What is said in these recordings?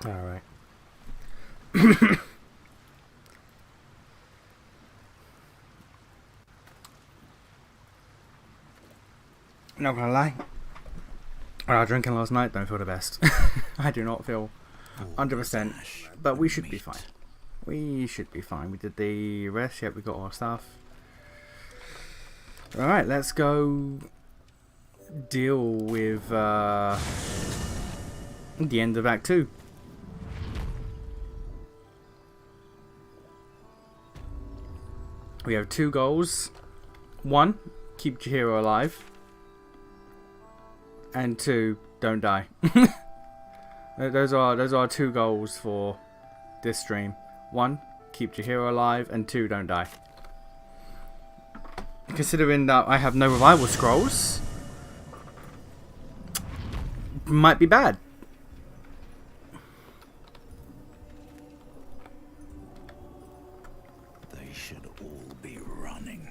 Alright. Not gonna lie. Our drinking last night don't feel the best. I do not feel 100%. But we should be fine. We should be fine. We did the rest. Yep, we got our stuff. Alright, let's go deal with the end of Act 2. We have 2 goals. 1, keep Chihiro alive. And 2, don't die. those are 2 goals for this stream. 1, keep Chihiro alive, and 2, don't die. Considering that I have no revival scrolls, might be bad. They should all be running.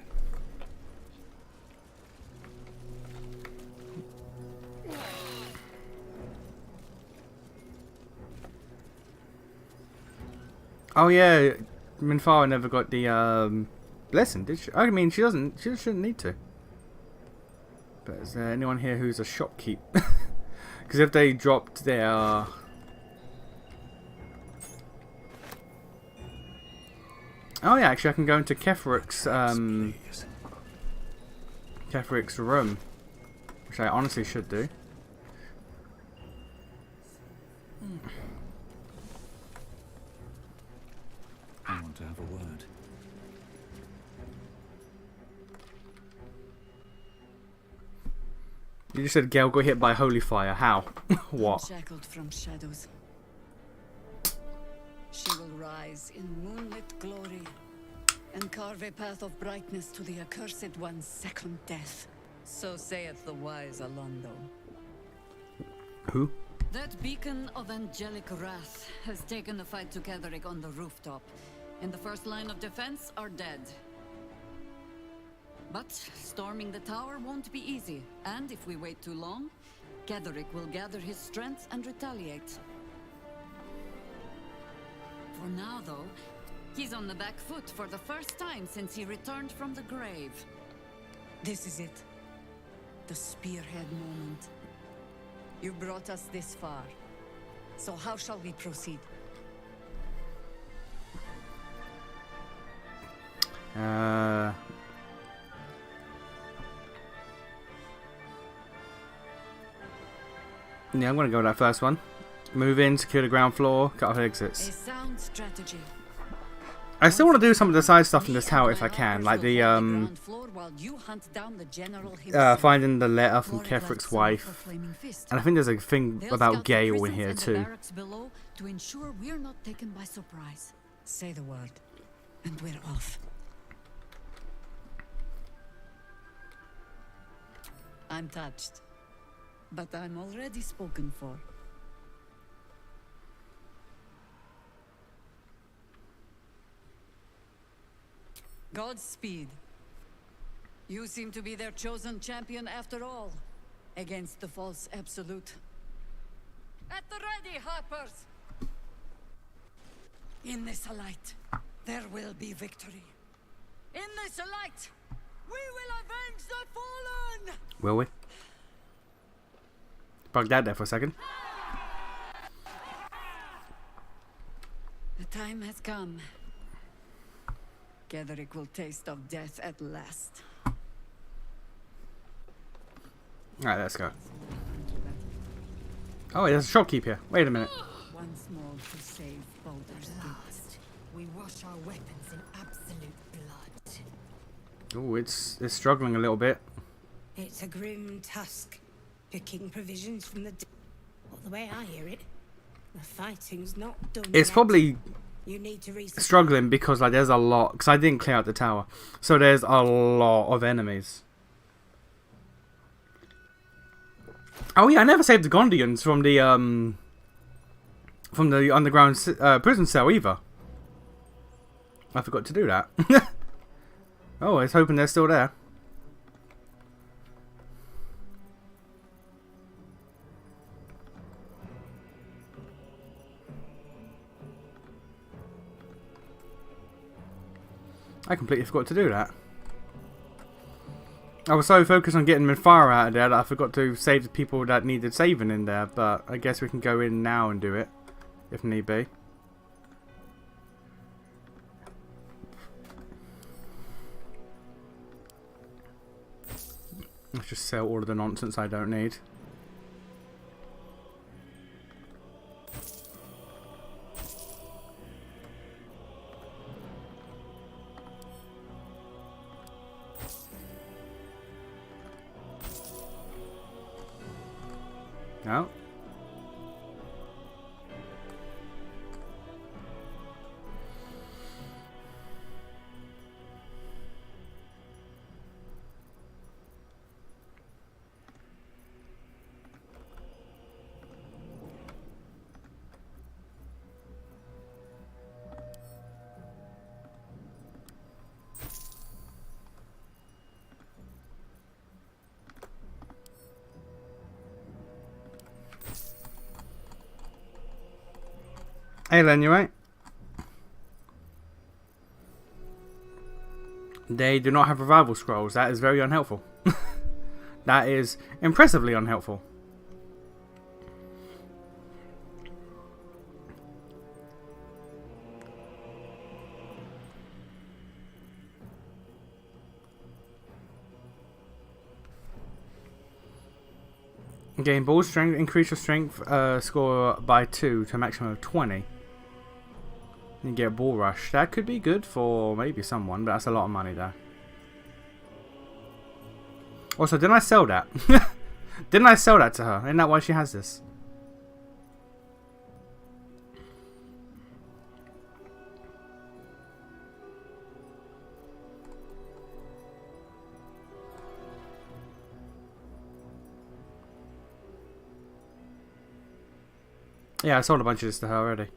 Oh yeah, Minfara never got the blessing, did she? I mean, she doesn't. She shouldn't need to. But is there anyone here who's a shopkeep? Because if they dropped their oh yeah, actually I can go into Kefrik's room, which I honestly should do. I want to have a word. You just said Gale got hit by holy fire. How? What? Shackled from shadows. She will rise in moonlit glory and carve a path of brightness to the accursed one's second death. So saith the wise Alondo. Who? That beacon of angelic wrath has taken the fight to Ketheric on the rooftop, and the first line of defense are dead. But storming the tower won't be easy, and if we wait too long, Ketheric will gather his strength and retaliate. For now, though, he's on the back foot for the first time since he returned from the grave. This is it. The spearhead moment. You brought us this far. So how shall we proceed? Yeah, I'm gonna go with that first one. Move in, secure the ground floor, cut off A exits. sound strategy. I still want to do some of the side stuff in this tower if I can, like the finding the letter from Kefrik's wife, and I think there's a thing about Gale in here too. To ensure we're not taken by surprise. Say the word, and we're off. I'm touched, but I'm already spoken for. Godspeed. You seem to be their chosen champion after all, against the false absolute. At the ready, Harpers! In this light, there will be victory. In this light, we will avenge the fallen! Will we? Bug that there for a second. The time has come. Ketheric will taste of death at last. Alright, let's go. Oh, wait, there's a shopkeep here. Wait a minute. Once more to save Baldur's Gate. We wash our weapons in absolute blood. Oh, it's struggling a little bit. It's a grim task, picking provisions from the... Well, the way I hear it, the fighting's not done It's yet. probably You need to research... struggling because like there's a lot, because I didn't clear out the tower, so there's a lot of enemies. Oh yeah, I never saved the Gondians from the underground prison cell either. I forgot to do that. Oh, I was hoping they're still there. I completely forgot to do that. I was so focused on getting Minthara out of there that I forgot to save the people that needed saving in there, but I guess we can go in now and do it, if need be. Let's just sell all of the nonsense I don't need. No. Hey Len, you right? They do not have revival scrolls. That is very unhelpful. That is impressively unhelpful. Gain ball strength, increase your strength score by 2 to a maximum of 20. You get a ball rush. That could be good for maybe someone, but that's a lot of money there. Also, didn't I sell that? Didn't I sell that to her? Isn't that why she has this? Yeah, I sold a bunch of this to her already.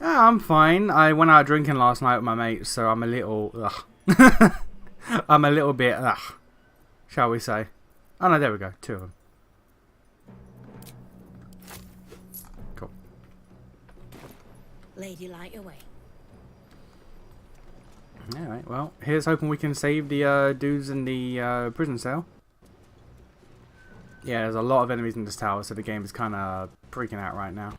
Yeah, I'm fine. I went out drinking last night with my mates, so I'm a little... ugh. I'm a little bit... ugh, shall we say. Oh no, there we go. 2 of them. Cool. Lady Light away. Alright, well, here's hoping we can save the dudes in the prison cell. Yeah, there's a lot of enemies in this tower, so the game is kind of freaking out right now.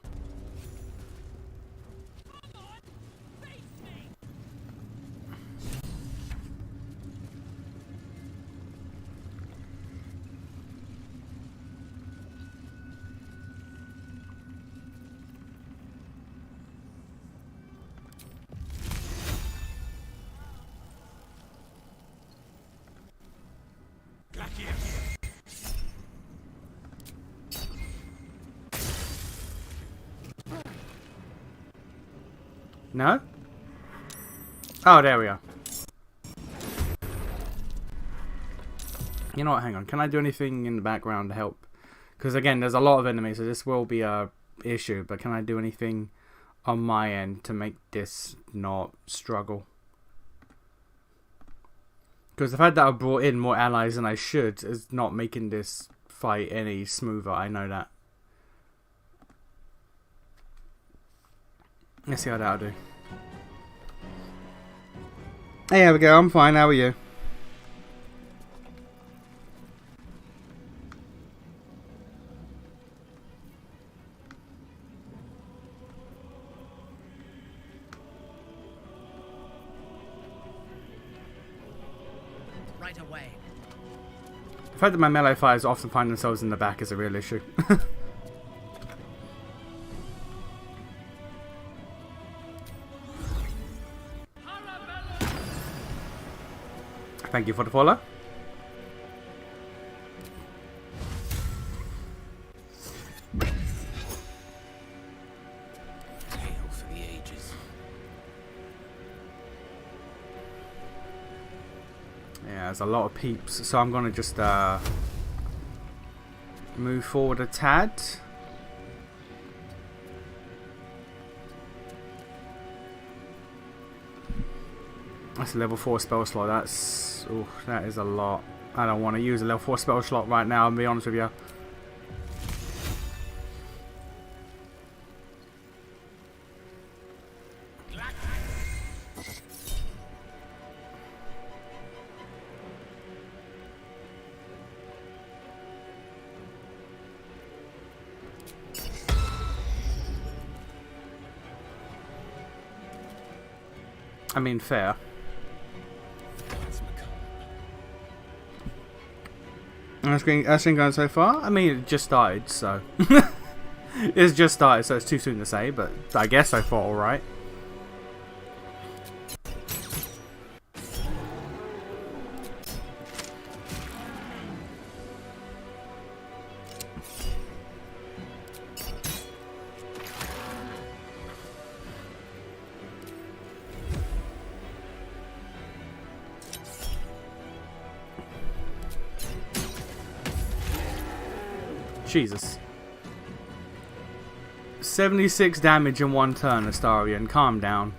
No? Oh, there we are. You know what, hang on. Can I do anything in the background to help? Because again, there's a lot of enemies, so this will be a issue. But can I do anything on my end to make this not struggle? Because the fact that I brought in more allies than I should is not making this fight any smoother. I know that. Let's see how that'll do. Hey, there we go. I'm fine. How are you? Right away. The fact that my melee fighters often find themselves in the back is a real issue. Thank you for the follow. Tale for the ages. Yeah, there's a lot of peeps, so I'm gonna just move forward a tad. That's a level 4 spell slot. That's... ooh, that is a lot. I don't want to use a level 4 spell slot right now, I'll be honest with you. I mean, fair. That's been going so far. I mean, it just started, so it's just started, so it's too soon to say. But I guess so far, all right. Jesus. 76 damage in one turn, Astarion. Calm down.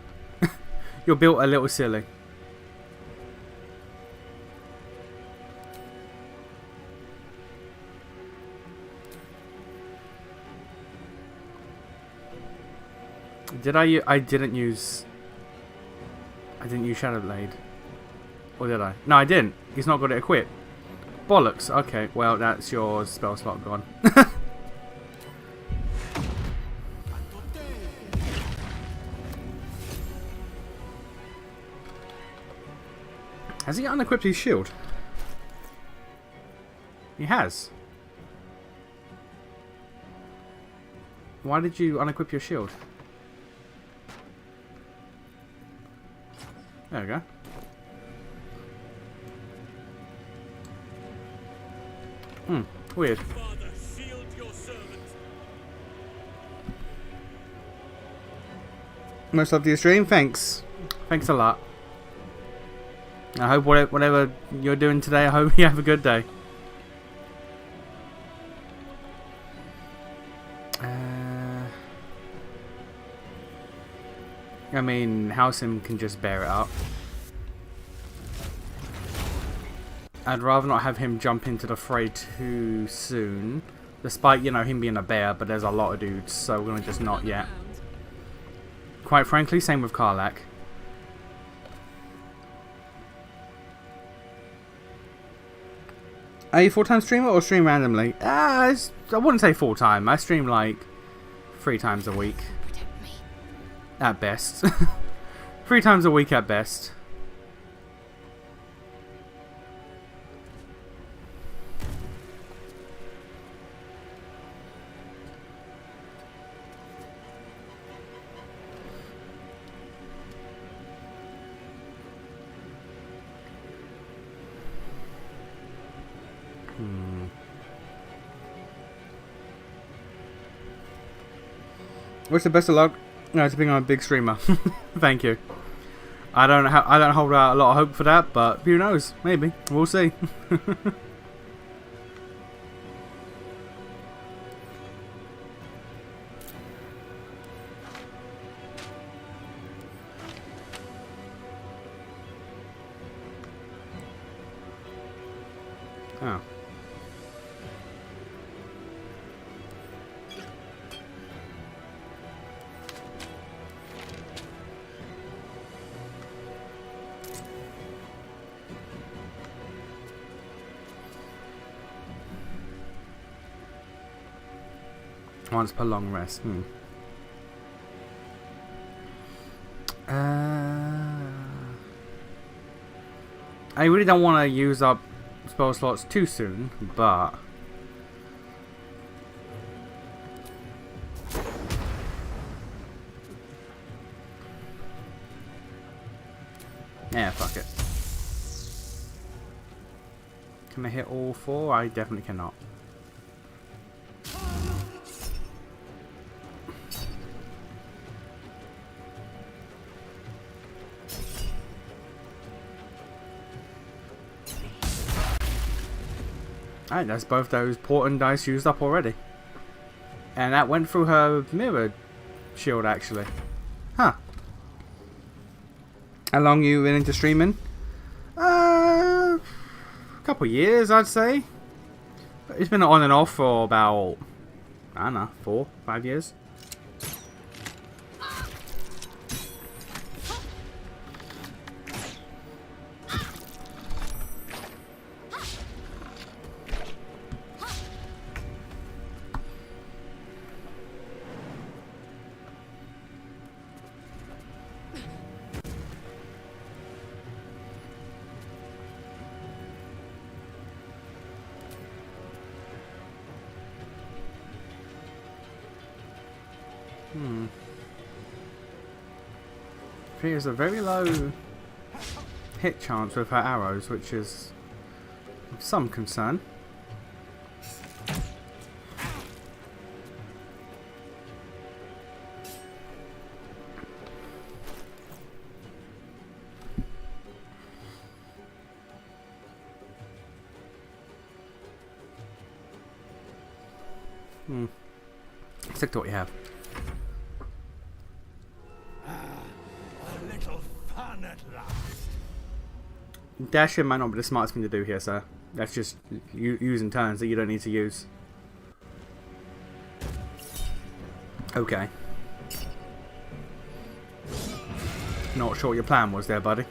You're built a little silly. I didn't use Shadow Blade. Or did I? No, I didn't. He's not got it equipped. Bollocks. Okay, well, that's your spell slot gone. Has he unequipped his shield? He has. Why did you unequip your shield? There we go. Weird. Father, shield your servant. Most love to your stream. Thanks. Thanks a lot. I hope whatever you're doing today, I hope you have a good day. I mean, Halsim can just bear it up. I'd rather not have him jump into the fray too soon. Despite, you know, him being a bear, but there's a lot of dudes, so we're gonna just not yet. Quite frankly, same with Karlach. Are you full-time streamer or stream randomly? I wouldn't say full-time. I stream like 3 times a week. At best. 3 times a week at best. What's the best of luck? No, it's being a big streamer. Thank you. I don't hold out a lot of hope for that, but who knows? Maybe we'll see. Oh. Once per long rest. I really don't want to use up spell slots too soon, but yeah, fuck it. Can I hit all 4? I definitely cannot. Alright, that's both those Portent dice used up already. And that went through her mirror shield, actually. Huh. How long you been into streaming? A couple years, I'd say. It's been on and off for about, I don't know, 4, 5 years. She has a very low hit chance with her arrows, which is of some concern. Stick to what you have. A little fun at last. Dashing might not be the smartest thing to do here, sir. That's just using turns that you don't need to use. Okay. Not sure what your plan was there, buddy.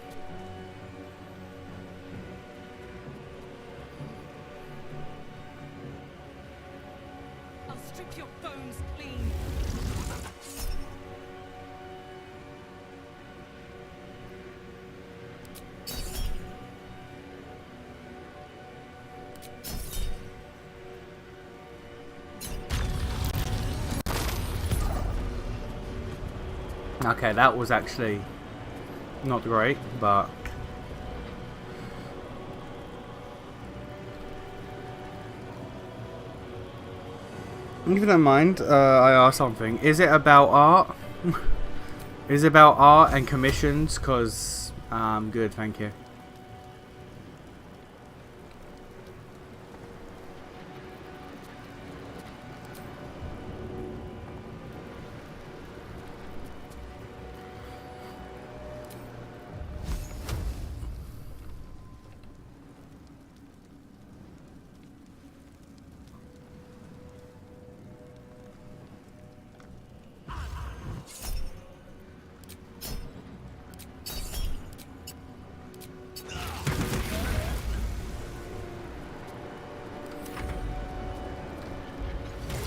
I'll strip your bones clean. Okay, that was actually not great, but if you don't mind, I asked something. Is it about art? Is it about art and commissions? Because good, thank you.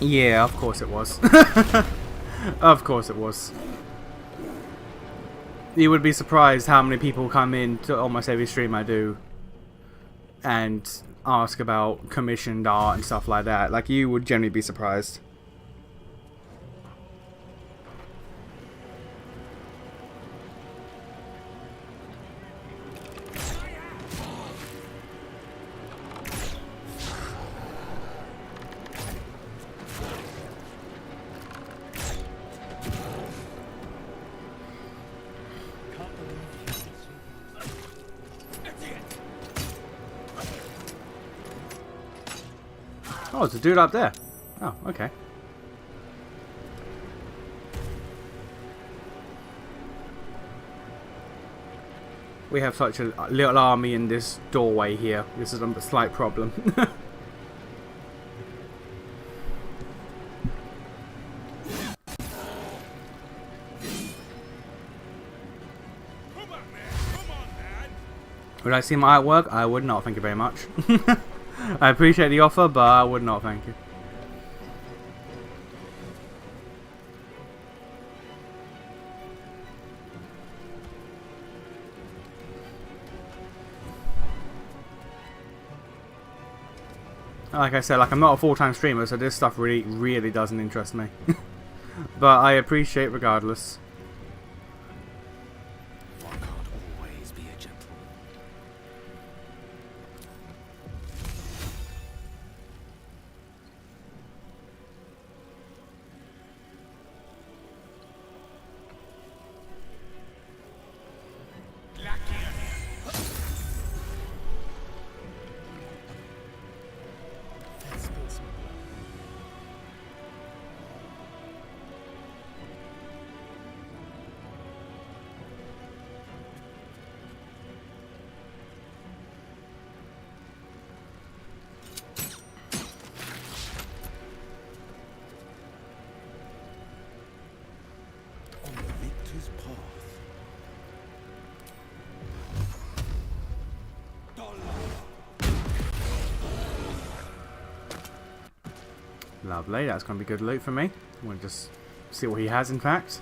Yeah, of course it was. Of course it was. You would be surprised how many people come in to almost every stream I do and ask about commissioned art and stuff like that. Like, you would generally be surprised. Oh, it's a dude up there. Oh, okay. We have such a little army in this doorway here. This is a slight problem. Would I see my artwork? I would not, thank you very much. I appreciate the offer, but I would not, thank you. Like I said, like, I'm not a full-time streamer, so this stuff really doesn't interest me. But I appreciate regardless. One can't always be a gentleman. On the victor's path. Lovely, that's going to be good loot for me. We'll just see what he has, in fact.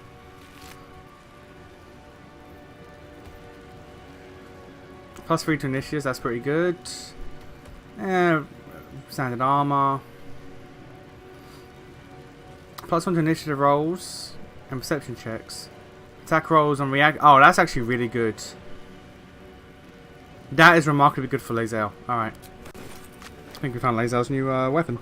+3 to initiatives, that's pretty good. Standard armor. +1 to initiative rolls. And perception checks. Attack rolls and react. Oh, that's actually really good. That is remarkably good for Lae'zel. Alright. I think we found Lae'zel's new weapon.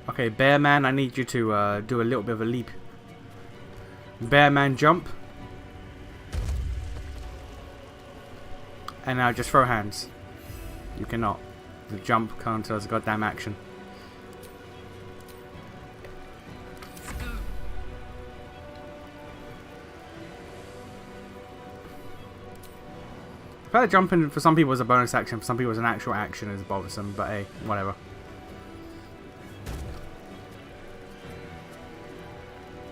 Okay, Bear Man, I need you to do a little bit of a leap. Bear Man jump. And now just throw hands. You cannot. The jump can't does a goddamn action. I feel like jumping for some people is a bonus action, for some people is an actual action is bothersome, but hey, whatever.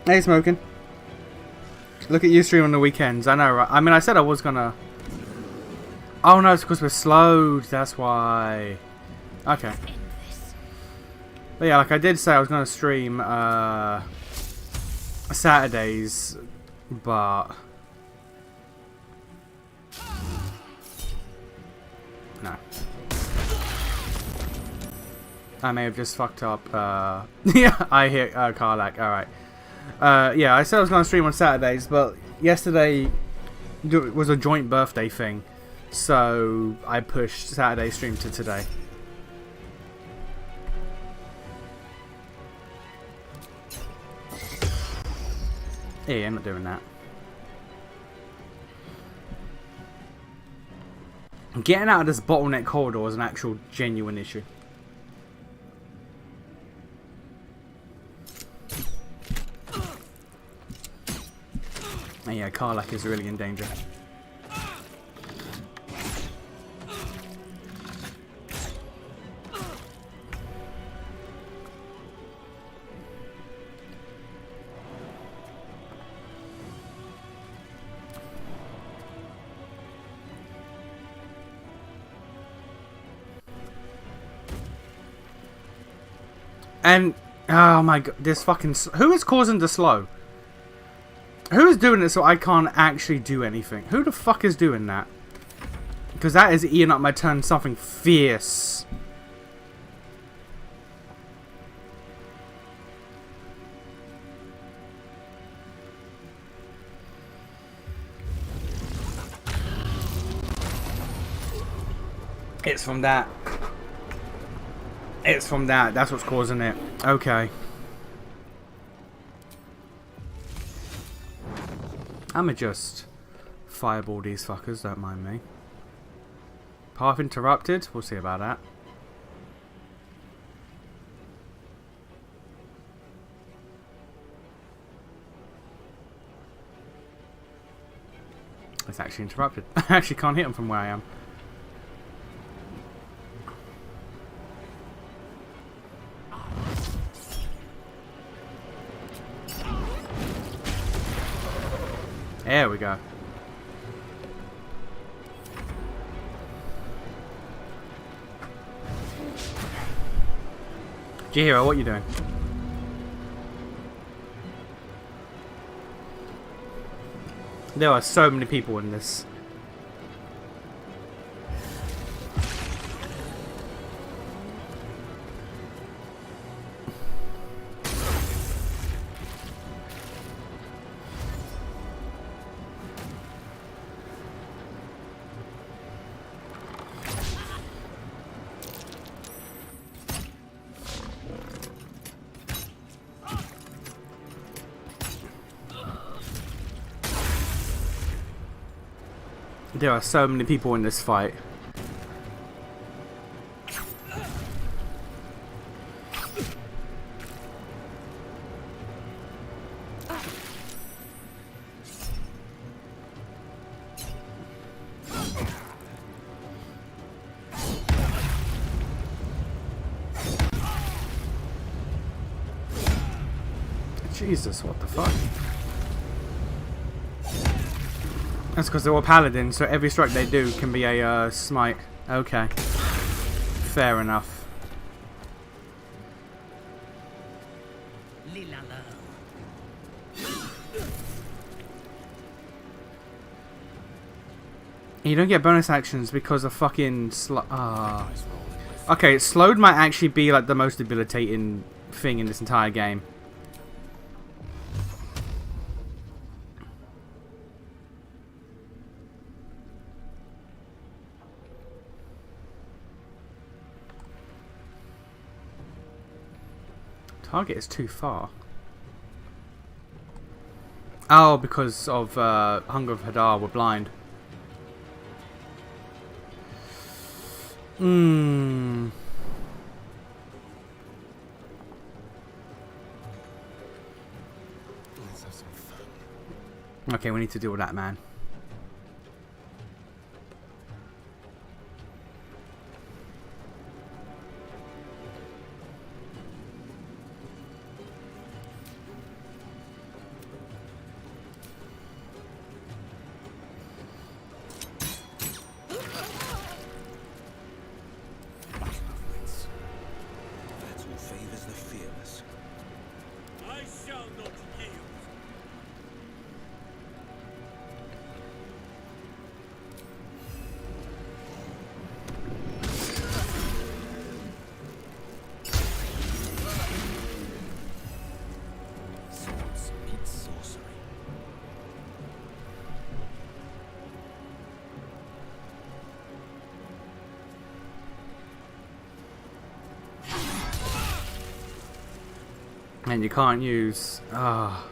Hey, Smoking. Look at you stream on the weekends. I know, right? I mean, I said I was gonna... Oh no, it's because we're slowed, that's why. Okay. But yeah, like I did say I was going to stream Saturdays, but... No. I may have just fucked up. Yeah, I hear Karlak, alright. Yeah, I said I was going to stream on Saturdays, but yesterday was a joint birthday thing. So I pushed Saturday stream to today. Yeah, I'm not doing that. Getting out of this bottleneck corridor is an actual genuine issue. And yeah, Karlak is really in danger. And, oh my god, this fucking... Who is causing the slow? Who is doing it so I can't actually do anything? Who the fuck is doing that? Because that is eating up my turn something fierce. It's from that. It's from that. That's what's causing it. Okay. I'ma just fireball these fuckers, don't mind me. Path interrupted? We'll see about that. It's actually interrupted. I actually can't hit them from where I am. There we go. Jihiro, what are you doing? There are so many people in this. There are so many people in this fight. Jesus, what the fuck? That's because they're all paladins, so every strike they do can be a smite. Okay. Fair enough. You don't get bonus actions because of fucking Okay, slowed might actually be like the most debilitating thing in this entire game. Target is too far. Oh, because of Hunger of Hadar, we're blind. Hmm. Let's have some fun. Okay, we need to deal with that man. Battle favors the fearless. I shall not yield. Swords meet sorcery. And you can't use... Ah.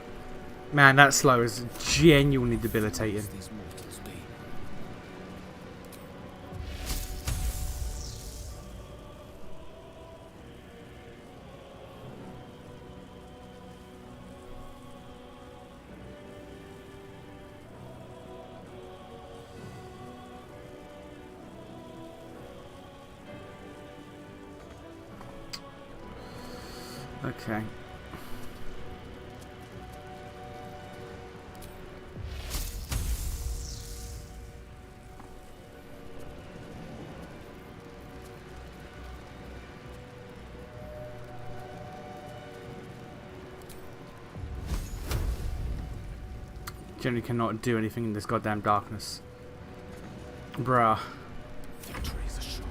Man, that slow is genuinely debilitating. As these mortals be. Okay. Generally cannot do anything in this goddamn darkness. Bruh. Victory is assured.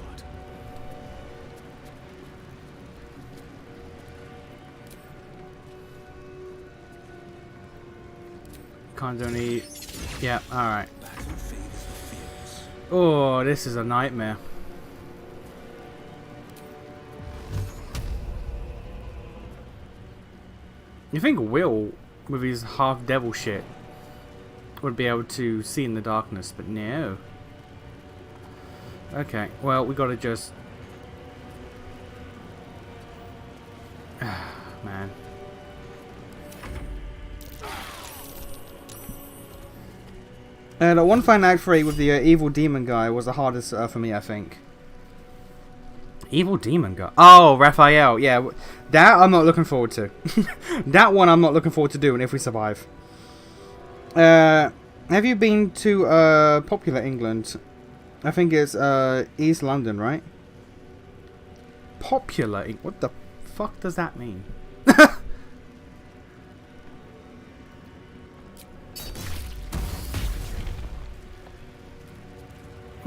Can't do any... Yeah, alright. Battle favors the fearless. Oh, this is a nightmare. You think Will, with his half-devil shit, would be able to see in the darkness, but no. Okay, well, we gotta just... Man. The one fight in Act 3 with the evil demon guy was the hardest for me, I think. Evil demon guy? Oh, Raphael. Yeah, that I'm not looking forward to. That one I'm not looking forward to doing if we survive. Have you been to popular England? I think it's East London, right? Popular? What the fuck does that mean?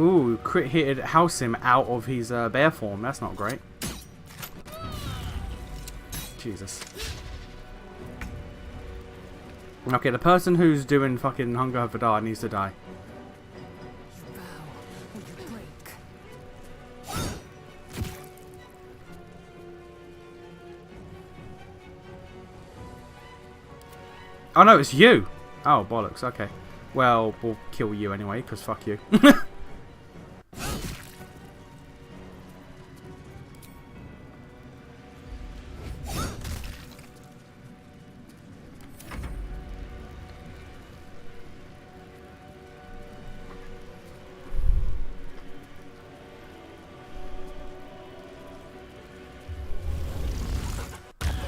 Ooh, crit hitted house him out of his bear form. That's not great. Jesus. Okay, the person who's doing fucking Hunger of Hadar needs to die. Oh no, it's you! Oh, bollocks, okay. Well, we'll kill you anyway, because fuck you.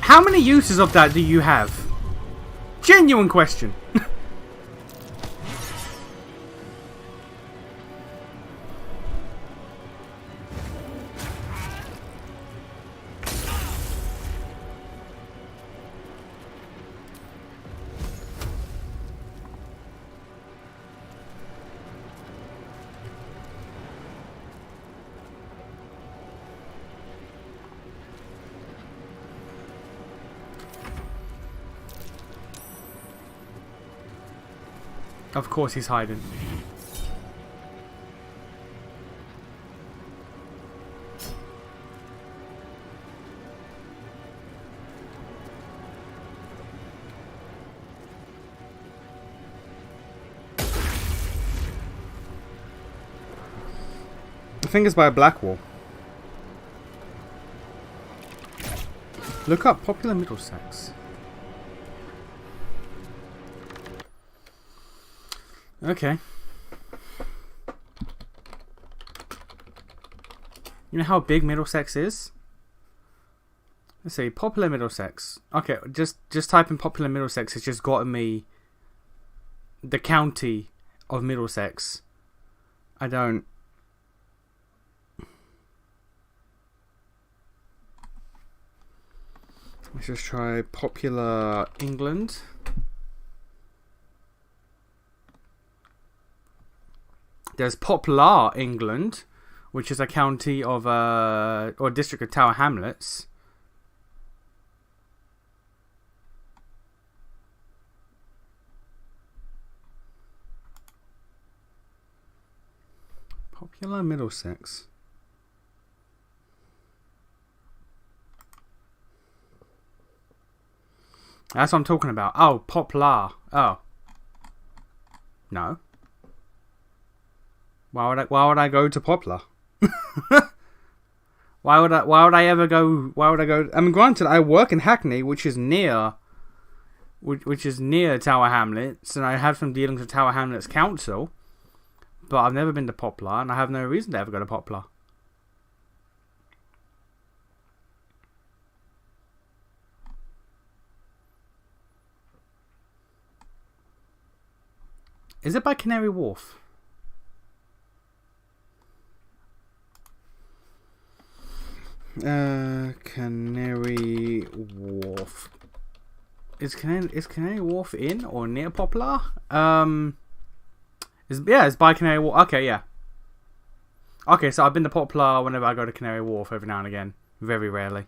How many uses of that do you have? Genuine question. Of course he's hiding. I think it's by Blackwall. Look up popular Middlesex. Okay. You know how big Middlesex is? Let's see, popular Middlesex. Okay, just type in popular Middlesex. It's just gotten me the county of Middlesex. I don't. Let's just try popular England. There's Poplar, England, which is a county of or district of Tower Hamlets. Popular Middlesex. That's what I'm talking about. Oh, Poplar. Oh. No. Why would I go to Poplar? why would I ever go? Why would I go? I mean, granted, I work in Hackney, which is near Tower Hamlets, and I have some dealings with Tower Hamlets Council, but I've never been to Poplar, and I have no reason to ever go to Poplar. Is it by Canary Wharf? Canary Wharf. Is Canary Wharf in or near Poplar? It's by Canary Wharf. Okay, yeah. Okay, so I've been to Poplar whenever I go to Canary Wharf every now and again. Very rarely.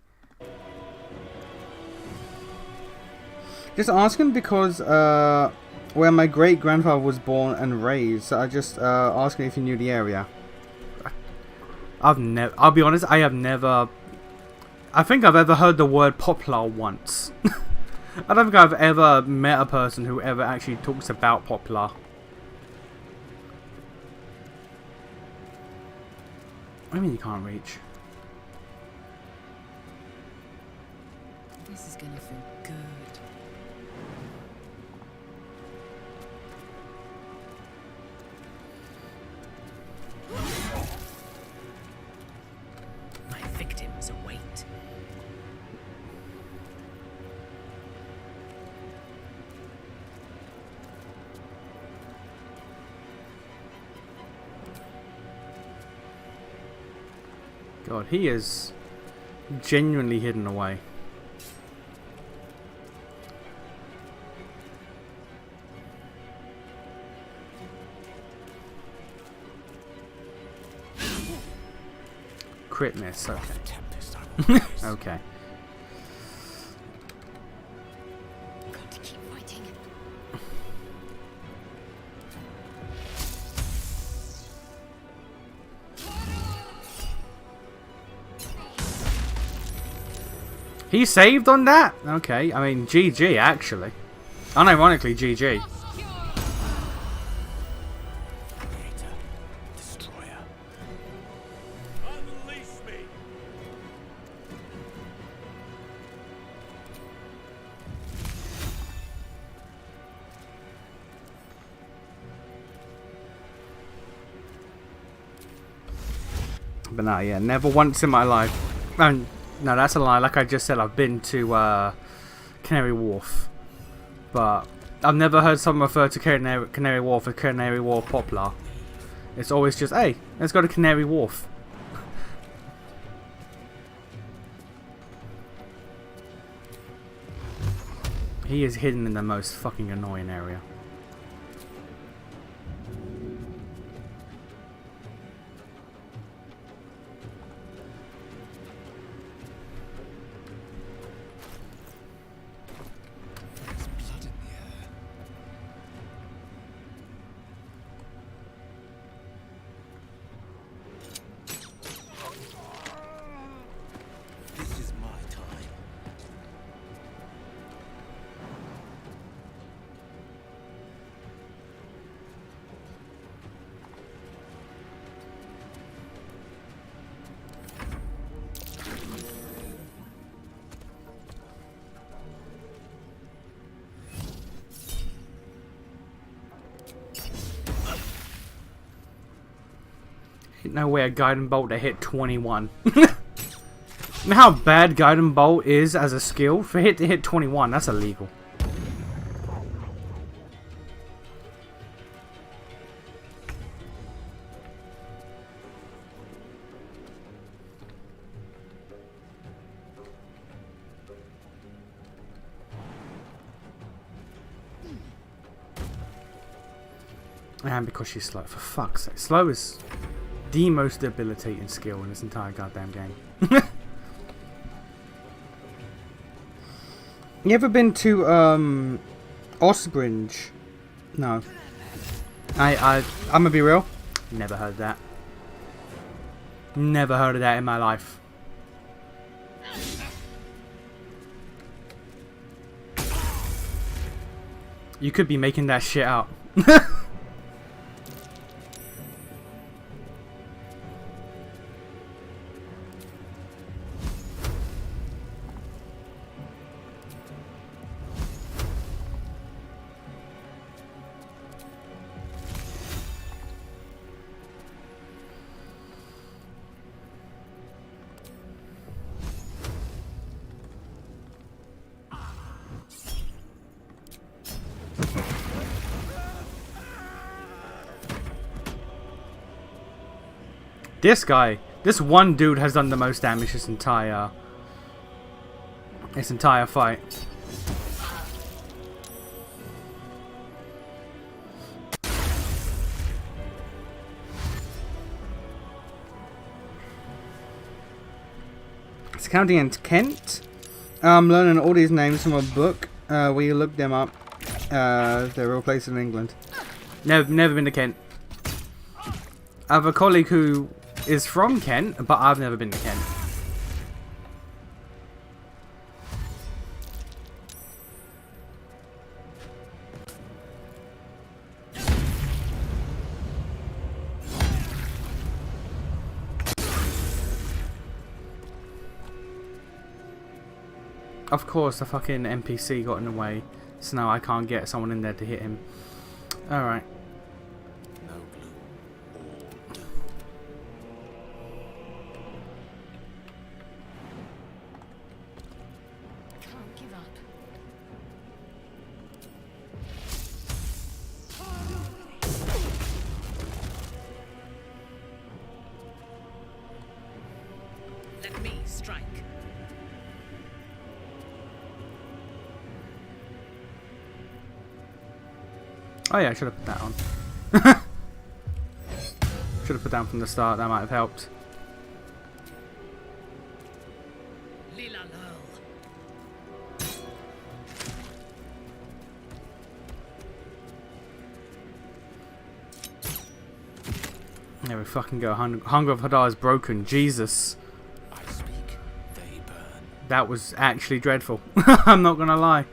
Just asking because where my great grandfather was born and raised, so I just asking if you knew the area. I'll be honest, I have never. I think I've ever heard the word Poplar once. I don't think I've ever met a person who ever actually talks about Poplar. I mean, you can't reach. This is gonna feel good. My victims await. God, he is genuinely hidden away. Crit miss, okay. Tempest I will face. Okay. Got to keep fighting. He saved on that? Okay, I mean, GG actually. Unironically, GG. Creator, destroyer. Unleash me! But no, yeah, never once in my life. No, that's a lie. Like I just said, I've been to Canary Wharf. But I've never heard someone refer to Canary Wharf as Canary Wharf Poplar. It's always just, hey, let's go to Canary Wharf. He is hidden in the most fucking annoying area. There's blood in the air. No way a guiding bolt that hit 21. You know how bad guiding bolt is as a skill? For it to hit 21, that's illegal. And because she's slow, for fuck's sake. Slow is the most debilitating skill in this entire goddamn game. You ever been to Osbridge? No. I'm gonna be real. Never heard of that. Never heard of that in my life. You could be making that shit up. This guy, this one dude has done the most damage this entire fight. It's counting in Kent. I'm learning all these names from a book. Where you look them up. They're all places in England. Never been to Kent. I have a colleague who is from Kent, but I've never been to Kent. Of course, the fucking NPC got in the way, so now I can't get someone in there to hit him. Alright. No gloom or doom. Can't give up. Let me strike. Oh yeah, I should have put that on. Should have put that on from the start, that might have helped. Lila Lurl. There we fucking go. Hunger of Hadar is broken. Jesus. I speak, they burn. That was actually dreadful. I'm not gonna lie.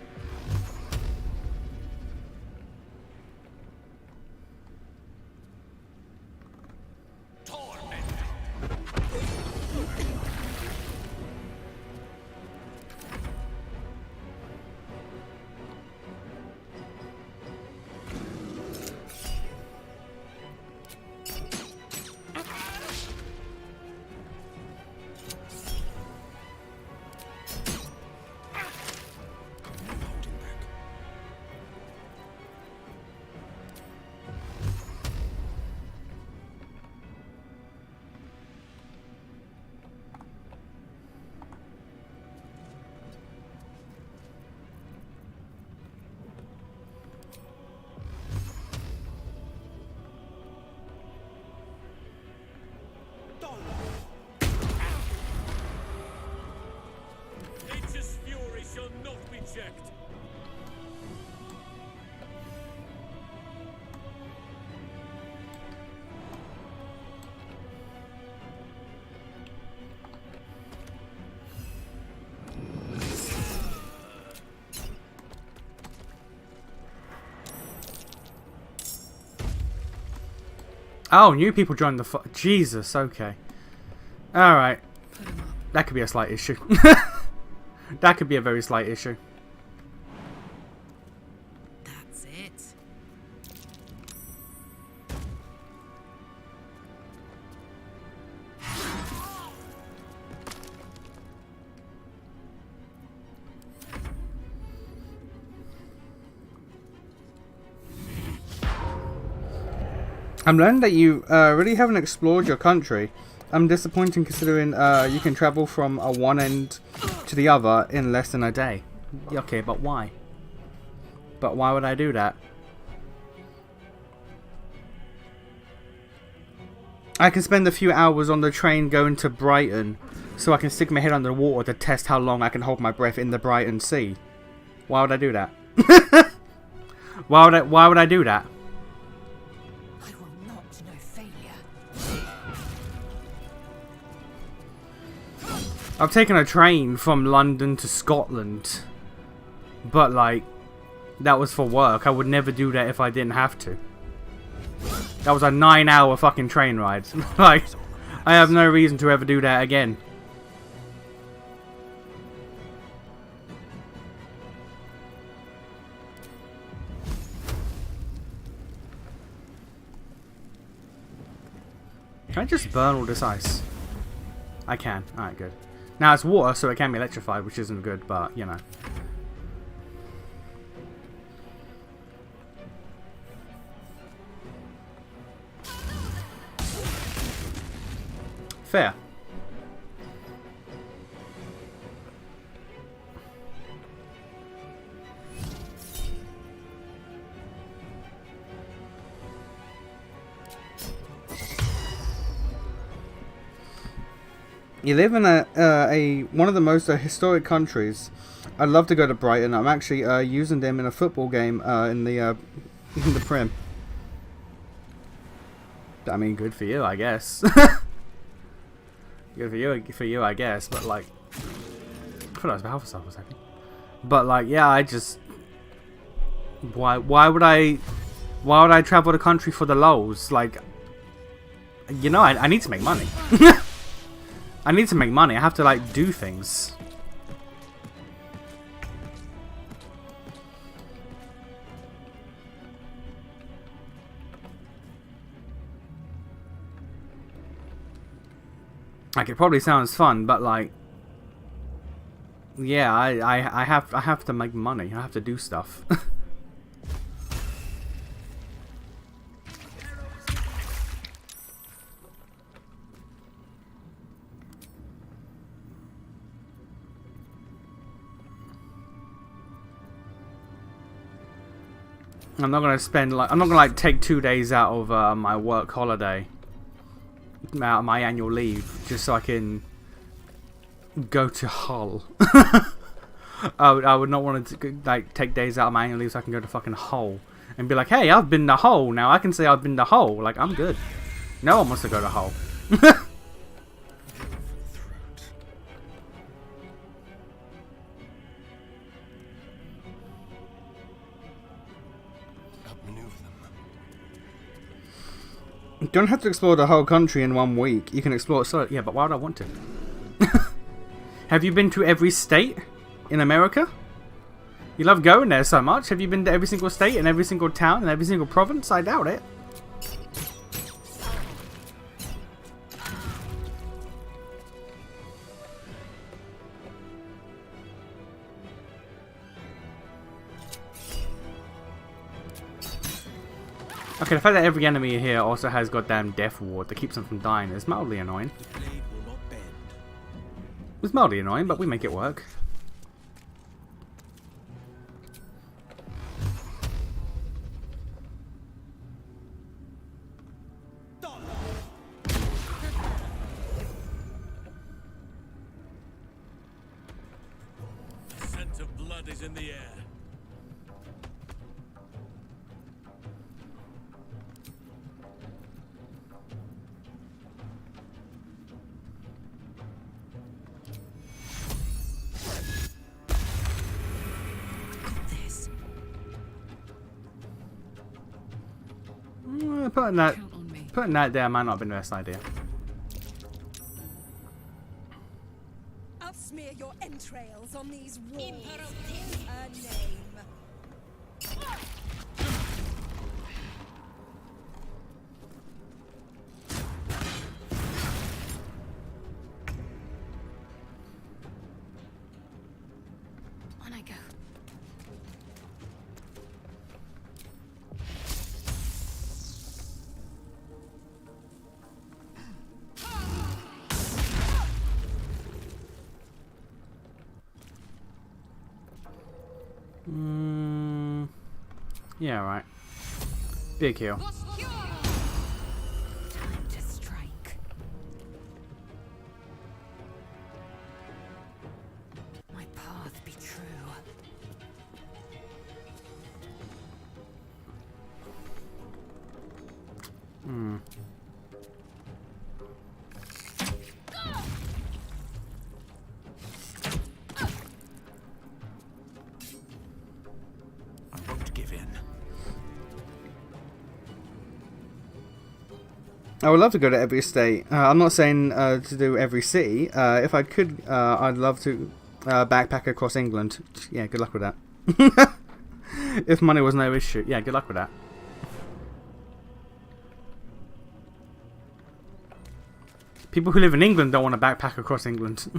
Nature's fury shall not be checked. Oh, new people joined the Jesus, okay. Alright. That could be a slight issue. That could be a very slight issue. That's it. I'm learning that you really haven't explored your country. I'm disappointed considering you can travel from one end to the other in less than a day. Okay, but why? But why would I do that? I can spend a few hours on the train going to Brighton, so I can stick my head under the water to test how long I can hold my breath in the Brighton Sea. Why would I do that? Why would I do that? I will not know failure. I've taken a train from London to Scotland, but like, that was for work. I would never do that if I didn't have to. That was a 9-hour fucking train ride. Like, I have no reason to ever do that again. Can I just burn all this ice? I can. Alright, good. Now it's water, so it can be electrified, which isn't good, but, you know. Fair. You live in a one of the most historic countries. I'd love to go to Brighton. I'm actually using them in a football game in the Prem. I mean, good for you, I guess. Good for you, I guess. But like, I thought I was about for a second. But like, yeah, I just why would I travel the country for the lols? Like, you know, I need to make money. I need to make money. I have to like do things. Like, it probably sounds fun, but like, yeah, I have to make money. I have to do stuff. I'm not gonna take 2 days out of my work holiday, out of my annual leave, just so I can go to Hull. I would not want to like take days out of my annual leave so I can go to fucking Hull and be like, hey, I've been to Hull. Now I can say I've been to Hull. Like, I'm good. No one wants to go to Hull. You don't have to explore the whole country in 1 week. You can explore it slowly. Yeah, but why would I want to? Have you been to every state in America? You love going there so much. Have you been to every single state and every single town and every single province? I doubt it. Okay, the fact that every enemy here also has goddamn death ward that keeps them from dying is mildly annoying. The blade will not bend. It's mildly annoying, but we make it work. The scent of blood is in the air. This. Putting that Count on me. Putting that there might not have been the best idea. I'll smear your entrails on these walls. A name. On I go. Yeah, right. Big heal. Time to strike. My path be true. I won't give in. I would love to go to every state. I'm not saying to do every city. If I could, I'd love to backpack across England. Yeah, good luck with that. If money was no issue. Yeah, good luck with that. People who live in England don't want to backpack across England.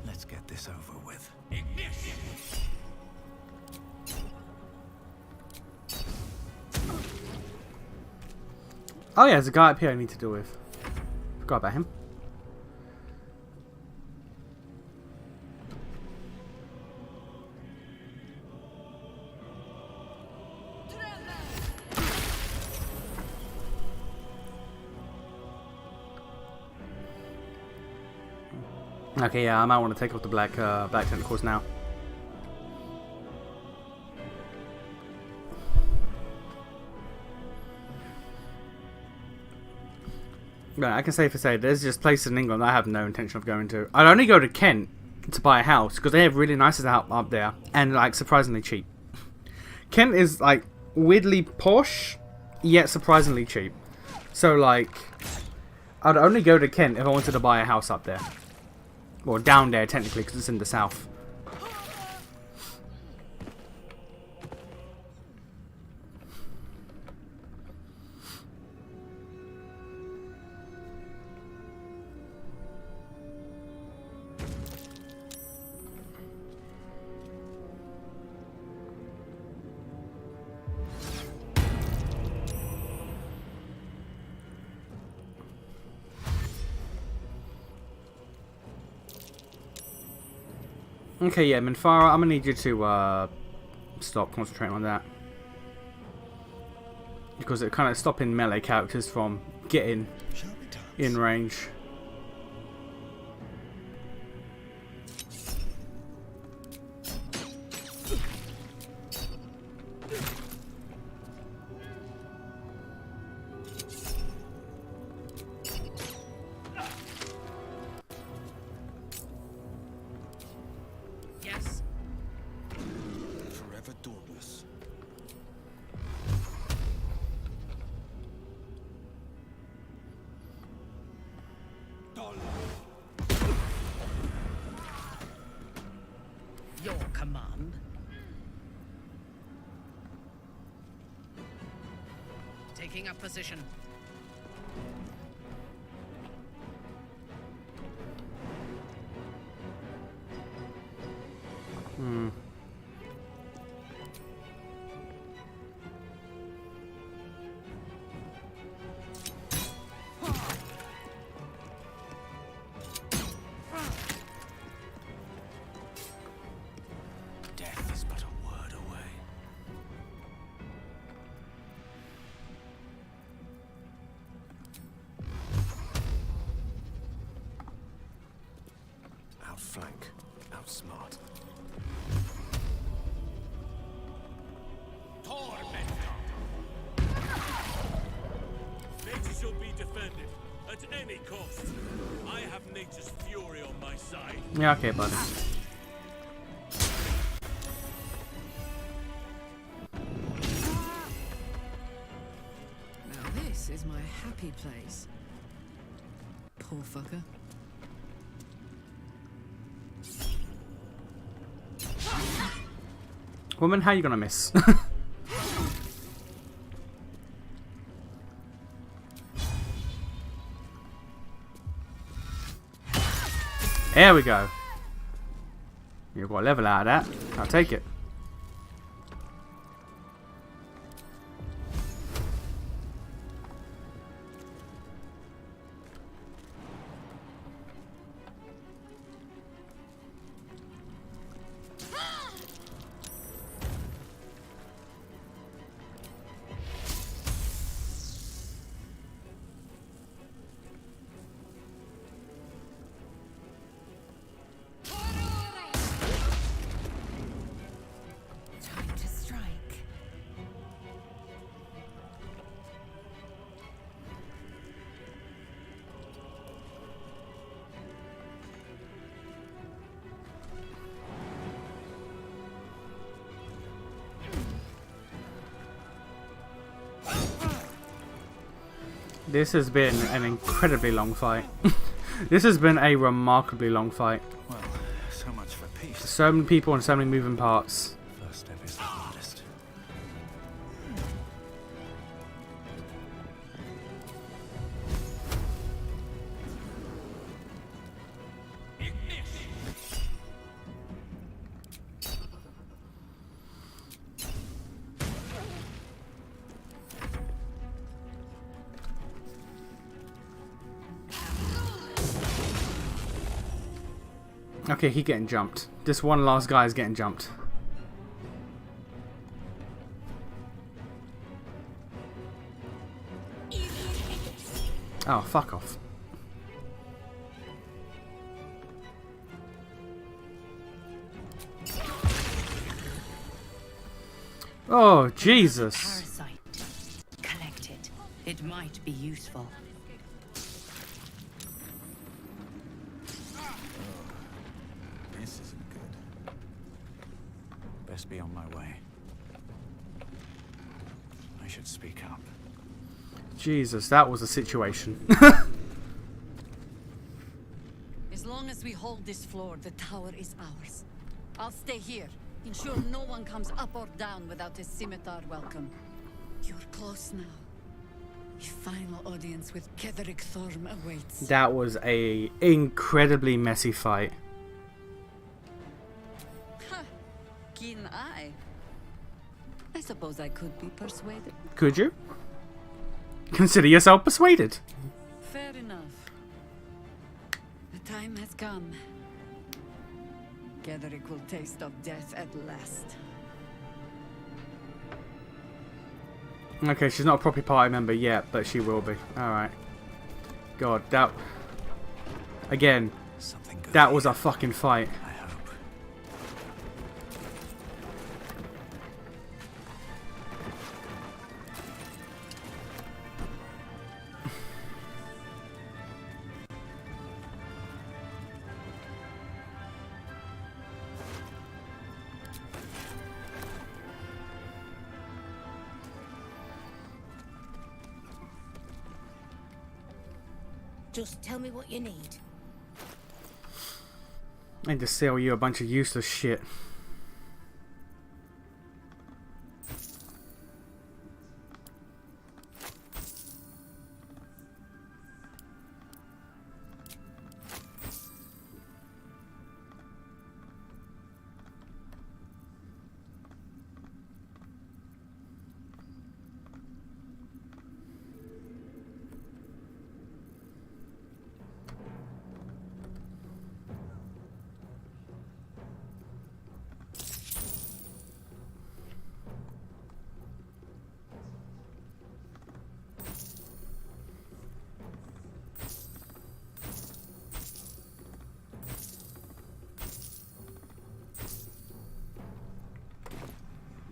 Let's get this over with. Oh yeah, there's a guy up here I need to deal with. Forgot about him. Okay, yeah, I might want to take off the black tentacles now. Right, I can safely say there's just places in England I have no intention of going to. I'd only go to Kent to buy a house because they have really nice up there and like surprisingly cheap. Kent is like weirdly posh yet surprisingly cheap. So like, I'd only go to Kent if I wanted to buy a house up there. Well, down there technically because it's in the south. Okay, yeah, Minfara, I'm gonna need you to stop concentrating on that. Because it kind of stopping melee characters from getting in range. Yes. Forever dauntless. Your command. Taking up position. Death is but a word away. Outflank, outsmart. Nature shall be defended at any cost. I have nature's fury on my side. Yeah, okay, buddy. Now this is my happy place. Poor fucker. Woman, how you gonna miss? There we go. You got a level out of that. I'll take it. This has been an incredibly long fight. This has been a remarkably long fight. Well, so much for peace. So many people and so many moving parts. First step is the hardest. Okay, he getting jumped. This one last guy is getting jumped. Oh, fuck off. Oh, Jesus. Parasite. Collect it. It might be useful. This isn't good. Best be on my way. I should speak up. Jesus, that was a situation. As long as we hold this floor, the tower is ours. I'll stay here. Ensure no one comes up or down without a scimitar welcome. You're close now. A final audience with Ketheric Thorm awaits. That was a incredibly messy fight. Ha! Keen eye. I suppose I could be persuaded. Could you? Consider yourself persuaded. Fair enough. The time has come. Ketheric will taste of death at last. Okay, she's not a proper party member yet, but she will be. Alright. God, that... Again, Something good. that was a fucking fight. I hope. Just tell me what you need. I need to sell you a bunch of useless shit.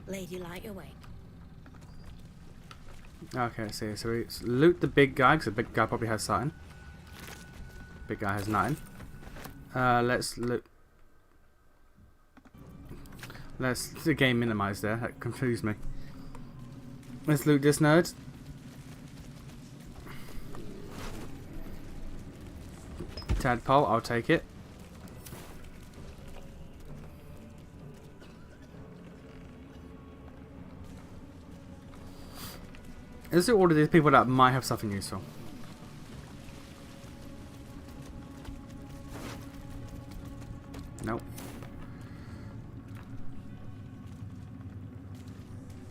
Lady Light away. Okay, so we loot the big guy, because the big guy probably has something. Big guy has nothing. Let's loot. The game minimized there. That confused me. Let's loot this nerd. Tadpole, I'll take it. Let's do all of these people that might have something useful. Nope.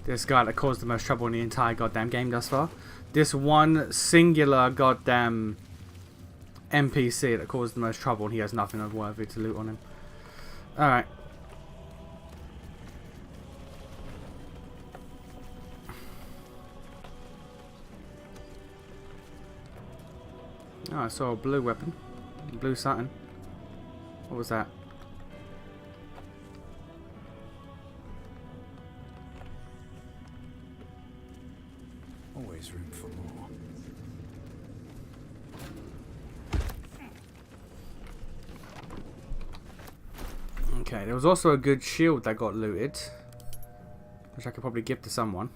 This guy that caused the most trouble in the entire goddamn game thus far. This one singular goddamn NPC that caused the most trouble, and he has nothing of worthy to loot on him. Alright. Oh, I saw a blue weapon. Blue satin. What was that? Always room for more. Okay, there was also a good shield that got looted, which I could probably give to someone.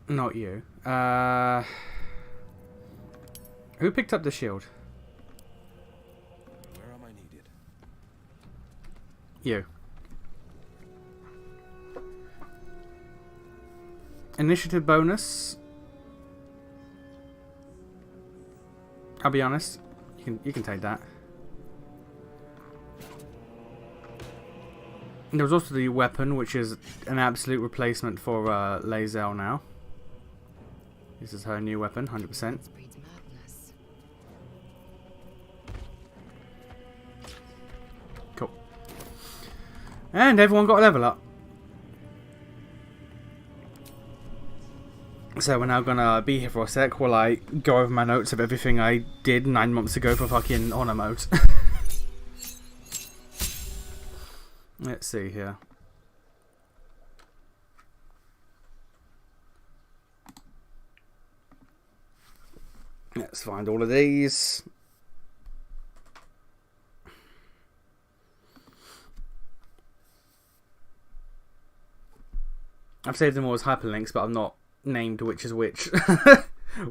Not you. Who picked up the shield? Where am I needed? You. Initiative bonus. I'll be honest. You can take that. There was also the weapon, which is an absolute replacement for Lae'zel now. This is her new weapon, 100%. Breeds madness. Cool. And everyone got a level up. So we're now gonna be here for a sec while I go over my notes of everything I did 9 months ago for fucking honor mode. Let's see here. Let's find all of these. I've saved them all as hyperlinks, but I've not named which is which.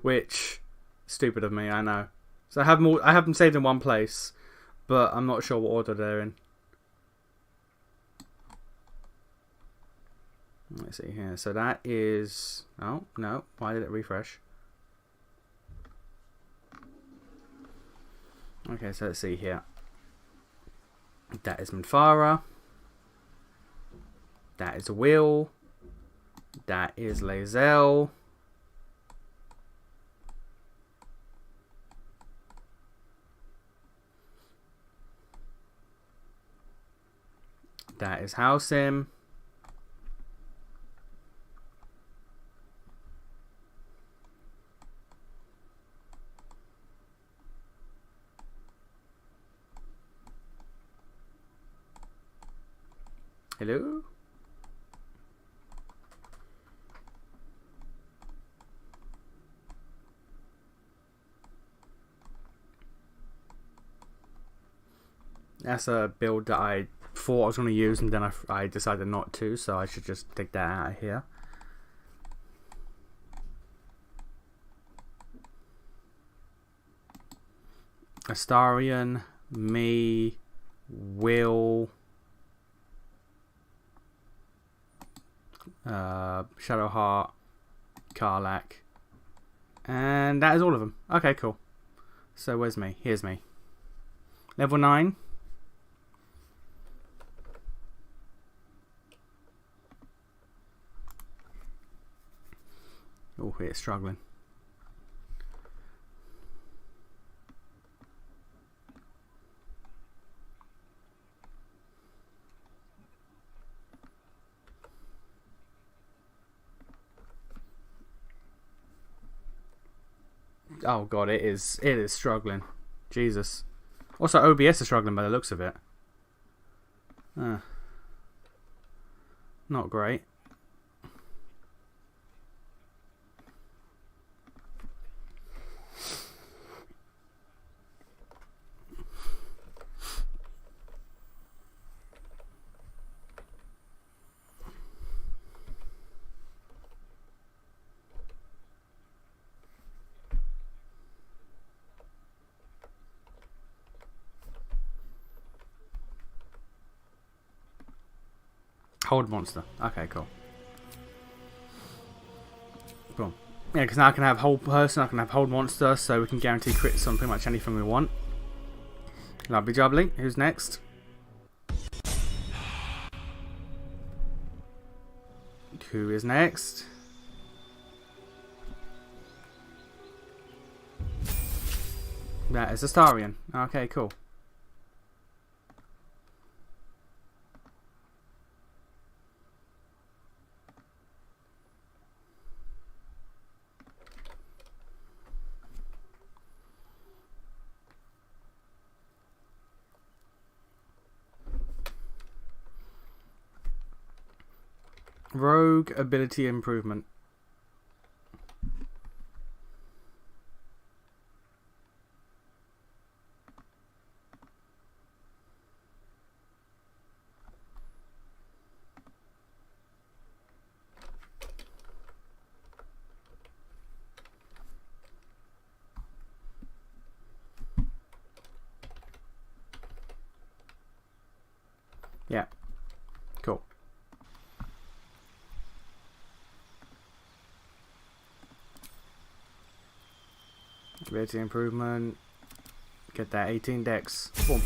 Which, stupid of me, I know. So I have them all, I have them saved in one place, but I'm not sure what order they're in. Let's see here. So that is... Oh, no. Why did it refresh? Okay, so let's see here. That is Minthara. That is Will. That is Lae'zel. That is Halsim. Hello? That's a build that I thought I was going to use and then I decided not to, so I should just take that out of here. Astarion, me, Will, Shadowheart, Karlach, and that is all of them. Okay, cool. So where's me? Here's me. Level 9. Oh, it's struggling. Oh god, it is struggling. Jesus. Also, OBS is struggling by the looks of it. Not great. Hold monster. Okay, cool. Cool. Yeah, because now I can have hold person, I can have hold monster, so we can guarantee crits on pretty much anything we want. Lovely jubbly. Who's next? Who is next? That is Astarion. Okay, cool. Rogue ability improvement. Yeah. Cool. Ability improvement. Get that 18 dex. Boom.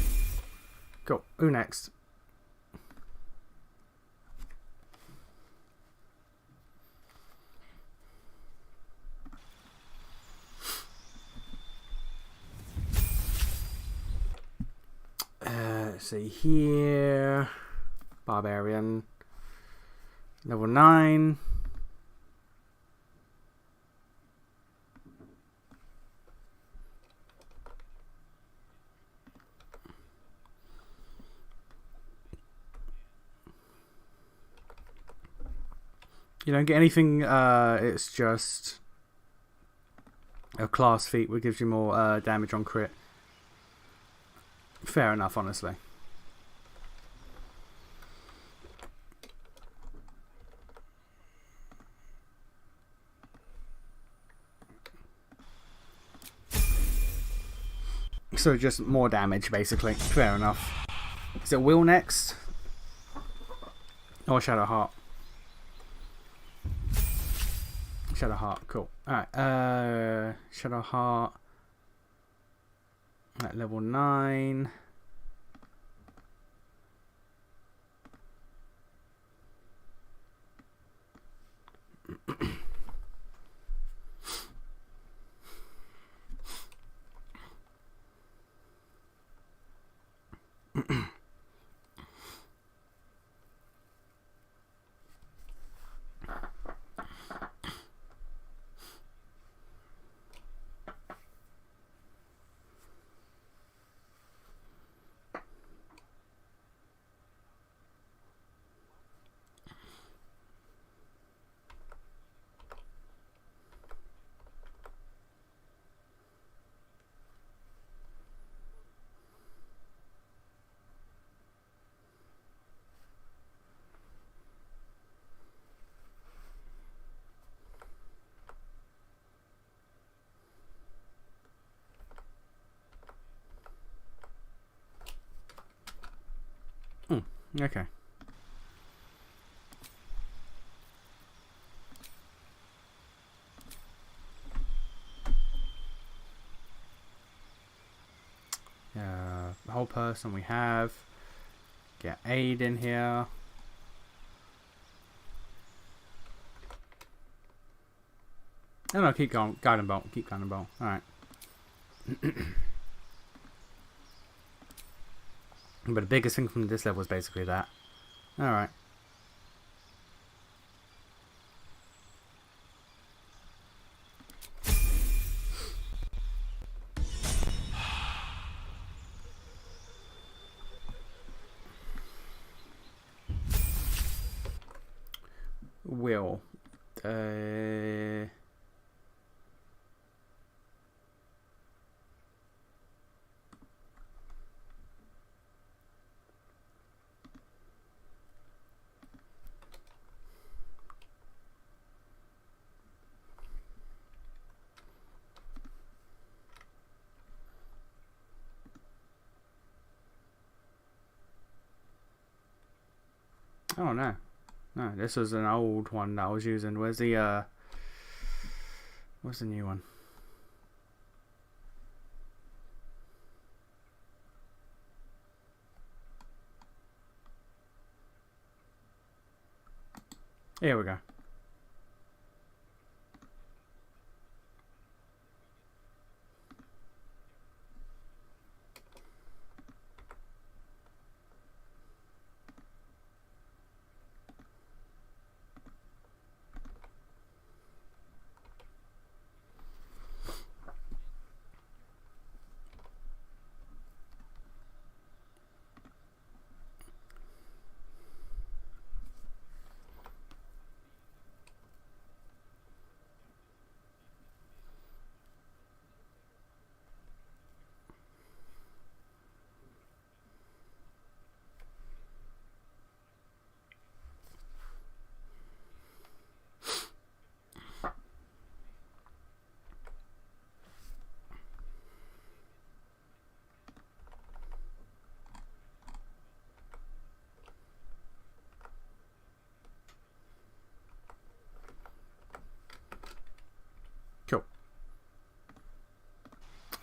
Cool. Who next? Let's see here. Barbarian. Level 9. You don't get anything, it's just a class feat which gives you more damage on crit. Fair enough, honestly. So just more damage, basically. Fair enough. Is it Will next? Or Shadowheart? Shadowheart, cool. Alright, Shadowheart at level 9. Okay. The whole person we have. Get aid in here. Oh no, keep going. Guiding bolt. Keep guiding bolt. Alright. But the biggest thing from this level is basically that. Alright. Will. Oh no. No, this was an old one that I was using. Where's the what's the new one? Here we go.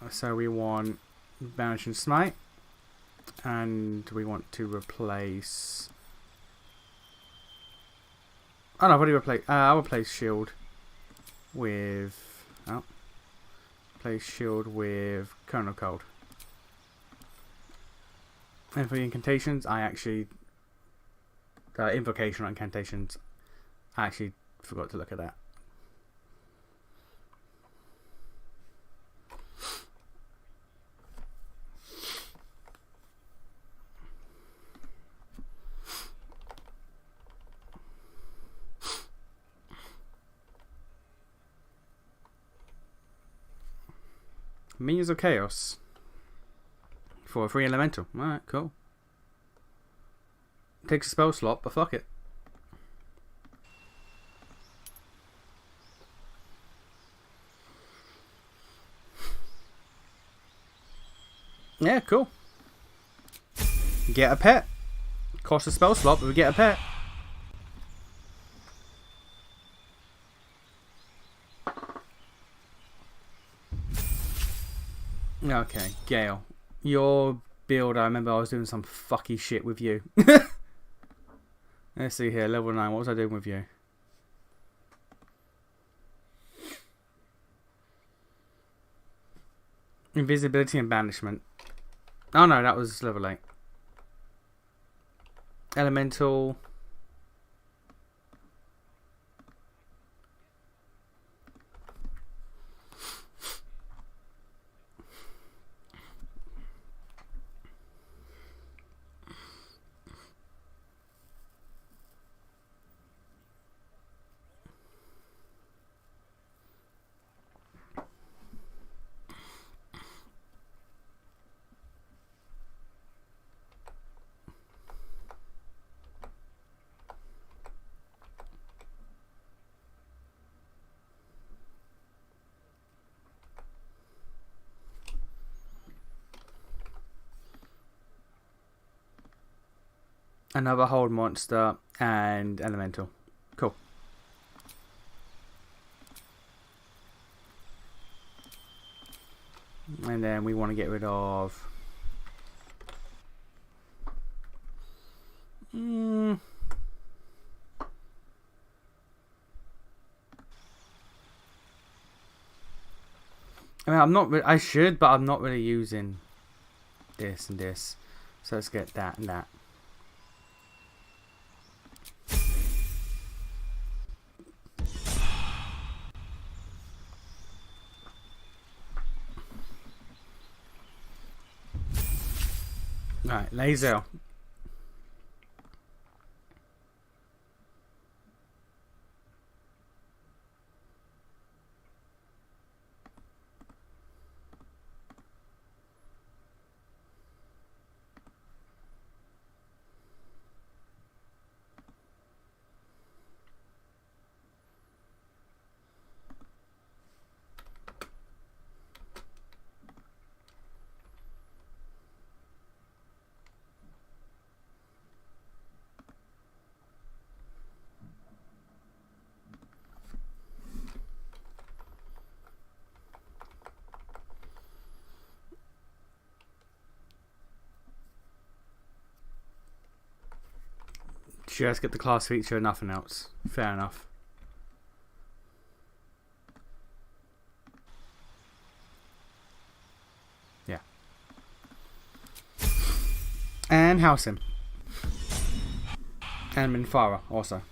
So we want Banishing Smite, and we want to replace. Oh no, I've already replaced. I'll replace Shield with. Oh, replace Shield with Kernel Cold. And for the incantations, I actually. Invocation or incantations, I actually forgot to look at that. Minions of Chaos for a free elemental. Alright, cool. Takes a spell slot, but fuck it. Yeah, cool. Get a pet. Cost a spell slot, but we get a pet. Okay, Gale. Your build, I remember I was doing some fucky shit with you. Let's see here, level 9, what was I doing with you? Invisibility and banishment. Oh no, that was level 8. Elemental. Another hold monster and elemental. Cool. And then we want to get rid of I mean, I'm not. I should, but I'm not really using this and this. So let's get that and that. Right, laser. Just get the class feature and nothing else. Fair enough. Yeah. And house him. And Minthara also.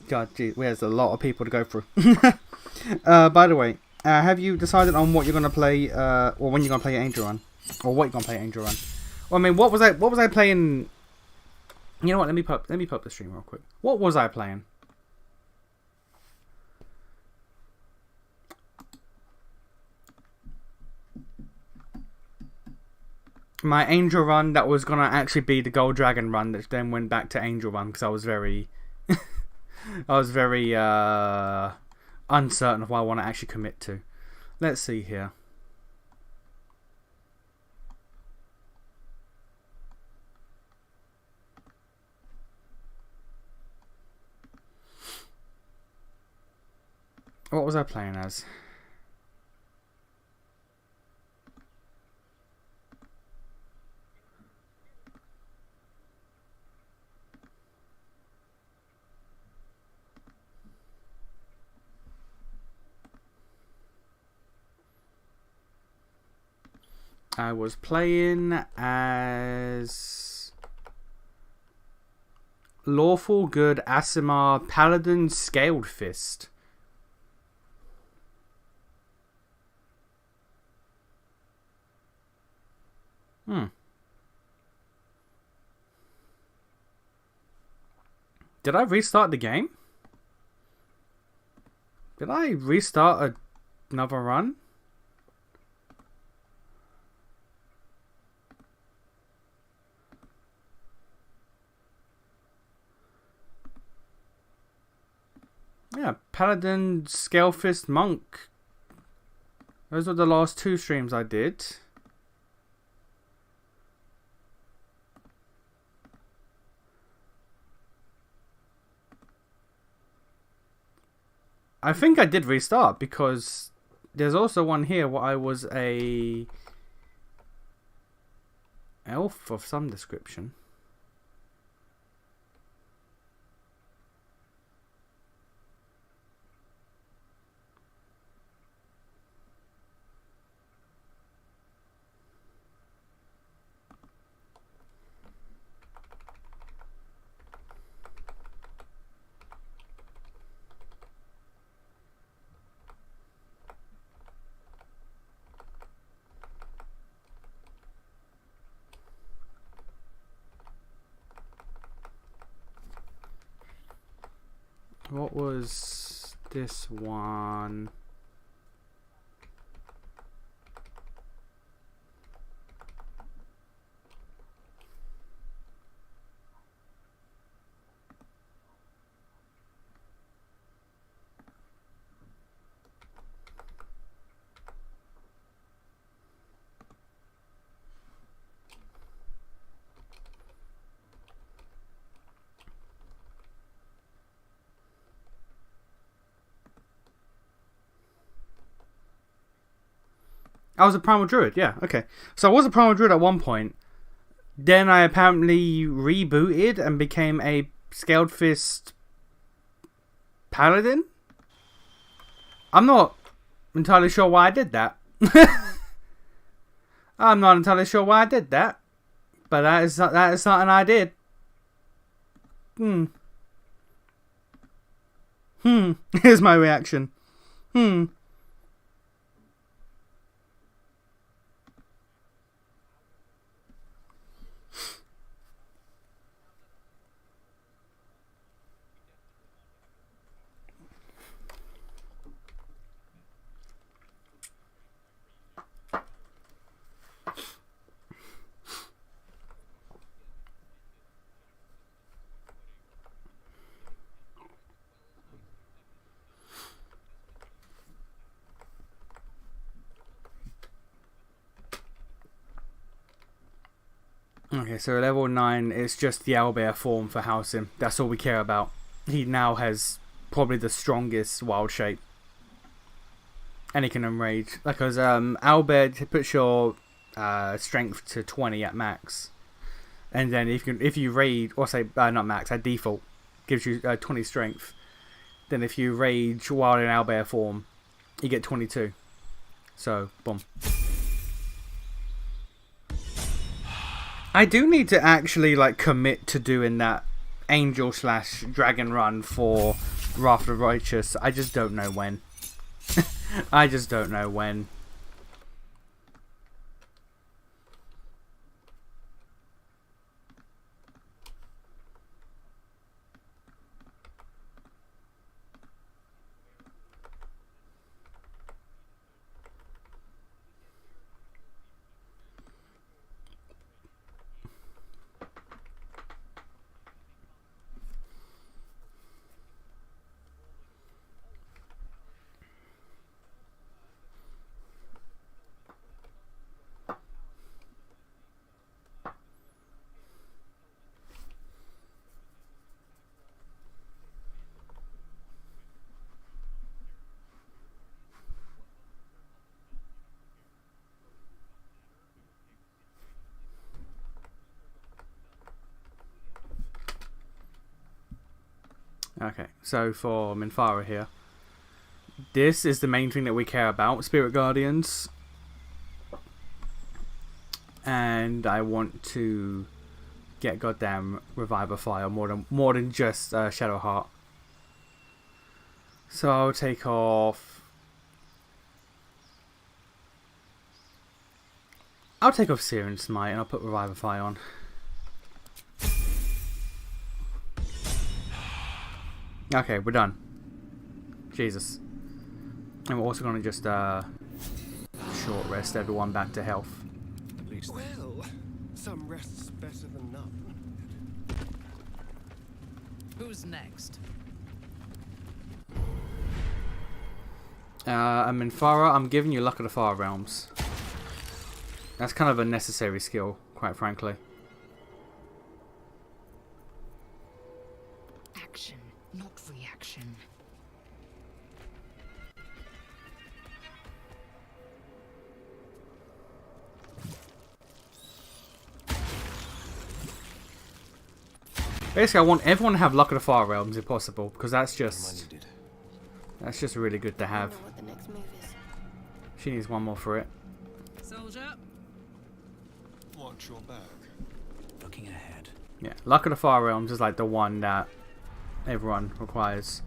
God, gee, there's a lot of people to go through. By the way, have you decided on what you're gonna play, or when you're gonna play Angel Run, or what you're gonna play Angel Run? Well, I mean, what was I playing? You know what? Let me put up the stream real quick. What was I playing? My Angel Run that was gonna actually be the Gold Dragon Run that then went back to Angel Run because I was very, uncertain of what I want to actually commit to. Let's see here. What was I playing as? I was playing as Lawful Good Aasimar Paladin Scaled Fist. Did I restart the game? Did I restart another run? Yeah, Paladin, Scalefist, Monk. Those were the last 2 streams I did. I think I did restart because there's also one here where I was a elf of some description. What was this one? I was a Primal Druid, yeah, okay. So I was a Primal Druid at one point. Then I apparently rebooted and became a Scaled Fist Paladin? I'm not entirely sure why I did that. I'm not entirely sure why I did that. But that is something I did. Here's my reaction. Okay, so level 9 is just the owlbear form for Halsim. That's all we care about. He now has probably the strongest wild shape. And he can enrage. Because owlbear puts your strength to 20 at max. And then if you raid, or say, not max, at default, gives you 20 strength. Then if you rage while in owlbear form, you get 22. So, boom. I do need to actually commit to doing that angel/dragon run for Wrath of the Righteous. I just don't know when. I just don't know when. Okay, so for Minthara here, this is the main thing that we care about. Spirit Guardians. and I want to get goddamn Reviver Fire more than just Shadowheart. So I'll take off. Searing Smite and I'll put Reviver Fire on. Okay, we're done. Jesus. And we're also going to just short rest everyone back to health. At least Well, some rest's better than none. Who's next? I'm in Farah. I'm giving you Luck of the Far Realms. That's kind of a necessary skill, quite frankly. Action, not reaction. Basically, I want everyone to have Luck of the Far Realms if possible, because that's just really good to I have. know what the next move is. She needs one more for it. Soldier. Watch your back. looking ahead. Yeah, Luck of the Far Realms is like the one that everyone requires.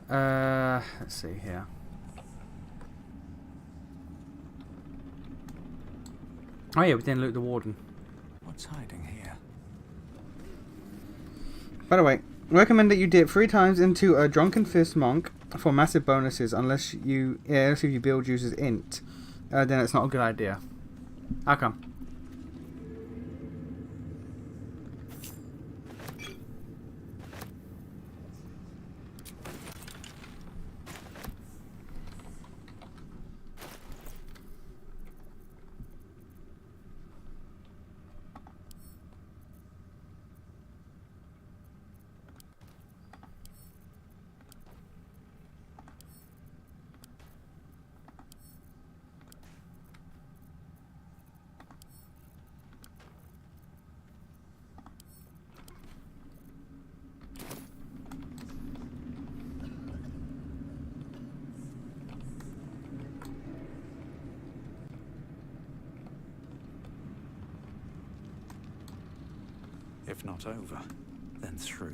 Let's see here. Oh yeah, we didn't loot the Warden. What's hiding here? By the way, recommend that you dip 3 times into a Drunken Fist Monk for massive bonuses unless you build uses int. Then it's not a good idea. How come? If not over, then through.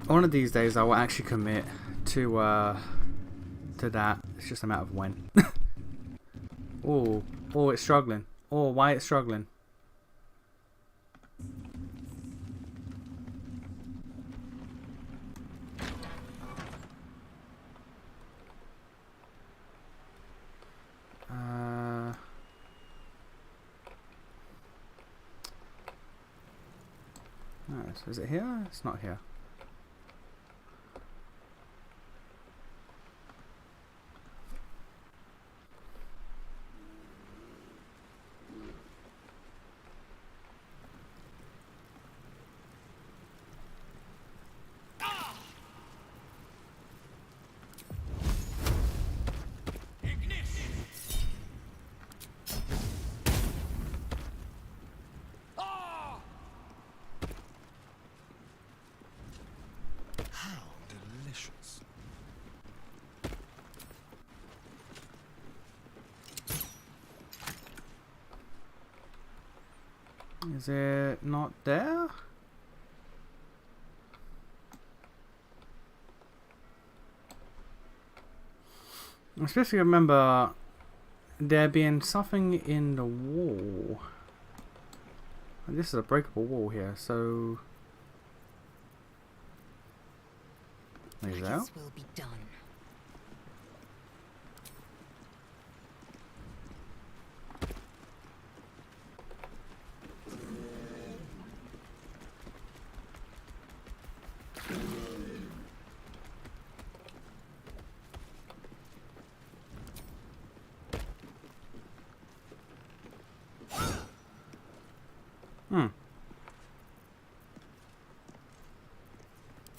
One of these days I will actually commit to that. It's just a matter of when. Oh, it's struggling. Oh, why it's struggling? Nice. Is it here? It's not here. How delicious. Is it not there? I'm supposed to remember there being something in the wall. And this is a breakable wall here, so is that? This will be done.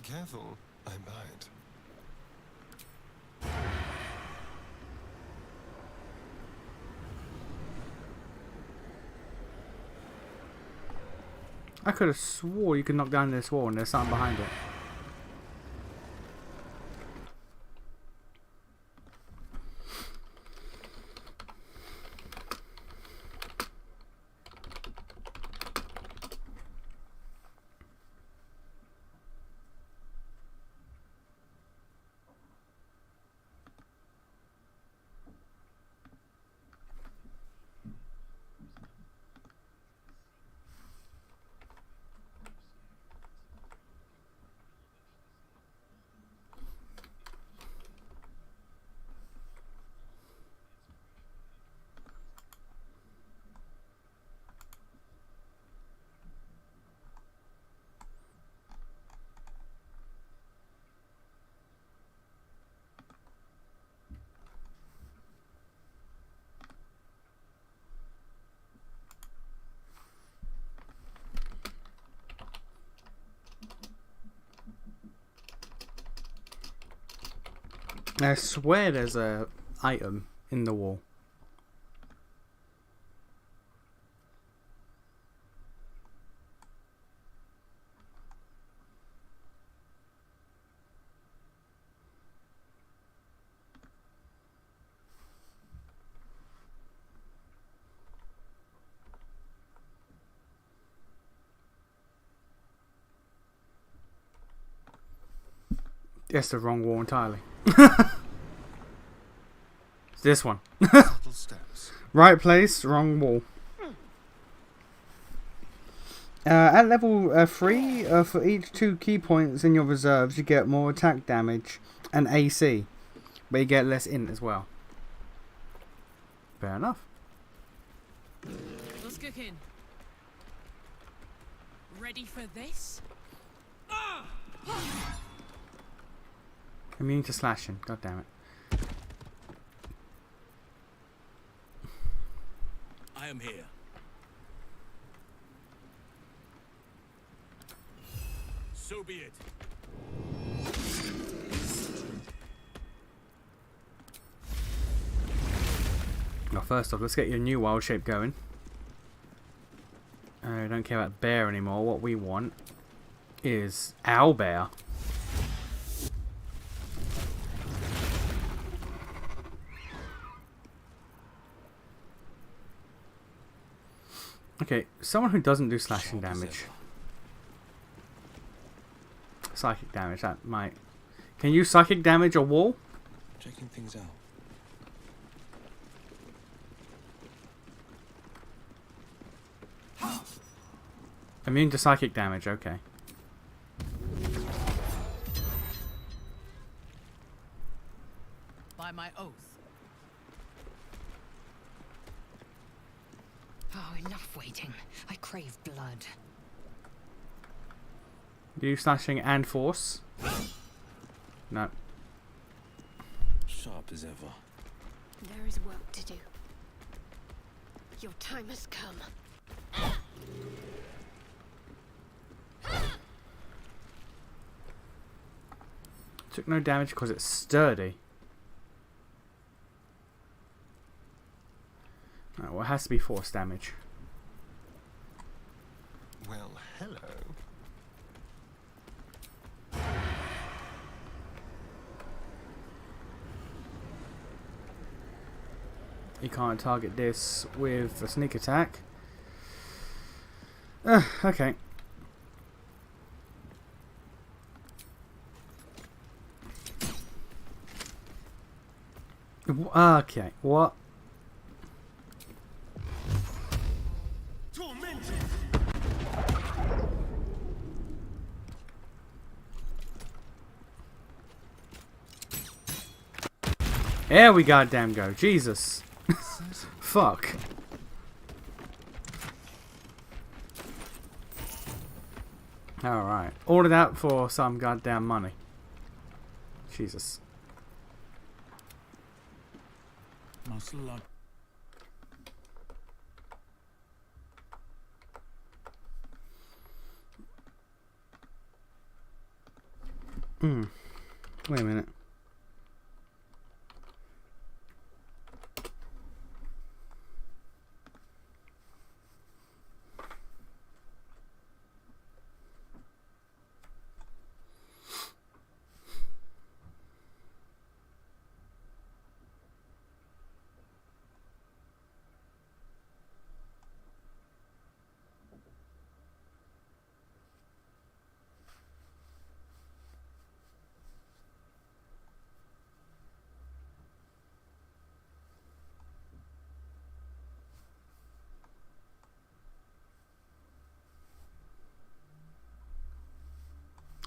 Careful, I might. I could have swore you could knock down this wall and there's something behind it. I swear there's a item in the wall. It's the wrong wall entirely. It's this one. Subtle steps. Right place, wrong wall. At level 3, for each 2 key points in your reserves, you get more attack damage and AC, but you get less int as well. Fair enough. What's cooking? Ready for this? Immune to slashing. God damn it. I am here. So be it. Well, first off, let's get your new wild shape going. I don't care about bear anymore. What we want is owlbear. Okay, someone who doesn't do slashing damage. Psychic damage, that might... Can you psychic damage a wall? Checking things out. Immune to psychic damage, okay. By my oath. Oh, enough waiting. I crave blood. Do you slashing and force? No. Sharp as ever. There is work to do. Your time has come. Took no damage because it's sturdy. Oh, well, it has to be force damage. Well, hello. You can't target this with a sneak attack. Okay. Okay, what? There we goddamn go. Jesus. Fuck. Alright. All of that for some goddamn money. Jesus. Muscle up. Wait a minute.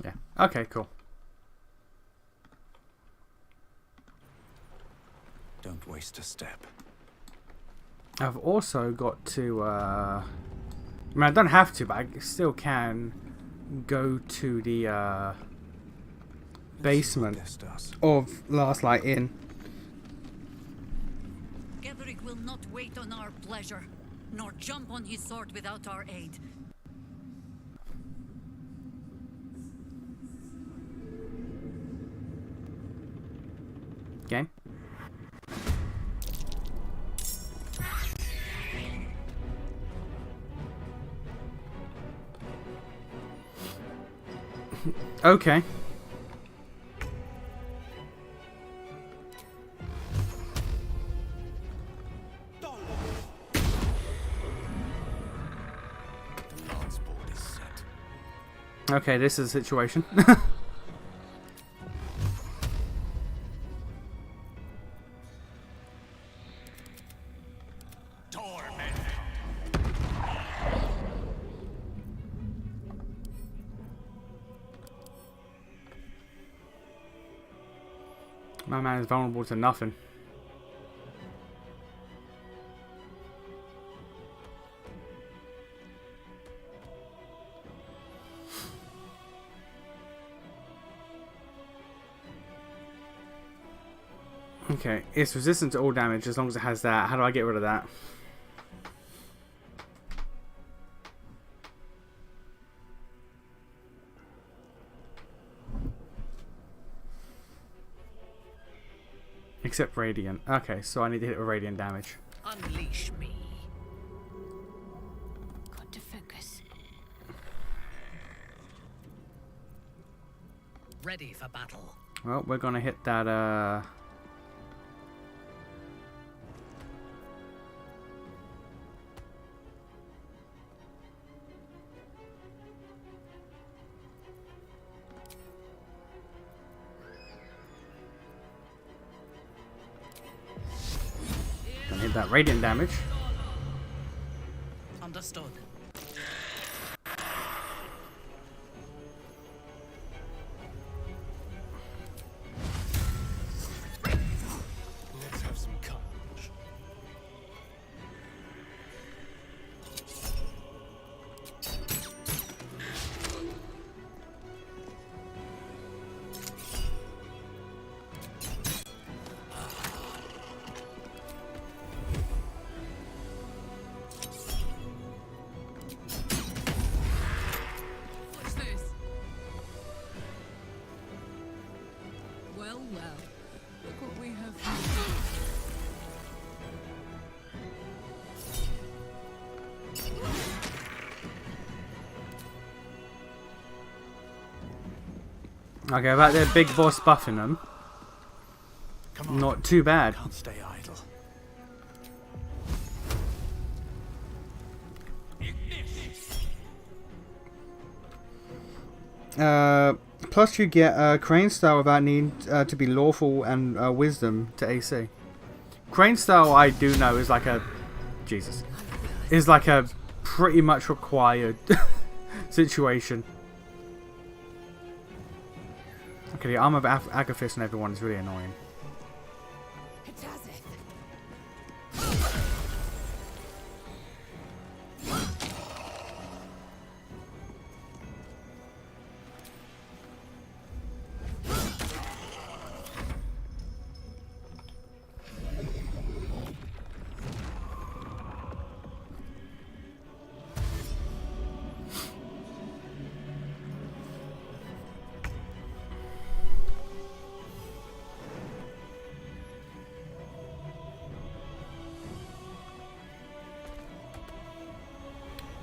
Yeah. Okay, cool. Don't waste a step. I've also got to, I mean, I don't have to, but I still can go to the basement of Last Light Inn. Getherick will not wait on our pleasure, nor jump on his sword without our aid. Okay. Okay. Okay, this is a situation. My man is vulnerable to nothing. Okay, it's resistant to all damage as long as it has that. How do I get rid of that? Except radiant. Okay, so I need to hit it with radiant damage. Unleash me. Got to focus. Ready for battle. Well, we're gonna hit that, gonna hit that radiant damage. Understood. Let's have some courage. What's this? Well, well. Look what we have here. Okay, about their big boss buffing them. Come on. Not too bad. Can't stay idle. Plus you get Crane Style without needing to be lawful and wisdom to AC. Crane Style, I do know, is like a is like a pretty much required situation. Okay, the armor of Agathis and everyone is really annoying.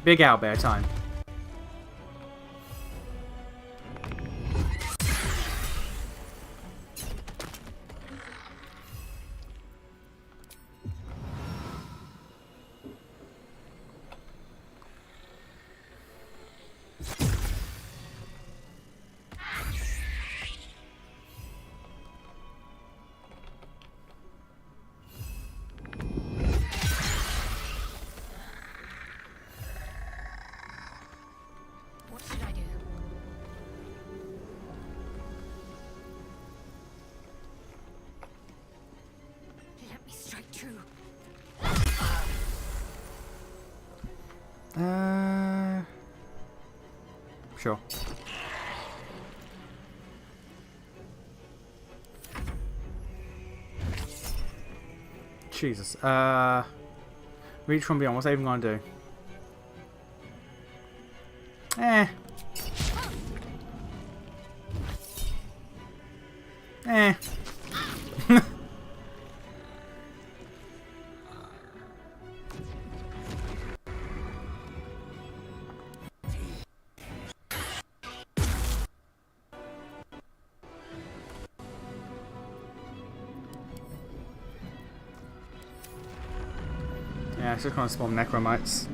Big owlbear time. Sure. Jesus. Reach from beyond. What's that even gonna do? Eh. Eh. Yeah, it's just gonna spawn necromites.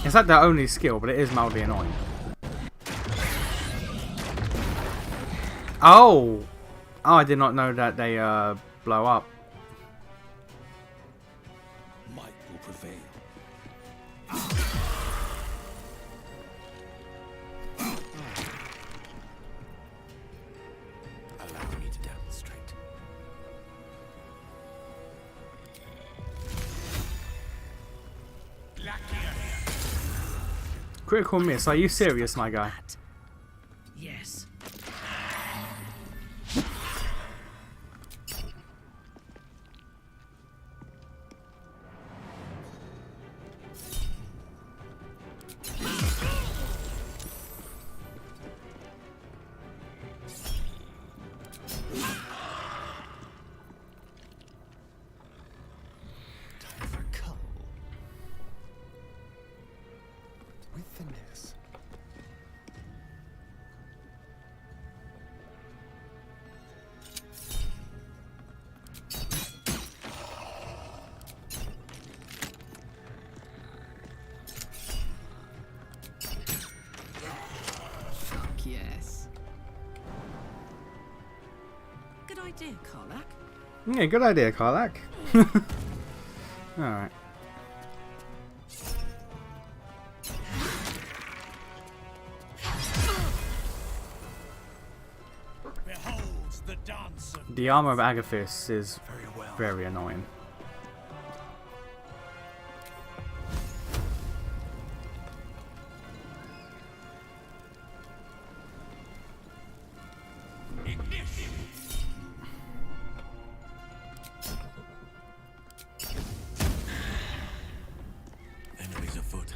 It's like their only skill, but it is mildly annoying. Oh! Oh, I did not know that they blow up. Might will prevail. Allow me to demonstrate. Critical miss. Are you serious, my guy? Yes. Time for cull. With finesse. Fuck yes. Good idea, Karlach. Yeah, good idea, Karlach. Alright. Behold the dance of The armor of Agathis is Very well. very annoying. ignition. Enemies afoot.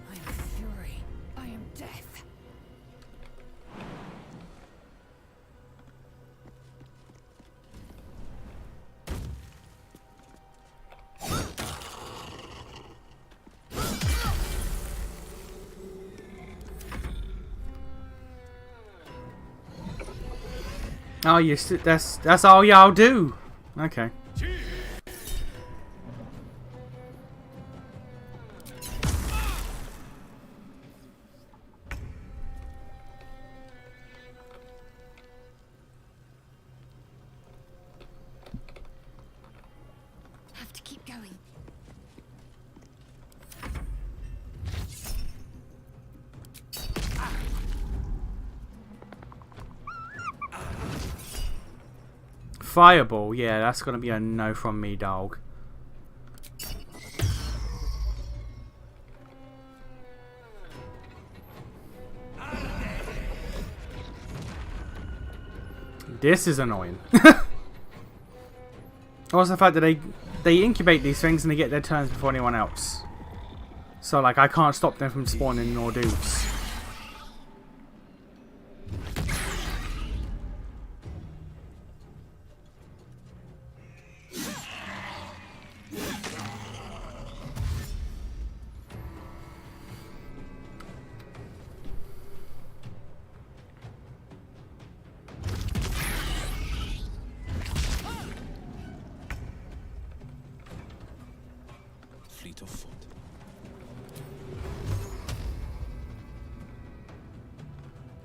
I am fury. I am death. Oh, that's all y'all do. Okay. Have to keep going. Fireball, yeah, that's gonna be a no from me, dog. This is annoying. Also, the fact that they incubate these things and they get their turns before anyone else. So like I can't stop them from spawning more dudes. Fleet of foot.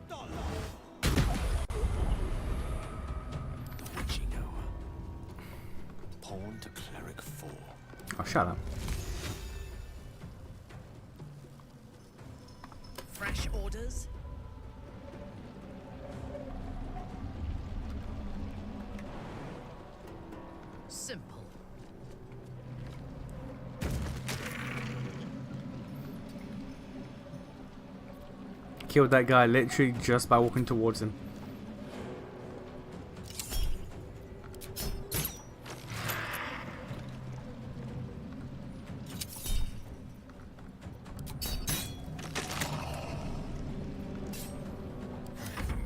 The witching hour. Pawn to cleric 4. Oh, shut up. Fresh orders? Simple. Killed that guy literally just by walking towards him.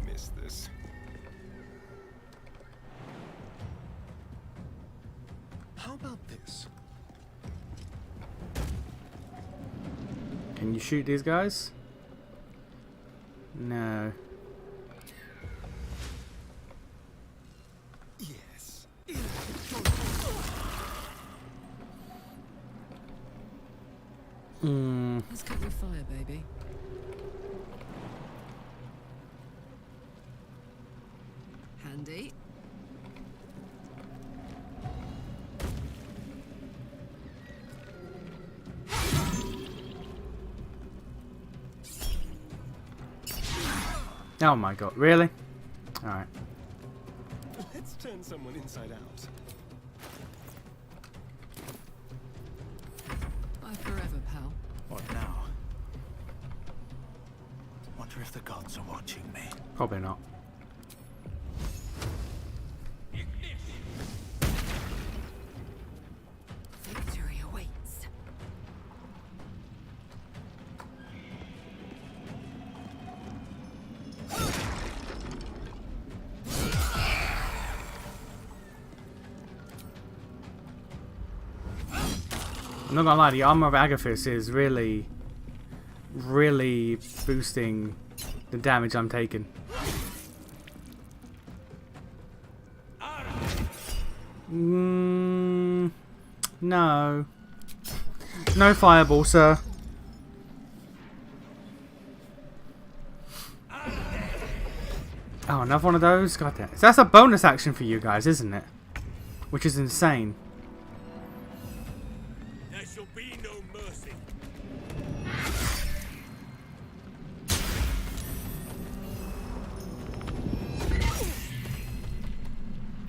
Missed this. How about this? Can you shoot these guys? No. Yes. Let's get your fire, baby. Handy. Oh my god, really? Alright. Let's turn someone inside out. Bye forever, pal. What now? Wonder if the gods are watching me. Probably not. Victory awaits. I'm not gonna lie, the armor of Agathis is really boosting the damage I'm taking. No. No fireball, sir. Oh, another one of those? God damn. So that's a bonus action for you guys, isn't it? Which is insane. There shall be no mercy.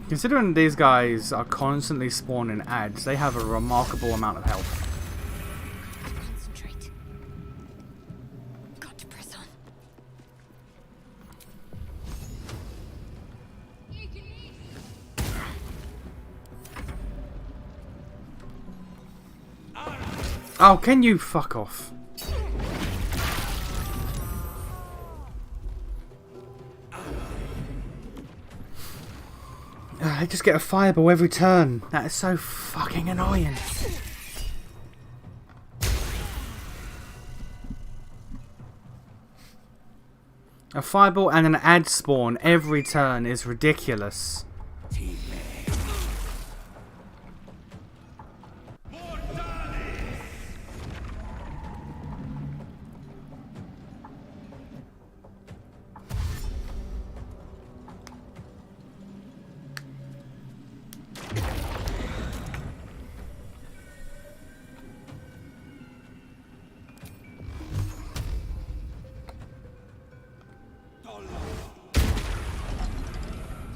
Considering these guys are constantly spawning ads, they have a remarkable amount of health. Concentrate. Got to press on. Oh, can you fuck off? I just get a fireball every turn. That is so fucking annoying. A fireball and an ad spawn every turn is ridiculous.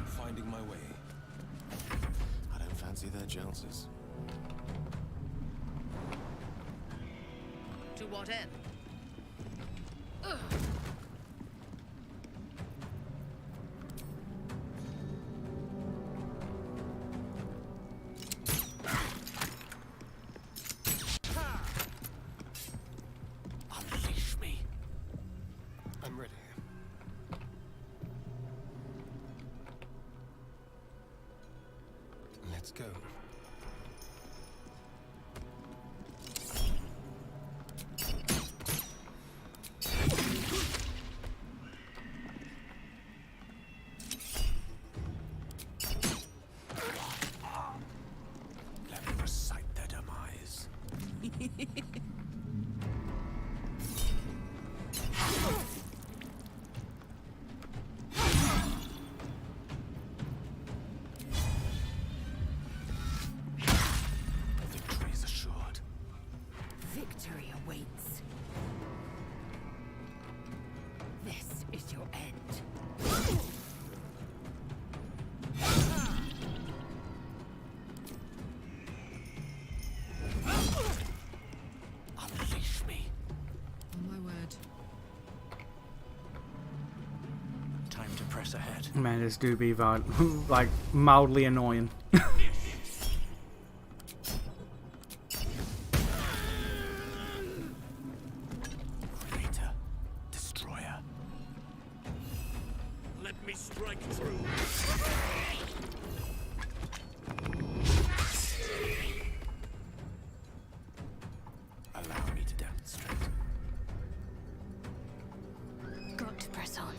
Finding my way. I don't fancy their chances. To what end? go. Let me recite their demise. Victory is assured. Victory awaits. This is your end. Unleash me. On my word. Time to press ahead. Man, this do be like mildly annoying. Creator, destroyer. Let me strike true. Allow me to demonstrate. Got to press on.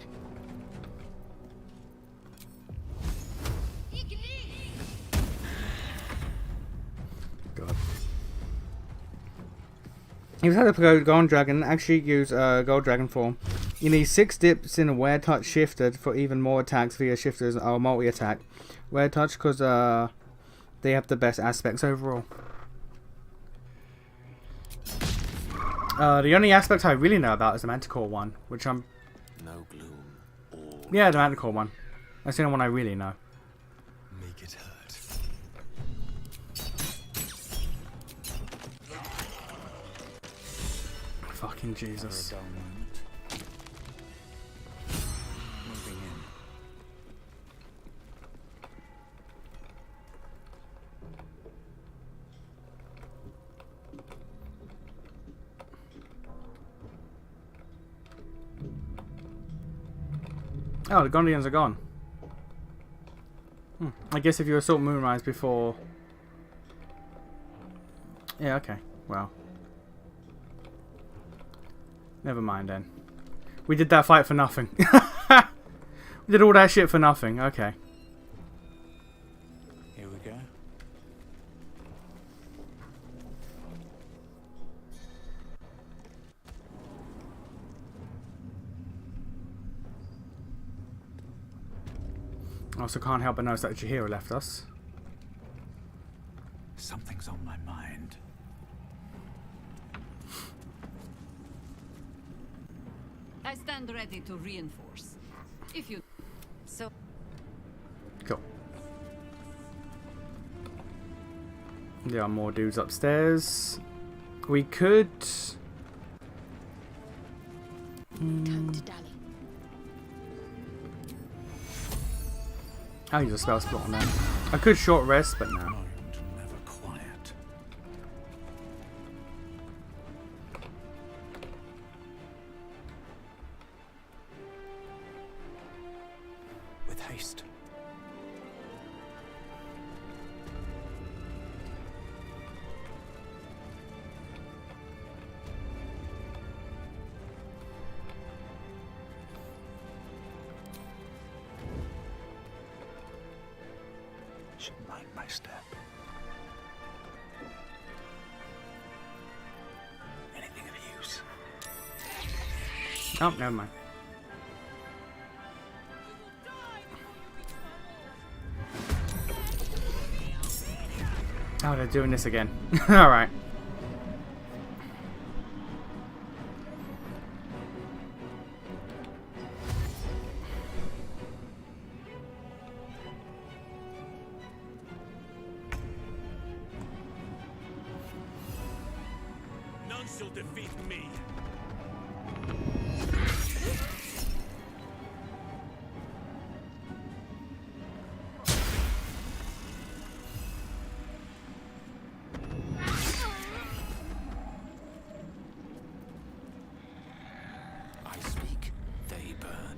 God. If you had a Gold Dragon, actually use Gold Dragon form. You need 6 dips in a Wear Touch shifted for even more attacks via shifters or multi-attack. Wear Touch because they have the best aspects overall. The only aspect I really know about is the Manticore one, which I'm... No gloom. All Yeah, the Manticore one. That's the only one I really know. make it hurt. Fucking Jesus. Never a dull moment. Moving in. Oh, the Gondians are gone. I guess if you assault Moonrise before... Yeah, okay. Well. Never mind then. We did that fight for nothing. We did all that shit for nothing. Okay. Here we go. I also can't help but notice that Jaheira left us. Something's on my mind. I stand ready to reinforce. If you... So... Cool. There are more dudes upstairs. We could... Time to dally. I'll use a spell slot on that. I could short rest, but no. Mind never quiet. With haste. Should mind my step. Anything of use? Oh, never mind. Oh, they're doing this again. Alright. None shall defeat me. I speak, they burn.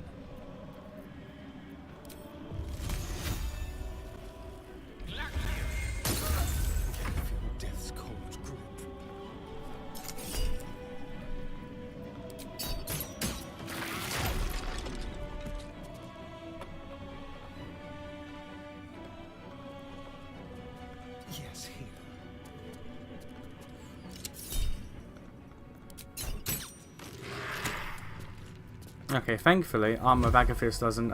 Okay, thankfully, Armor Vagafist doesn't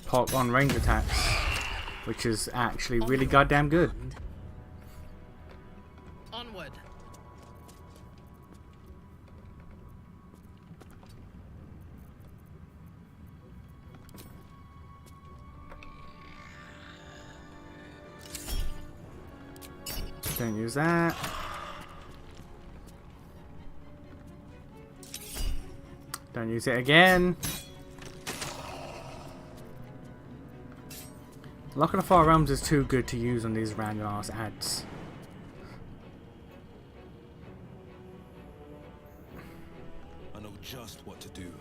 pop on range attacks, which is actually really goddamn good. Onward. Don't use that. Don't use it again. Lock of the Far Realms is too good to use on these random ass ads. I know just what to do.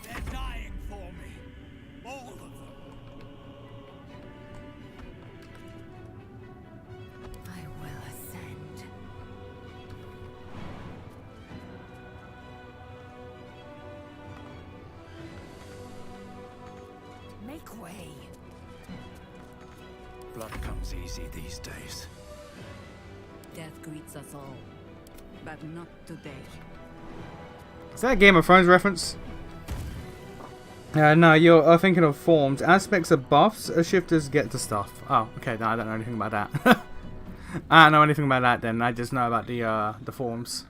They're dying for me. All of them. I will ascend. Make way. Blood comes easy these days. Death greets us all, but not today. Is that a Game of Thrones reference? No, you're thinking of forms. Aspects of buffs shifters get to stuff. Oh, okay, no, I don't know anything about that. I don't know anything about that then. I just know about the forms.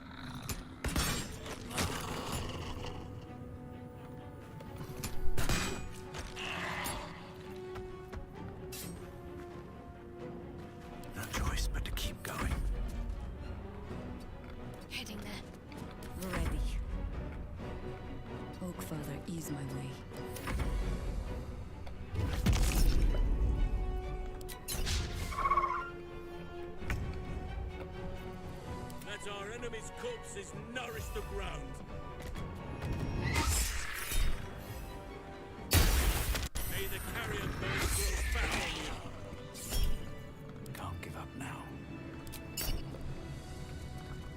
No choice but to keep going. Heading there. Ready. Oakfather, ease my way. Let our enemies' corpses nourish the ground. May the carrion bird grow fat on you. Can't give up now.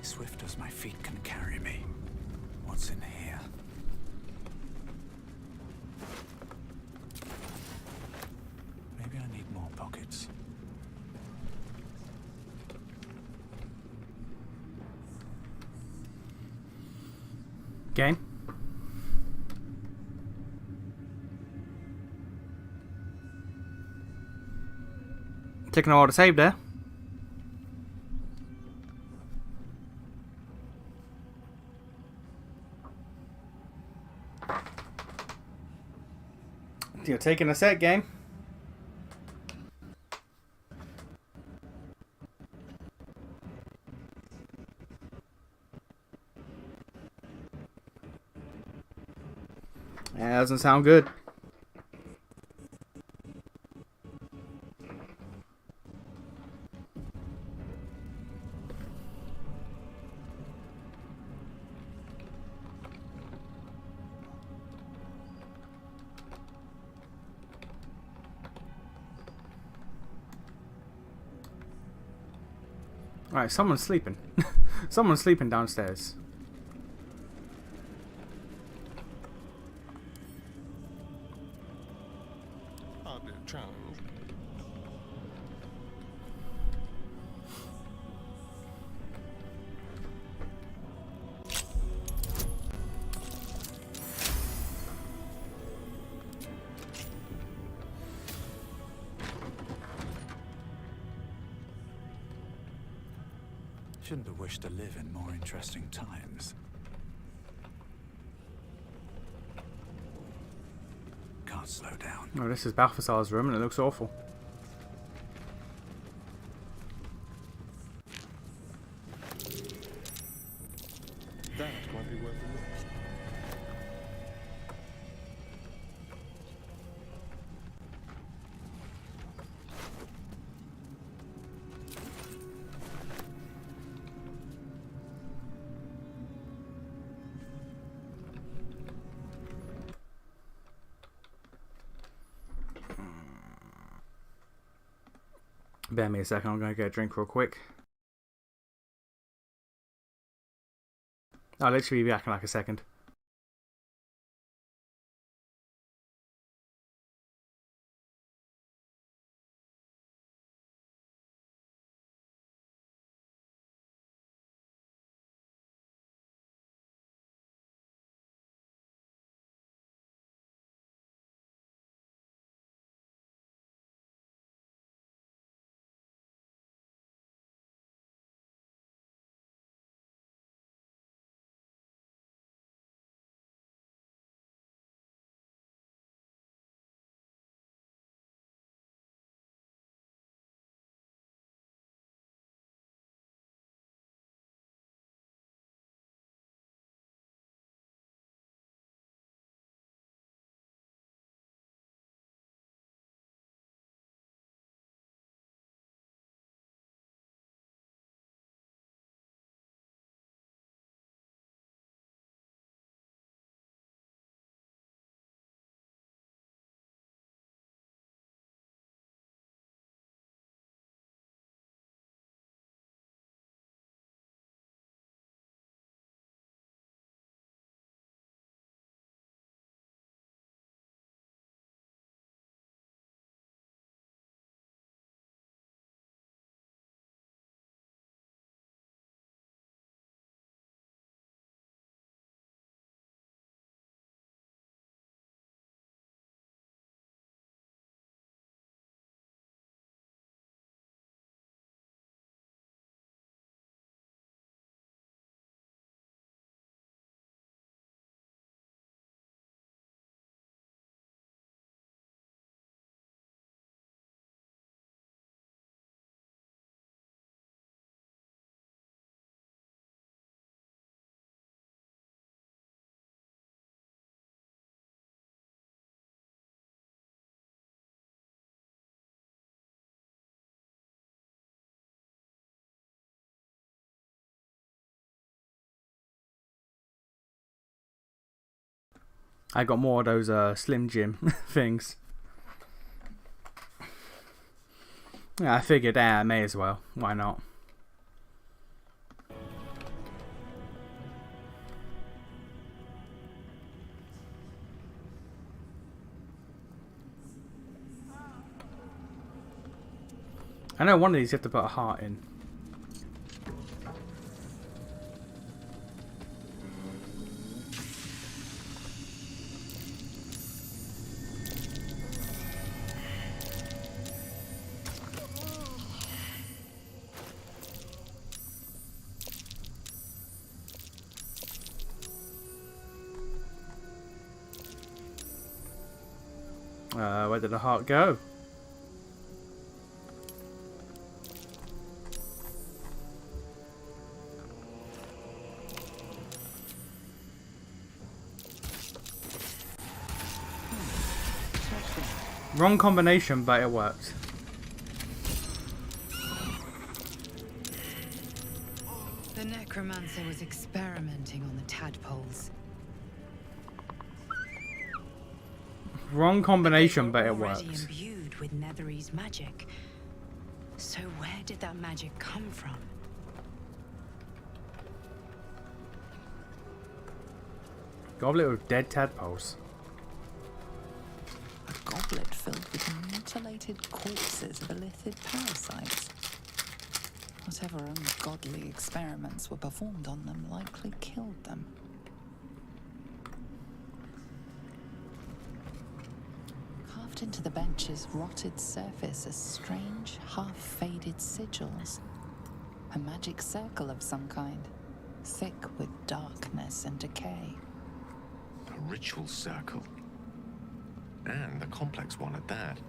Swift as my feet can carry me. What's in here? Maybe I need more pockets. Game. Taking a while to save there. You're taking a set, game. That doesn't sound good. Alright, someone's sleeping. Someone's sleeping downstairs. Hardly a challenge. Shouldn't have wished to live in more interesting times. Can't slow down. Oh, this is Balthasar's room and it looks awful. That might be worth a look. Bear me a second, I'm going to get a drink real quick. I'll literally be back in like a second. I got more of those Slim Jim things. Yeah, I figured, I may as well. Why not? I know one of these you have to put a heart in. Where did the heart go? Wrong combination, but it worked. The necromancer was experimenting on the tadpoles. Wrong combination, but it Already worked. imbued with Netherese magic. So where did that magic come from? Goblet with dead tadpoles. A goblet filled with mutilated corpses of illithid parasites. Whatever ungodly experiments were performed on them likely killed them. Carved into the bench's rotted surface are strange, half-faded sigils. A magic circle of some kind, thick with darkness and decay. A ritual circle. And a complex one at that.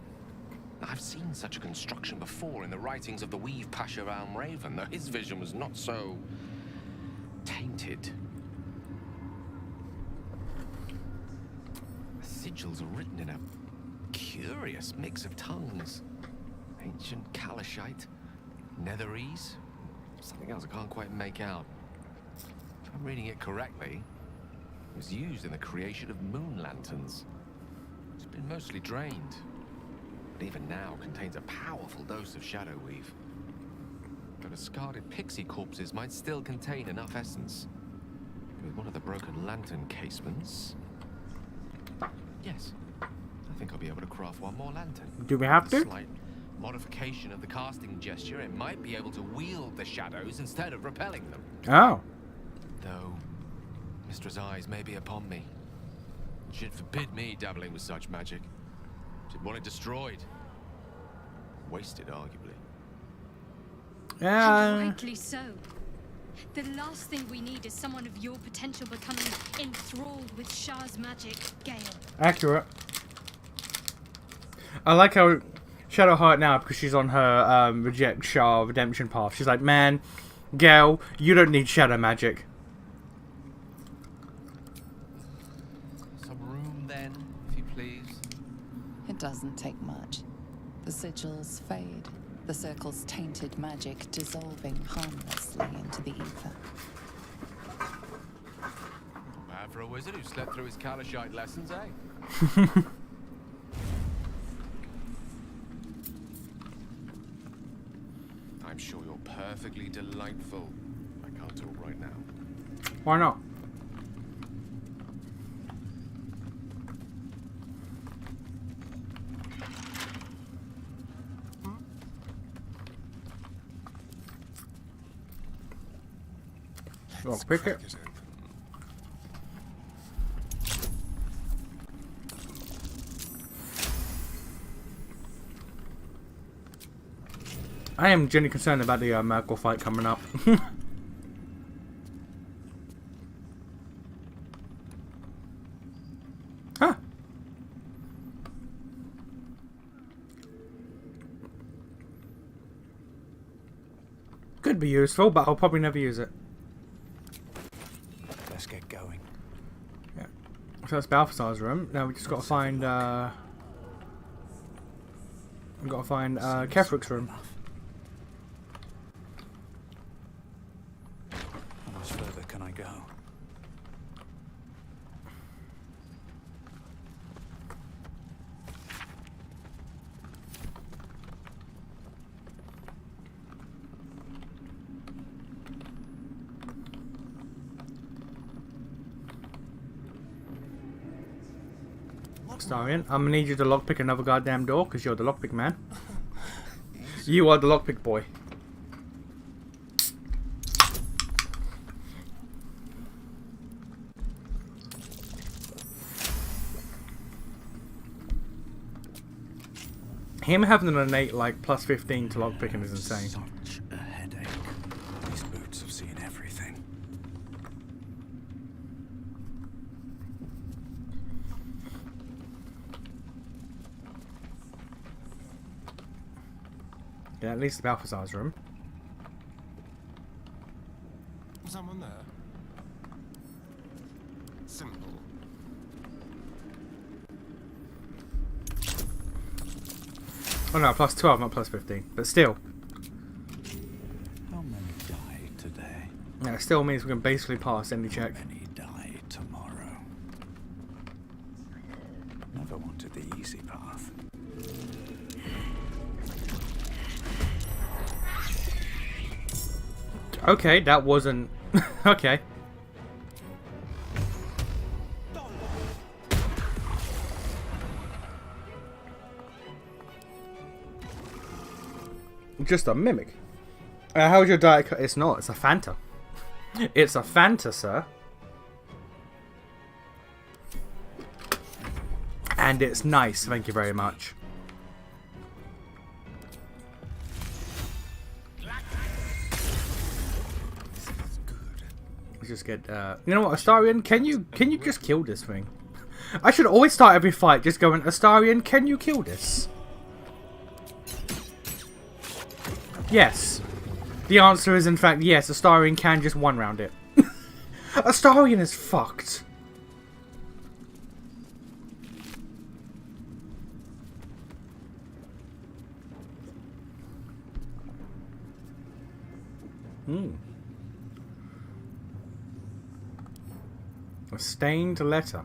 I've seen such a construction before in the writings of the Weave Pasha Raven, though his vision was not so tainted. The sigils are written in a curious mix of tongues. Ancient Kalashite, Netherese, something else I can't quite make out. If I'm reading it correctly, it was used in the creation of moon lanterns. It's been mostly drained, but even now contains a powerful dose of shadow weave. But discarded pixie corpses might still contain enough essence. With one of the broken lantern casements... Yes, I think I'll be able to craft one more lantern. Do we have to? Slight modification of the casting gesture, it might be able to wield the shadows instead of repelling them. Oh. Though, Mistress' eyes may be upon me. She'd forbid me dabbling with such magic. She'd want it destroyed. Wasted, arguably. Yeah. And rightly so. The last thing we need is someone of your potential becoming enthralled with Shah's magic, Gale. Accurate. I like how Shadowheart now, because she's on her reject Shah redemption path. She's like, man, Gale, you don't need shadow magic. Some room then, if you please. It doesn't take much. The sigils fade, the circle's tainted magic dissolving harmlessly into the ether. Not bad for a wizard who slept through his Kalashite lessons, eh? I'm sure you're perfectly delightful. I can't talk right now. Why not? Well, pick it. I am genuinely concerned about the Merkel fight coming up. Huh. Could be useful, but I'll probably never use it. Let's get going. Yeah. So that's Balthazar's room. Now we just got to find. We've got to find Kefric's room. How much further can I go? Astarion, I'm gonna need you to lockpick another goddamn door, because you're the lockpick man. You are the lockpick boy. Him having an innate, like, plus 15 to lockpicking is insane. Such a headache. These boots have seen everything. Yeah, at least Balthazar's room. Someone there? Simple. Oh no, plus 12, not plus 15. But still. How many die today? Yeah, it still means we can basically pass any check. Many die tomorrow. Never wanted the easy path. Okay, that wasn't... okay. Just a mimic. How's your diet? It's not. It's a Fanta. It's a Fanta, sir. And it's nice. Thank you very much. Let's just get. You know what, Astarion? Can you just kill this thing? I should always start every fight just going, Astarion, can you kill this? Yes. The answer is in fact yes, Astarion can just one-round it. Astarion is fucked. A stained letter.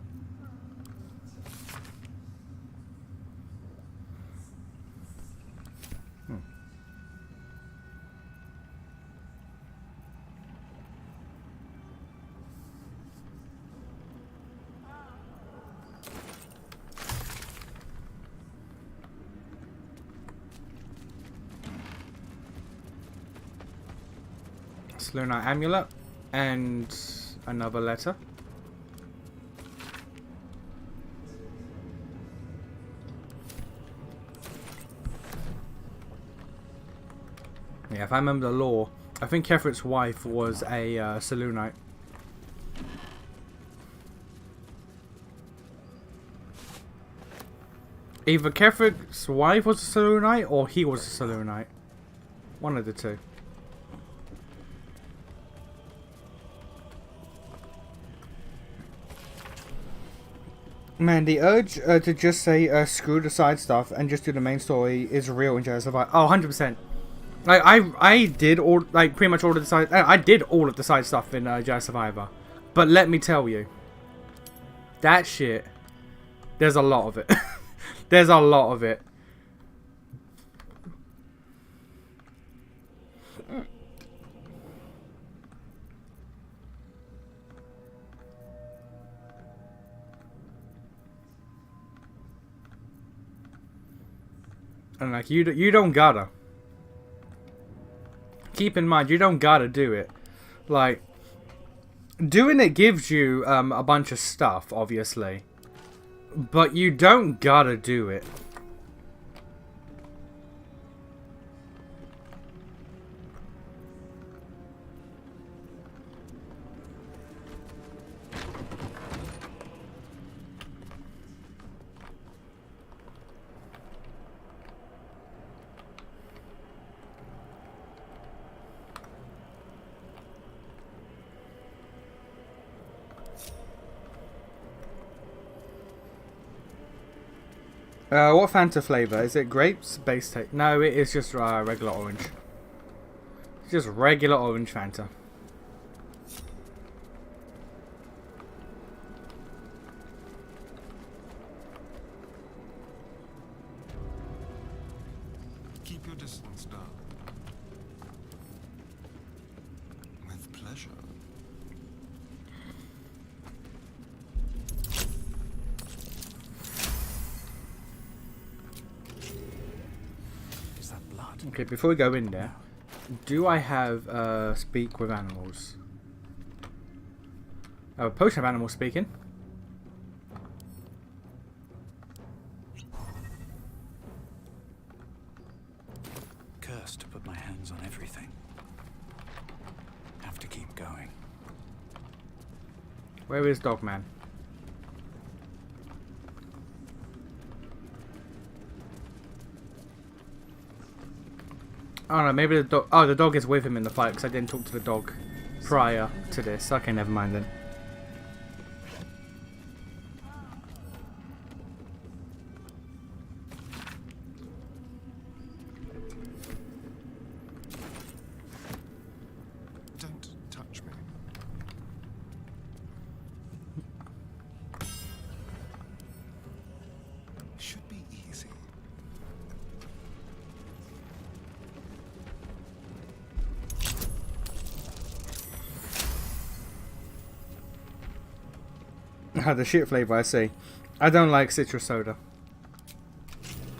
Lunar amulet and another letter. Yeah, if I remember the lore, I think Kefrit's wife was a Selûnite. Either Kefrit's wife was a Selûnite or he was a Selûnite. One of the two. Man, the urge to just say screw the side stuff and just do the main story is real in Jedi Survivor. Oh, 100%. Like I did all, like pretty much all of the side. I did all of the side stuff in Jedi Survivor, but let me tell you, that shit. There's a lot of it. There's a lot of it. And like you don't gotta. Keep in mind, you don't gotta do it. Like, doing it gives you a bunch of stuff, obviously, but you don't gotta do it. What Fanta flavour? Is it grapes? Base taste? No, it is just regular orange. It's just regular orange Fanta. Keep your distance down. With pleasure. Okay, before we go in there, do I have speak with animals? Oh, a potion of animal speaking. Cursed to put my hands on everything. Have to keep going. Where is Dogman? I don't know, maybe the dog... Oh, the dog is with him in the fight, because I didn't talk to the dog prior to this. Okay, never mind then. Don't touch me. Should be easy. The shit flavour, I see. I don't like citrus soda.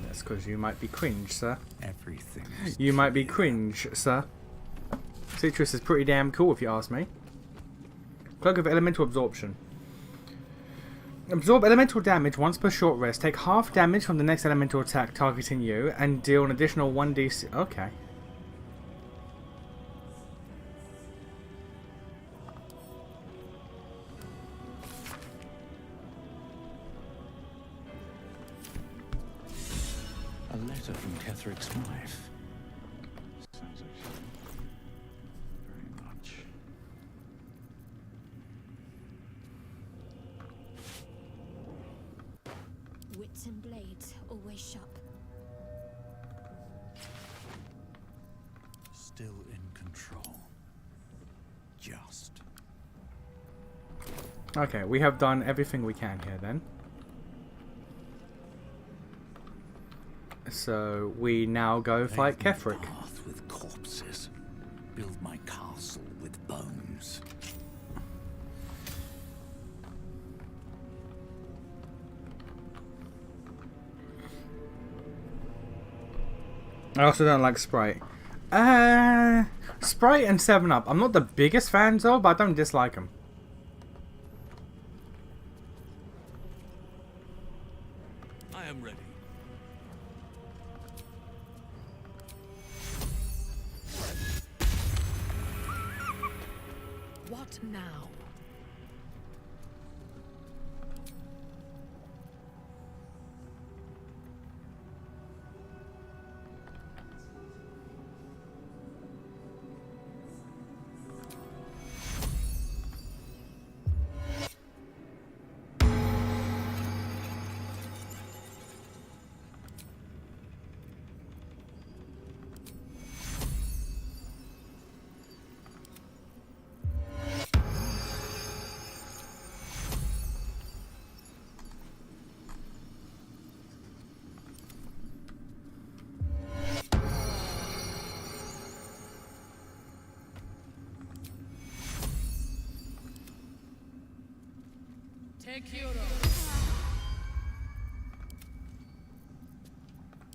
That's because you might be cringe, sir. Everything. You might be cringe, sir. Citrus is pretty damn cool if you ask me. Cloak of Elemental Absorption. Absorb elemental damage once per short rest. Take half damage from the next elemental attack targeting you and deal an additional 1d6. Okay. A letter from Ketheric's wife. Sounds like she very much. Wits and blades, always sharp. Still in control. Just. Okay, we have done everything we can here then. So we now go fight Ketheric. Path with corpses. Build my castle with bones. I also don't like Sprite. Sprite and 7-Up. I'm not the biggest fans of, but I don't dislike them. I am ready. What now? Take Hero.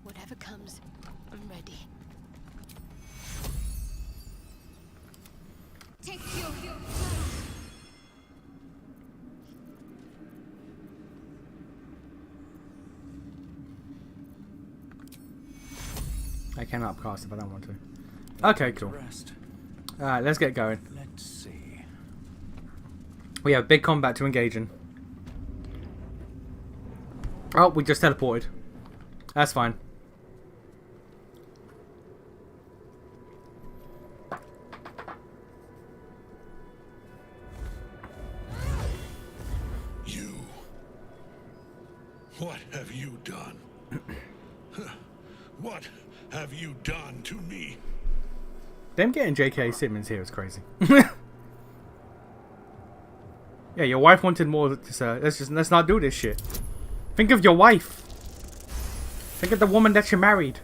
Whatever comes, I'm ready. Take your I can upcast if I don't want to. Okay, cool. Alright, let's get going. Let's see. We have big combat to engage in. Oh, we just teleported. That's fine. You. What have you done? What have you done to me? Them getting J.K. Simmons here is crazy. Yeah, your wife wanted more, sir. Let's not do this shit. Think of your wife. Think of the woman that you married.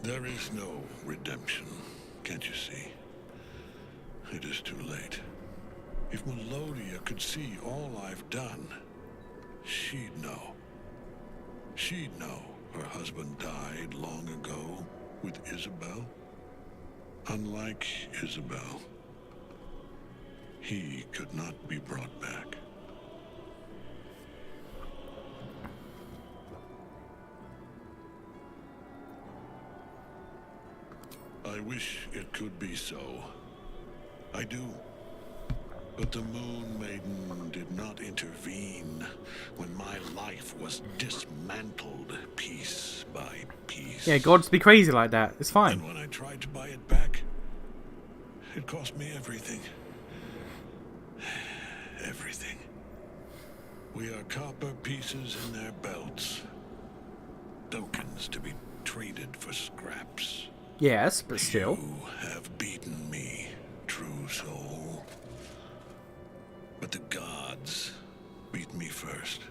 There is no redemption, can't you see? It is too late. If Melodia could see all I've done, she'd know. She'd know Her husband died long ago with Isabel. Unlike Isabel, he could not be brought back. I wish it could be so. I do. But the Moon Maiden did not intervene when my life was dismantled piece by piece. Yeah, gods be crazy like that. It's fine. And when I tried to buy it back, it cost me everything. Everything. We are copper pieces in their belts. Tokens to be traded for scraps. Yes, but still. You have beaten me, true soul. But the gods beat me first.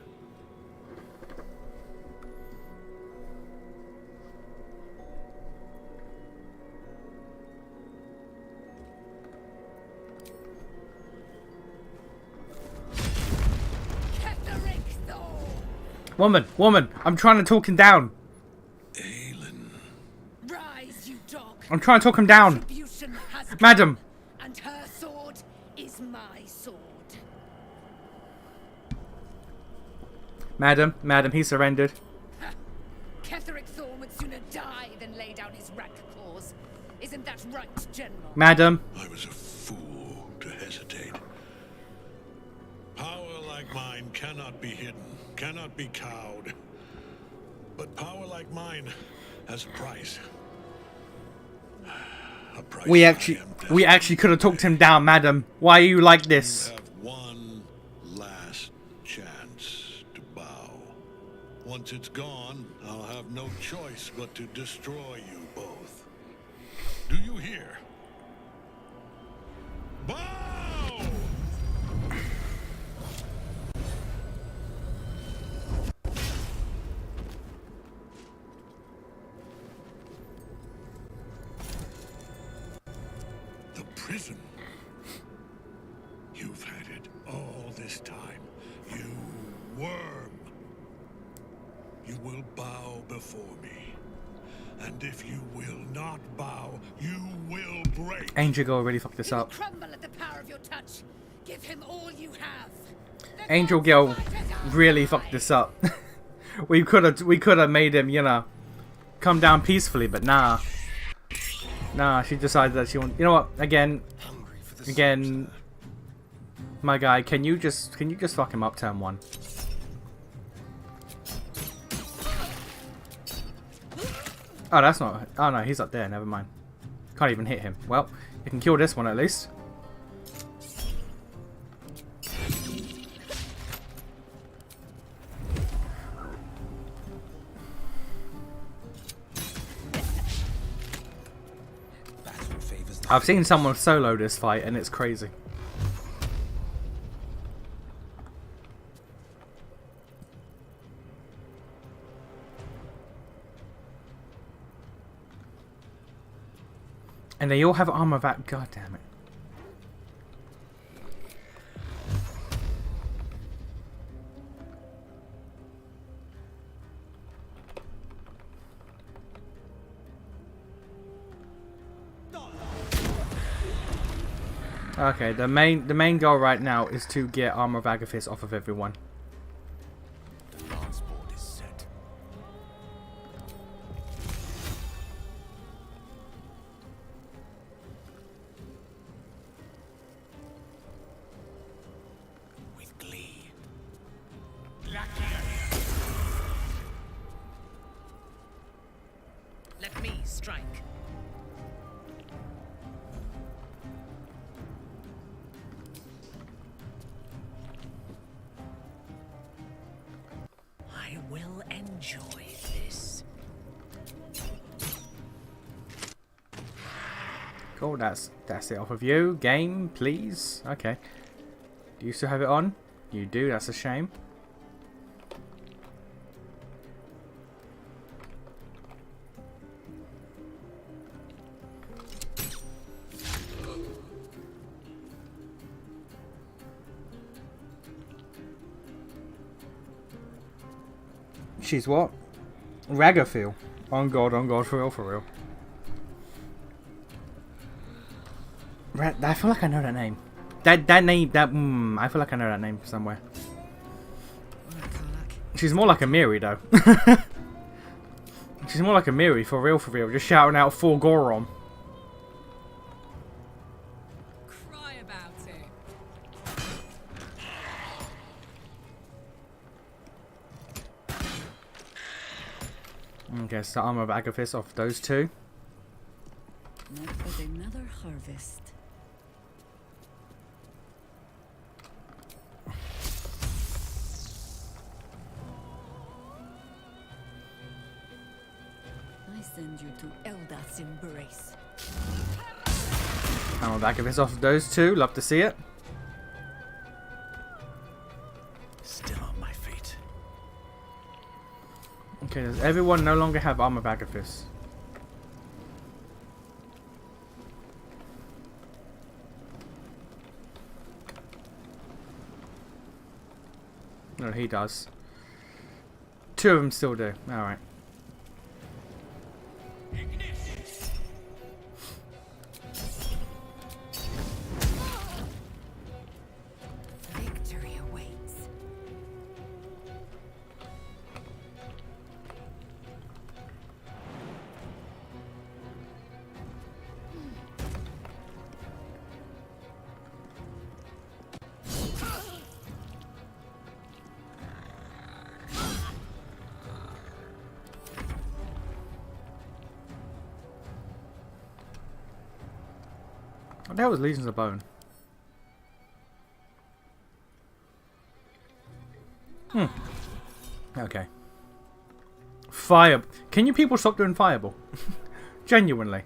Woman, I'm trying to talk him down. Rise, you dog. I'm trying to talk him down. Retribution has come, Madam. and her sword is my sword. Madam, he surrendered. Ketheric Thorn would sooner die than lay down his rank cause. Isn't that right, General? Madam. I was a fool to hesitate. Power like mine cannot be hidden, cannot be cowed. But power like mine has a price. A price We actually could have talked him down, madam. Why are you like this? You have one last chance to bow. Once it's gone, I'll have no choice but to destroy you both. Do you hear? Bow! The prison. You've had it all this time. You worm. You will bow before me. And if you will not bow, you will break. Angel Girl really fucked this up. Crumble at the power of your touch. Give him all you have. Angel Girl really fucked this up. we could have made him, you know, come down peacefully, but nah. Nah, she decided that she wanted. You know what? Again, my guy, can you just fuck him up turn one? Oh, that's not. Oh no, he's up there. Never mind. Can't even hit him. Well, you can kill this one at least. I've seen someone solo this fight and it's crazy. And they all have armor back. God damn it. Okay, the main goal right now is to get Armor of Agathis off of everyone. The lance board is set. With glee. Let me strike. I will enjoy this. Cool, that's it off of you. Game, please. Okay. Do you still have it on? You do, that's a shame. She's what? Ragafil. On God, for real, for real. I feel like I know that name. That name, I feel like I know that name somewhere. She's more like a Miri, though. She's more like a Miri, for real, just shouting out for Goron. Cry about it. Okay, so armor of Agathis off those two. Not but another harvest. I send you to Eldath's embrace. Armor of Agathis off those two. Love to see it. Still on my feet. Okay, does everyone no longer have armor of Agathis? No, he does. Two of them still do. Alright. Victory awaits. What the hell was Legions of Bone? Okay. Fire. Can you people stop doing fireball? Genuinely.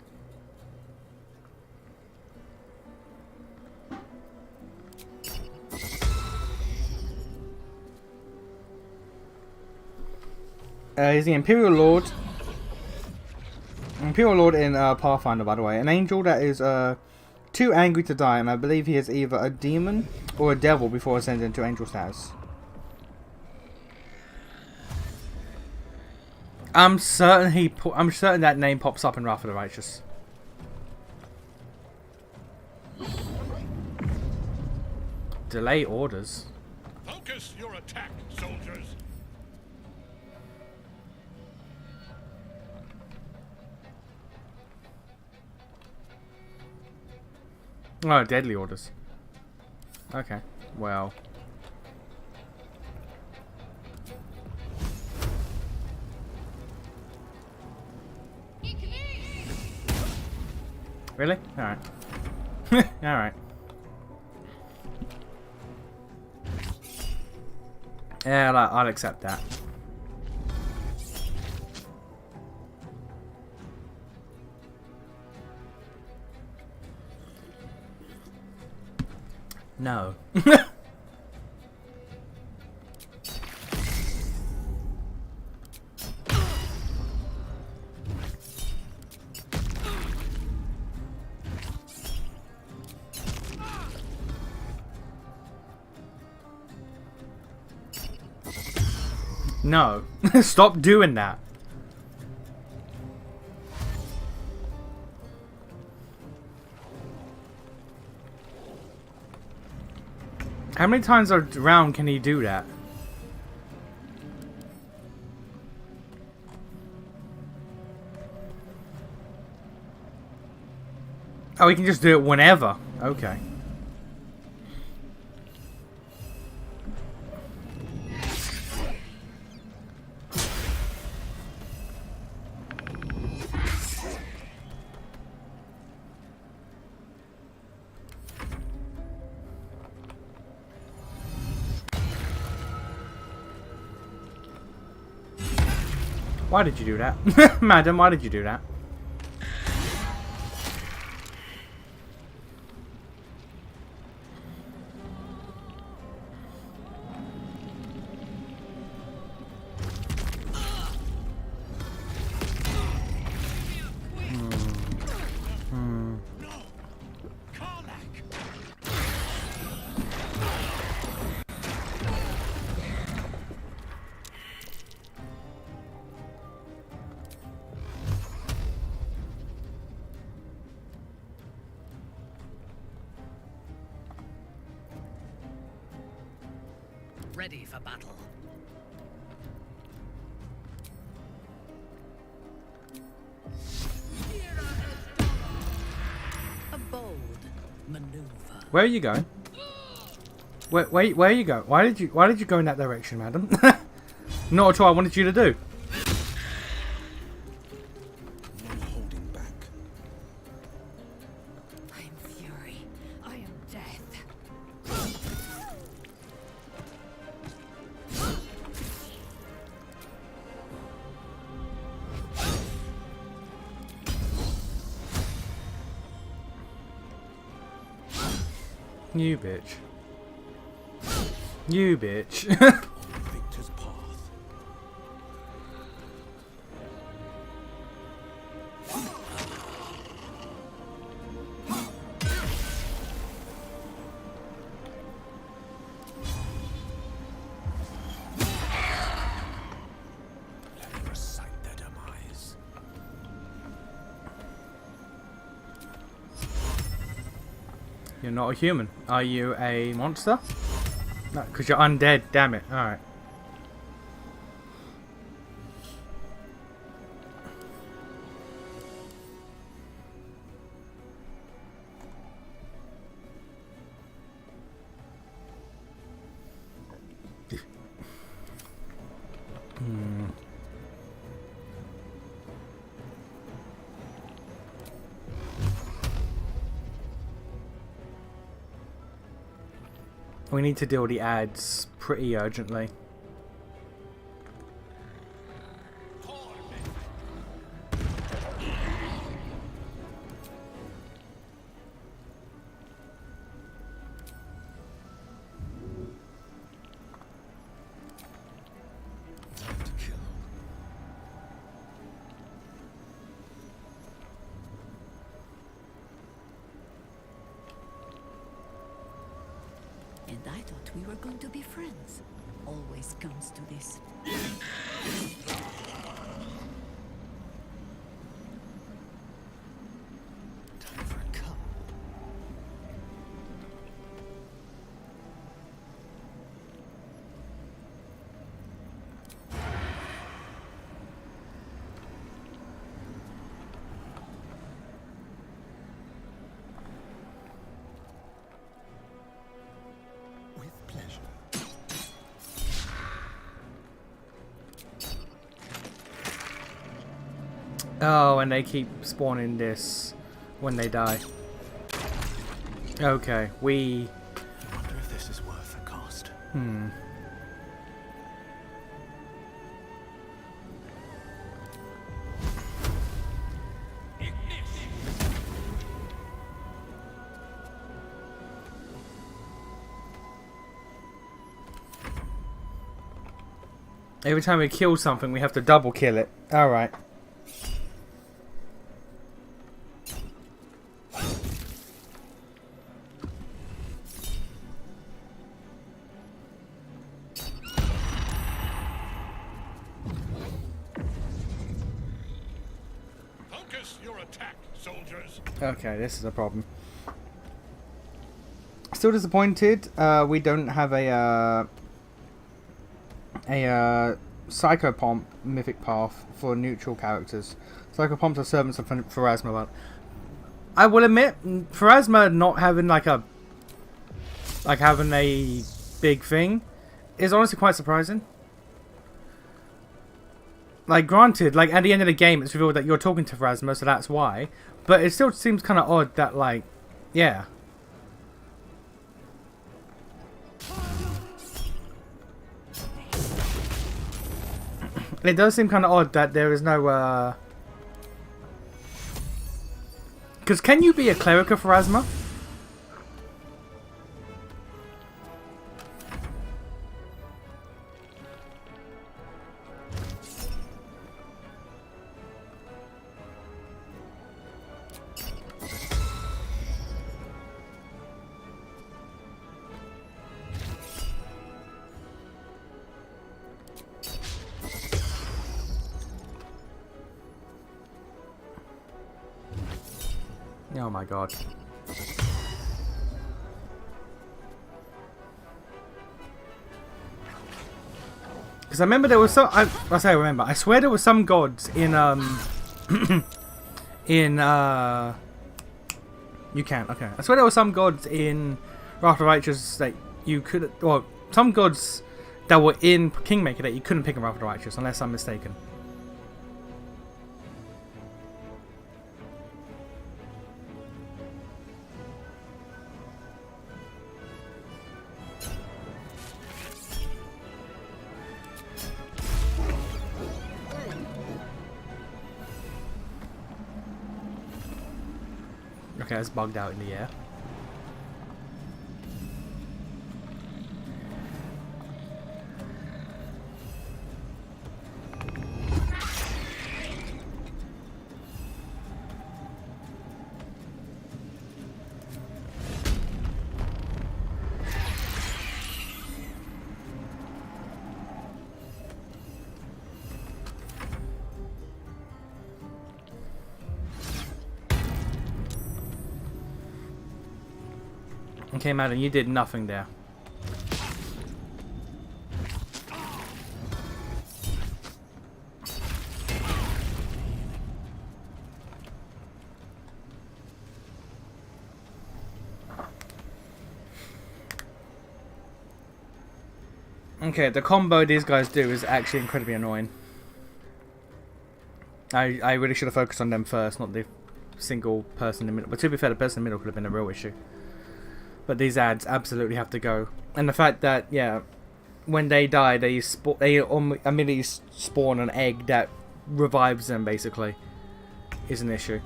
He's the Imperial Lord. Imperial Lord in Pathfinder, by the way. An angel that is too angry to die, and I believe he is either a demon or a devil before ascending to angel status. I'm certain I'm certain that name pops up in Wrath of the Righteous. Delay orders. Focus your attack, soldiers. Oh, deadly orders. Okay, well. Really? Alright. Alright. Yeah, I'll accept that. No. No. Stop doing that. How many times a round can he do that? Oh, he can just do it whenever. Okay. Why did you do that? Madam, why did you do that? ready for battle. A bold maneuver. Where are you going? Where are you going? Why did you go in that direction, madam? Not at all. I wanted you to do. No holding back. I am fury. I am death. You bitch. You bitch. Victor's path. Let me recite their demise. You're not a human. Are you a monster? No, because you're undead. Damn it. Alright. We need to deal with the ads pretty urgently. Time to kill. And I thought we were going to be friends. Always comes to this. Time for a cup. With pleasure. Oh, and they keep spawning this when they die. Okay, we... I wonder if this is worth the cost. Every time we kill something, we have to double kill it. Alright. Focus your attack, soldiers. Okay, this is a problem. Still disappointed. We don't have a Psychopomp mythic path for neutral characters. Psychopomps are servants of Pharasma, but I will admit, Pharasma not having having a big thing is honestly quite surprising. Like, granted, like at the end of the game, it's revealed that you're talking to Pharasma, so that's why. But it still seems kind of odd that, like, yeah. It does seem kind of odd that there is no, because can you be a cleric of Pharasma? Oh my god. Because I remember there was some. I say I remember. I swear there were some gods in in You can, okay. I swear there were some gods in Wrath of the Righteous that you could, well, some gods that were in Kingmaker that you couldn't pick in Wrath of the Righteous, unless I'm mistaken. Okay, it's bugged out in the air. Okay, Madden, you did nothing there. Okay, the combo these guys do is actually incredibly annoying. I really should have focused on them first, not the single person in the middle. But to be fair, the person in the middle could have been a real issue. But these ads absolutely have to go. And the fact that, yeah, when they die, they immediately spawn an egg that revives them, basically, is an issue.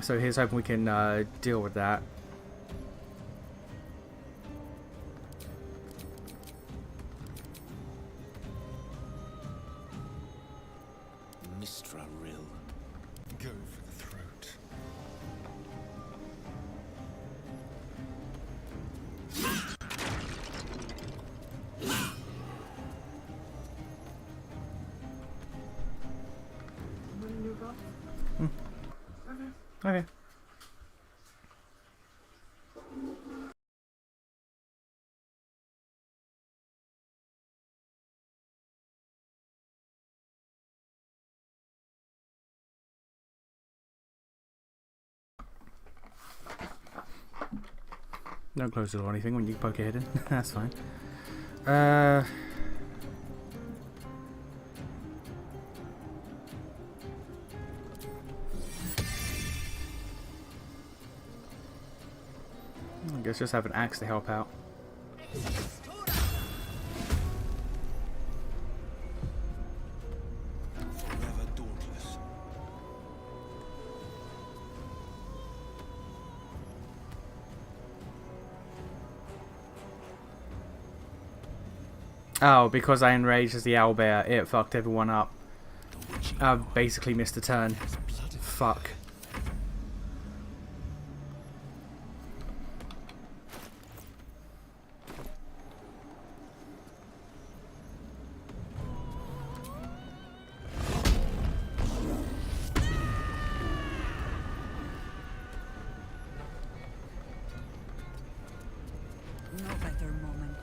So here's hoping we can deal with that. Mistra Rill. Go for the throat. Okay. Don't close it or anything when you poke your head in. That's fine. I guess just have an axe to help out. Forever dauntless. Oh, because I enraged as the owlbear, it fucked everyone up. I basically missed a turn. Fuck. No better moment.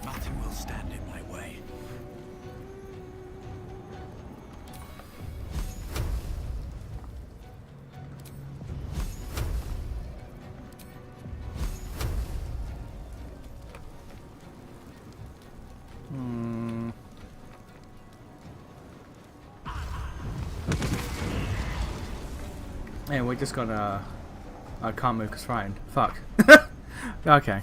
Nothing will stand in my way. Yeah, we're just gonna... I can't move because frightened. Fuck. Okay.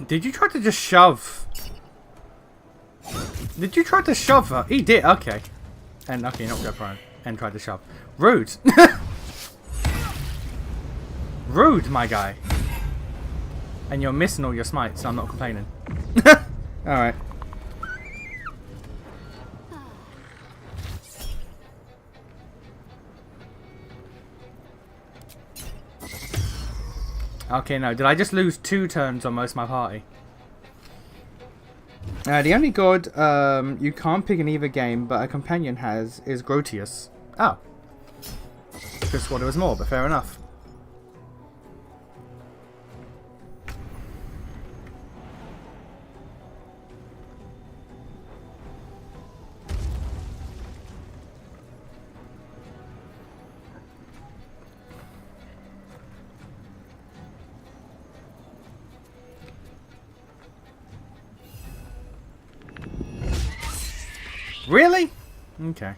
Did you try to just shove? Did you try to shove her? He did, okay. And okay, not go prone. And tried to shove. Rude. Rude, my guy. And you're missing all your smites, so I'm not complaining. Alright. Okay, no. Did I just lose 2 turns on most of my party? The only god you can't pick in either game, but a companion has, is Grotius. Oh. Just thought it was more, but fair enough. Really? Okay.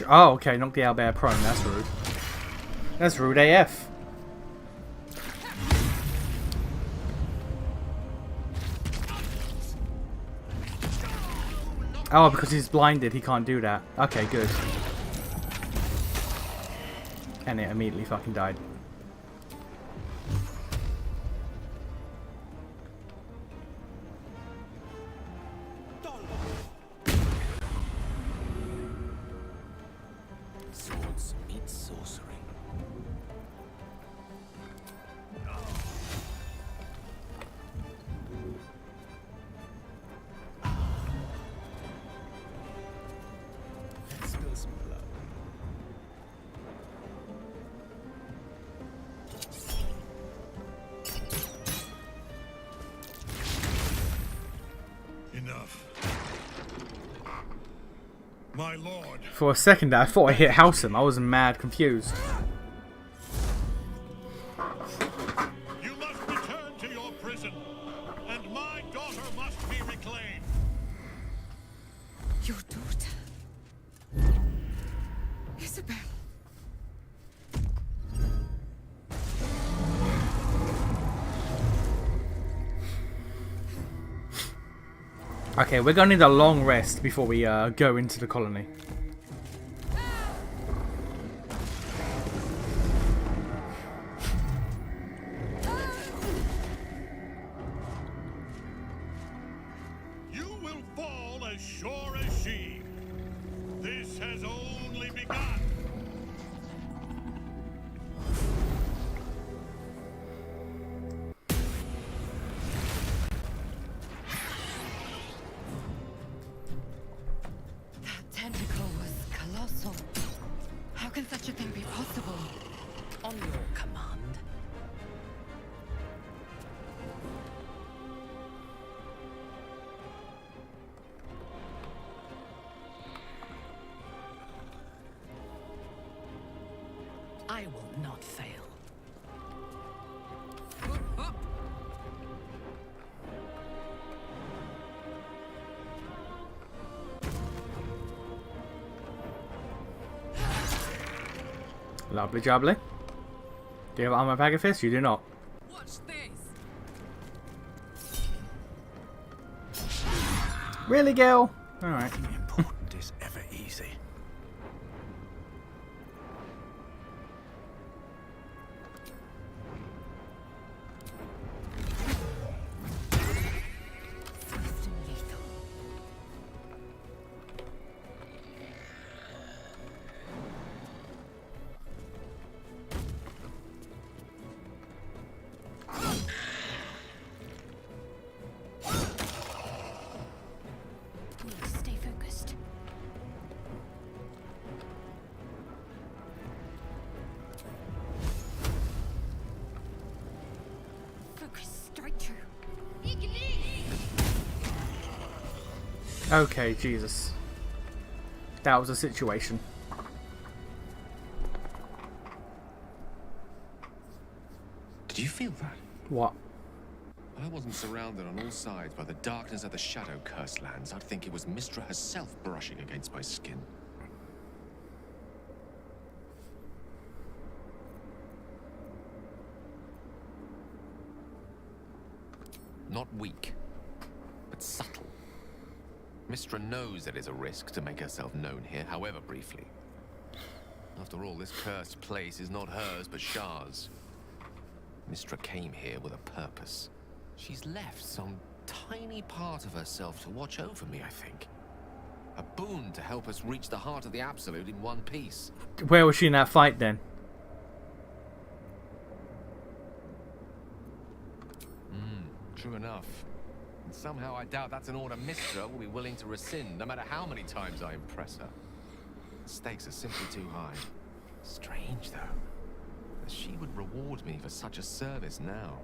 Oh, okay. Knock the owlbear prone. That's rude. That's rude AF. Oh, because he's blinded, he can't do that. Okay, good. And it immediately fucking died. Swords meet sorcery. Let's spill some blood. Enough. My lord. For a second there, I thought I hit Halsem. I was mad confused. You must return to your prison, and my daughter must be reclaimed. Your daughter. Isabel. Okay, we're gonna need a long rest before we go into the colony. You will fall as sure as she. This has only begun. That tentacle was colossal. How can such a thing be possible? On your command. I will not fail. Lovely jubbly. Do you have armor bag of fists? You do not. Watch this. Really, girl? Alright. Nothing important is ever easy. Fast and lethal. Need to stay focused. Focus, straight through. Okay, Jesus. That was a situation. Did you feel that? What? I wasn't surrounded on all sides by the darkness of the Shadow Curse lands. I'd think it was Mystra herself brushing against my skin. Not weak, but subtle. Mystra knows it is a risk to make herself known here, however briefly. After all, this cursed place is not hers, but Shah's. Mystra came here with a purpose. She's left some tiny part of herself to watch over me, I think. A boon to help us reach the heart of the Absolute in one piece. Where was she in that fight then? True enough. And somehow I doubt that's an order Mystra will be willing to rescind, no matter how many times I impress her. The stakes are simply too high. Strange, though, that she would reward me for such a service now.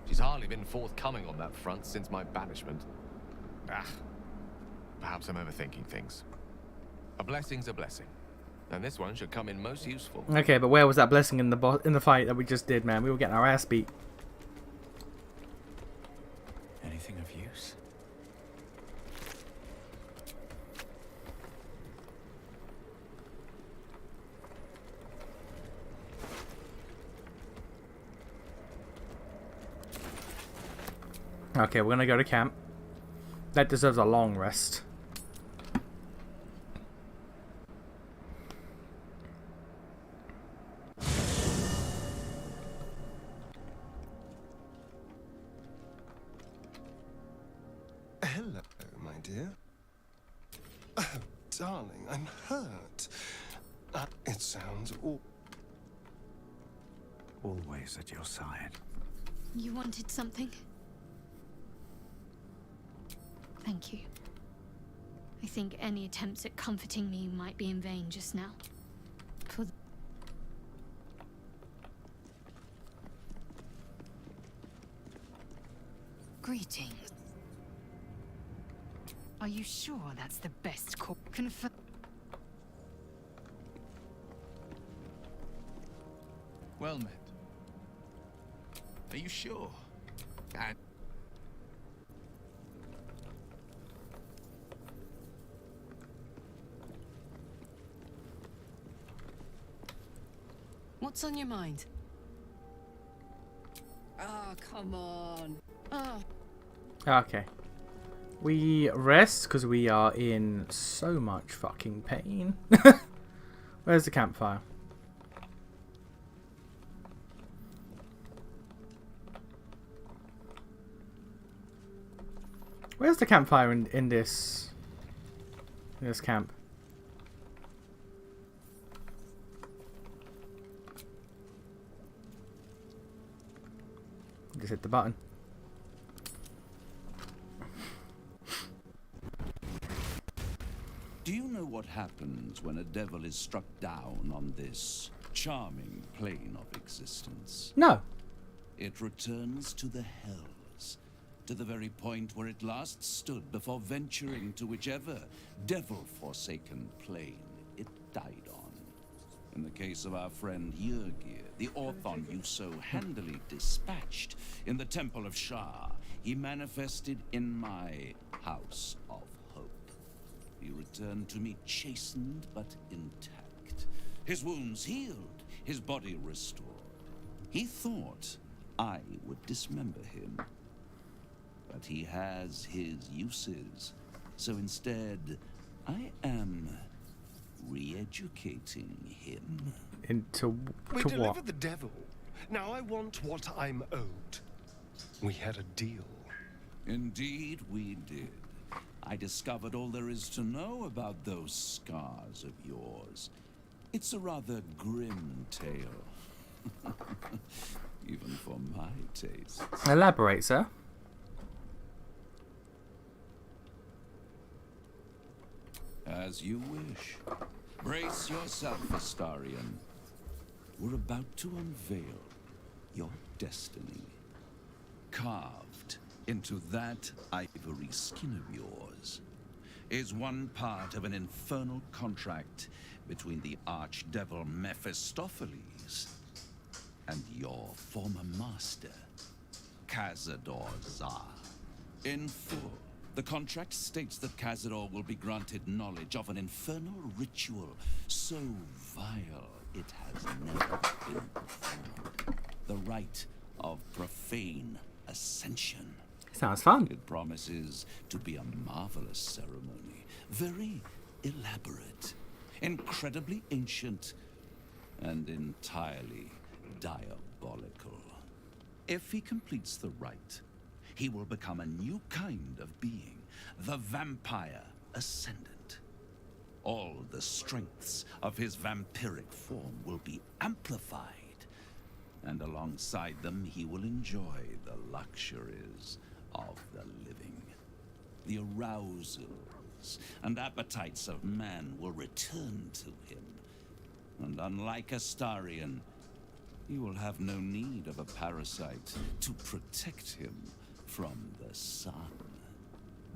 She's hardly been forthcoming on that front since my banishment. Perhaps I'm overthinking things. A blessing's a blessing, and this one should come in most useful. Okay, but where was that blessing in the fight that we just did, man? We were getting our ass beat. Anything of use? Okay, we're gonna go to camp. That deserves a long rest. Hello, my dear. Oh, darling, I'm hurt. It sounds Always at your side. You wanted something? Thank you. I think any attempts at comforting me might be in vain just now. Greetings. Are you sure that's the best call? Confirm. Well met. Are you sure? And What's on your mind? Ah, come on. Ah. Okay. We rest because we are in so much fucking pain. Where's the campfire? Where's the campfire in this camp? Just hit the button. Do you know what happens when a devil is struck down on this charming plane of existence? No. It returns to the hells, to the very point where it last stood before venturing to whichever devil-forsaken plane it died on. In the case of our friend Yrgir, the Orthon you so handily dispatched in the Temple of Shah, he manifested in my House of Hope. He returned to me chastened but intact, his wounds healed, his body restored. He thought I would dismember him, but he has his uses, so instead I am re-educating him. Into We to delivered what? the devil. Now I want what I'm owed. We had a deal. Indeed we did. I discovered all there is to know about those scars of yours. It's a rather grim tale. Even for my taste. Elaborate, sir. As you wish. Brace yourself, Astarion. We're about to unveil your destiny. Carved into that ivory skin of yours is one part of an infernal contract between the archdevil Mephistopheles and your former master, Cazador Xar. In full, the contract states that Cazador will be granted knowledge of an infernal ritual so vile it has never been performed. The rite of profane ascension. Sounds fun. It promises to be a marvelous ceremony, very elaborate, incredibly ancient, and entirely diabolical. If he completes the rite, he will become a new kind of being, the Vampire Ascendant. All the strengths of his vampiric form will be amplified, and alongside them he will enjoy the luxuries of the living. The arousals and appetites of man will return to him, and unlike Astarion, he will have no need of a parasite to protect him from the sun.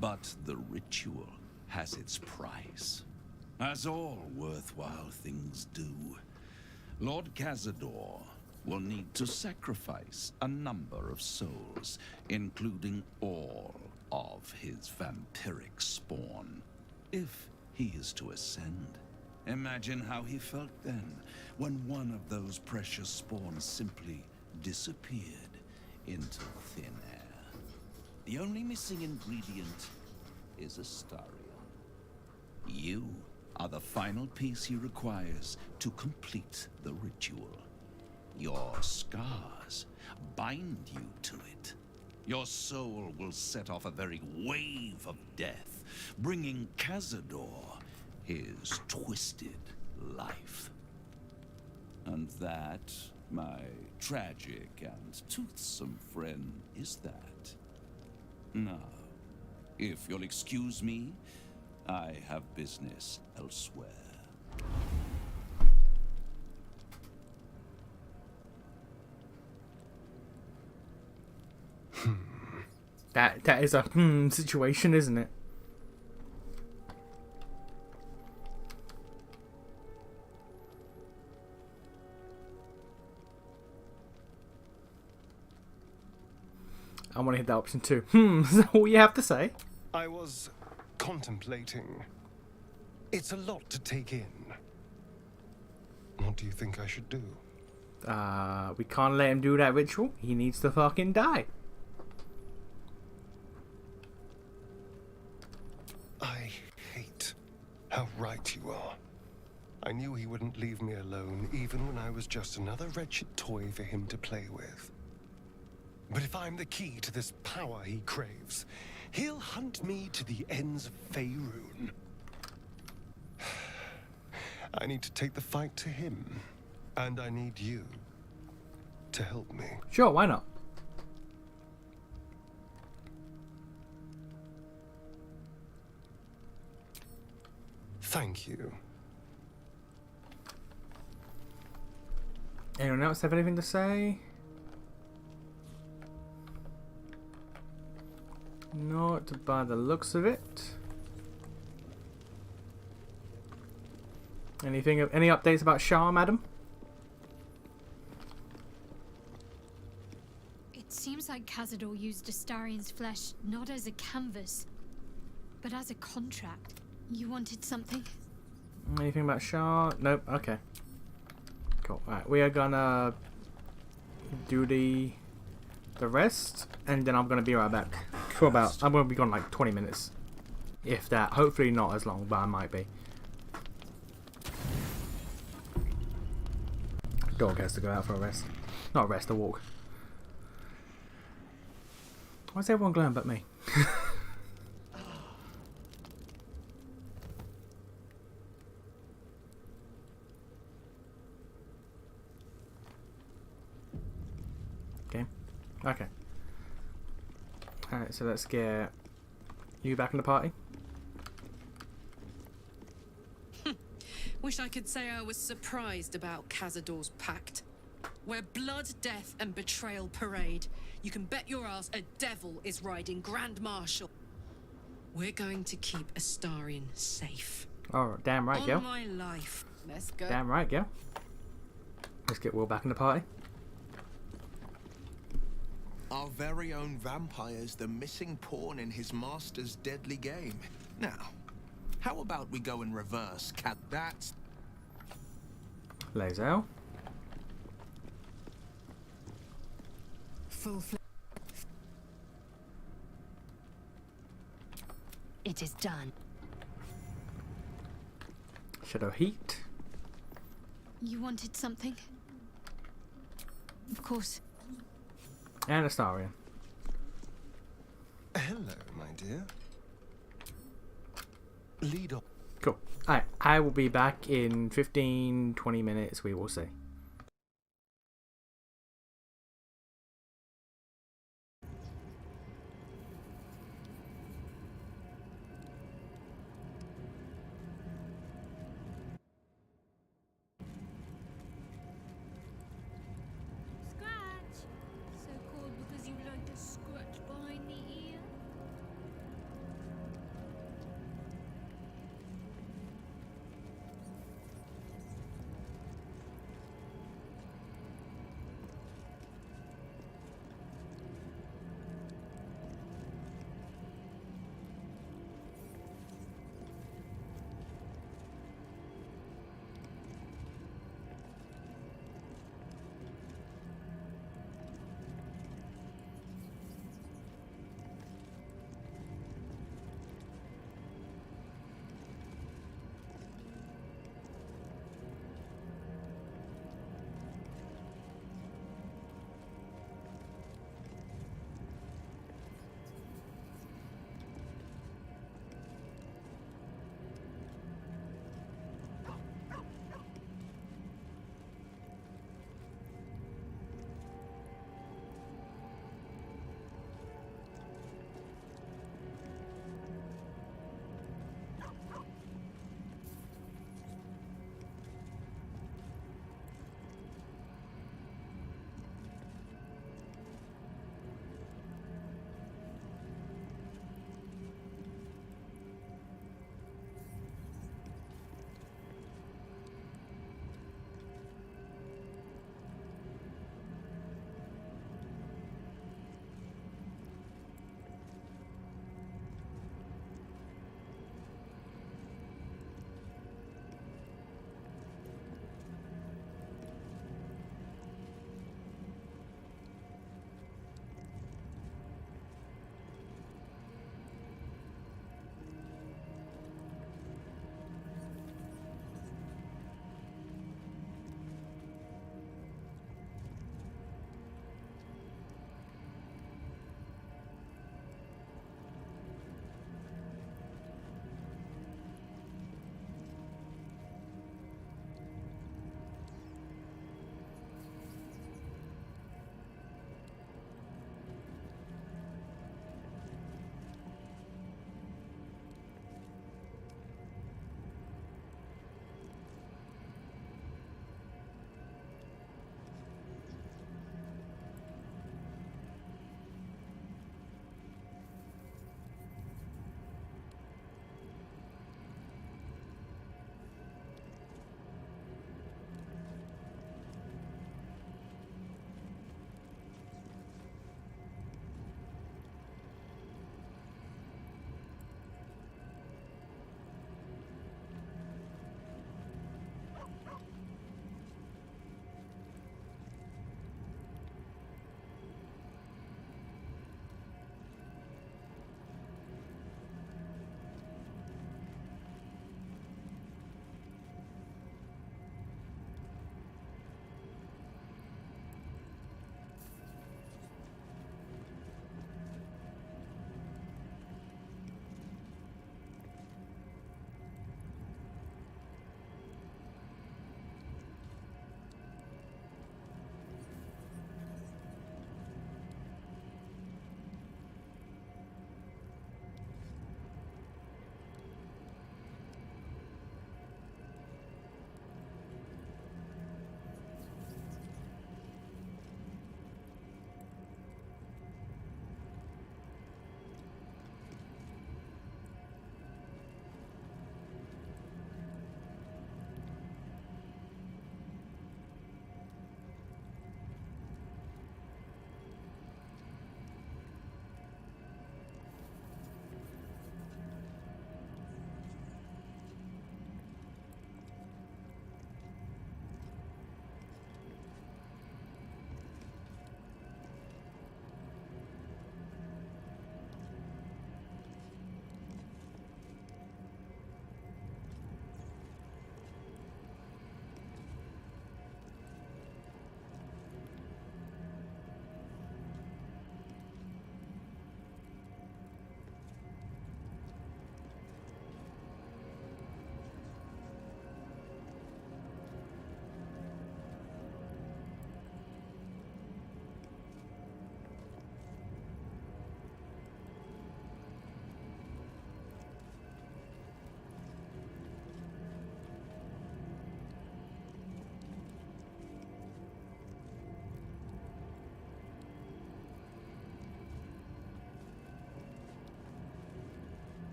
But the ritual has its price, as all worthwhile things do. Lord Cazador will need to sacrifice a number of souls, including all of his vampiric spawn, if he is to ascend. Imagine how he felt then, when one of those precious spawns simply disappeared into thin air. The only missing ingredient is Astarion. You are the final piece he requires to complete the ritual. Your scars bind you to it. Your soul will set off a very wave of death, bringing Cazador his twisted life. And that, my tragic and toothsome friend, is that. Now, if you'll excuse me, I have business elsewhere. That is a situation, isn't it? I want to hit that option too. Is that all you have to say? I was contemplating. It's a lot to take in. What do you think I should do? We can't let him do that ritual. He needs to fucking die. I hate how right you are. I knew he wouldn't leave me alone, even when I was just another wretched toy for him to play with. But if I'm the key to this power he craves, he'll hunt me to the ends of Faerun. I need to take the fight to him, and I need you to help me. Sure, why not? Thank you. Anyone else have anything to say? Not by the looks of it. Any updates about Shah, madam? It seems like Cazador used Astarion's flesh not as a canvas, but as a contract. You wanted something? Anything about Shah? Nope. Okay. Cool. Alright, we are gonna do the rest, and then I'm gonna be right back for about. I'm gonna be gone like 20 minutes, if that. Hopefully not as long, but I might be. Dog has to go out for a rest. Not a rest, a walk. Why is everyone glowing but me? Okay. Okay. Alright, so let's get you back in the party. Wish I could say I was surprised about Cazador's pact. Where blood, death, and betrayal parade, you can bet your ass a devil is riding Grand Marshal. We're going to keep Astarion safe. Oh, damn right, girl. On my life. Let's go. Damn right, girl. Let's get Will back in the party. Our very own vampire's the missing pawn in his master's deadly game. Now, how about we go in reverse, Cat? That's... Lae'zel. It is done. Shadow Heat. You wanted something? Of course. And Astarion. Hello, my dear. Lead on. Cool. Alright, I will be back in 15-20 minutes, we will see. Scratch! So called because you like to scratch behind the ear?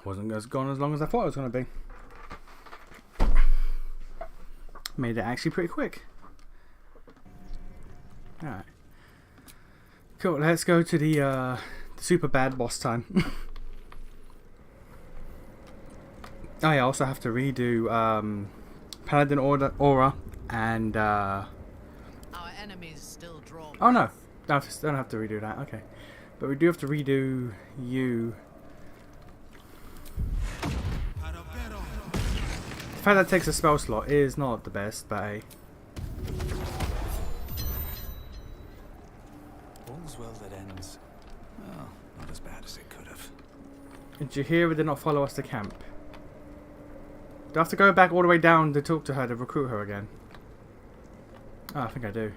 wasn't as gone as long as I thought it was going to be. Made it actually pretty quick. Alright. Cool, let's go to the super bad boss time. Oh yeah, I also have to redo Paladin Aura and Our enemies still draw. oh no, I don't have to redo that, okay. But we do have to redo you. The fact that takes a spell slot is not the best, but hey. All's well that ends. Well, not as bad as it could have. And Jaheira did not follow us to camp. Do I have to go back all the way down to talk to her to recruit her again? Oh, I think I do.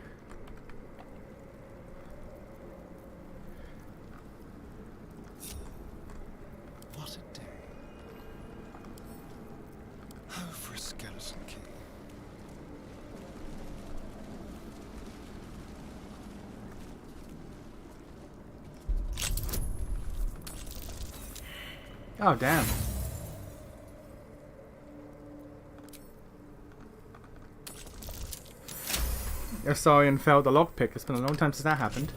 What a day. Oh, for a skeleton key. Oh, damn. Astarion failed the lockpick. It's been a long time since that happened.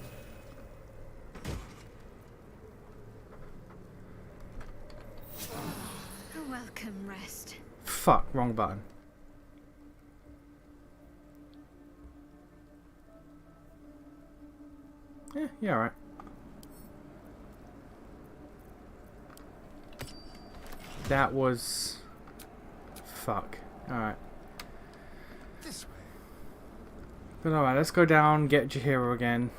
A welcome rest. Fuck, wrong button. Yeah, alright. That was... Fuck. Alright. This way. But alright, let's go down, get Jaheira again.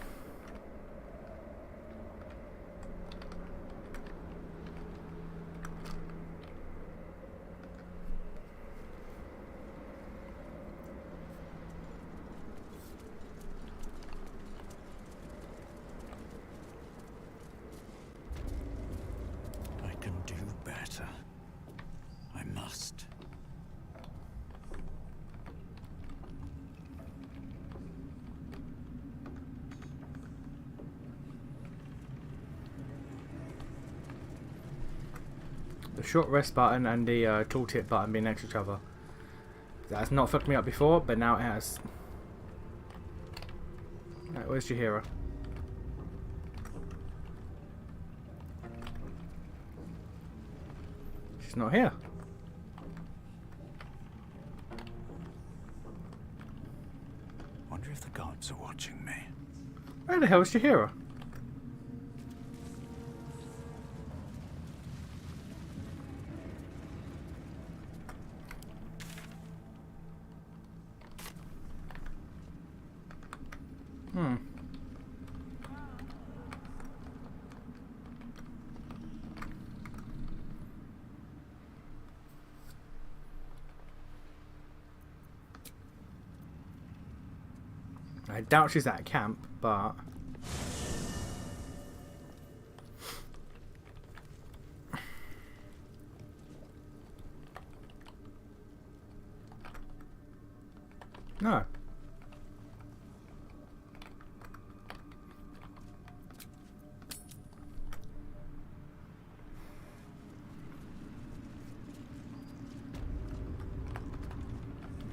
I can do better. I must. The short rest button and the tooltip button being next to each other. That's not fucked me up before, but now it has. Right, where's Jaheira? She's not here. Wonder if the gods are watching me. Where the hell is Jaheira? I doubt she's at camp, but... No.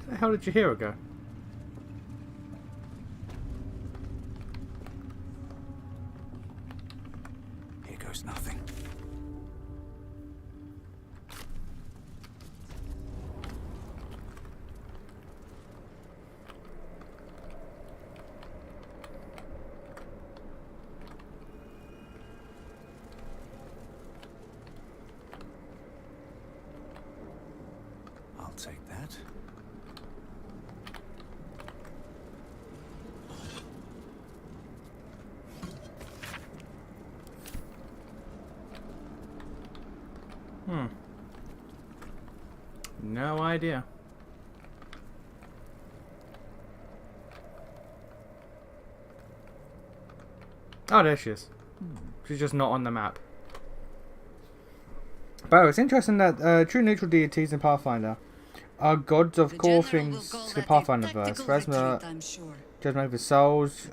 Where the hell did Jaheira go? Here goes nothing. I'll take that. No idea. Oh, there she is. She's just not on the map. But it's interesting that true neutral deities in Pathfinder are gods of core things to the Pathfinder verse. Phasma, Judgment of the Souls,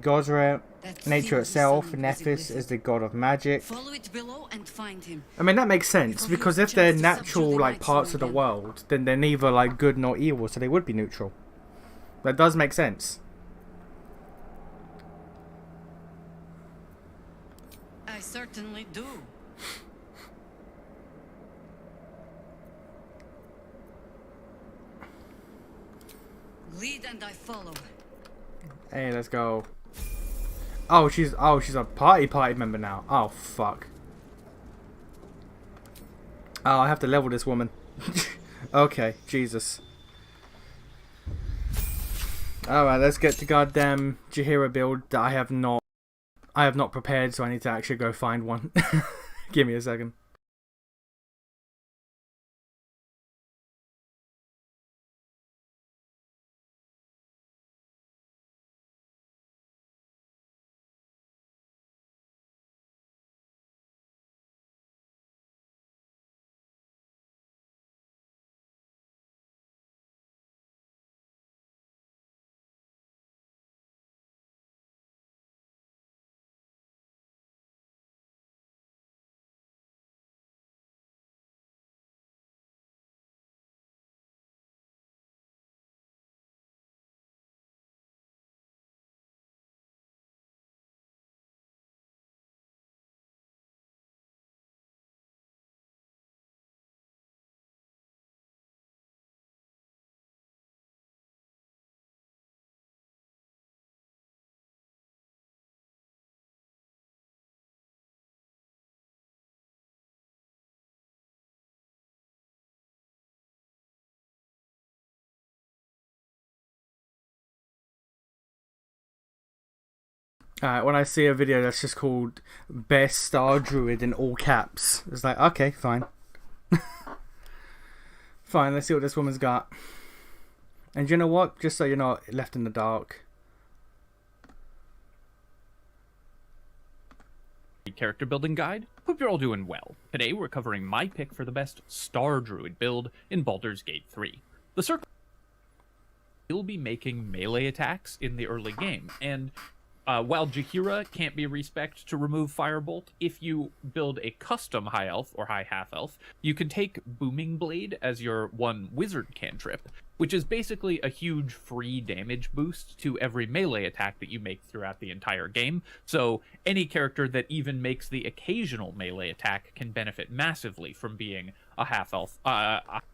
Gosra, That nature thing itself, sounded as it Nephis whistled. is the god of magic. Follow it below and find him. I mean, that makes sense, because if they're natural, like, parts of the world, then they're neither, like, good nor evil, so they would be neutral. That does make sense. I certainly do. Lead and I follow. Hey, let's go. Oh, she's a party member now. Oh, fuck. Oh, I have to level this woman. Okay, Jesus. Alright, let's get to goddamn Jaheira build that I have not prepared, so I need to actually go find one. Give me a second. Alright, when I see a video that's just called Best Star Druid in all caps, it's like, okay, fine. Fine, let's see what this woman's got. And you know what? Just so you're not left in the dark. Character building guide. Hope you're all doing well. Today we're covering my pick for the best Star Druid build in Baldur's Gate 3. The circle will be making melee attacks in the early game, and while Jaheira can't be respec'd to remove Firebolt, if you build a custom High Elf or High Half Elf, you can take Booming Blade as your one wizard cantrip, which is basically a huge free damage boost to every melee attack that you make throughout the entire game. So any character that even makes the occasional melee attack can benefit massively from being a Half Elf.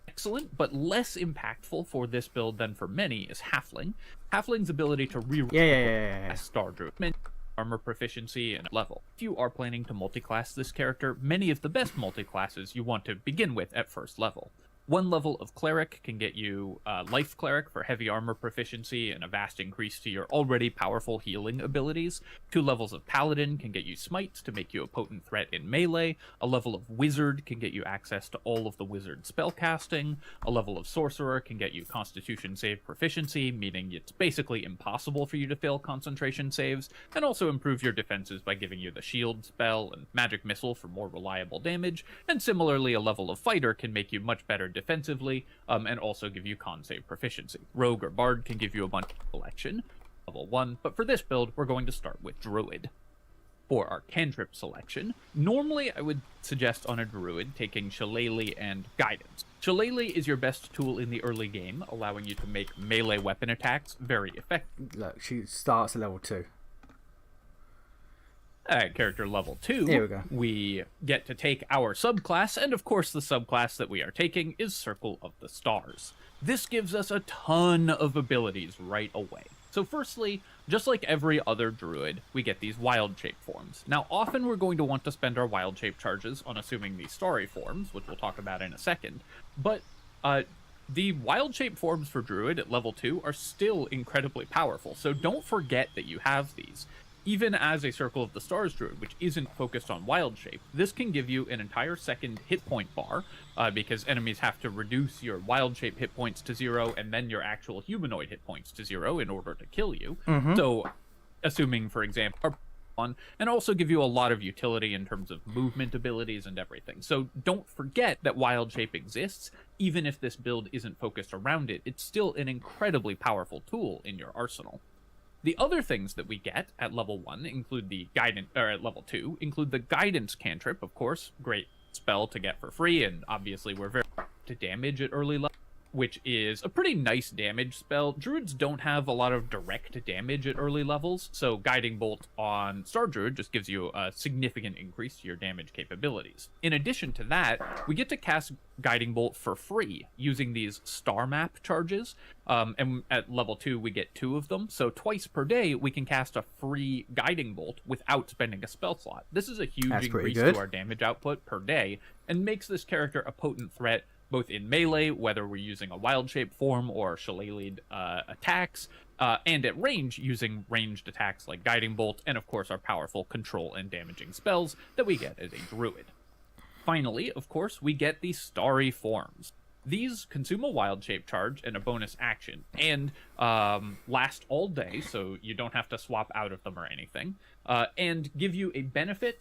Excellent, but less impactful for this build than for many is Halfling. Halfling's ability to reroll Star Druid, armor proficiency, and level. If you are planning to multiclass this character, many of the best multiclasses you want to begin with at first level. One level of Cleric can get you Life Cleric for heavy armor proficiency and a vast increase to your already powerful healing abilities. 2 levels of Paladin can get you Smites to make you a potent threat in melee. A level of Wizard can get you access to all of the Wizard spellcasting. A level of Sorcerer can get you Constitution save proficiency, meaning it's basically impossible for you to fail concentration saves, and also improve your defenses by giving you the Shield spell and Magic Missile for more reliable damage. And similarly, a level of Fighter can make you much better defensively, and also give you con save proficiency. Rogue or Bard can give you a bunch of selection, level 1, but for this build, we're going to start with Druid. For our cantrip selection, normally I would suggest on a Druid taking Shillelagh and Guidance. Shillelagh is your best tool in the early game, allowing you to make melee weapon attacks very effective. Look, she starts at level 2. At character level 2, Here we go. We get to take our subclass, and of course the subclass that we are taking is Circle of the Stars. This gives us a ton of abilities right away. So firstly, just like every other druid, we get these wild shape forms. Now often we're going to want to spend our wild shape charges on assuming these starry forms, which we'll talk about in a second, but the wild shape forms for druid at level 2 are still incredibly powerful, so don't forget that you have these. Even as a Circle of the Stars druid, which isn't focused on wild shape, this can give you an entire second hit point bar, because enemies have to reduce your wild shape hit points to 0 and then your actual humanoid hit points to 0 in order to kill you. So, assuming, for example, and also give you a lot of utility in terms of movement abilities and everything. So don't forget that wild shape exists. Even if this build isn't focused around it, it's still an incredibly powerful tool in your arsenal. The other things that we get at level 1 include the guidance, or at level 2 include the guidance cantrip, of course, great spell to get for free, and obviously we're very to damage at early level, which is a pretty nice damage spell. Druids don't have a lot of direct damage at early levels, so Guiding Bolt on Star Druid just gives you a significant increase to your damage capabilities. In addition to that, we get to cast Guiding Bolt for free using these star map charges, and at level 2 we get 2 of them, so twice per day we can cast a free Guiding Bolt without spending a spell slot. This is a huge increase to our damage output per day, and makes this character a potent threat both in melee, whether we're using a wild shape form or shillelagh attacks, and at range, using ranged attacks like Guiding Bolt, and of course our powerful control and damaging spells that we get as a druid. Finally, of course, we get the Starry Forms. These consume a wild shape charge and a bonus action, and last all day, so you don't have to swap out of them or anything, and give you a benefit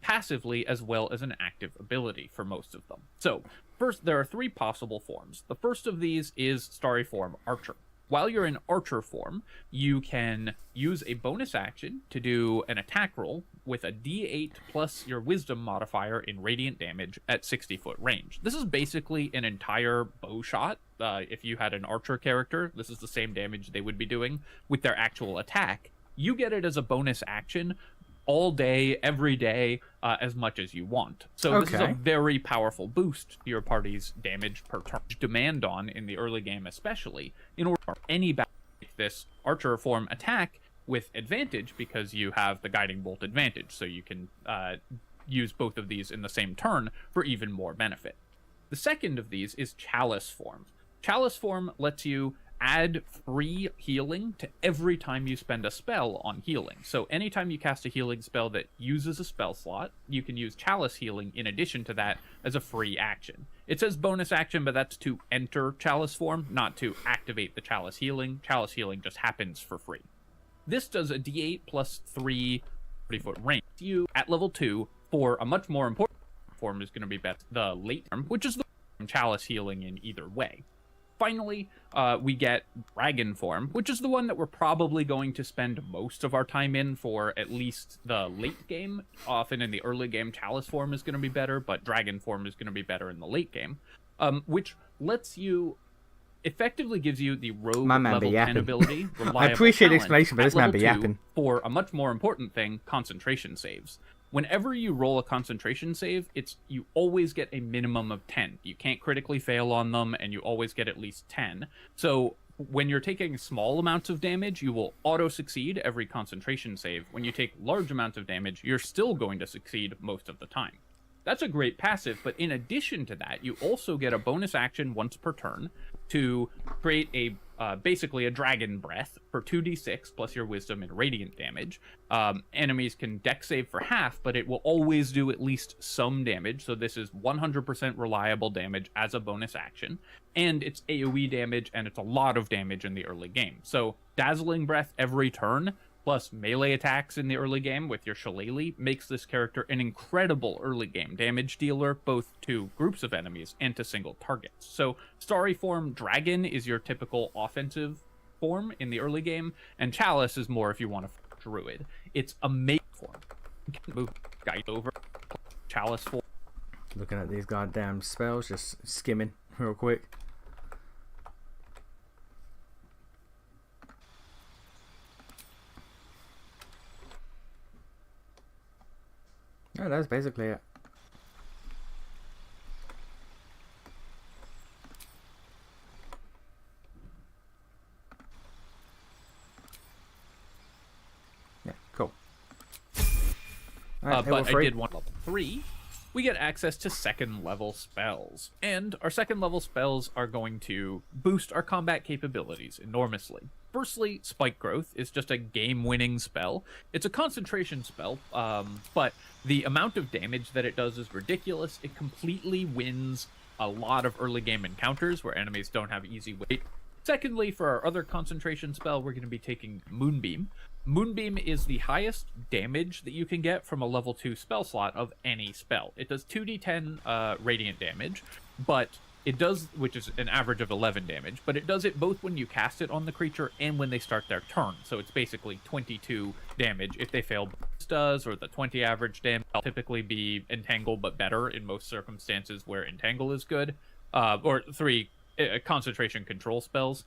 passively as well as an active ability for most of them. So, first, there are 3 possible forms. The first of these is Starry Form Archer. While you're in Archer form, you can use a bonus action to do an attack roll with a d8 plus your wisdom modifier in radiant damage at 60-foot range. This is basically an entire bow shot. If you had an Archer character, this is the same damage they would be doing with their actual attack. You get it as a bonus action all day, every day, as much as you want. So this is a very powerful boost to your party's damage per turn. Demand on in the early game especially, in order for any battle to make this Archer form attack with advantage, because you have the Guiding Bolt advantage, so you can use both of these in the same turn for even more benefit. The second of these is Chalice Form. Chalice Form lets you add free healing to every time you spend a spell on healing. So anytime you cast a healing spell that uses a spell slot, you can use Chalice Healing in addition to that as a free action. It says bonus action, but that's to enter Chalice Form, not to activate the Chalice Healing. Chalice Healing just happens for free. This does a d8 plus 3 30-foot range. You, at level 2, for a much more important form is going to be the late form, which is the Chalice Healing in either way. Finally, we get Dragon Form, which is the one that we're probably going to spend most of our time in for at least the late game. Often in the early game, Chalice Form is going to be better, but Dragon Form is going to be better in the late game, which lets you, effectively gives you the rogue level 10 ability. I appreciate the explanation, but this man be yapping. For a much more important thing, concentration saves. Whenever you roll a concentration save, you always get a minimum of 10. You can't critically fail on them, and you always get at least 10. So when you're taking small amounts of damage, you will auto-succeed every concentration save. When you take large amounts of damage, you're still going to succeed most of the time. That's a great passive, but in addition to that, you also get a bonus action once per turn to create a basically a Dragon Breath for 2d6 plus your wisdom and radiant damage. Enemies can dex save for half, but it will always do at least some damage, so this is 100% reliable damage as a bonus action, and it's AoE damage, and it's a lot of damage in the early game. So Dazzling Breath every turn, plus melee attacks in the early game with your shillelagh, makes this character an incredible early game damage dealer, both to groups of enemies and to single targets. So Starry Form Dragon is your typical offensive form in the early game, and Chalice is more if you want a druid. It's a mage form. You can move guys over. Chalice form. Looking at these goddamn spells, just skimming real quick. Yeah, that's basically it. Yeah, cool. Right, but I did want level 3. We get access to second level spells, and our second level spells are going to boost our combat capabilities enormously. Firstly, Spike Growth is just a game-winning spell. It's a concentration spell, but the amount of damage that it does is ridiculous. It completely wins a lot of early game encounters where enemies don't have easy weight. Secondly, for our other concentration spell, we're going to be taking Moonbeam. Moonbeam is the highest damage that you can get from a level 2 spell slot of any spell. It does 2d10 radiant damage, but It does, which is an average of 11 damage, but it does it both when you cast it on the creature and when they start their turn. So it's basically 22 damage if they fail. Does, or the 20 average damage will typically be Entangle, but better in most circumstances where Entangle is good. Or 3 concentration control spells.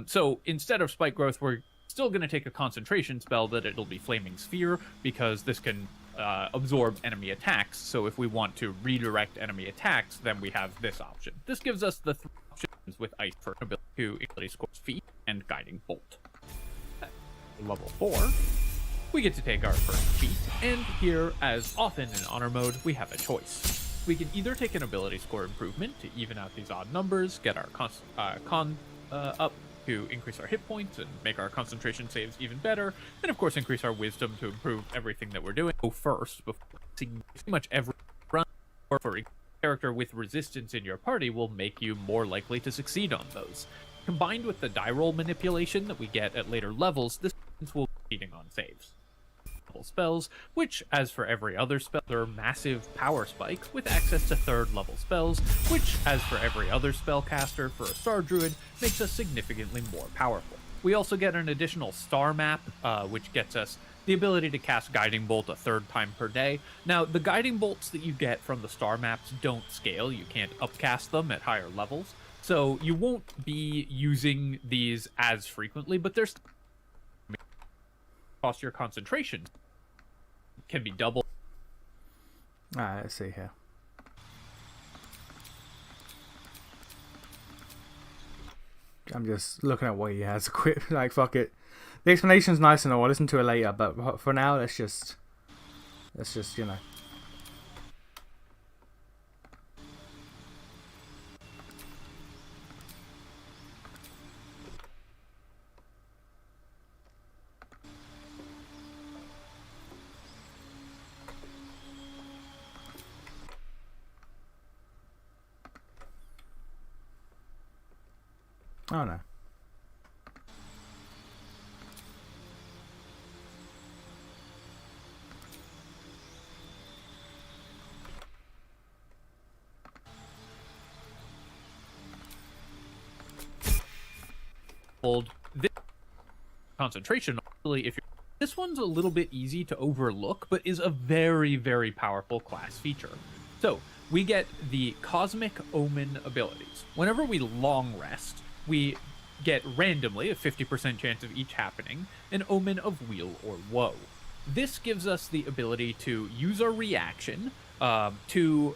So instead of Spike Growth, we're still going to take a concentration spell, that it'll be Flaming Sphere, because this can absorb enemy attacks. So if we want to redirect enemy attacks, then we have this option. This gives us the 3 options with Ice for ability scores Feet and Guiding Bolt. Level 4, we get to take our first feat, and here, as often in Honor Mode, we have a choice. We can either take an ability score improvement to even out these odd numbers, get our con up to increase our hit points and make our concentration saves even better, and of course increase our wisdom to improve everything that we're doing. Go first before seeing pretty much every run, or for a character with resistance in your party will make you more likely to succeed on those. Combined with the die roll manipulation that we get at later levels, this will be cheating on saves. Spells, which, as for every other spell, are massive power spike with access to 3rd level spells, which, as for every other spellcaster for a Star Druid, makes us significantly more powerful. We also get an additional star map, which gets us the ability to cast Guiding Bolt a 3rd time per day. Now, the Guiding Bolts that you get from the star maps don't scale. You can't upcast them at higher levels, so you won't be using these as frequently, but there's cost your concentration can be doubled. Alright, let's see here. I'm just looking at what he has equipped. Like, fuck it. The explanation's nice and all. I'll listen to it later, but for now, let's just, you know. Oh no. Hold this concentration. If you're, this one's a little bit easy to overlook, but is a very, very powerful class feature. So we get the Cosmic Omen abilities. Whenever we long rest, we get randomly a 50% chance of each happening an Omen of Weal or Woe. This gives us the ability to use our reaction to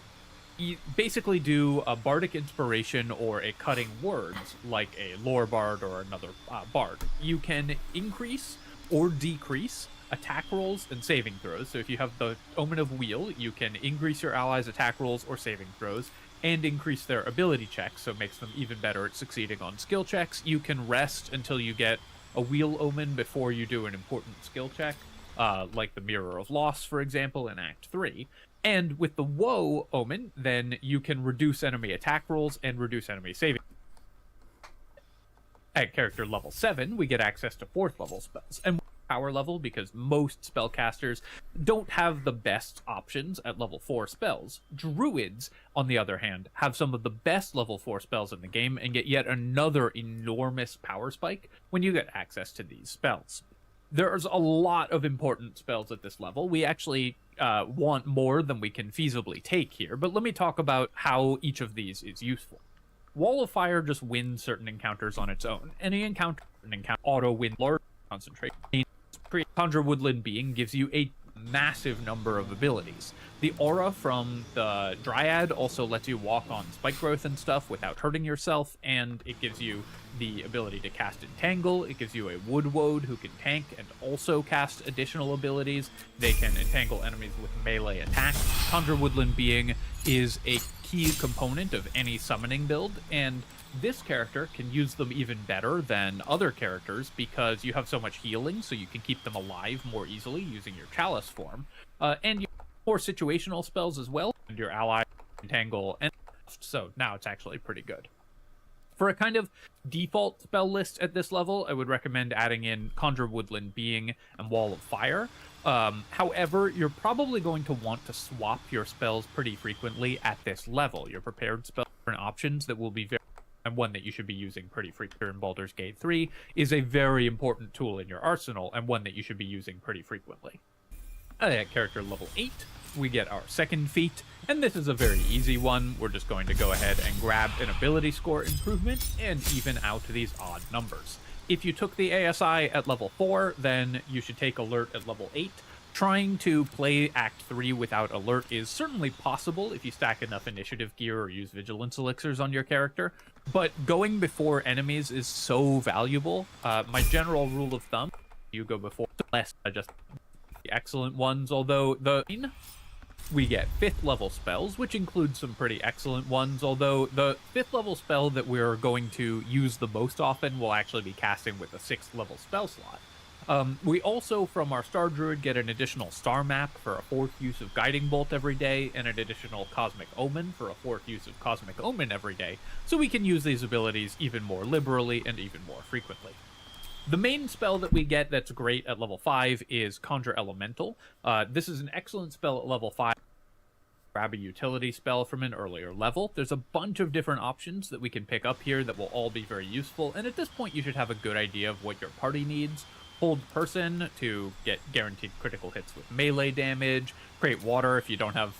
basically do a bardic inspiration or a cutting words, like a lore bard or another bard. You can increase or decrease attack rolls and saving throws. So if you have the Omen of Weal, you can increase your allies' attack rolls or saving throws and increase their ability checks, so it makes them even better at succeeding on skill checks. You can rest until you get a Weal Omen before you do an important skill check, like the Mirror of Loss, for example, in Act 3. And with the Woe Omen, then you can reduce enemy attack rolls and reduce enemy saving. At character level 7, we get access to 4th level spells. And power level, because most spellcasters don't have the best options at level 4 spells. Druids, on the other hand, have some of the best level 4 spells in the game and get yet another enormous power spike when you get access to these spells. There's a lot of important spells at this level. We actually want more than we can feasibly take here, but let me talk about how each of these is useful. Wall of Fire just wins certain encounters on its own. Any encounter auto-win large concentration. Conjure Woodland Being gives you a massive number of abilities. The aura from the Dryad also lets you walk on spike growth and stuff without hurting yourself, and it gives you the ability to cast Entangle. It gives you a Wood Woad who can tank and also cast additional abilities. They can entangle enemies with melee attacks. Conjure Woodland Being is a key component of any summoning build, and this character can use them even better than other characters because you have so much healing, so you can keep them alive more easily using your Chalice form. And you have more situational spells as well, and your ally Entangle, and so now it's actually pretty good. For a kind of default spell list at this level, I would recommend adding in Conjure Woodland Being and Wall of Fire. However, you're probably going to want to swap your spells pretty frequently at this level. Your prepared spells different options that will be very, and one that you should be using pretty frequently in Baldur's Gate 3 is a very important tool in your arsenal, and one that you should be using pretty frequently. At character level 8, we get our second feat, and this is a very easy one. We're just going to go ahead and grab an ability score improvement and even out these odd numbers. If you took the ASI at level 4, then you should take Alert at level 8. Trying to play Act 3 without Alert is certainly possible if you stack enough initiative gear or use Vigilance elixirs on your character, but going before enemies is so valuable. My general rule of thumb, you go before less, just the excellent ones, although we get 5th level spells, which includes some pretty excellent ones, although the 5th level spell that we're going to use the most often will actually be casting with a 6th level spell slot. We also, from our Star Druid, get an additional Star Map for a 4th use of Guiding Bolt every day, and an additional Cosmic Omen for a 4th use of Cosmic Omen every day, so we can use these abilities even more liberally and even more frequently. The main spell that we get that's great at level 5 is Conjure Elemental. This is an excellent spell at level 5. Grab a utility spell from an earlier level. There's a bunch of different options that we can pick up here that will all be very useful, and at this point you should have a good idea of what your party needs. Hold Person to get guaranteed critical hits with melee damage. Create Water if you don't have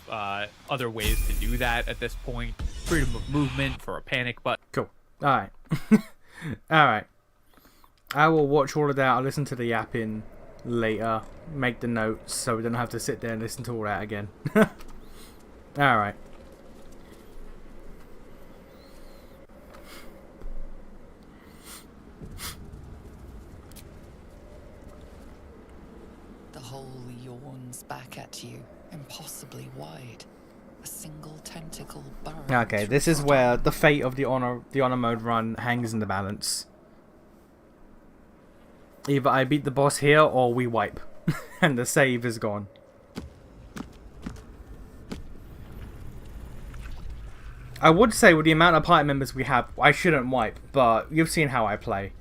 other ways to do that at this point. Freedom of Movement for a panic button. Cool. Alright. Alright. I will watch all of that. I'll listen to the yapping later. Make the notes so we don't have to sit there and listen to all that again. Alright. The hole yawns back at you, impossibly wide. A single tentacle burrowing. Okay, this is where the fate of the honor mode run hangs in the balance. Either I beat the boss here or we wipe. And the save is gone. I would say with the amount of party members we have, I shouldn't wipe, but you've seen how I play.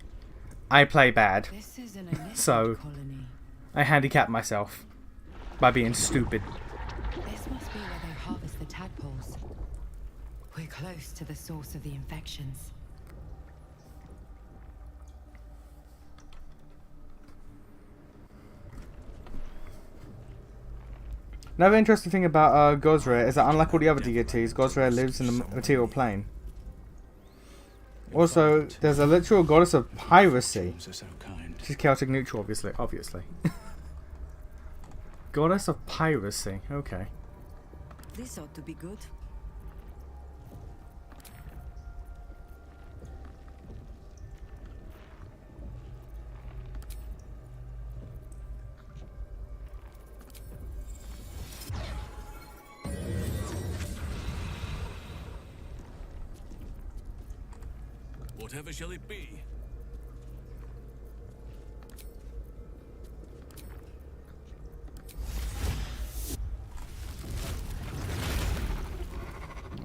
I play bad. So I handicap myself by being stupid. This must be where they harvest the tadpoles. We're close to the source of the infections. Another interesting thing about Gosra is that unlike all the other deities, Gosra lives in the material plane. Also, there's a literal goddess of piracy. She's Celtic neutral, obviously. Goddess of piracy, okay. This ought to be good. Whatever shall it be?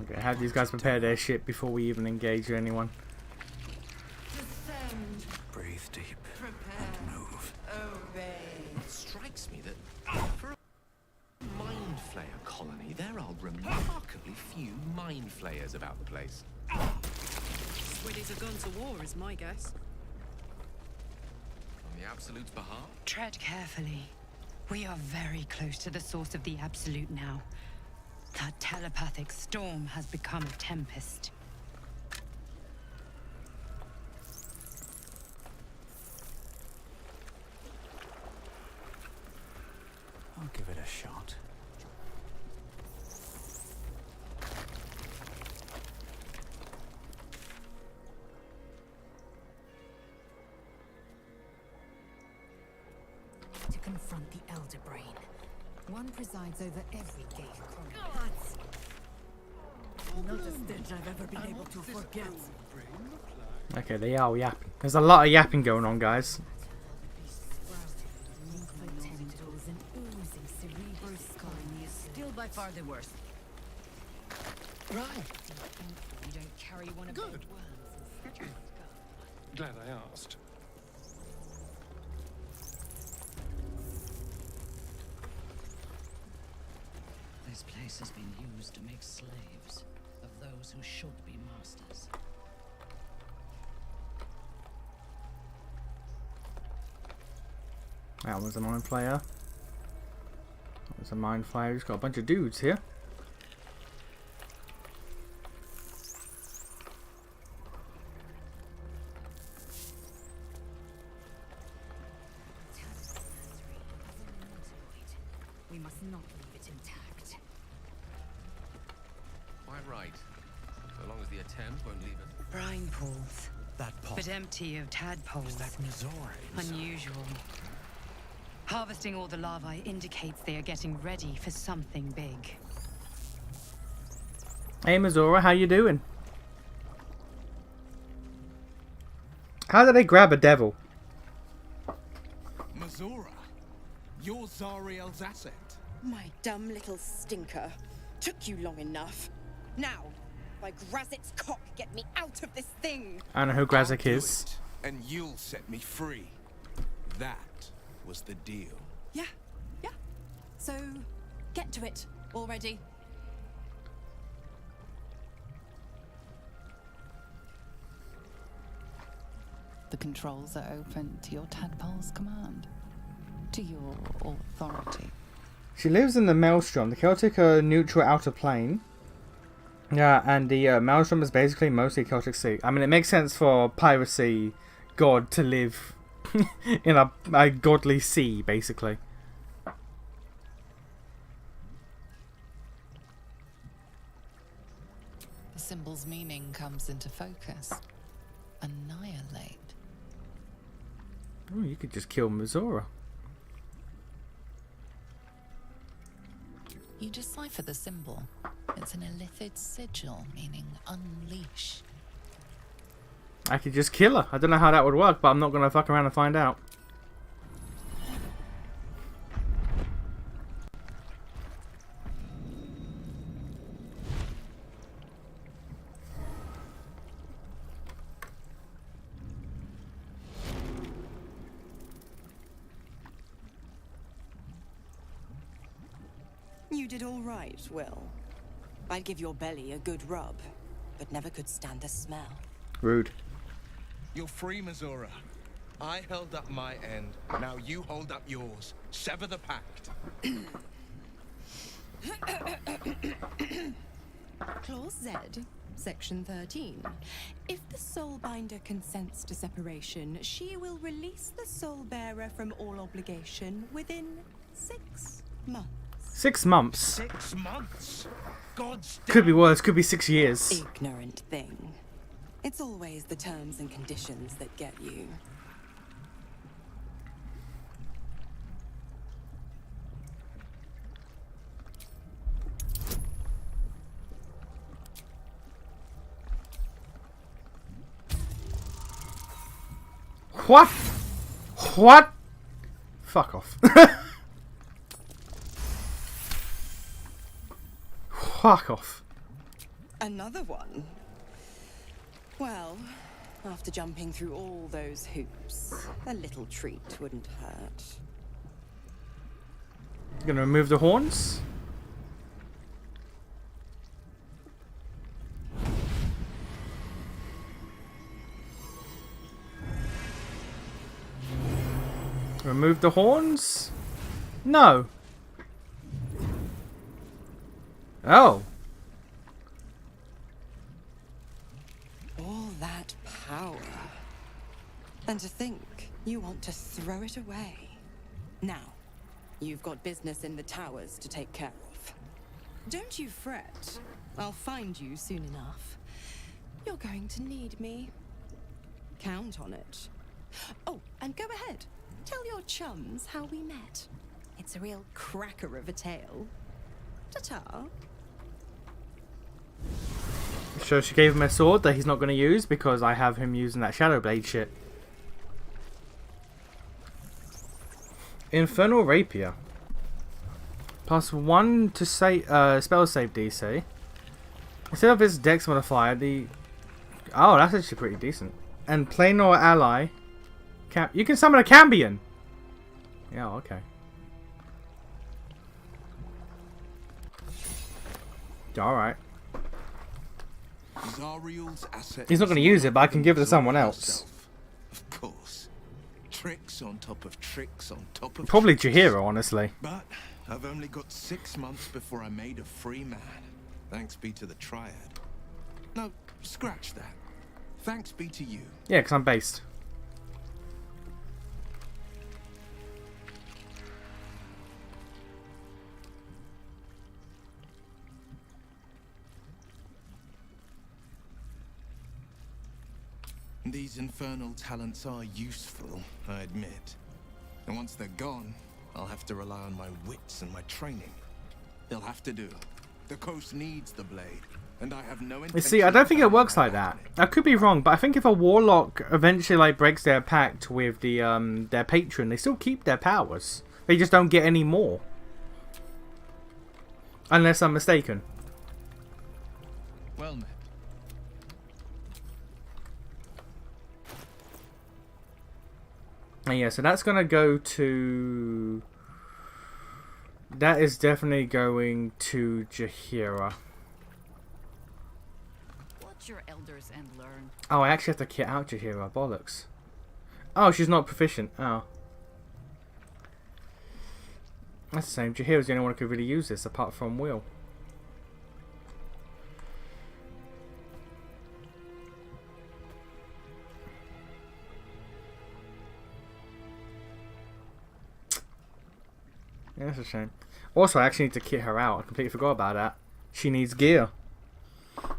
Okay, have these guys prepare their shit before we even engage anyone. Breathe deep. And move. It strikes me that for a mind flayer colony, there are remarkably few mind flayers about the place. Swiddies have gone to war, is my guess. On the Absolute's behalf? Tread carefully. We are very close to the source of the Absolute now. That telepathic storm has become a tempest. I'll give it a shot. To confront the Elder Brain. One presides over every gate. Not a stench I've ever been able to forget. Okay, they are yapping. There's a lot of yapping going on, guys. Still by far the worst. Right. You don't carry one of Good. Glad I asked. This place has been used to make slaves of those those who should be masters. That was a mind flayer. That was a mind flayer. Just got a bunch of dudes here. We must not leave it intact. Quite right. So long as the attempt won't leave us. Brine pools. That pot. But empty of tadpoles. Is that Mizora? Unusual. Harvesting all the larvae indicates they are getting ready for something big. Hey Mizora, how you doing? How did they grab a devil? Mizora, you're Zariel's asset. My dumb little stinker. Took you long enough. Now, by Grazik's cock, get me out of this thing. I don't know who Grazik is. And you'll set me free. That was the deal. Yeah. So, get to it already. The controls are open to your tadpole's command, to your authority. She lives in the Maelstrom. The Celtic are neutral outer plane. Yeah, and the Maelstrom is basically mostly Celtic Sea. I mean, it makes sense for piracy god to live in a godly sea, basically. The symbol's meaning comes into focus. Annihilate. Oh, you could just kill Mizora. You decipher the symbol. It's an illithid sigil, meaning unleash. I could just kill her. I don't know how that would work, but I'm not going to fuck around and find out. You did all right, Will. I'd give your belly a good rub, but never could stand the smell. Rude. You're free, Mizora. I held up my end. Now you hold up yours. Sever the pact. Clause Z, Section 13. If the Soulbinder consents to separation, she will release the Soulbearer from all obligation within 6 months. 6 months. 6 months? God's Could be worse. Could be 6 years. Ignorant thing. It's always the terms and conditions that get you. What? What? Fuck off. Fuck off. Another one? Well, after jumping through all those hoops, a little treat wouldn't hurt. Gonna remove the horns. Remove the horns? No. Oh. All that power. And to think you want to throw it away. Now, you've got business in the towers to take care of. Don't you fret. I'll find you soon enough. You're going to need me. Count on it. Oh, and go ahead. Tell your chums how we met. It's a real cracker of a tale. Ta-ta. So she gave him a sword that he's not going to use because I have him using that Shadow Blade shit. Infernal Rapier. +1 to say spell save DC. Instead of his dex modifier, the... Oh, that's actually pretty decent. And planar ally. You can summon a Cambion. Yeah, okay. Alright. Zariel's asset. He's not going to use it, but I can give it to someone else. Of course. Tricks on top of tricks on top of Probably tricks. Jaheira, honestly. But I've only got 6 months before I'm made a free man. Thanks be to the Triad. No, scratch that. Thanks be to you. Yeah, because I'm based. These infernal talents are useful, I admit. And once they're gone, I'll have to rely on my wits and my training. They'll have to do. The coast needs the blade, and I have no intention. You see, I don't think it works like that. I could be wrong, but I think if a warlock eventually like breaks their pact with the their patron, they still keep their powers. They just don't get any more. Unless I'm mistaken. Well met. And yeah, so that's gonna go to. That is definitely going to Jaheira. Watch your elders and learn. Oh, I actually have to kit out Jaheira. Bollocks. Oh, she's not proficient. Oh. That's the same. Jaheira's the only one who could really use this, apart from Will. Yeah, that's a shame. Also, I actually need to kit her out. I completely forgot about that. She needs gear. I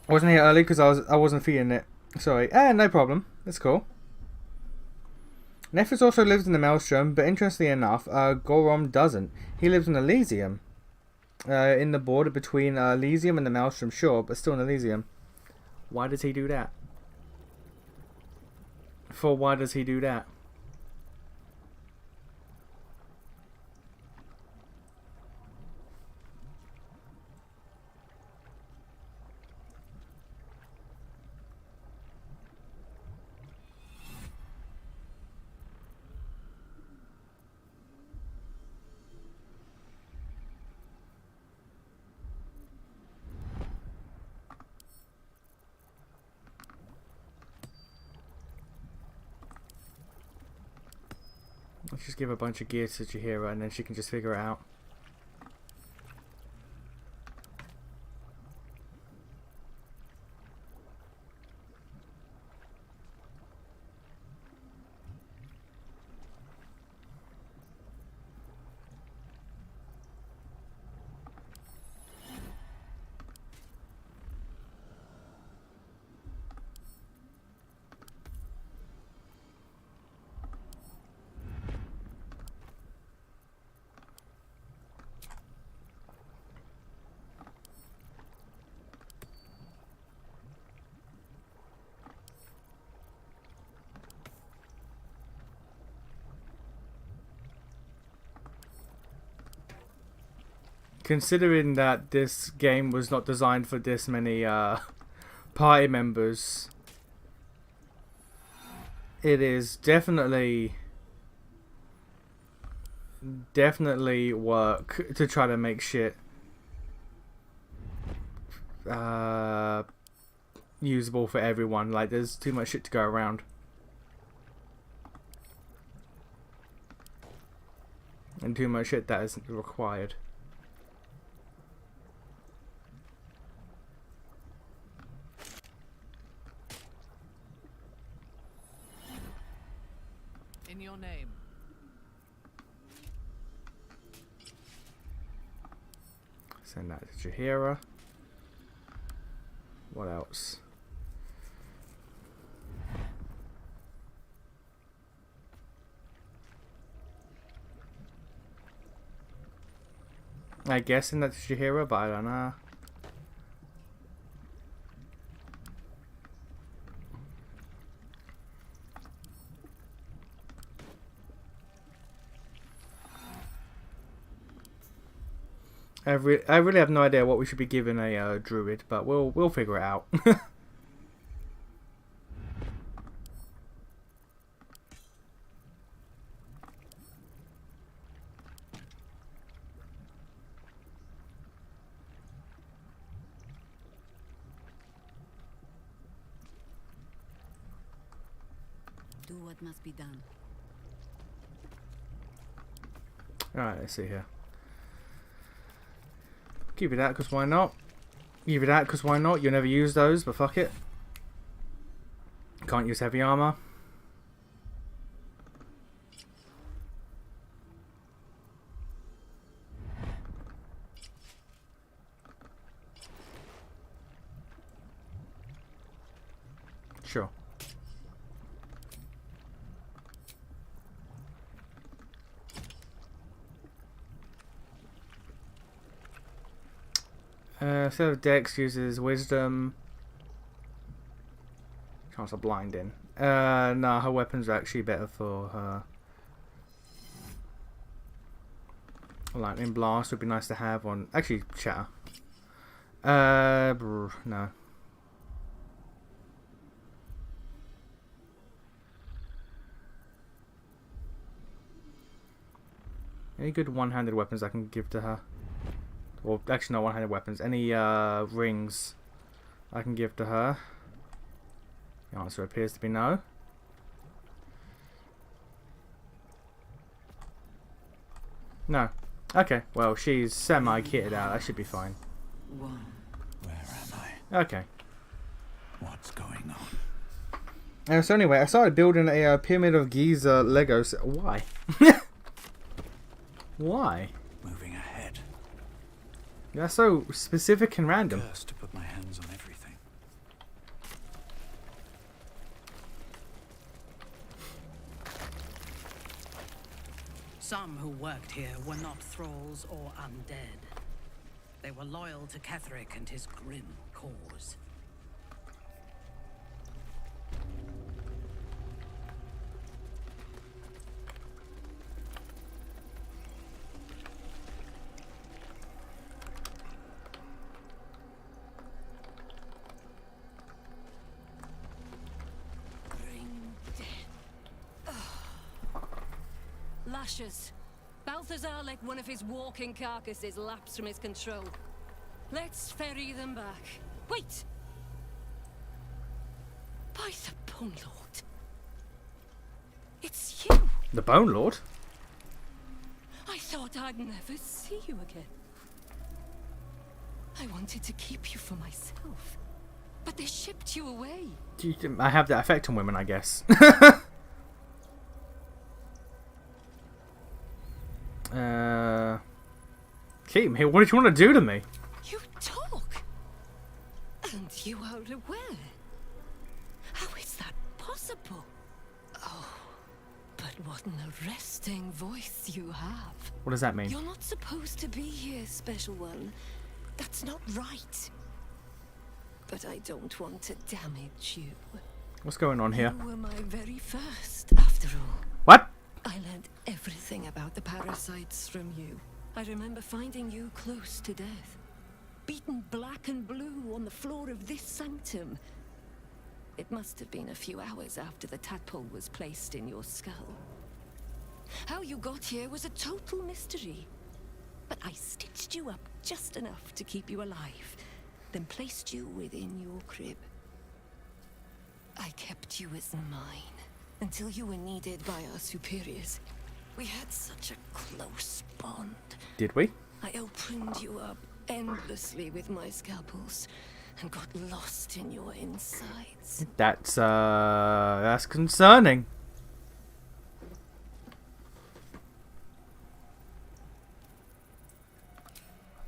wasn't here early because I wasn't feeling it. Sorry. No problem. That's cool. Nephis also lives in the Maelstrom, but interestingly enough, Gorom doesn't. He lives in Elysium. In the border between Elysium and the Maelstrom, sure, but still in Elysium. Why does he do that? Why does he do that? Let's just give a bunch of gear to Jaheira and then she can just figure it out. Considering that this game was not designed for this many party members, it is definitely work to try to make shit usable for everyone. Like, there's too much shit to go around. And too much shit that isn't required. In your name. Send that to Jaheira. What else? I guess send that to Jaheira, but I don't know. I really have no idea what we should be giving a druid, but we'll figure it out. what must be done. Alright, let's see here. Give you that, because why not? Give you that, because why not? You'll never use those, but fuck it. Can't use heavy armor. Sure. Instead of Dex, uses Wisdom. Chance of blinding. No, her weapons are actually better for her. Lightning Blast would be nice to have on. Actually, Shatter. No. Any good one-handed weapons I can give to her? Well, actually not one-handed weapons. Any rings I can give to her? The answer appears to be no. No. Okay, well, she's semi-kitted out. That should be fine. Where am I? Okay. What's going on? So anyway, I started building a Pyramid of Giza Lego set. Why? Why? Moving ahead. That's so specific and random. Cursed to put my hands on everything. Some who worked here were not thralls or undead. They were loyal to Ketheric and his grim cause. Lashes. Balthazar let one of his walking carcasses lapse from his control. Let's ferry them back. Wait! By the Bone Lord. It's you! The Bone Lord? I thought I'd never see you again. I wanted to keep you for myself. But they shipped you away. I have that effect on women, I guess. Keep me. What did you want to do to me? You talk, and you are aware. How is that possible? Oh, but what an arresting voice you have. What does that mean? You're not supposed to be here, Special One. That's not right. But I don't want to damage you. What's going on here? You were my very first, after all. What? I learned everything about the parasites from you. I remember finding you close to death, beaten black and blue on the floor of this sanctum. It must have been a few hours after the tadpole was placed in your skull. How you got here was a total mystery, but I stitched you up just enough to keep you alive, then placed you within your crib. I kept you as mine until you were needed by our superiors. We had such a close bond. Did we? I opened you up endlessly with my scalpels and got lost in your insides. That's concerning.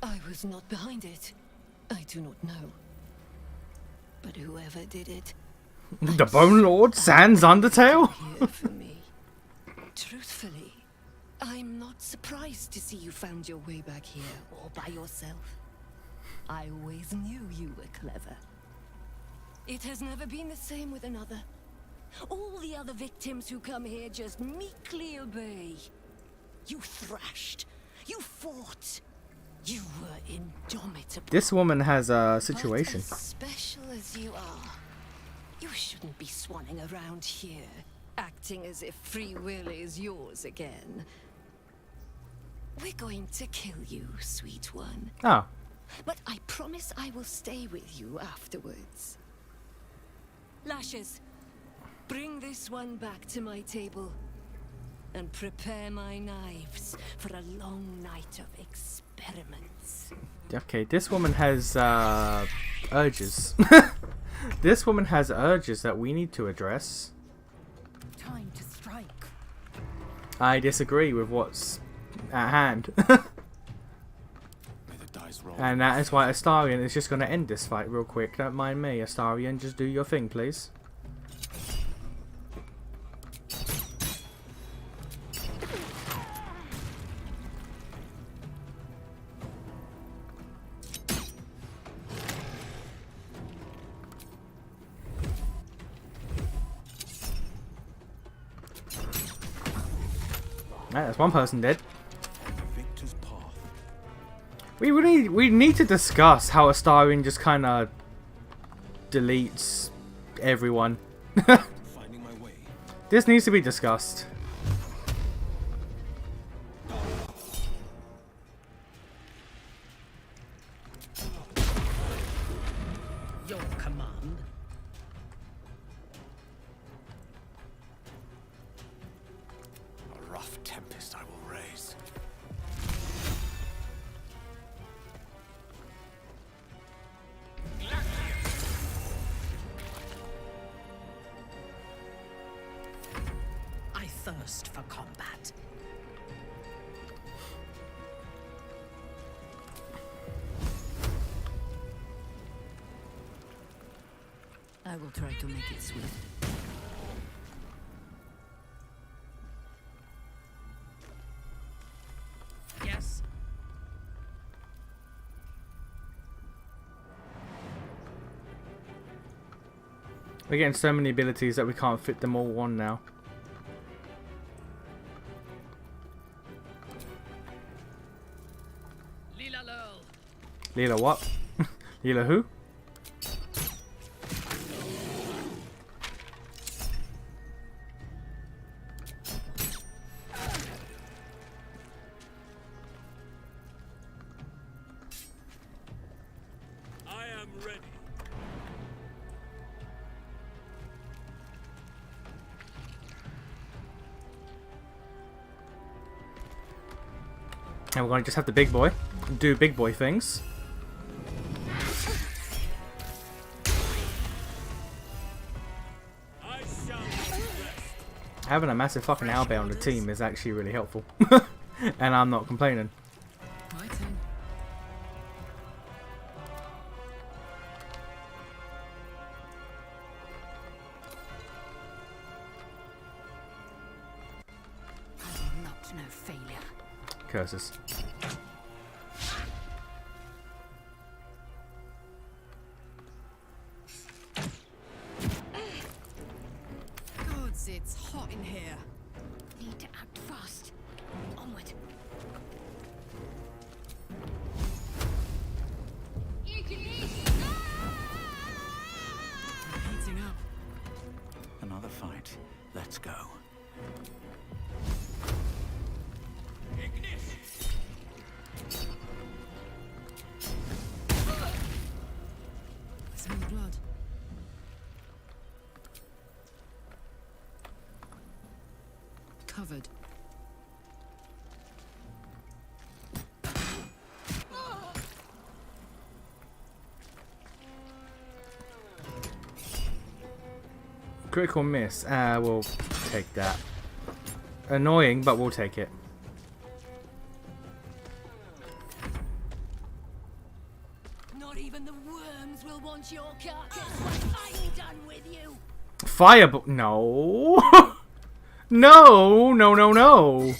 I was not behind it. I do not know. But whoever did it, The Bone Lord? Sans Undertale? here for me. Truthfully, I'm not surprised to see you found your way back here all by yourself. I always knew you were clever. It has never been the same with another. All the other victims who come here just meekly obey. You thrashed. You fought. You were indomitable. This woman has a situation. But as special as you are, you shouldn't be swanning around here, acting as if free will is yours again. We're going to kill you, sweet one. Oh. But I promise I will stay with you afterwards. Lashes, Bring this one back to my table. And prepare my knives for a long night of experiments. Okay, this woman has urges. This woman has urges that we need to address. Time to strike. I disagree with what's at hand. And that is why Astarion is just going to end this fight real quick. Don't mind me, Astarion. Just do your thing, please. Right, that's one person dead. We need to discuss how Astarion just kind of deletes everyone. This needs to be discussed. Your command. A rough tempest I will raise. I thirst for combat. I will try to make it sweet. Yes. We're getting so many abilities that we can't fit them all on now. Lila Lurl. Leela what? Leela who? I am ready. And we're going to just have the big boy do big boy things. Having a massive fucking owlbear on the team is actually really helpful. And I'm not complaining. My turn. I will not know failure. Curses. Gods, it's hot in here. Need to act fast. Onward. Heating up. Another fight. Let's go. Smell blood. Covered. Critical miss. We'll take that. Annoying, but we'll take it. Not even the worms will want your carcass when I'm done with you. Fireball. No. No. No, no, no.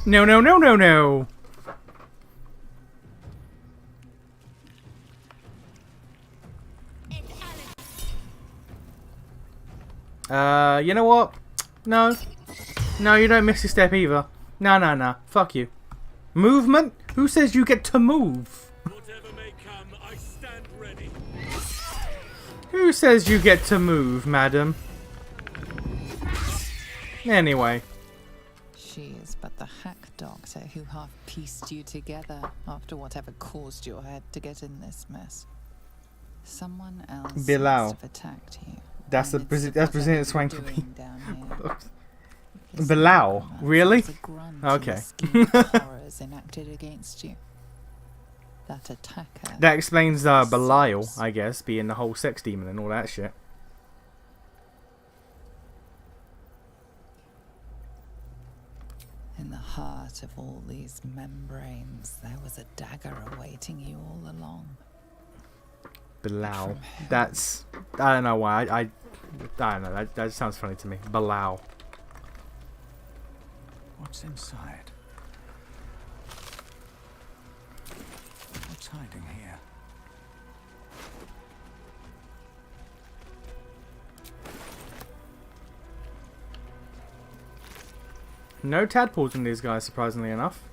No, no, no, no, no. You know what? No. No, you don't miss a step either. No, no, no. Fuck you. Movement? Who says you get to move? Whatever may come, I stand ready. Who says you get to move, madam? Anyway. She is but the hack doctor who half pieced you together after whatever caused your head to get in this mess. Someone else Bilal. must have attacked you. That's that's Brazilian swang for me. down here. Bilal, really? There's a grunt in Okay. the scheme of horrors enacted against you. That attacker. That explains Belial, I guess, being the whole sex demon and all that shit. In the heart of all these membranes, there was a dagger awaiting you all along. Bilal. That's... I don't know why. I don't know. That just sounds funny to me. Bilal. What's inside? What's hiding here? No tadpoles in these guys, surprisingly enough.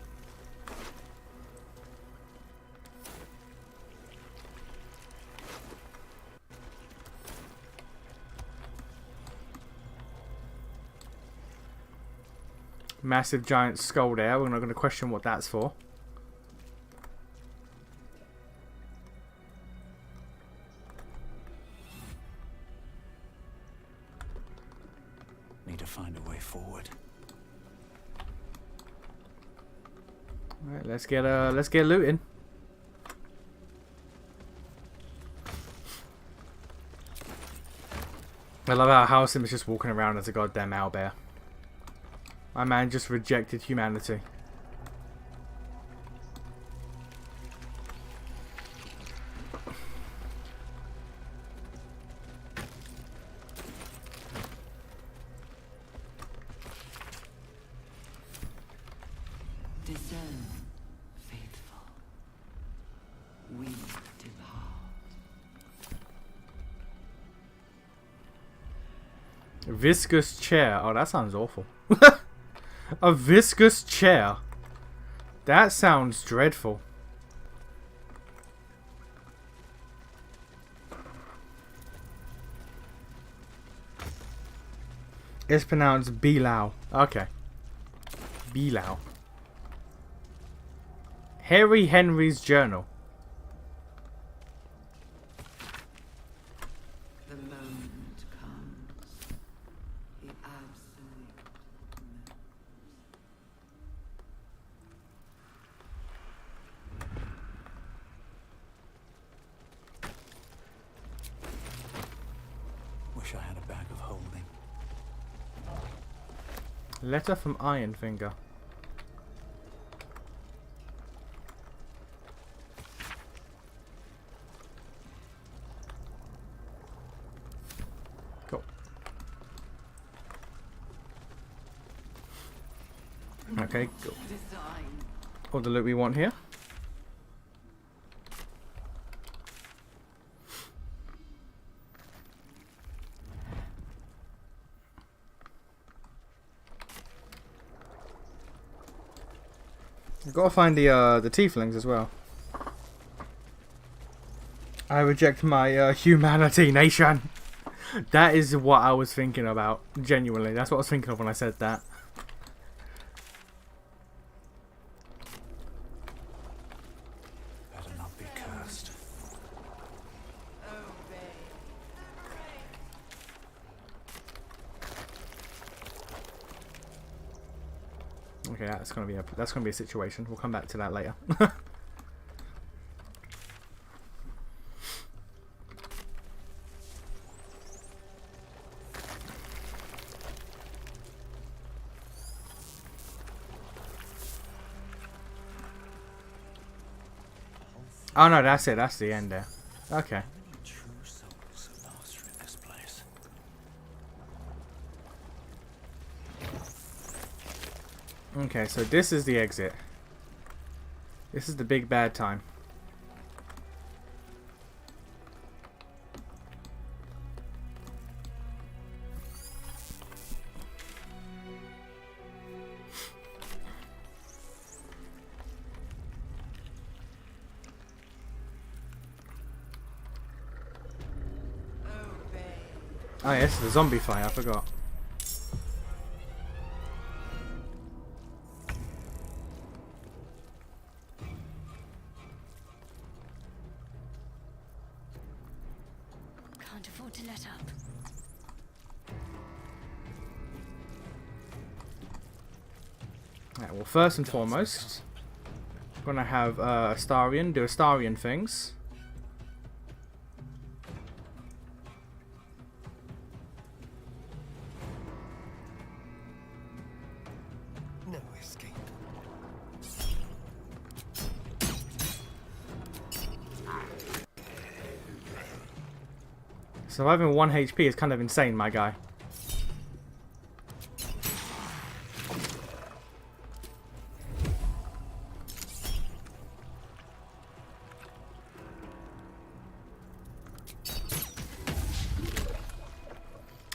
Massive giant skull there. We're not going to question what that's for. Need to find a way forward. Alright, let's get looting. I love how Halsim is just walking around as a goddamn owlbear. My man just rejected humanity. Discern, faithful. We depart. Viscous chair. Oh, that sounds awful. A viscous chair. That sounds dreadful. It's pronounced Bilal. Okay. Bilal. Harry Henry's journal. The moment comes. The absolute. Wish I had a bag of holding. Letter from Ironfinger. Cool. Okay, cool. All the loot we want here. I've got to find the tieflings as well. I reject my humanity, nation. That is what I was thinking about. Genuinely, that's what I was thinking of when I said that. Better not be cursed. Okay, that's gonna be a situation. We'll come back to that later. Oh no, that's it. That's the end there. Okay. True souls are lost in this place. Okay, so this is the exit. This is the big bad time. Oh yes, the zombie fire, I forgot. Can't afford to let up. Right, well, first and foremost, we're gonna have Astarion do Astarion things. No escape. Surviving 1 HP is kind of insane, my guy.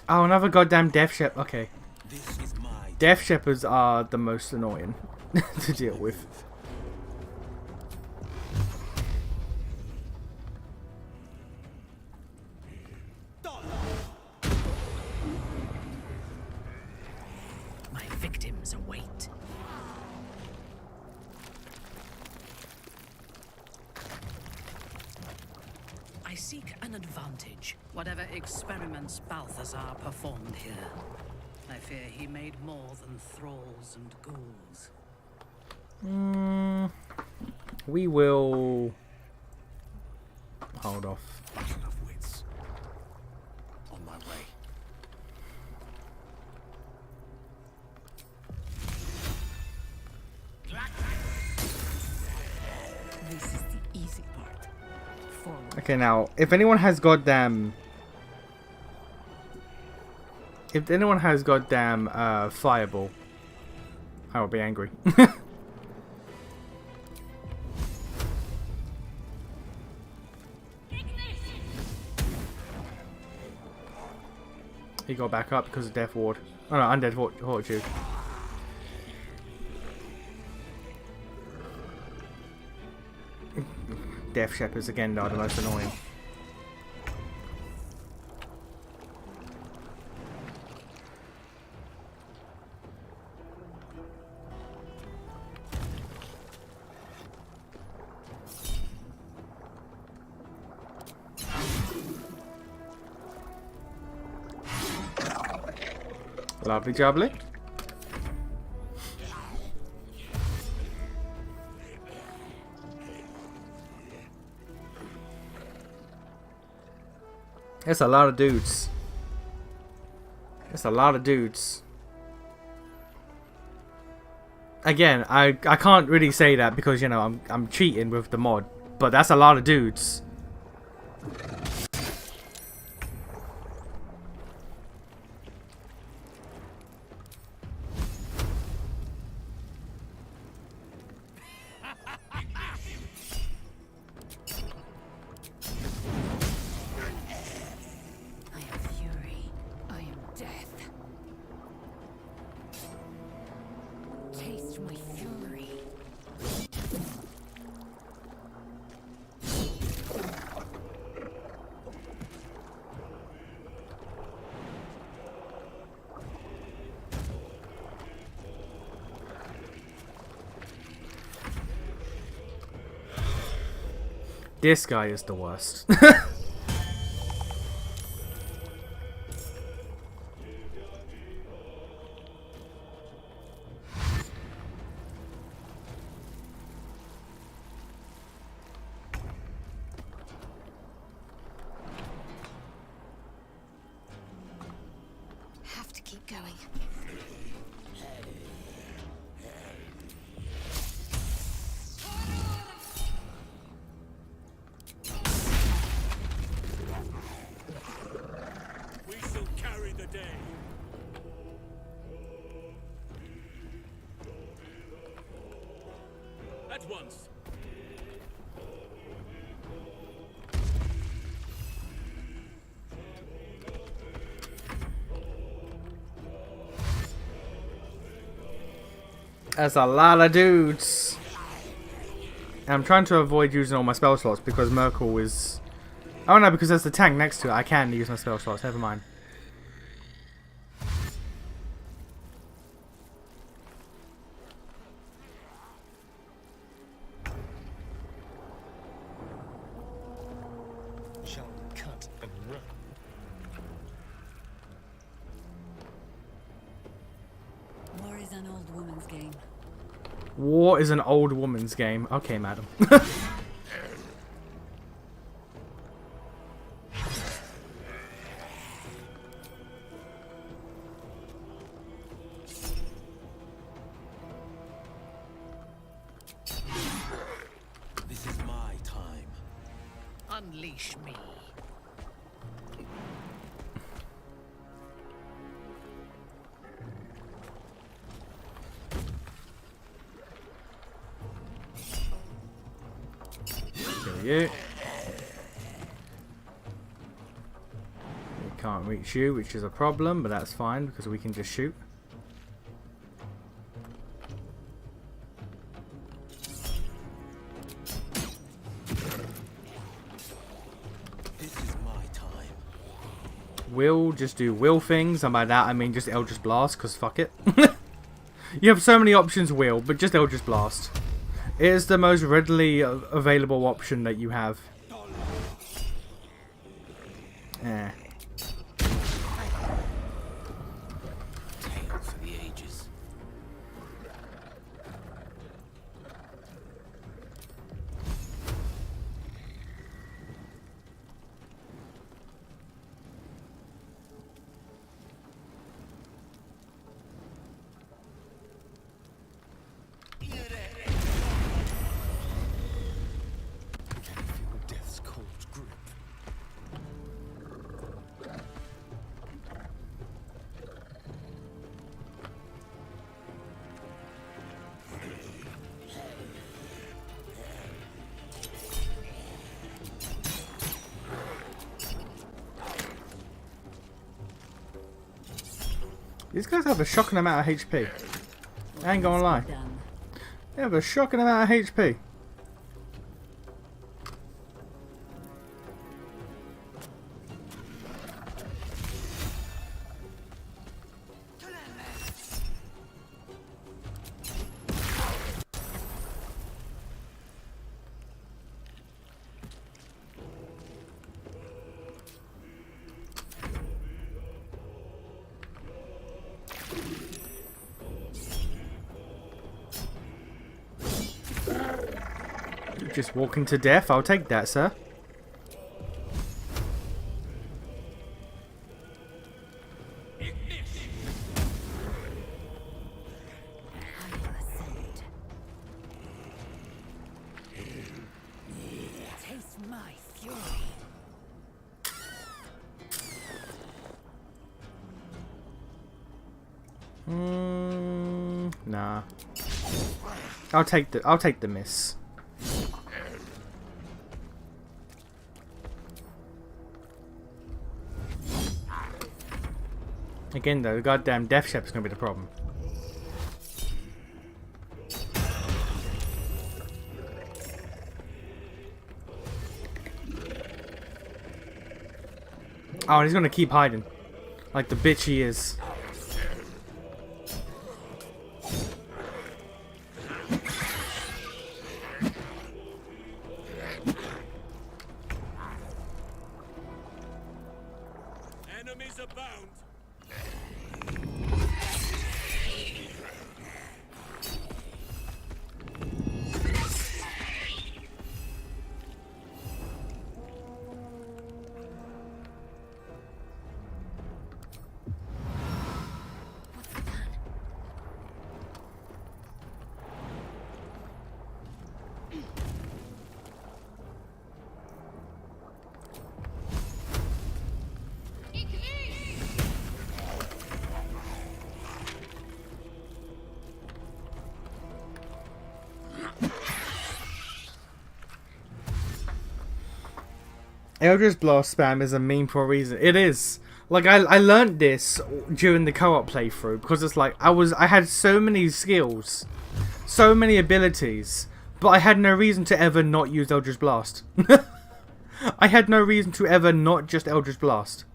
Oh, another goddamn Death Shepherd. Okay. Death Shepherds are the most annoying to deal with. My victims await. I seek an advantage. Whatever experiments Balthazar performed here, I fear he made more than thralls and ghouls. We will hold off. Enough wits. On my way. This is the easy part. Forward. Okay, now, if anyone has goddamn Fireball, I will be angry. He got back up because of Death Ward. Oh no, Undead Fortitude. Death Shepherds again are the most annoying. Lovely jubbly. That's a lot of dudes. That's a lot of dudes. Again, I can't really say that because, you know, I'm cheating with the mod, but that's a lot of dudes. This guy is the worst. Have to keep going. We shall carry the day. At once. That's a lot of dudes. I'm trying to avoid using all my spell slots because Merkel is... Oh no, because there's the tank next to it. I can use my spell slots. Never mind. Shall we cut and run? War is an old woman's game. War is an old woman's game. Okay, madam. This is my time. Unleash me. Kill you. We can't reach you, which is a problem, but that's fine because we can just shoot. This is my time. Will just do will things, and by that I mean just Eldritch Blast, because fuck it. You have so many options, Will, but just Eldritch Blast. It is the most readily available option that you have. Eh. Tale for the ages. Death's cold grip. These guys have a shocking amount of HP. I ain't gonna lie. They have a shocking amount of HP. Just walking to death. I'll take that, sir. Taste my fury. Nah. I'll take the miss. Again though, the goddamn Death Shep's gonna be the problem. Oh, and he's gonna keep hiding. Like the bitch he is. Enemies abound. Eldritch Blast spam is a meme for a reason. It is. Like I learned this during the co-op playthrough because it's like I had so many skills, so many abilities, but I had no reason to ever not use Eldritch Blast. I had no reason to ever not just Eldritch Blast.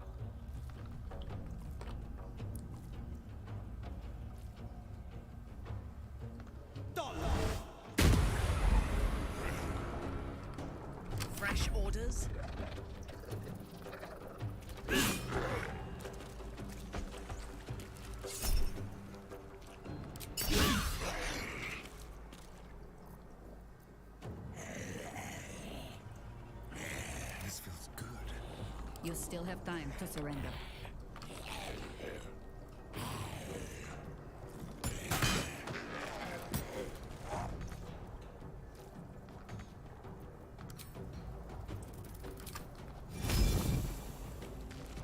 Fresh orders? You still have time to surrender.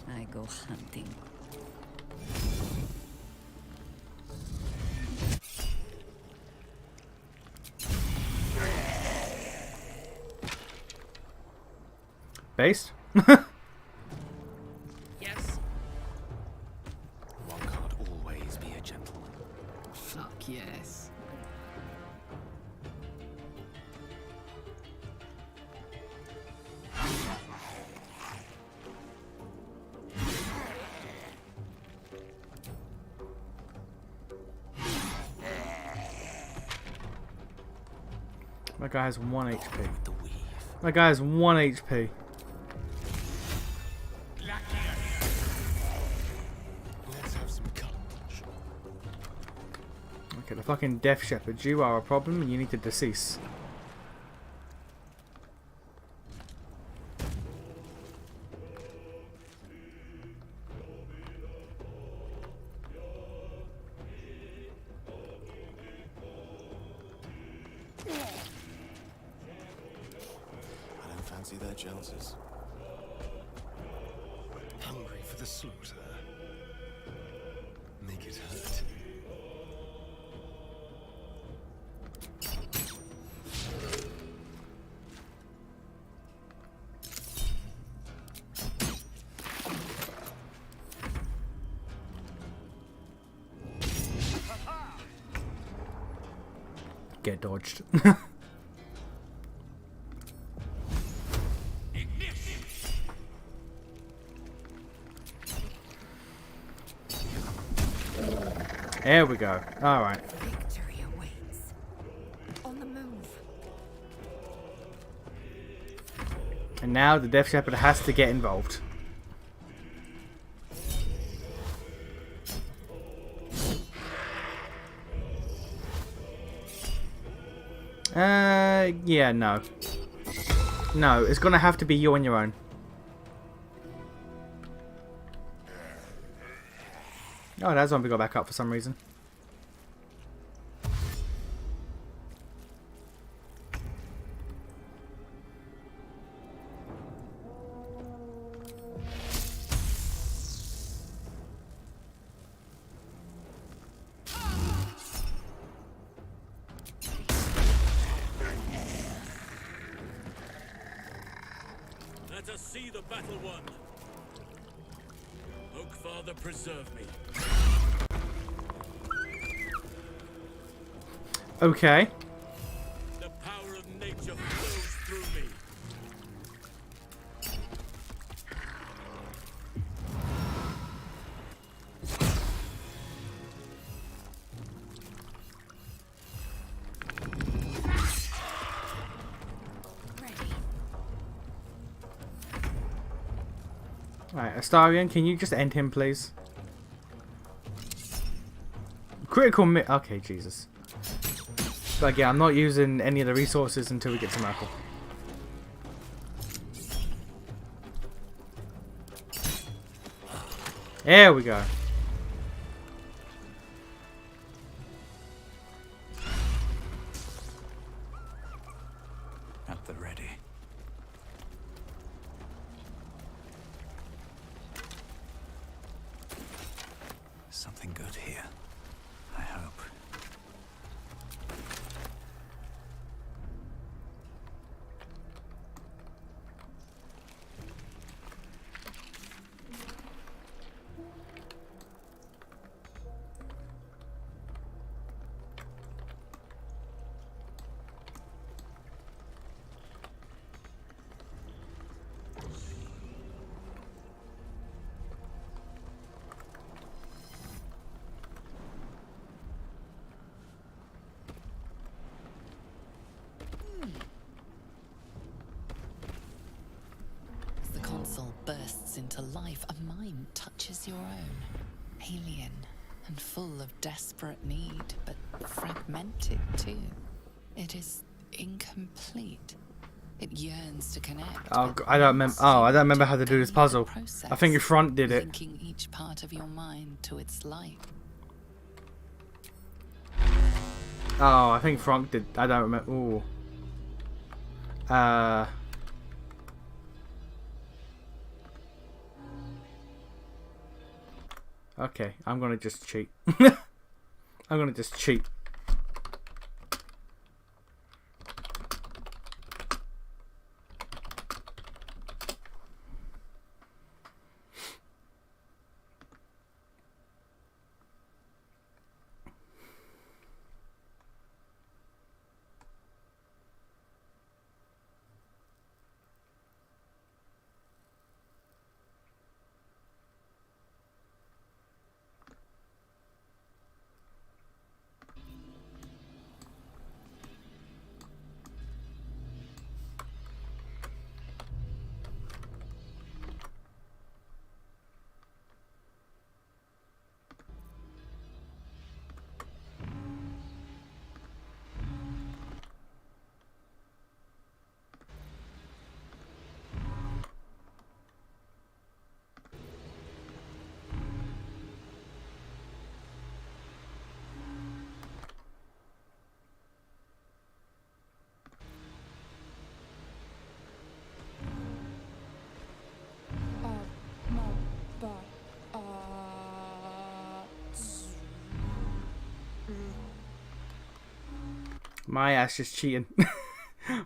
I go hunting. Based? Yes. One can't always be a gentleman. Fuck yes. My guy has 1 HP. My guy has 1 HP. Let's have some color. Okay, the fucking Death Shepherd, you are a problem and you need to decease. I don't fancy their chances. Hungry for the slaughter. Make it hurt. Get dodged. There we go. Alright. Victory awaits. On the move. And now the Death Shepherd has to get involved. Yeah, no. No, it's gonna have to be you on your own. Oh, that zombie got back up for some reason. Let us see the battle won. Oakfather, preserve me. Okay. The power of nature flows through me. Right, Astarion, can you just end him, please? Critical mi- Okay, Jesus. But yeah, I'm not using any of the resources until we get to Merkel. There we go. At the ready. Something good here, I hope. As the console bursts into life, a mind touches your own. Alien and full of desperate need, but fragmented too. It is incomplete. It yearns to connect. Oh, but I don't remember. Oh, I don't remember how to do this puzzle. process, I think your front did it. linking each part of your mind to its light. Oh, I think Frank did. I don't remember. Ooh. Okay, I'm gonna just cheat. I'm gonna just cheat. My ass just cheating.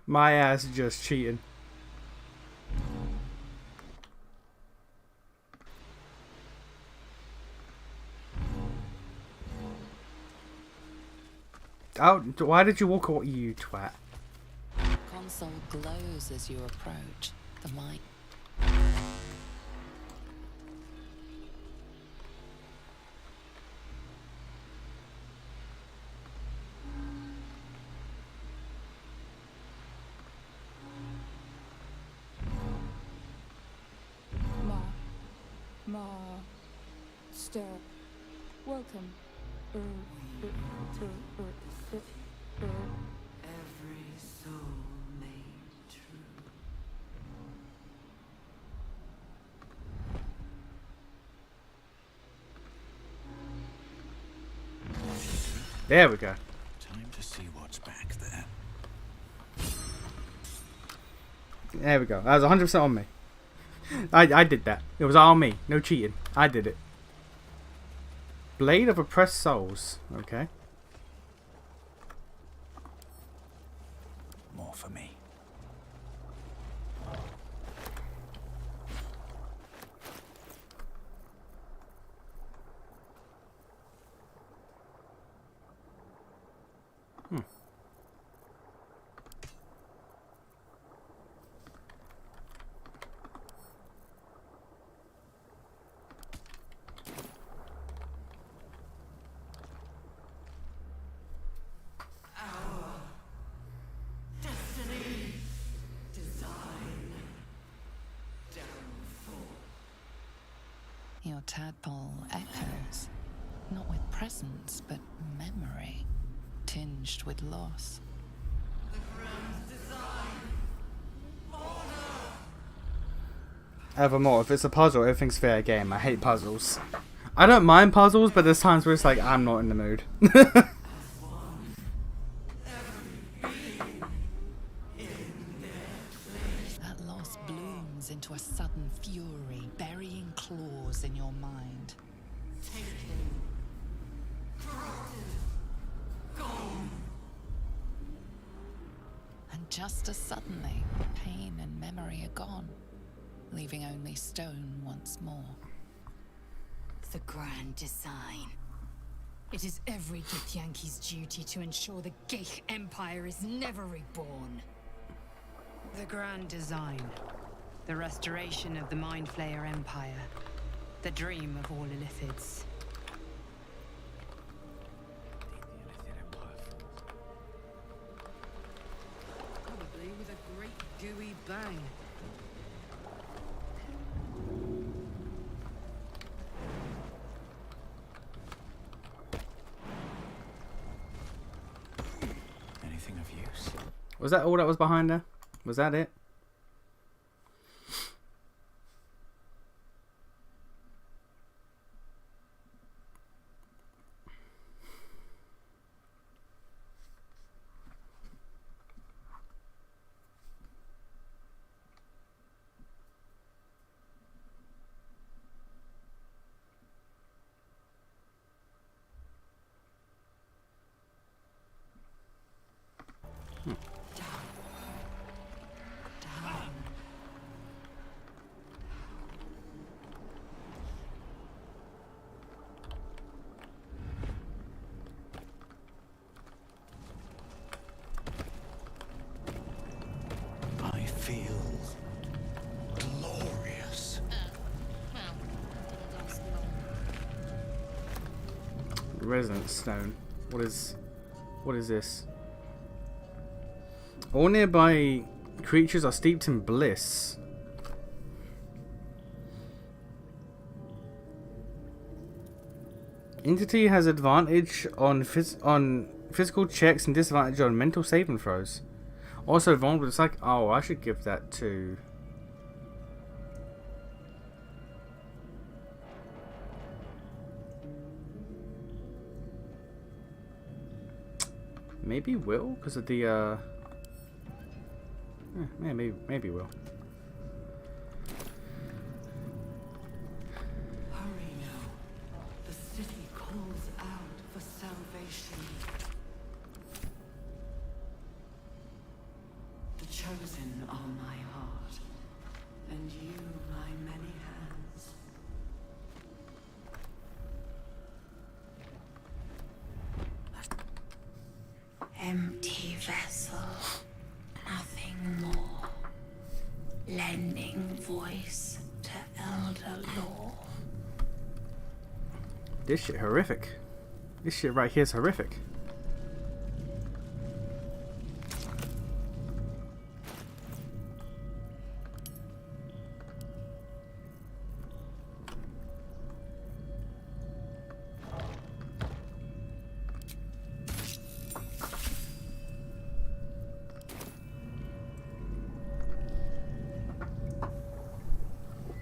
My ass just cheating. Oh, why did you walk away, you twat? Console glows as you approach. The light. Master, welcome. Every soul made true. There we go. Time to see what's back there. There we go. That was 100% on me. I did that. It was all me. No cheating. I did it. Blade of Oppressed Souls. Okay. More for me. Your tadpole echoes, not with presence, but memory, tinged with loss. Evermore, if it's a puzzle, everything's fair game. I hate puzzles. I don't mind puzzles, but there's times where it's like, I'm not in the mood. That loss blooms into a sudden fury, burying claws in your mind. And just as suddenly, pain and memory are gone, leaving only stone once more. The grand design. It is every Githyanki's duty to ensure the Geich Empire is never reborn. The grand design. The restoration of the Mind Flayer Empire. The dream of all Illithids. Probably with a great gooey bang. Anything of use? Was that all that was behind there? Was that it? I feel glorious. Resonance stone. What is this? All nearby creatures are steeped in bliss. Entity has advantage on physical checks and disadvantage on mental saving throws. Also vulnerable to psychic. Oh, I should give that to. Maybe Will, because of the yeah, maybe Will. Hurry now. The city calls out for salvation. The chosen are my heart, and you my many hands. Empty vessel, nothing more. Lending voice to elder law. This shit horrific. This shit right here is horrific.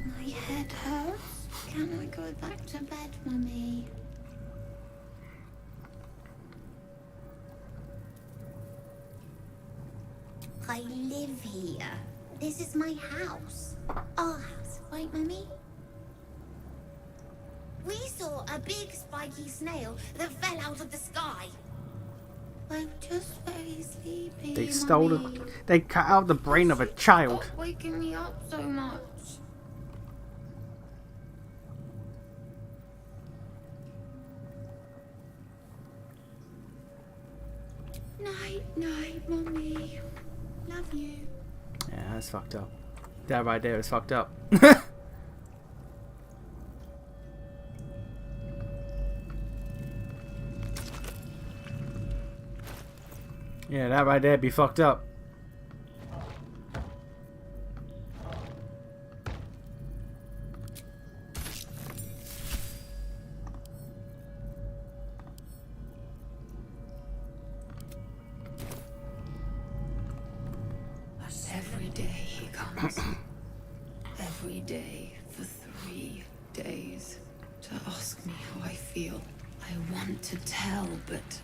My head hurts. Can I go back to bed, Mummy? I live here. This is my house. Our house, right, Mummy? We saw a big spiky snail that fell out of the sky. I'm just very sleepy, They stole Mummy. they cut out the brain of a child. Stop waking me up so much. Night, night, Mummy. Love you. Yeah, that's fucked up. That right there is fucked up. Yeah, that right there be fucked up. Every day he comes. Every day for 3 days to ask me how I feel. I want to tell, but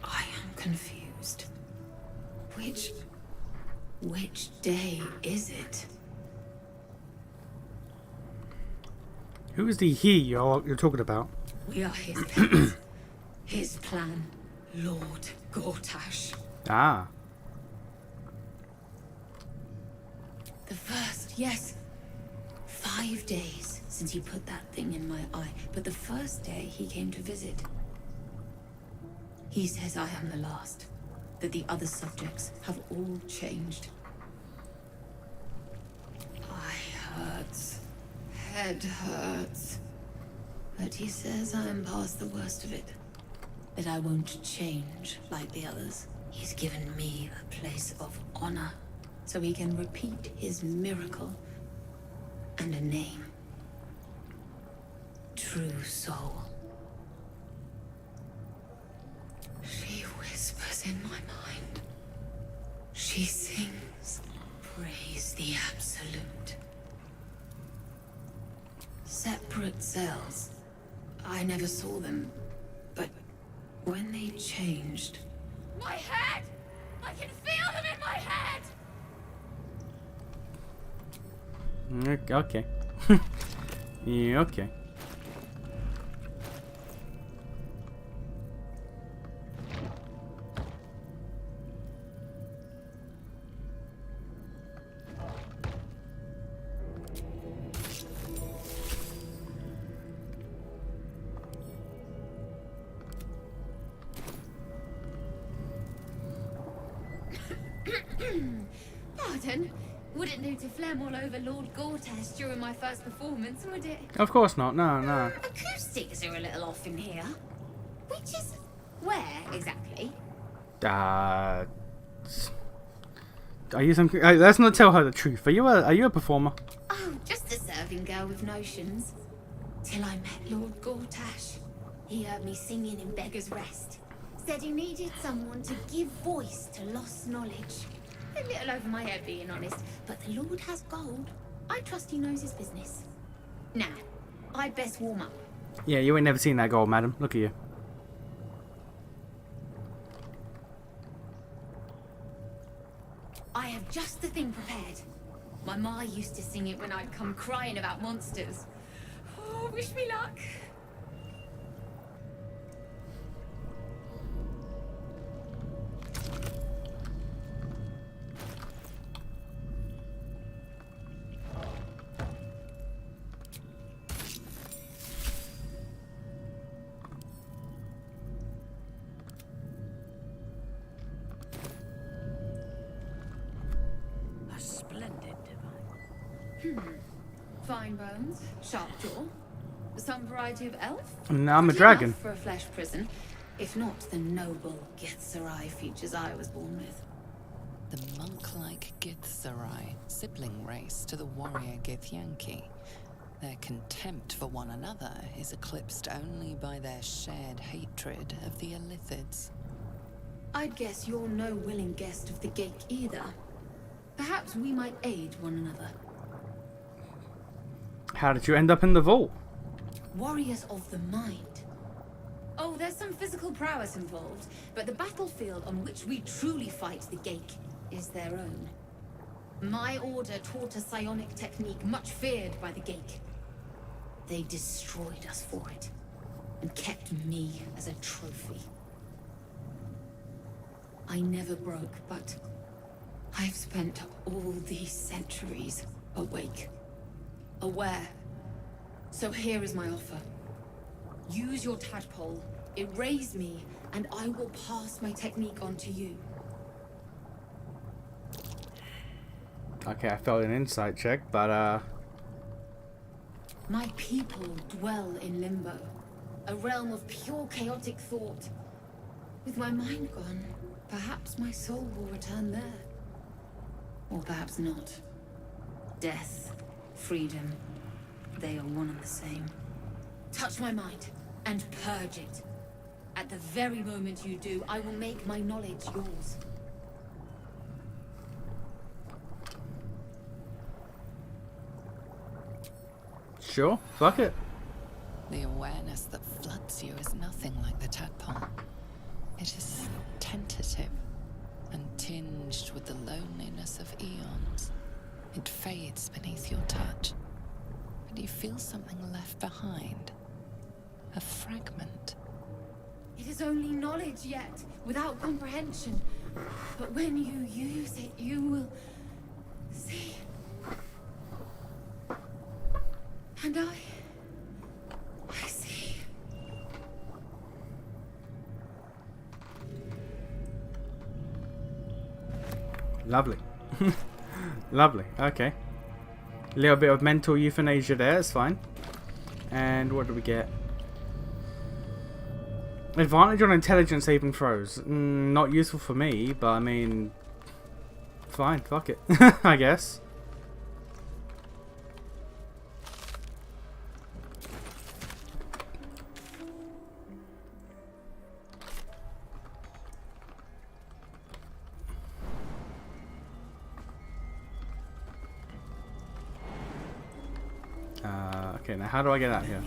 I am confused. Which day is it? Who is the he you're talking about? We are his pets. His plan, Lord Gortash. Ah. The first, yes. 5 days since he put that thing in my eye. But the first day he came to visit. He says I am the last. That the other subjects have all changed. Eye hurts. Head hurts. But he says I am past the worst of it. That I won't change like the others. He's given me a place of honor. So he can repeat his miracle and a name. True Soul. She whispers in my mind. She sings. Praise the Absolute. Separate cells. I never saw them, but when they changed... My head! I can feel them in my head! Okay. Yeah, okay. Pardon? Wouldn't do to phlegm all over Lord Gortash during my first performance, would it? Of course not. No, no. Acoustics are a little off in here. Which is... where, exactly? Are you some? Let's not tell her the truth. Are you a performer? Oh, just a serving girl with notions. Till I met Lord Gortash. He heard me singing in Beggar's Rest. Said he needed someone to give voice to lost knowledge. A little over my head, being honest, but the Lord has gold. I trust he knows his business. Now, I'd best warm up. Yeah, you ain't never seen that gold, madam. Look at you. I have just the thing prepared. My ma used to sing it when I'd come crying about monsters. Oh, wish me luck. Fine bones, sharp jaw, some variety of elf. No, I'm a Pretty dragon. enough for a flesh prison, if not the noble Githzerai features I was born with. The monk-like Githzerai, sibling race to the warrior Githyanki. Their contempt for one another is eclipsed only by their shared hatred of the Illithids. I'd guess you're no willing guest of the Ghaik either. Perhaps we might aid one another. How did you end up in the vault? Warriors of the mind. Oh, there's some physical prowess involved, but the battlefield on which we truly fight the Ghaik is their own. My order taught a psionic technique much feared by the Ghaik. They destroyed us for it, and kept me as a trophy. I never broke, but I've spent all these centuries awake. Aware. So here is my offer. Use your tadpole, erase me, and I will pass my technique on to you. Okay, I failed an insight check, but My people dwell in limbo, a realm of pure chaotic thought. With my mind gone, perhaps my soul will return there. Or perhaps not. Death, freedom, they are one and the same. Touch my mind, and purge it. At the very moment you do, I will make my knowledge yours. sure, fuck it. The awareness that floods you is nothing like the tadpole. It is tentative and tinged with the loneliness of eons. It fades beneath your touch, but you feel something left behind. A fragment. It is only knowledge yet, without comprehension. But when you use it, you will see. And I see. Lovely. Lovely, okay. A little bit of mental euthanasia there, it's fine. And what do we get? Advantage on intelligence saving throws. Not useful for me, but I mean... Fine, fuck it. I guess. Okay, now how do I get out here?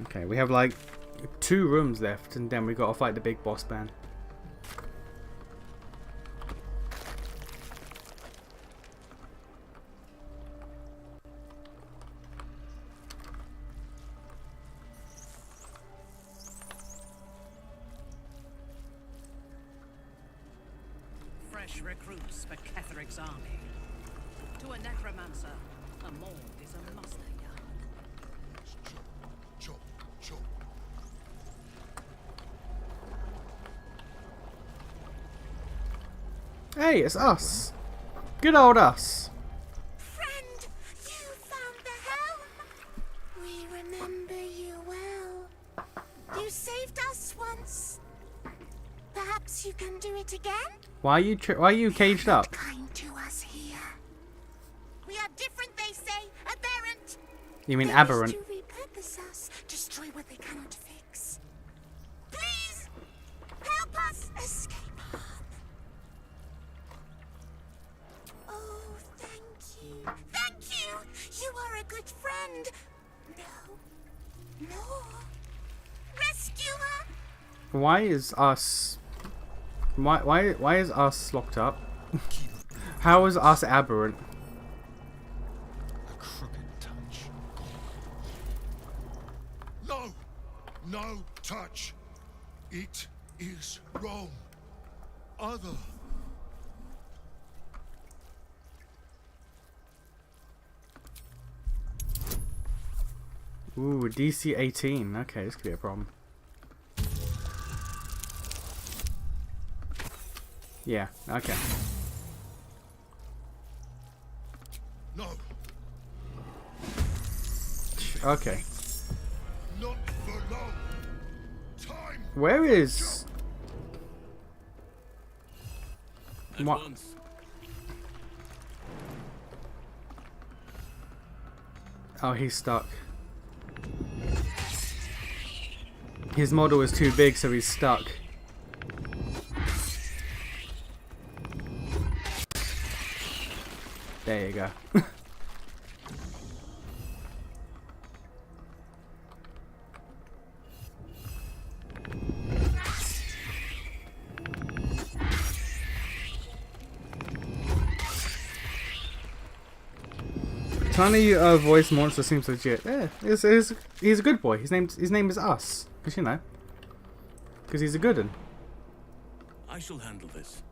Okay, we have like 2 rooms left, and then we gotta fight the big boss man. Fresh recruits for Ketheric's army. To a necromancer, a mold is a mustang. Hey, it's us. Good old us. Friend, you found the helm. We remember you well. You saved us once. Perhaps you can do it again? Why are you caged up? Kind to us here. We are different, they say. Aberrant. You mean They aberrant? wish to repurpose us, destroy what they cannot fix. Please, help us escape harm. Oh, thank you. Thank you. You are a good friend. No. More. Rescuer. Why is us? Why is us locked up? How is us aberrant? A crooked touch. No! No touch! It is wrong. Other. Ooh, DC 18. Okay, this could be a problem. Yeah, okay. No. Okay. Not for long. Time. Where is... At What? once. Oh, he's stuck. His model is too big, so he's stuck. There you go. Tiny voice monster seems legit. Yeah, he's a good boy. His name is Us, cause you know, cause he's a good one. I shall handle this.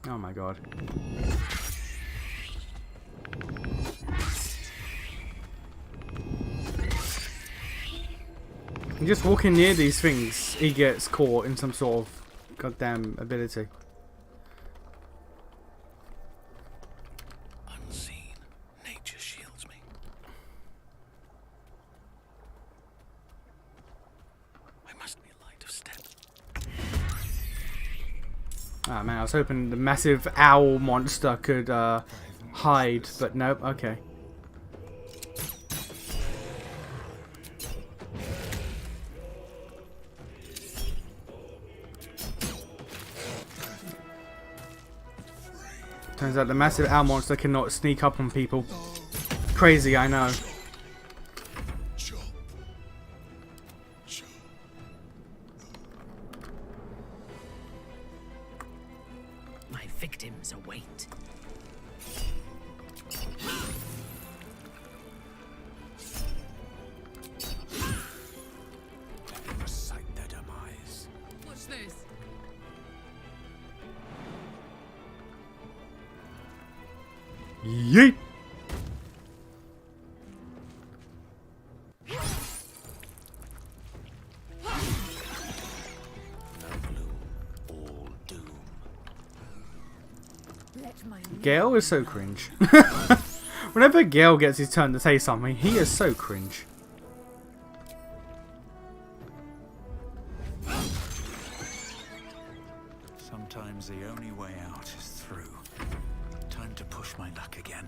Oh my god. And just walking near these things, he gets caught in some sort of goddamn ability. Unseen, nature shields me. I must be light of step. Ah man, I was hoping the massive owl monster could hide, but nope, okay. Turns out the massive owl monster cannot sneak up on people. Crazy, I know. My victims await. Recite their demise. What's this? Yeet! Gale is so cringe. Whenever Gale gets his turn to say something, he is so cringe. Sometimes the only way out is through. Time to push my luck again.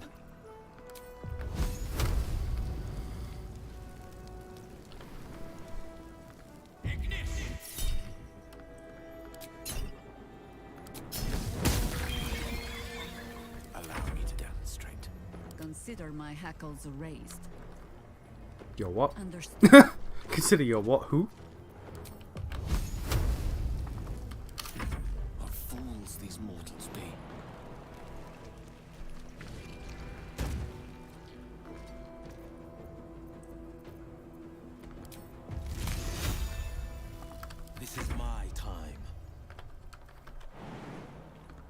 consider my hackles raised. Your what? Understood. Consider your what? Who? What fools these mortals be. This is my time.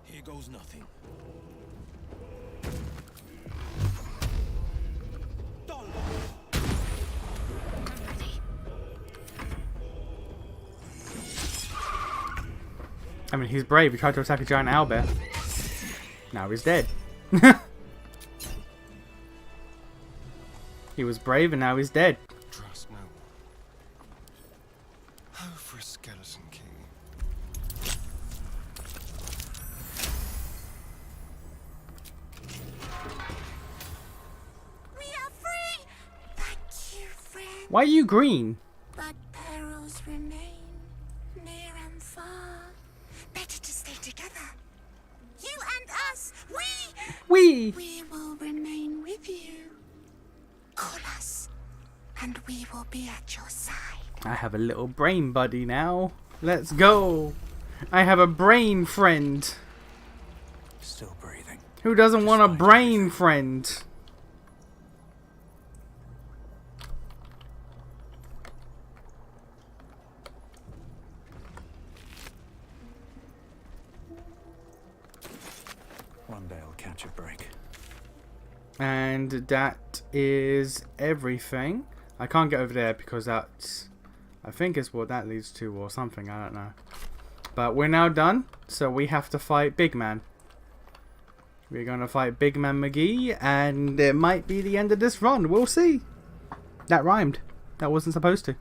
Here goes nothing. I mean, he's brave. He tried to attack a giant owlbear. Now he's dead. He was brave and now he's dead. Trust no one. Oh, for a skeleton key. We are free! Thank you, friend. Why are you green? But perils remain, near and far. Better to stay together. You and us, we will remain with you. Call us, and we will be at your side. I have a little brain buddy now. Let's go. I have a brain friend. Still breathing. Who doesn't want a brain friend? One day I'll catch a break. And that is everything. I can't get over there because that's, I think it's what that leads to or something, I don't know. But we're now done, so we have to fight Big Man. We're going to fight Big Man McGee, and it might be the end of this run. We'll see. That rhymed. That wasn't supposed to.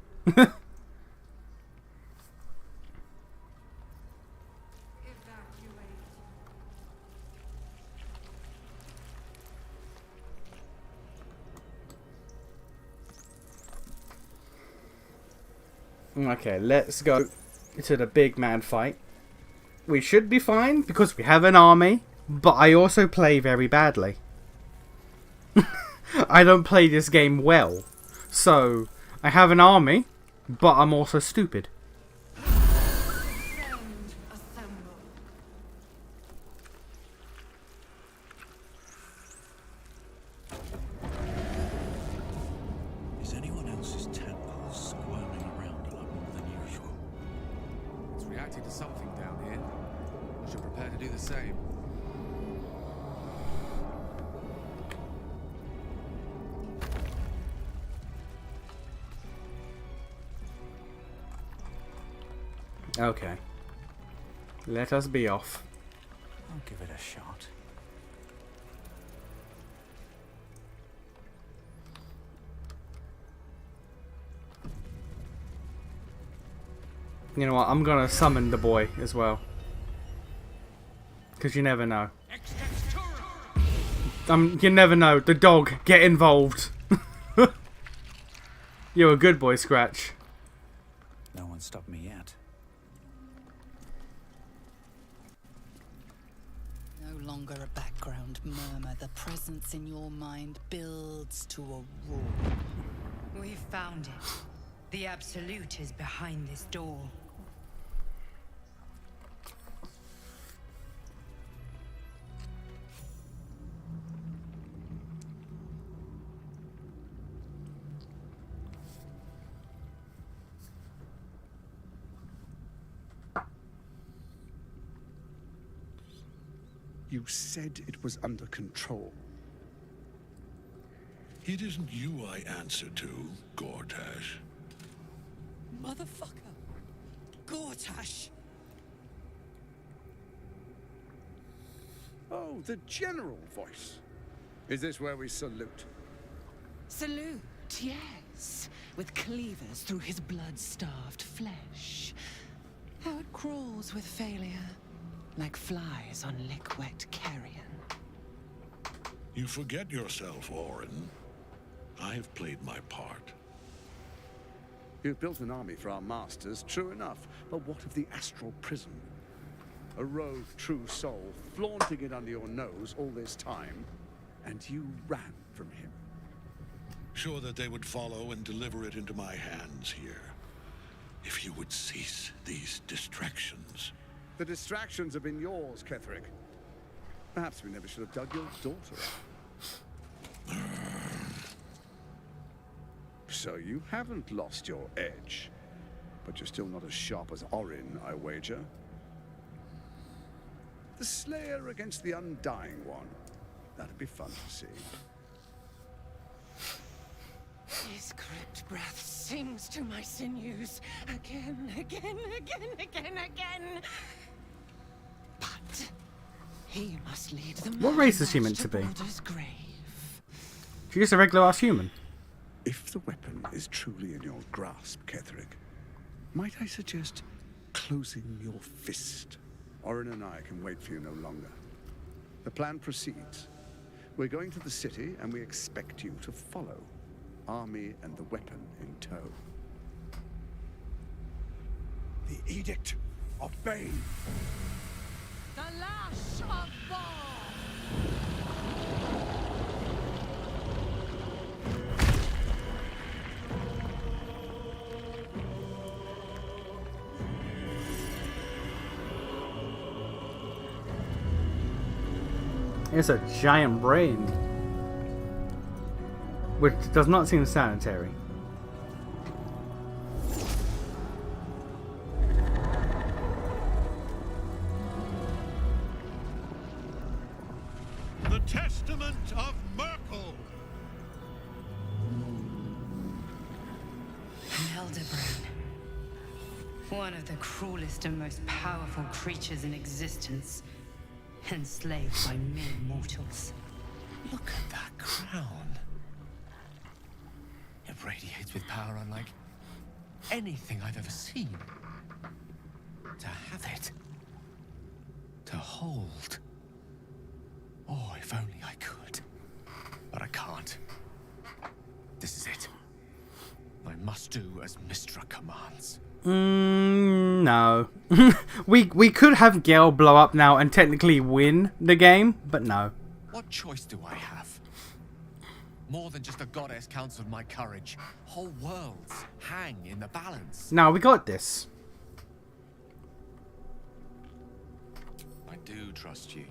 Okay, let's go to the big man fight. We should be fine because we have an army, but I also play very badly. I don't play this game well. So, I have an army, but I'm also stupid. Is anyone else's temple squirming around a lot more than usual? It's reacting to something down here. I should prepare to do the same. Okay. Let us be off. I'll give it a shot. You know what? I'm gonna summon the boy as well. Because you never know. You never know. The dog. Get involved. You're a good boy, Scratch. No one stopped me yet. No longer a background murmur. The presence in your mind builds to a roar. We've found it. The Absolute is behind this door. You said it was under control. It isn't you I answer to, Gortash. Motherfucker! Gortash! Oh, the general voice. Is this where we salute? Salute, yes. With cleavers through his blood-starved flesh. How it crawls with failure. Like flies on lick-wet carrion. You forget yourself, Orin. I have played my part. You've built an army for our masters, true enough. But what of the astral prison? A rogue true soul, flaunting it under your nose all this time. and you ran from him. Sure that they would follow and deliver it into my hands here. If you would cease these distractions. The distractions have been yours, Ketheric. Perhaps we never should have dug your daughter up. So you haven't lost your edge, but you're still not as sharp as Orin, I wager. The Slayer against the Undying One. That'd be fun to see. His crypt breath sings to my sinews again, again, again, again, again. But he must lead them. What race is she meant to be? She's just a regular ass human. If the weapon is truly in your grasp, Ketheric, might I suggest closing your fist? Orin and I can wait for you no longer. The plan proceeds. We're going to the city, and we expect you to follow. Army and the weapon in tow. The Edict of Bane. The Lash of Bhaal. It's a giant brain, which does not seem sanitary. The Testament of Myrkul. Hildebrand. One of the cruelest and most powerful creatures in existence. Enslaved by mere mortals. Look at that crown. It radiates with power unlike anything I've ever seen. To have it. To hold. Oh, if only I could. But I can't. This is it. I must do as Mystra commands. No. we could have Gale blow up now and technically win the game, but no. What choice do I have? More than just a goddess counts on my courage. Whole worlds hang in the balance. No, we got this. I do trust you.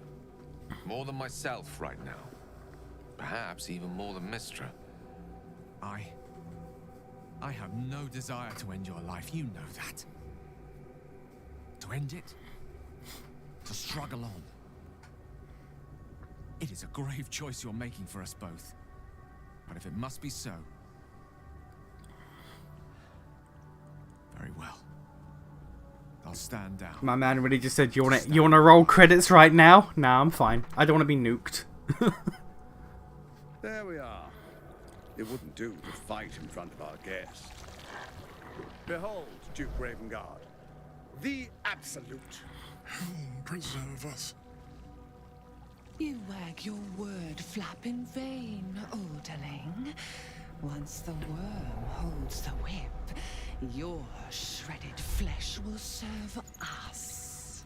More than myself right now. Perhaps even more than Mystra. I have no desire to end your life, you know that. To end it? To struggle on. It is a grave choice you're making for us both. But if it must be so... very well. I'll stand down. My man really just said, you wanna roll credits right now? Nah, I'm fine. I don't want to be nuked. There we are. It wouldn't do to fight in front of our guest. Behold, Duke Ravengard, the Absolute. Preserve us. You wag your word flap in vain, Alderling. Once the worm holds the whip, your shredded flesh will serve us.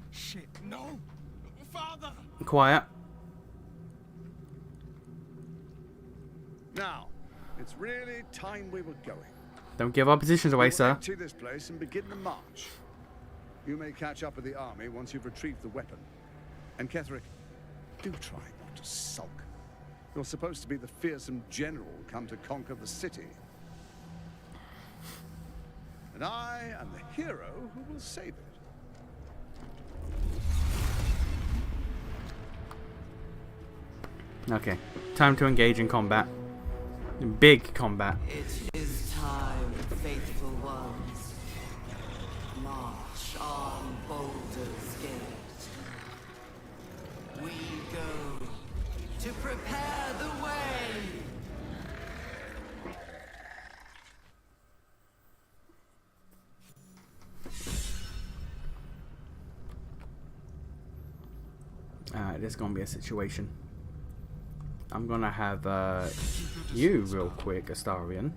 Shit, no! Father! Quiet. Now, it's really time we were going. Don't give our positions away, sir. Empty this place and begin the march. You may catch up with the army once you've retrieved the weapon. And Ketheric, do try not to sulk. You're supposed to be the fearsome general come to conquer the city. And I am the hero who will save it. Okay, time to engage in combat. Big combat. It is time, faithful ones. March on Baldur's Gate. We go to prepare the way. Alright, there's gonna be a situation. I'm gonna have you real quick, Astarion.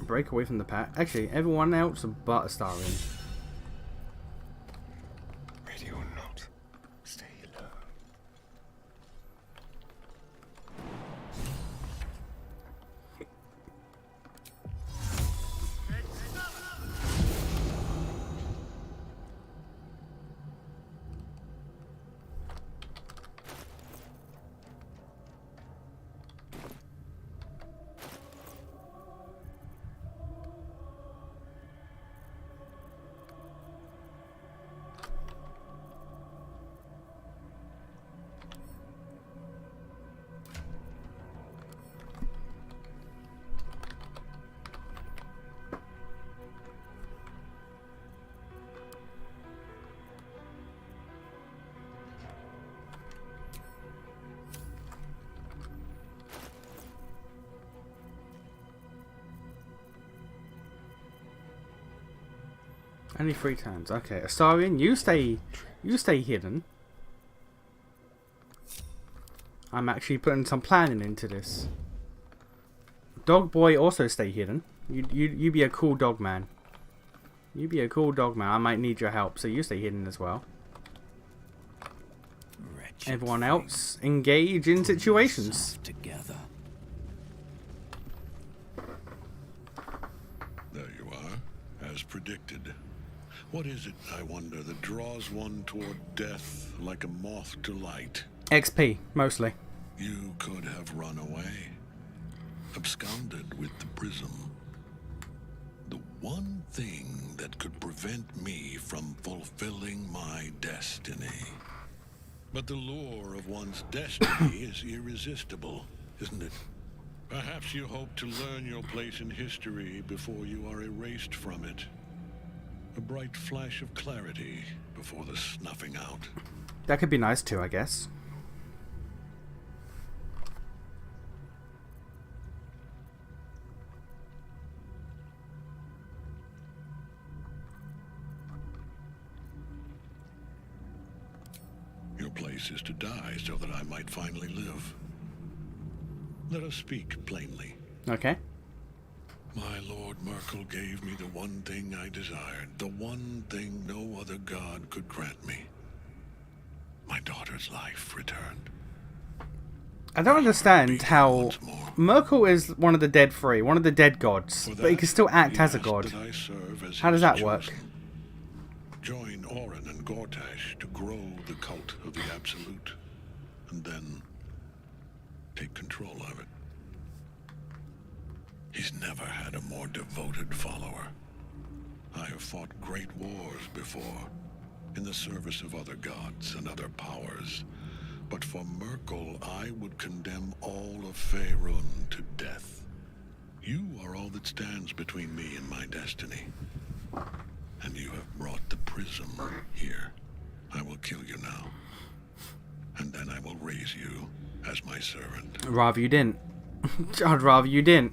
Break away from the pack. Actually, everyone else but Astarion. Ready or not, stay low. Only 3 times. Okay, Astarion, you stay hidden. I'm actually putting some planning into this. Dog boy, also stay hidden. You be a cool dog man. You be a cool dog man. I might need your help, so you stay hidden as well. Wretched Everyone else, engage in situations. together. There you are, as predicted. What is it, I wonder, that draws one toward death like a moth to light? XP, mostly. You could have run away, absconded with the prism. The one thing that could prevent me from fulfilling my destiny. But the lure of one's destiny is irresistible, isn't it? Perhaps you hope to learn your place in history before you are erased from it. A bright flash of clarity before the snuffing out. That could be nice too, I guess. Your place is to die so that I might finally live. Let us speak plainly. Okay. My Lord Merkel gave me the one thing I desired, the one thing no other god could grant me. My daughter's life returned. I don't understand how Merkel is one of the dead 3, one of the dead gods, but he can still act as a god. How does that work? Join Orin and Gortash to grow the cult of the Absolute, and then take control of it. He's never had a more devoted follower. I have fought great wars before, in the service of other gods and other powers. But for Merkel, I would condemn all of Faerun to death. You are all that stands between me and my destiny. And you have brought the prism here. I will kill you now. And then I will raise you as my servant. Rather you didn't. I'd rather you didn't.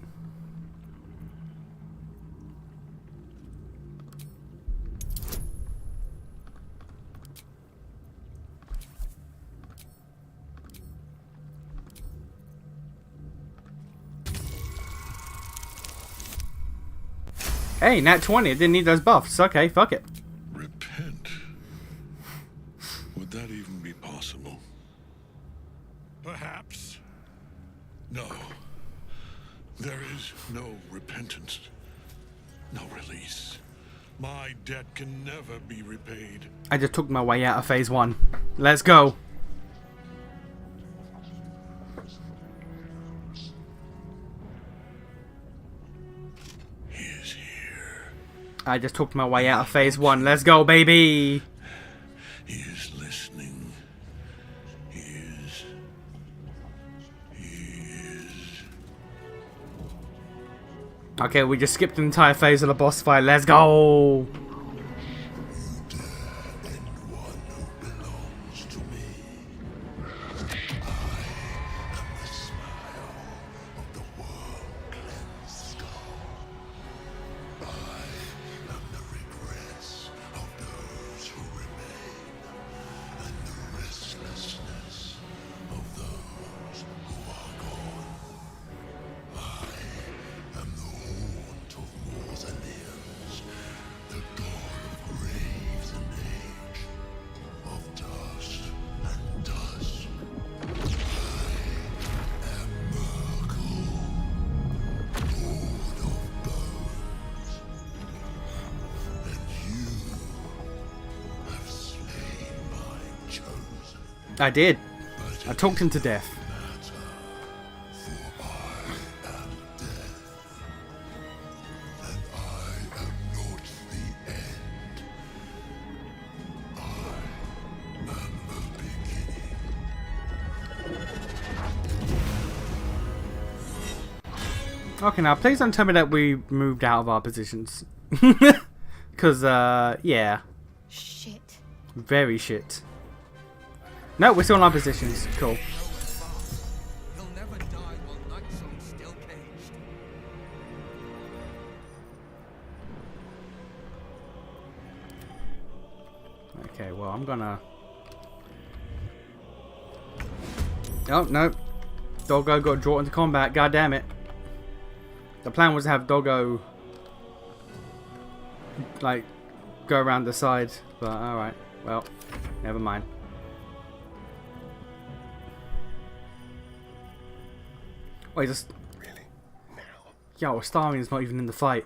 Hey, nat 20. I didn't need those buffs. Okay, fuck it. Repent? Would that even be possible? Perhaps. No. There is no repentance. No release. My debt can never be repaid. I just took my way out of phase 1. Let's go. I just took my way out of phase 1. Let's go, baby. He is listening. He is. Okay, we just skipped an entire phase of the boss fight. Let's go. I did. I talked him to death. Okay, now please don't tell me that we moved out of our positions. Because, yeah. Shit. Very shit. No, we're still in our positions. Cool. Okay, well, I'm gonna... Oh, no. Doggo got drawn into combat. God damn it. The plan was to have Doggo, like, go around the side, but alright. Well, never mind. Wait, just... Really? Now? Yo, Astarian's not even in the fight.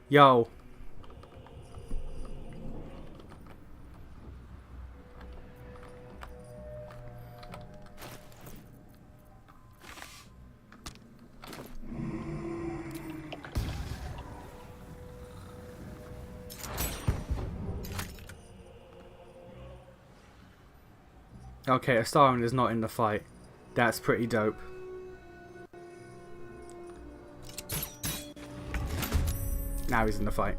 Yo. Okay, Astarian is not in the fight. That's pretty dope. Now he's in the fight.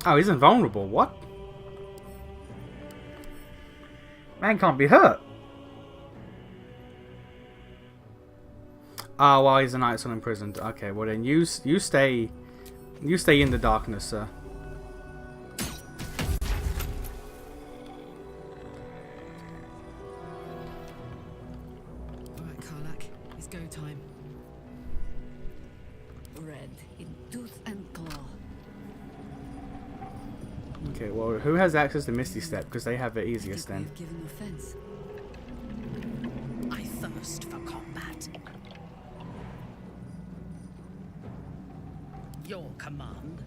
Oh, he's invulnerable. What? Man can't be hurt. Oh, well, he's a Night Sun imprisoned. Okay, well then you stay in the darkness, sir. Alright, Karlach, it's go time. Red in tooth and claw. Okay, well, who has access to Misty Step? Because they have it easiest then. Given offense. I thirst for combat. Your command.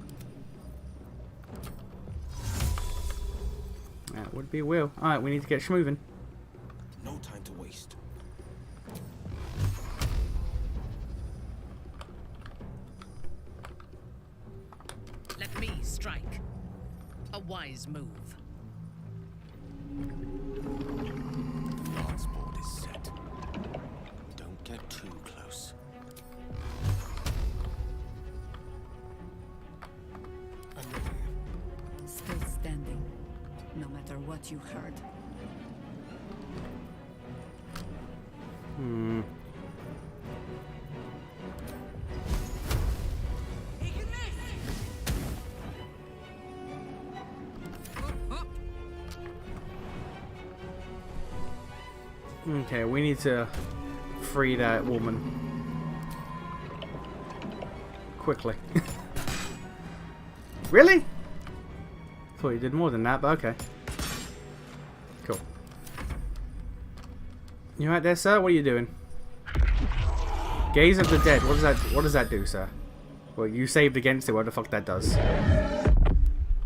That would be a will. Alright, we need to get schmoving. No time to waste. Let me strike. A wise move. Lance board is set. Don't get too close. Still standing, no matter what you heard. Hmm. Okay, we need to free that woman quickly. Really? Thought you did more than that, but okay. Cool. You right there, sir? What are you doing? Gaze of the Dead. What does that do, sir? Well, you saved against it. What the fuck that does?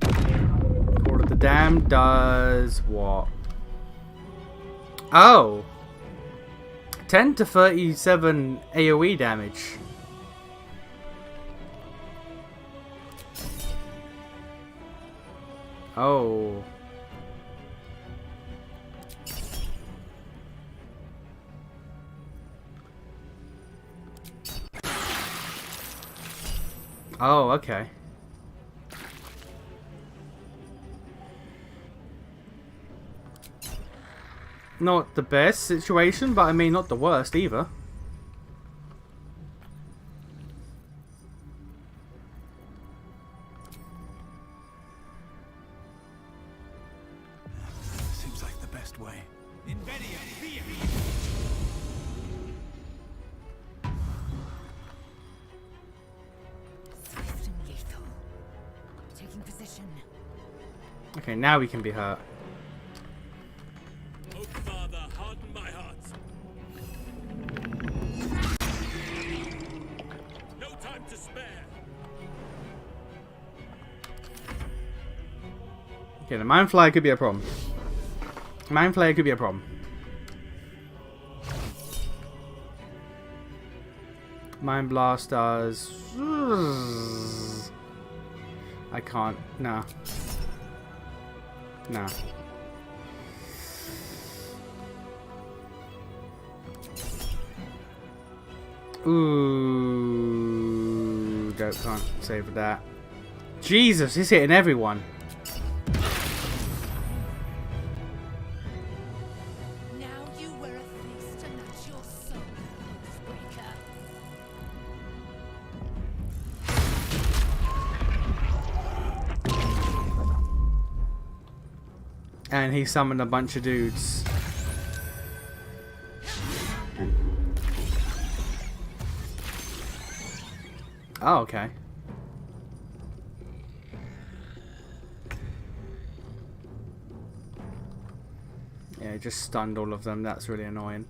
Call of the Damned does what? Oh! 10 to 37 AoE damage. Oh. Oh, okay. Not the best situation, but I mean not the worst either. Seems like the best way. Swift and lethal. Taking Taking position. Okay, now we can be hurt. Oh, Father, harden my heart. No time to spare. Okay, the Mind Flayer could be a problem. Mind Flayer could be a problem. Mind Blast does... I can't. Nah. Nah. Ooh. Can't save that. Jesus, he's hitting everyone. And he summoned a bunch of dudes. Oh, okay. Yeah, he just stunned all of them. That's really annoying.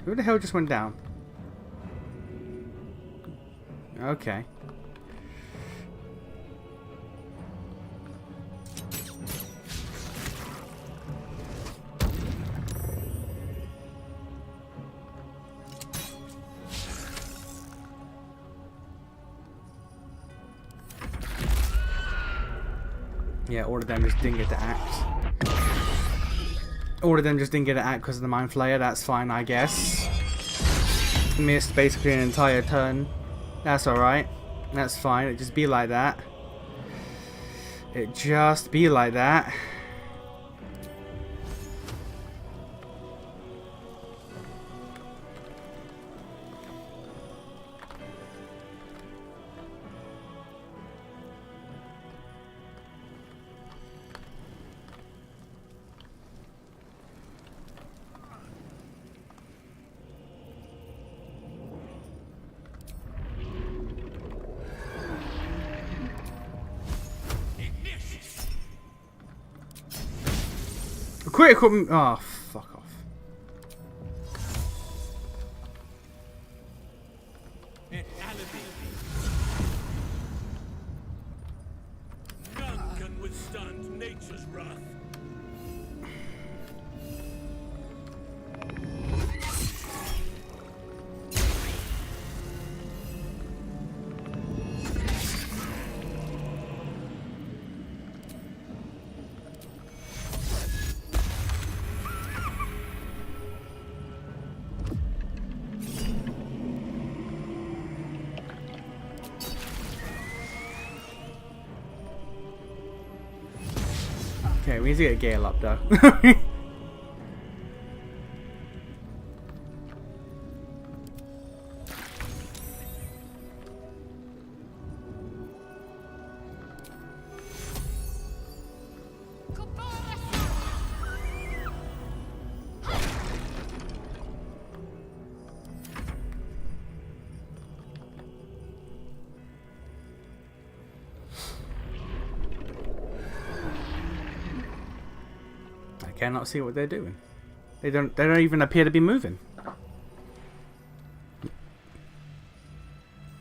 Who the hell just went down? Okay. Yeah, all of them just didn't get to act. All of them just didn't get to act because of the Mind Flayer. That's fine, I guess. Missed basically an entire turn. That's alright. That's fine. It just be like that. It just be like that. Critical. Oh, fuck off. None can withstand nature's wrath. Okay, we need to get Gale up though. Cannot see what they're doing. They don't even appear to be moving.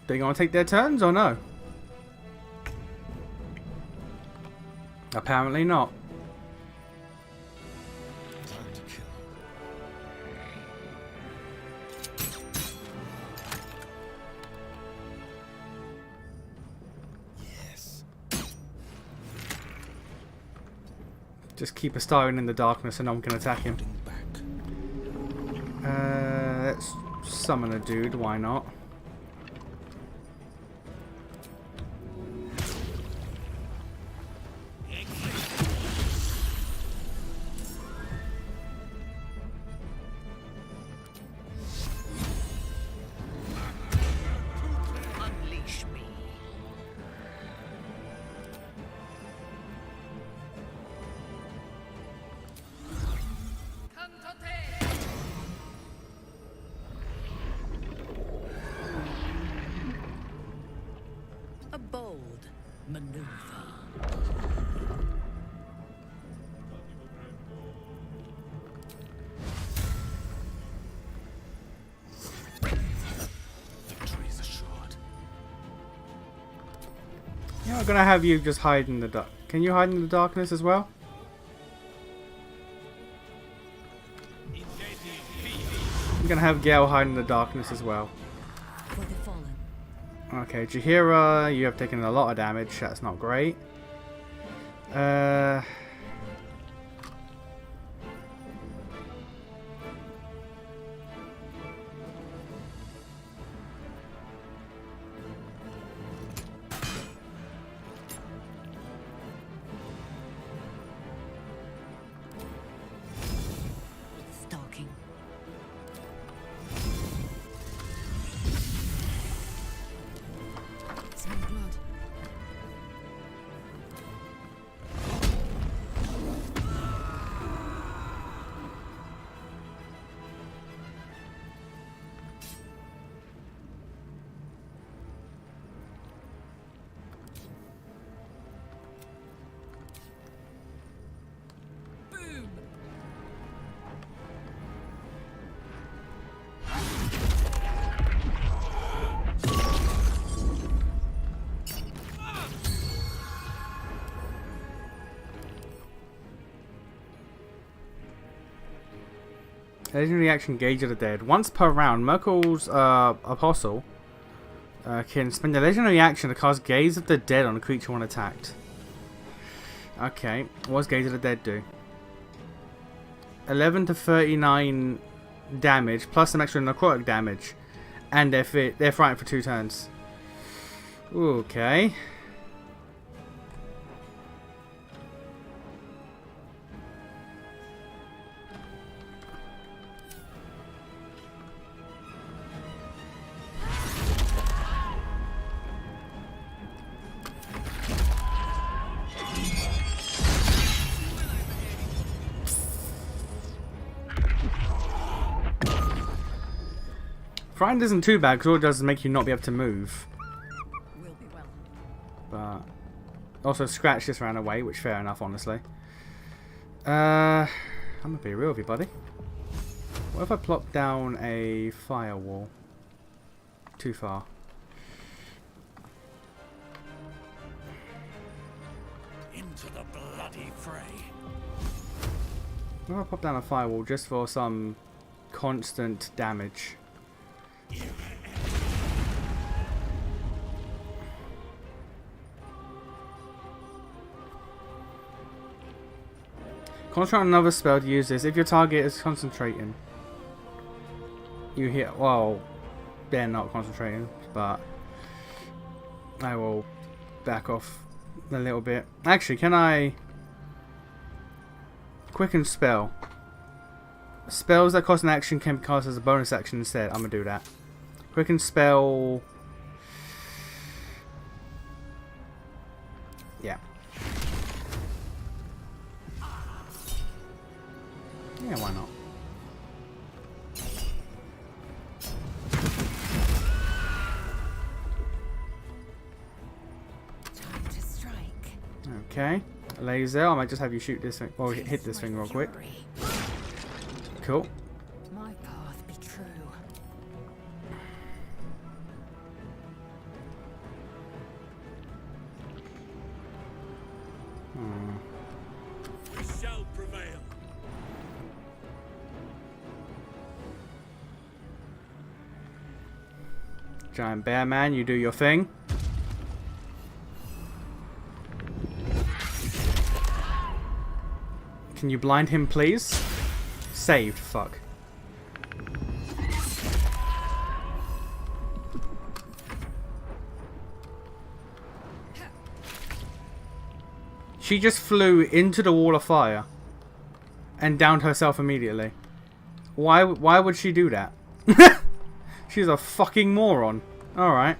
They gonna take their turns or no? Apparently not. Time to kill. Yes. Just keep a Starion in the darkness and no one can attack him. Let's summon a dude, why not? bold maneuver. Victory's assured. Yeah, I'm gonna have you just hide in the dark. Can you hide in the darkness as well? I'm gonna have Gale hide in the darkness as well. For the fallen. Okay, Jaheira, you have taken a lot of damage. That's not great. Stalking. Some blood. Legendary action, Gauge of the Dead. Once per round, Merkel's Apostle can spend a legendary action to cast Gaze of the Dead on a creature when attacked. Okay, what does Gaze of the Dead do? 11 to 39 damage, plus some extra necrotic damage. And they're frightened for 2 turns. Okay. Frightened isn't too bad because all it does is make you not be able to move. Will be well. But also Scratch just ran away, which fair enough, honestly. I'm gonna be real with you, buddy. What if I plop down a firewall? Too far. Into the bloody fray. What if I pop down a firewall just for some constant damage? Concentrate on another spell to use this. If your target is concentrating, you hit. Well, they're not concentrating, but I will back off a little bit. Actually, can I quicken spell? Spells that cost an action can be cast as a bonus action instead. I'm gonna do that. Quicken spell. Yeah. Yeah, why not? Time to strike. Okay. Laser. I might just have you shoot this thing. Well, hit this thing real quick. Cool. My path be true. We shall prevail. Giant bear man, you do your thing. Can you blind him, please? Saved. Fuck. She just flew into the wall of fire and downed herself immediately. Why would she do that? She's a fucking moron. Alright.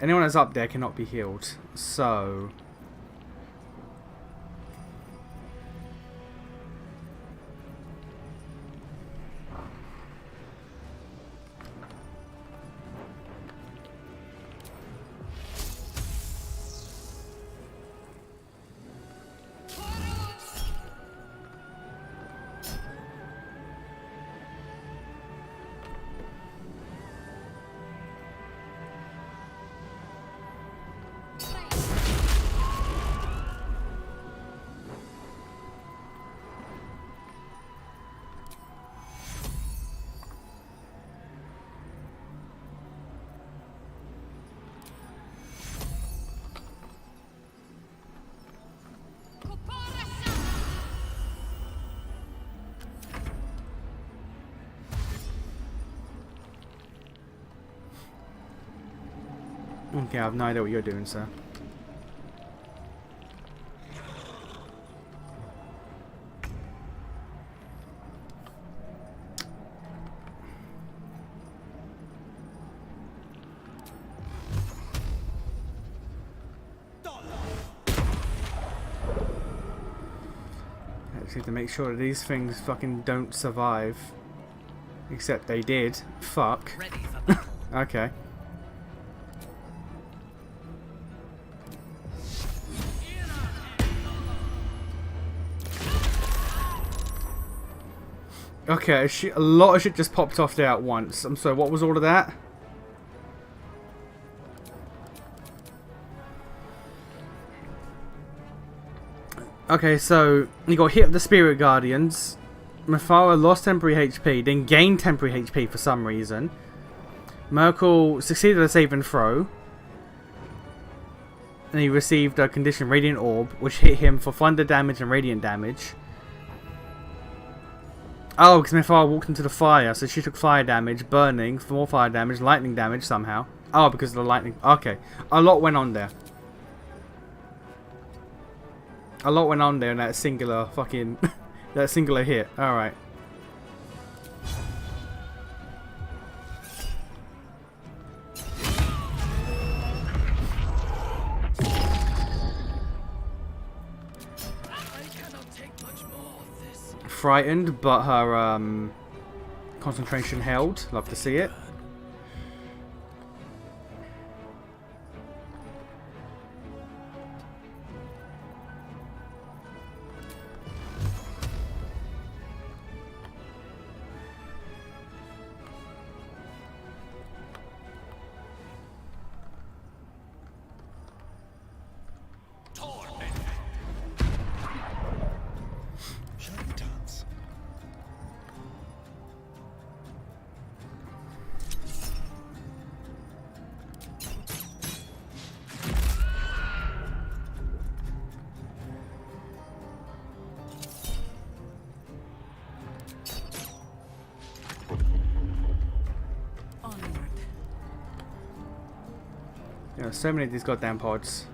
Anyone that's up there cannot be healed. So Okay, I have no idea what you're doing, sir. I just need to make sure that these things fucking don't survive. Except they did. Fuck. Okay. Okay, a lot of shit just popped off there at once. I'm sorry, what was all of that? Okay, so you got hit with the Spirit Guardians. Mephala lost temporary HP, then gained temporary HP for some reason. Merkel succeeded a save and throw. And he received a condition Radiant Orb, which hit him for thunder damage and radiant damage. Oh, because Mephala walked into the fire, so she took fire damage, burning, for more fire damage, lightning damage somehow. Oh, because of the lightning. Okay. A lot went on there. A lot went on there in that singular fucking... that singular hit. Alright. Frightened, but her concentration held. Love to see it. You know, so many of these goddamn pods.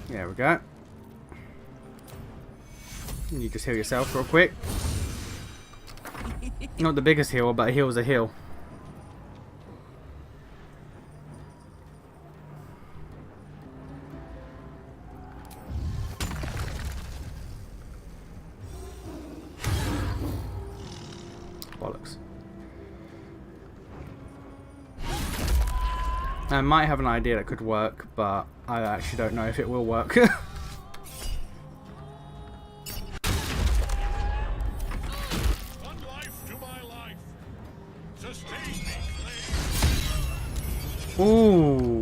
There we go. You just heal yourself real quick. Not the biggest heal, but a heal's a heal. Bollocks. I might have an idea that could work, but I actually don't know if it will work. Ooh.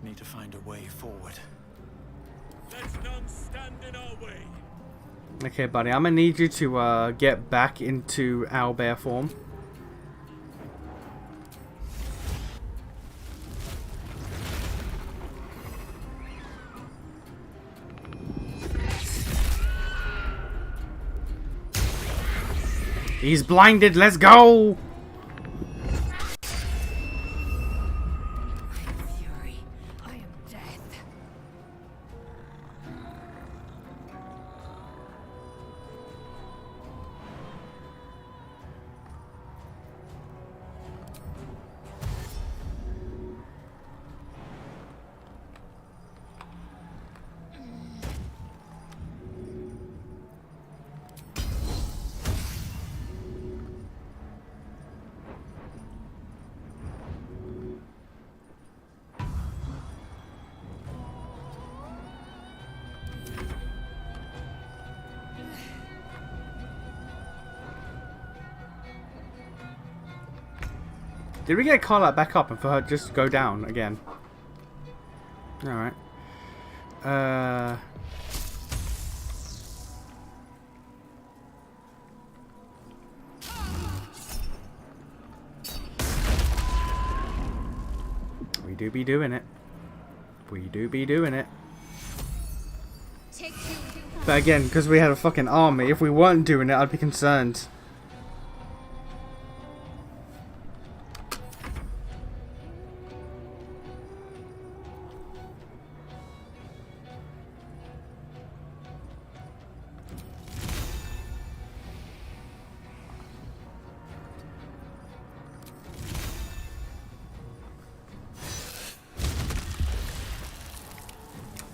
Need to find a way forward. Let none stand in our way. Okay, buddy, I'm gonna need you to get back into owlbear form. He's blinded, let's go! Did we get Carla back up and for her just to go down again? Alright. We do be doing it. We do be doing it. But again, because we had a fucking army, if we weren't doing it, I'd be concerned.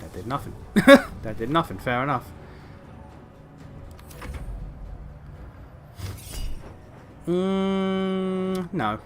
That did nothing. That did nothing, fair enough. No.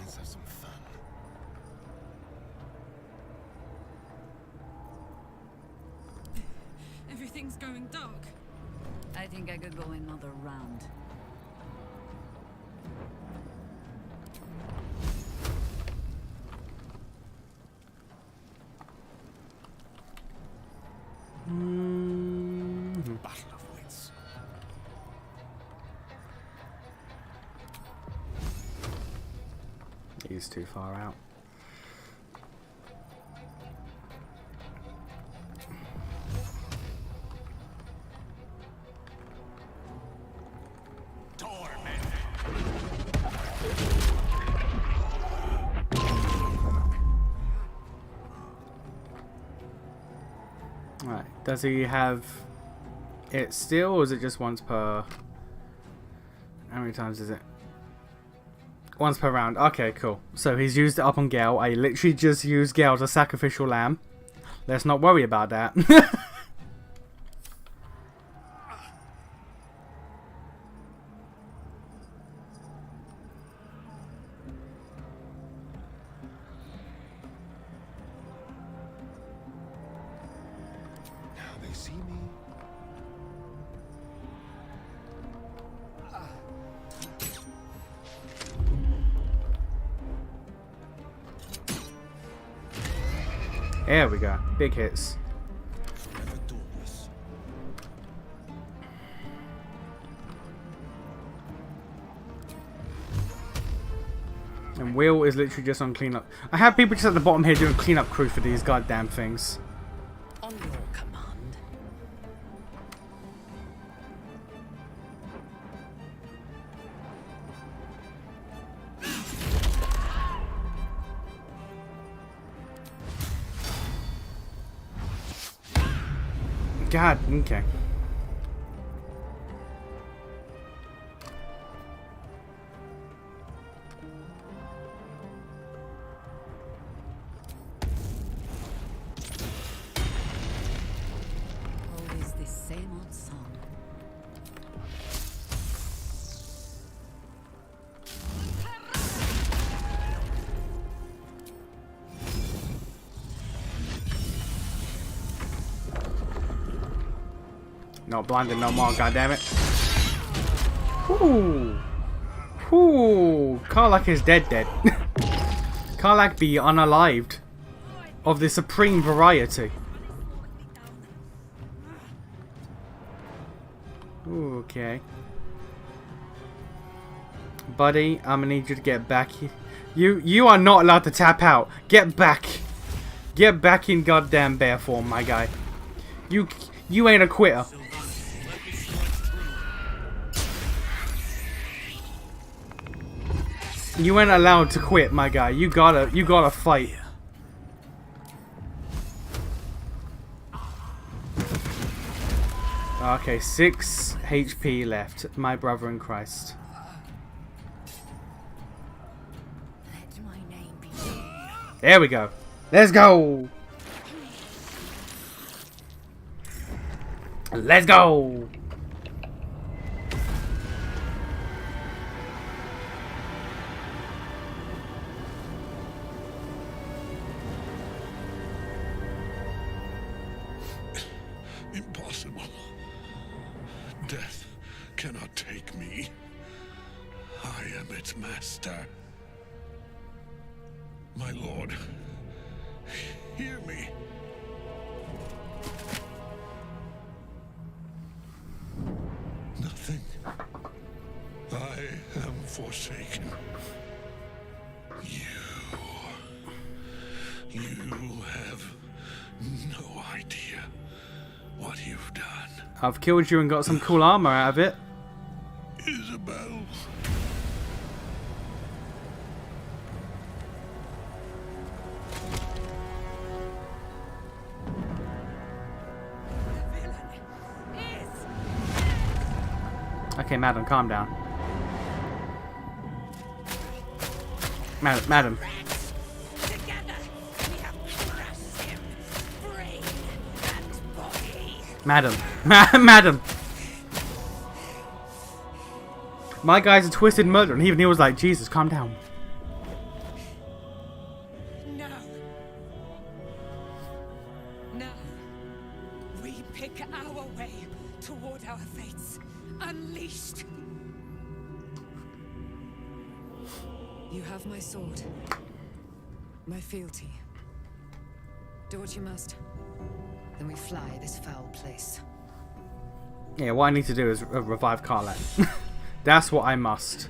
Let's have some fun. Everything's going dark. I think I could go another round. Battle of wits. He's too far out. Right. Does he have it still, or is it just once per... How many times is it? Once per round. Okay, cool. So he's used it up on Gale. I literally just used Gale as a sacrificial lamb. Let's not worry about that. Now they see me. There we go. Big hits. And Will is literally just on cleanup. I have people just at the bottom here doing cleanup crew for these goddamn things. On your command. God, okay. Always the same old song. Not blinded no more, goddammit. Ooh. Ooh. Karlach is dead. Karlach be unalived. Of the supreme variety. Ooh, okay. Buddy, I'm gonna need you to get back here. You are not allowed to tap out. Get back. Get back in goddamn bear form, my guy. You ain't a quitter. You ain't allowed to quit, my guy. You gotta fight. Okay, 6 HP left, my brother in Christ. Let my name be known. There we go. Let's go. Let's go. Impossible. Death cannot take me. I am its master. My lord, hear me. Nothing. I am forsaken. You have no idea what you've done. I've killed you and got some cool armor out of it. Isabel. Okay, madam, calm down. Madam. Madam. Madam. My guy's a twisted murderer, and even he was like, Jesus, calm down. No. No. We pick our way toward our fates. Unleashed. You have my sword. My fealty. Do what you must. Then we fly this foul place. Yeah, what I need to do is revive Karlach. That's what I must.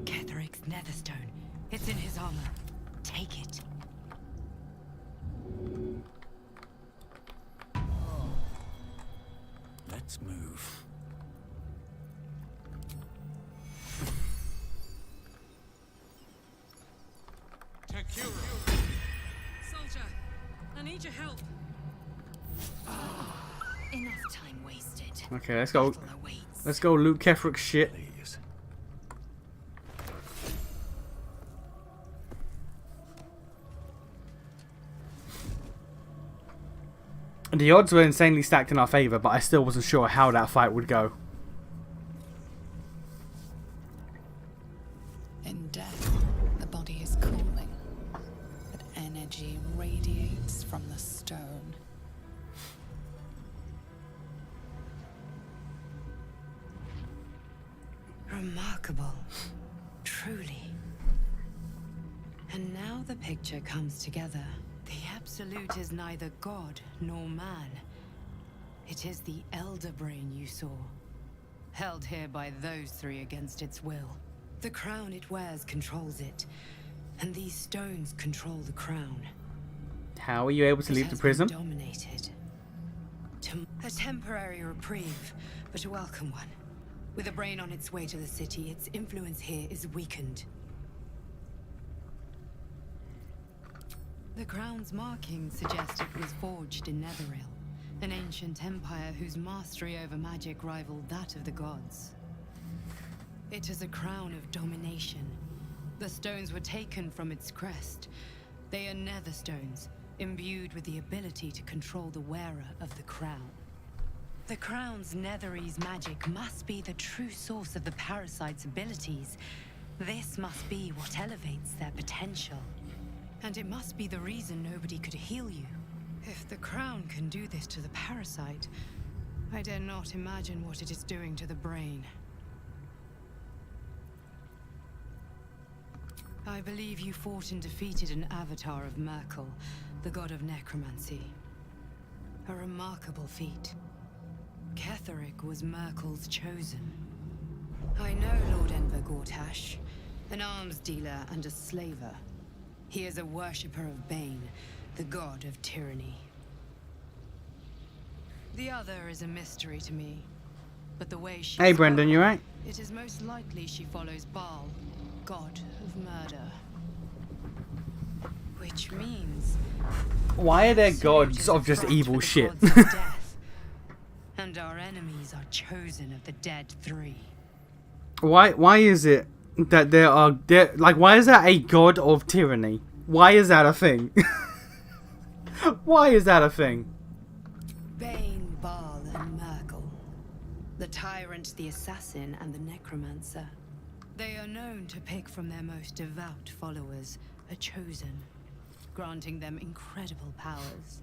Ketheric's Netherstone. It's in his armor. Take it. Let's move. Soldier, I need your help. Enough time wasted. Okay, let's go. Let's go loot Ketheric's shit. The odds were insanely stacked in our favour, but I still wasn't sure how that fight would go. In death, the body is cooling, but energy radiates from the stone. Remarkable. Truly. And now the picture comes together. The Absolute is neither god nor man. It is the Elder Brain you saw, held here by those three against its will. The crown it wears controls it, and these stones control the crown. How are you able to leave the prison? Dominated. A temporary reprieve, but a welcome one. With a brain on its way to the city, its influence here is weakened. The crown's markings suggest it was forged in Netheril, an ancient empire whose mastery over magic rivaled that of the gods. It is a crown of domination. The stones were taken from its crest. They are nether stones, imbued with the ability to control the wearer of the crown. The crown's Netherese magic must be the true source of the parasite's abilities. This must be what elevates their potential. And it must be the reason nobody could heal you. If the crown can do this to the parasite, I dare not imagine what it is doing to the brain. I believe you fought and defeated an avatar of Myrkul, the god of necromancy. A remarkable feat. Ketheric was Myrkul's chosen. I know Lord Enver Gortash, an arms dealer and a slaver. He is a worshipper of Bane, the god of tyranny. The other is a mystery to me, but the way she... Hey Brendan, you right? It is most likely she follows Baal, god of murder. Which means... Why are there gods of just evil shit? And our enemies are chosen of the dead three. Why is it that there like, why is that a god of tyranny? Why is that a thing? Why is that a thing? Bane, Baal, and Murkle. The tyrant, the assassin, and the necromancer. They are known to pick from their most devout followers a chosen, granting them incredible powers.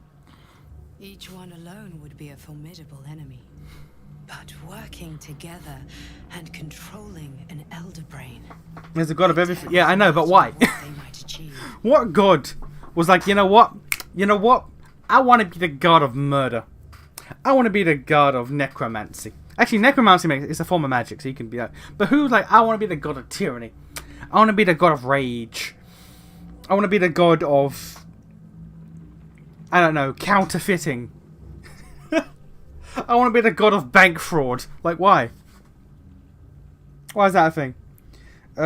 Each one alone would be a formidable enemy. But working together and controlling an elder brain. There's a god of everything. Yeah, I know, but why? What god was like, you know what? You know what? I want to be the god of murder. I want to be the god of necromancy. Actually, necromancy is a form of magic, so you can be that. But who's like, I want to be the god of tyranny. I want to be the god of rage. I want to be the god of, I don't know, counterfeiting. I want to be the god of bank fraud. Like, why? Why is that a thing?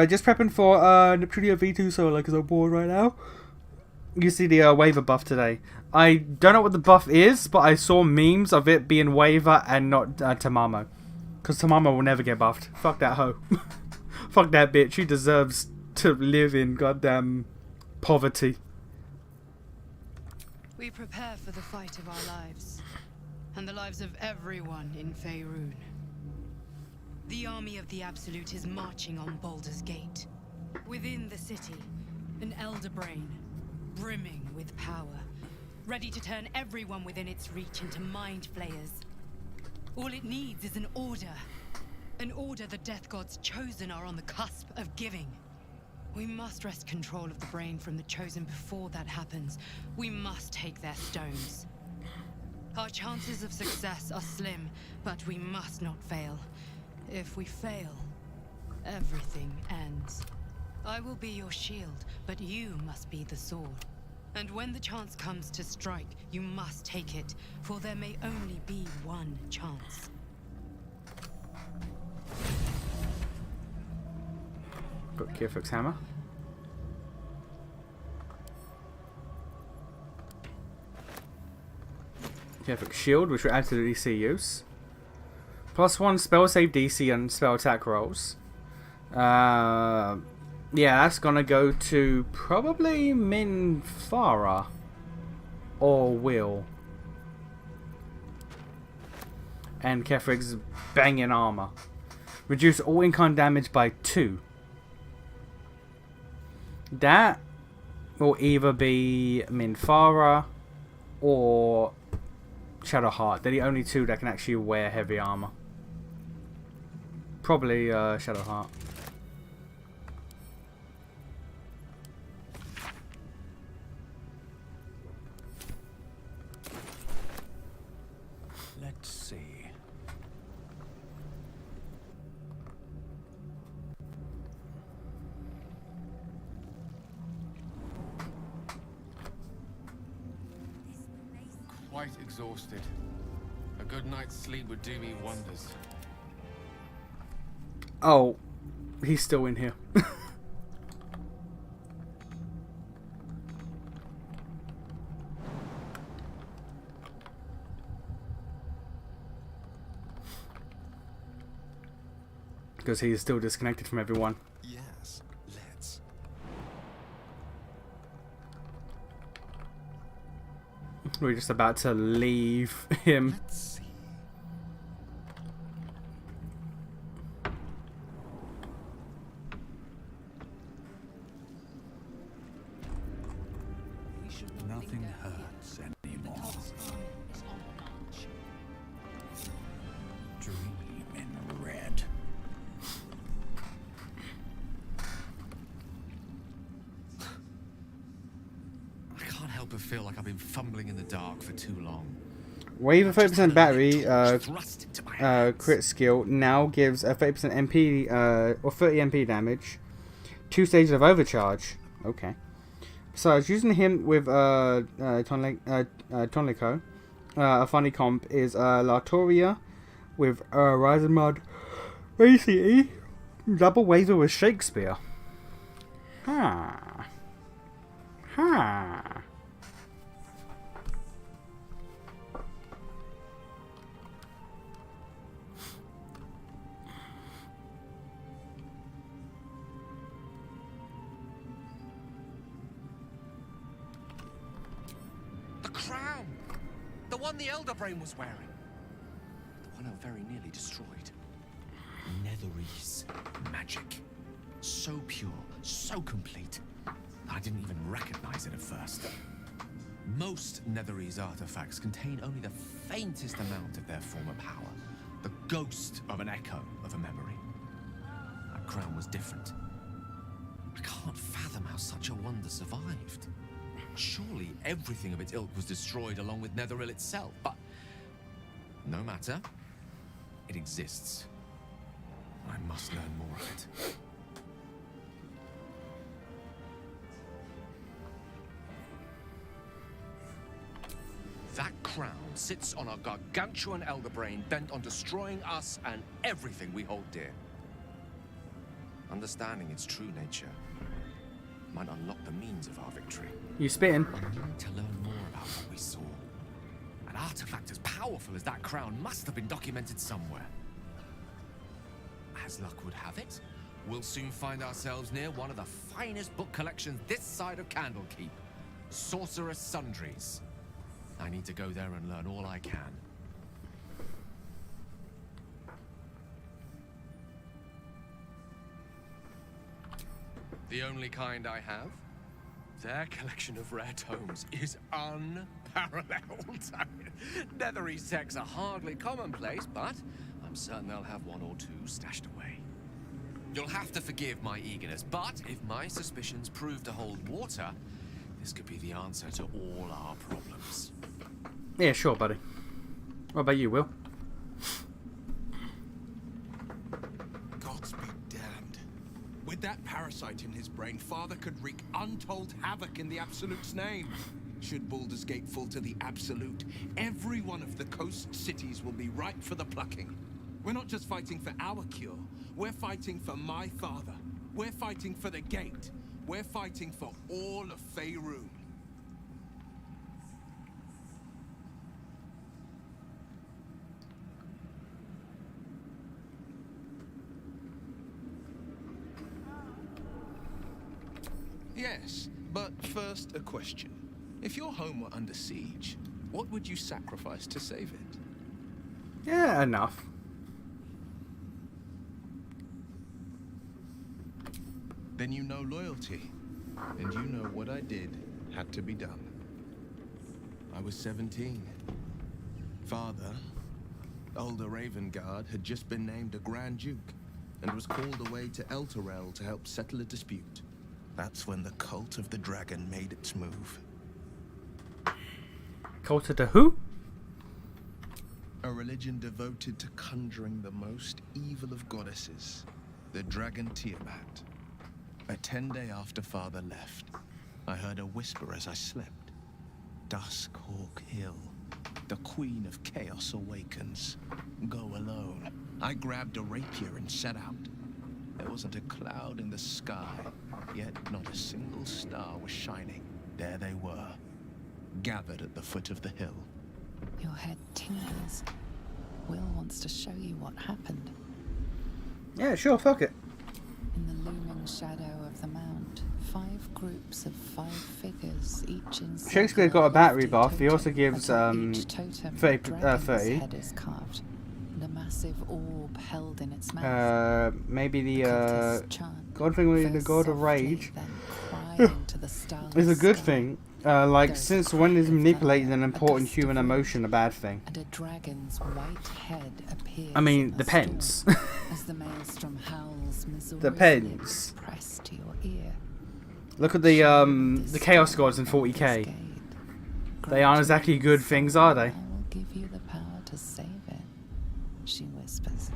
Just prepping for Neptunia V2 solo because I'm bored right now. You see the waiver buff today. I don't know what the buff is, but I saw memes of it being waiver and not Tamamo. Because Tamamo will never get buffed. Fuck that hoe. Fuck that bitch. She deserves to live in goddamn poverty. We prepare for the fight of our lives. And the lives of everyone in Faerun. The army of the Absolute is marching on Baldur's Gate. Within the city, an elder brain, brimming with power, ready to turn everyone within its reach into mind flayers. All it needs is an order. An order the Death God's chosen are on the cusp of giving. We must wrest control of the brain from the chosen before that happens. We must take their stones. Our chances of success are slim, but we must not fail. If we fail, everything ends. I will be your shield, but you must be the sword. And when the chance comes to strike, you must take it, for there may only be one chance. Got Kefrik's hammer. Kefrik's shield, which will absolutely see use. +1 spell save DC and spell attack rolls. Yeah, that's gonna go to probably Minthara or Will. And Kefrik's banging armor. Reduce all income damage by 2. That will either be Minthara or Shadowheart. They're the only two that can actually wear heavy armor. Probably Shadowheart. Let's see. Quite exhausted. A good night's sleep would do me wonders. Oh, he's still in here. Because he's still disconnected from everyone. Yes, let's. We're just about to leave him. Nothing hurts anymore. Dream in red. I can't help but feel like I've been fumbling in the dark for too long. Wave a 30% battery crit skill now gives a 30% MP or 30 MP damage. 2 stages of overcharge. Okay. Besides, using him with Tonliko, a funny comp is Latoria with Rising Mud ACE. Double waiver with Shakespeare. Huh. Huh. crown! The one the Elderbrain was wearing. The one I very nearly destroyed. Netherese magic. So pure, so complete, that I didn't even recognize it at first. Most Netherese artifacts contain only the faintest amount of their former power. The ghost of an echo of a memory. That crown was different. I can't fathom how such a wonder survived. Surely everything of its ilk was destroyed along with Netheril itself, but no matter. It exists. I must learn more of it. That crown sits on a gargantuan Elderbrain bent on destroying us and everything we hold dear. Understanding its true nature might unlock the means of our victory. You spitting? We need to learn more about what we saw. An artifact as powerful as that crown must have been documented somewhere. As luck would have it, we'll soon find ourselves near one of the finest book collections this side of Candlekeep, Sorceress Sundries. I need to go there and learn all I can. The only kind I have. Their collection of rare tomes is unparalleled. Netherese texts are hardly commonplace, but I'm certain they'll have one or two stashed away. You'll have to forgive my eagerness, but if my suspicions prove to hold water, this could be the answer to all our problems. Yeah, sure, buddy. What about you, Will? Gods be damned. With that parasite in his brain, Father could wreak untold havoc in the Absolute's name. Should Baldur's Gate fall to the Absolute, every one of the coast cities will be ripe for the plucking. We're not just fighting for our cure, we're fighting for my father. We're fighting for the Gate. We're fighting for all of Faerun. Yes, but first a question. If your home were under siege, what would you sacrifice to save it? Yeah, enough. Then you know loyalty, and you know what I did had to be done. I was 17. Father, older Ravengard, had just been named a Grand Duke, and was called away to Elturel to help settle a dispute. That's when the Cult of the Dragon made its move. Cult of the who? A religion devoted to conjuring the most evil of goddesses, the Dragon Tiamat. A 10-day after Father left, I heard a whisper as I slept. Duskhawk Hill, the Queen of Chaos awakens. Go alone. I grabbed a rapier and set out. There wasn't a cloud in the sky, yet not a single star was shining. There they were, gathered at the foot of the hill. Your head tingles. Will wants to show you what happened. Yeah, sure, fuck it. In the looming shadow of the mound, 5 groups of 5 figures, each in Shakespeare got a battery buff. He also gives 30. head is carved. The massive orb held in its mouth. Maybe the god thing with the god of rage is a good thing. Like, since when is manipulating an important human emotion a bad thing? And a dragon's white head appears. I mean, depends. As the maelstrom howls, Depends. pressed to your ear. Look at the Chaos Gods in 40k. They aren't exactly good things, are they? I will give you the power to save it, she whispers.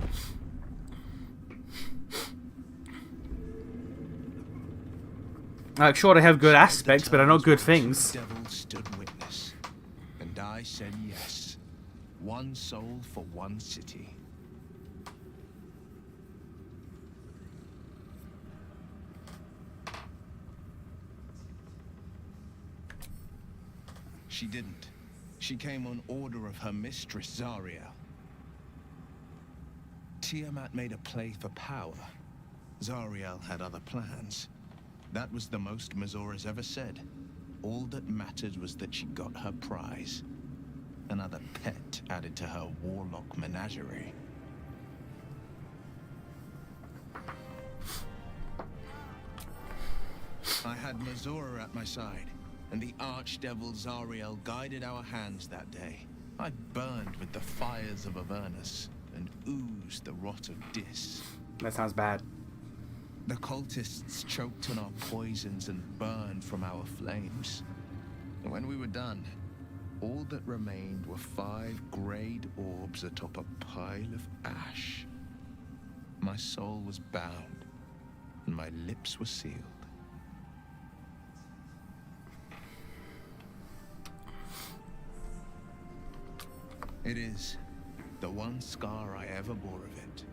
Like, sure, they have good aspects, but they're not good things. The devil stood witness, and I said yes. One soul for one city. She didn't. She came on order of her mistress, Zariel. Tiamat made a play for power. Zariel had other plans. That was the most Mazora's ever said. all that mattered was that she got her prize. Another pet added to her warlock menagerie. I had Mazora at my side, and the archdevil Zariel guided our hands that day. I burned with the fires of Avernus and oozed the rot of Dis. That sounds bad. The cultists choked on our poisons and burned from our flames. And when we were done, all that remained were 5 greyed orbs atop a pile of ash. My soul was bound, and my lips were sealed. It is the one scar I ever bore of it.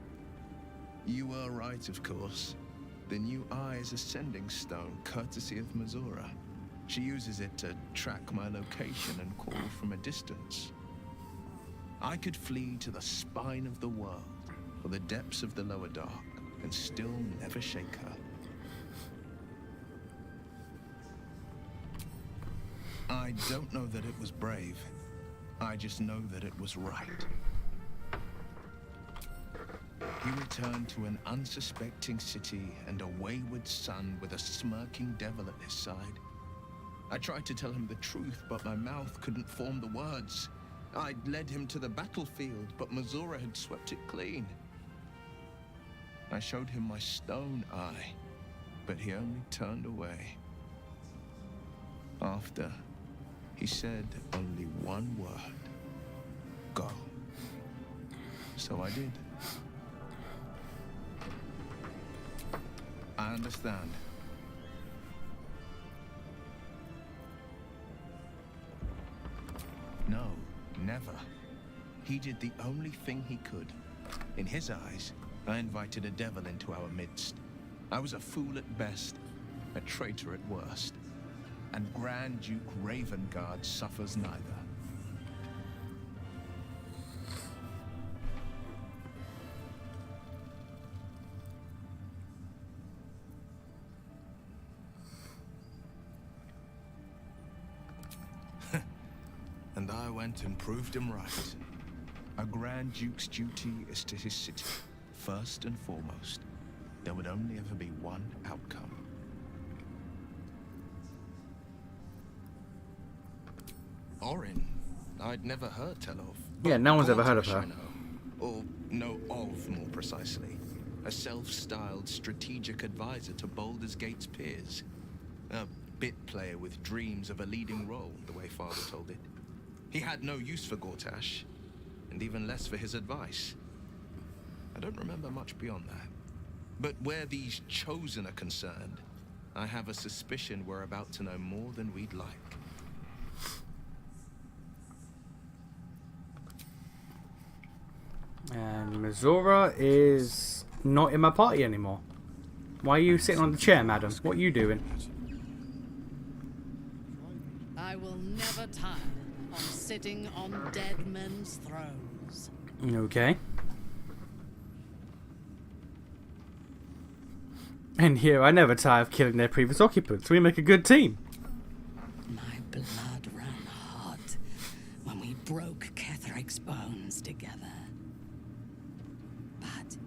You were right, of course. The new eye is a sending stone, courtesy of Mazora. She uses it to track my location and call from a distance. I could flee to the spine of the world, or the depths of the lower dark, and still never shake her. I don't know that it was brave. I just know that it was right. He returned to an unsuspecting city and a wayward son with a smirking devil at his side. I tried to tell him the truth, but my mouth couldn't form the words. I'd led him to the battlefield, but Mazora had swept it clean. I showed him my stone eye, but he only turned away. After, he said only one word: go. So I did. I understand. No, never. He did the only thing he could. In his eyes, I invited a devil into our midst. I was a fool at best, a traitor at worst. And Grand Duke Ravengard suffers neither. And I went and proved him right. A Grand Duke's duty is to his city, first and foremost. There would only ever be one outcome. Orin, I'd never heard tell of. Yeah, no one's ever heard of her. Or know of, more precisely. A self-styled strategic advisor to Baldur's Gate's peers. A bit player with dreams of a leading role, the way Father told it. He had no use for Gortash, and even less for his advice. I don't remember much beyond that. But where these Chosen are concerned, I have a suspicion we're about to know more than we'd like. And Mazora is not in my party anymore. Why are you sitting on the chair, madam? What are you doing? I will never tire on sitting on dead men's thrones. Okay. And here I never tire of killing their previous occupants. We make a good team. My blood ran hot when we broke Ketheric's bones together. But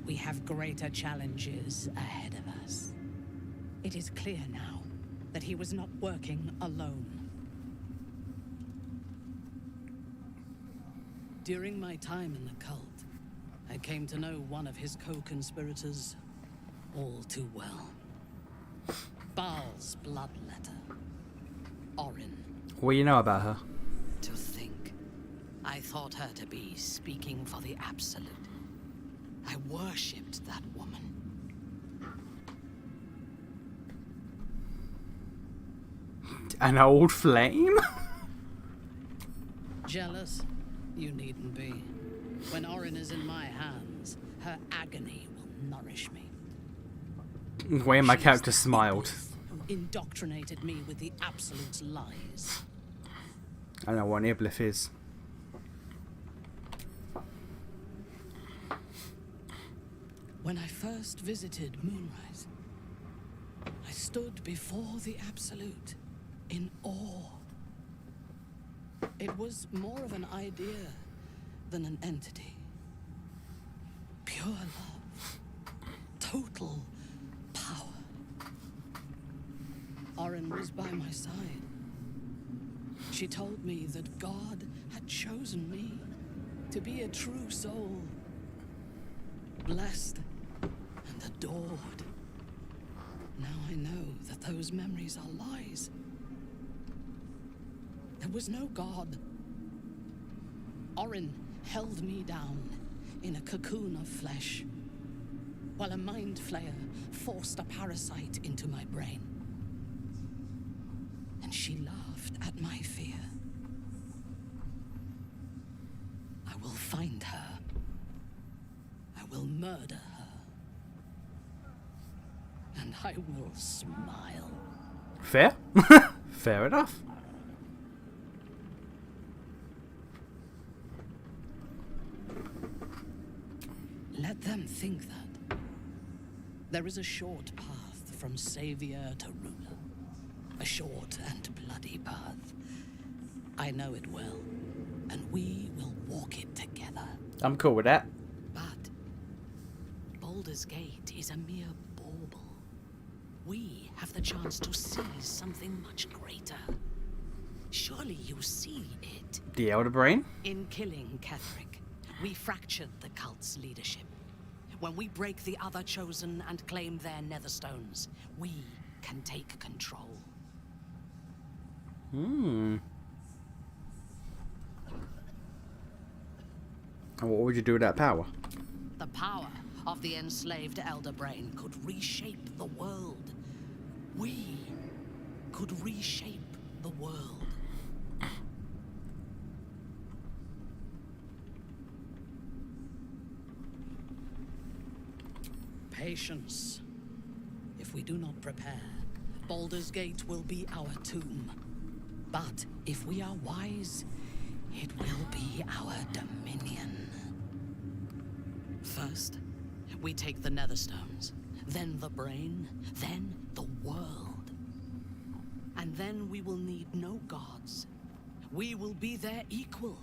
we have greater challenges ahead of us. It is clear now that he was not working alone. During my time in the cult, I came to know one of his co-conspirators all too well. Baal's bloodletter, Orin. What do you know about her? To think, I thought her to be speaking for the Absolute. I worshipped that woman. An old flame? Jealous? You needn't be. When Orin is in my hands, her agony will nourish me. The way my character smiled. Who indoctrinated me with the Absolute's lies. I don't know what an Iblis is. When I first visited Moonrise, I stood before the Absolute, in awe. It was more of an idea than an entity. Pure love. Total power. Orin was by my side. She told me that God had chosen me to be a true soul. Blessed and adored. Now I know that those memories are lies. There was no God. Orin held me down in a cocoon of flesh, while a mind flayer forced a parasite into my brain. And she laughed at my fear. I will find her. I will murder her. And I will smile. Fair? Fair enough. Let them think that. There is a short path from savior to ruler. A short and bloody path. I know it well, and we will walk it together. I'm cool with that. But Baldur's Gate is a mere bauble. We have the chance to seize something much greater. Surely you see it. The Elder Brain? In killing Ketheric, we fractured the cult's leadership. When we break the other chosen and claim their netherstones, we can take control. Hmm. And what would you do with that power? The power of the enslaved Elder Brain could reshape the world. We could reshape the world. Patience. If we do not prepare, Baldur's Gate will be our tomb. But if we are wise, it will be our dominion. First, we take the Netherstones, then the brain, then the world. And then we will need no gods. We will be their equal.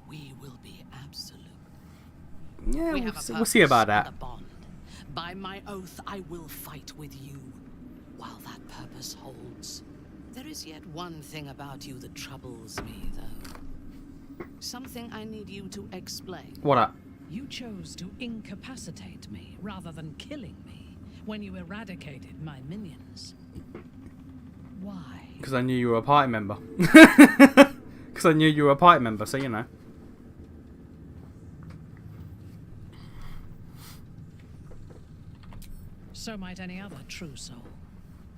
We will be absolute. Yeah, We have a we'll see about purpose that. and a bond. By my oath, I will fight with you while that purpose holds. There is yet one thing about you that troubles me, though. Something I need you to explain. What up? You chose to incapacitate me rather than killing me when you eradicated my minions. Why? Because I knew you were a party member. Because I knew you were a party member, so you know. So might any other true soul.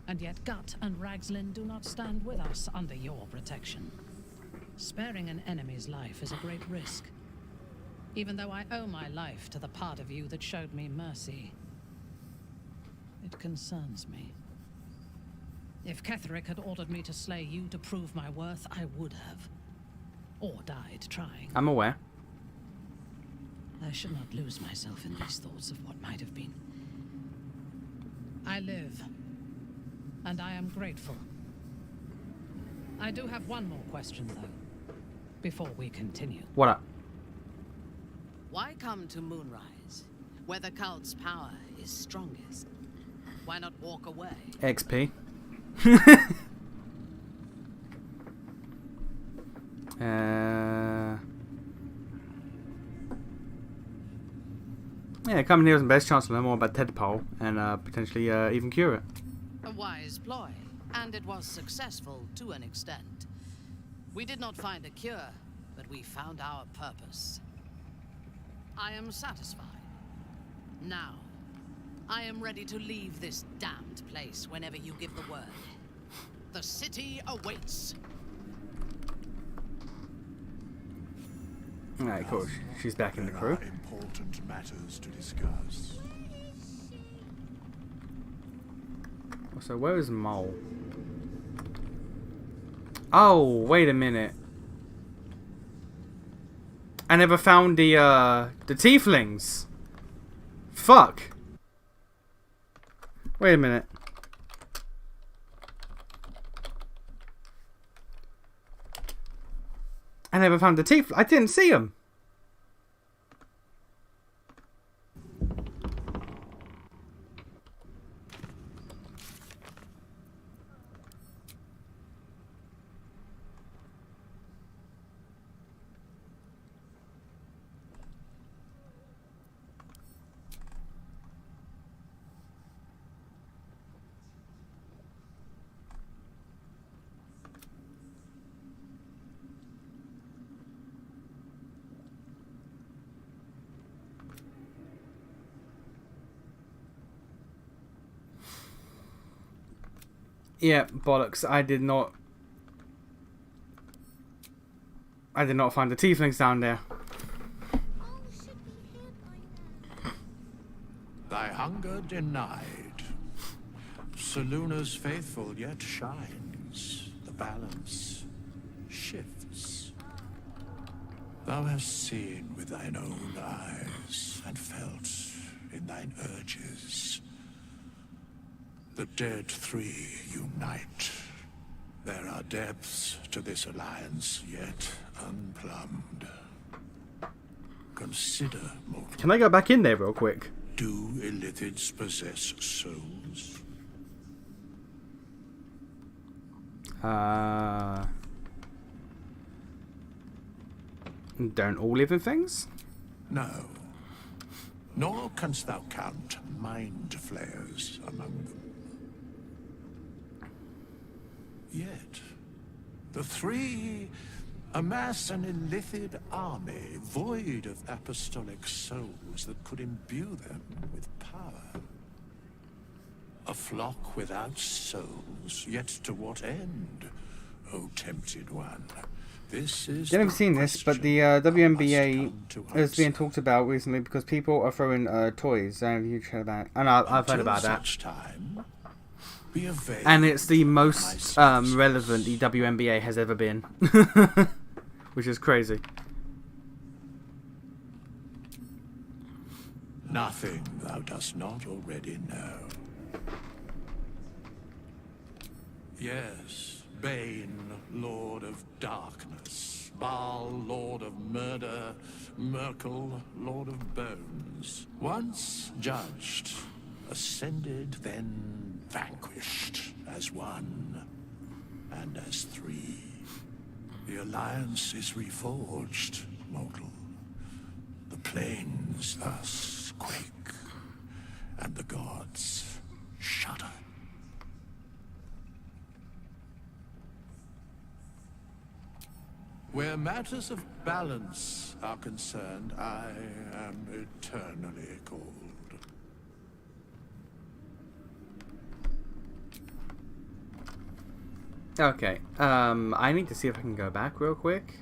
And yet Gut and Ragzlin do not stand with us under your protection. Sparing an enemy's life is a great risk. Even though I owe my life to the part of you that showed me mercy, it concerns me. If Ketheric had ordered me to slay you to prove my worth, I would have. Or died trying. I'm aware. I should not lose myself in these thoughts of what might have been. I live, and I am grateful. I do have one more question, though, before we continue. What up? Why come to Moonrise, where the cult's power is strongest? Why not walk away? XP. Yeah, coming here is the best chance to learn more about Tadpole and potentially even cure it. A wise ploy, and it was successful to an extent. We did not find a cure, but we found our purpose. I am satisfied. Now, I am ready to leave this damned place whenever you give the word. The city awaits. Alright, cool. She's back in the crew. There are important matters to discuss. So where is Mole? Oh, wait a minute. I never found the tieflings. Fuck. Wait a minute. never found the teeth. I didn't see them. Yeah, bollocks. I did not find the tieflings down there. Thy hunger denied. Seluna's faithful yet shines. The balance shifts. Thou hast seen with thine own eyes and felt in thine urges. The dead three unite. There are depths to this alliance yet unplumbed. Consider, mortal. Can I go back in there real quick? Do illithids possess souls? Don't all living things? No. Nor canst thou count mind flayers among them. Yet, the three amass an illithid army void of apostolic souls that could imbue them with power. A flock without souls, yet to what end, O tempted one? This is. I haven't seen this, but the WNBA is being talked about recently because people are throwing toys. Have you heard about? And I've heard about that. Time, be availed. And it's the most relevant the WNBA has ever been, which is crazy. Nothing thou dost not already know. Yes, Bane, Lord of Darkness, Baal, Lord of Murder, Merkel, Lord of Bones. Once judged, ascended, then vanquished as one and as three. The alliance is reforged, mortal. The plains thus quake, and the gods shudder. Where matters of balance are concerned, I am eternally cold. Okay, I need to see if I can go back real quick.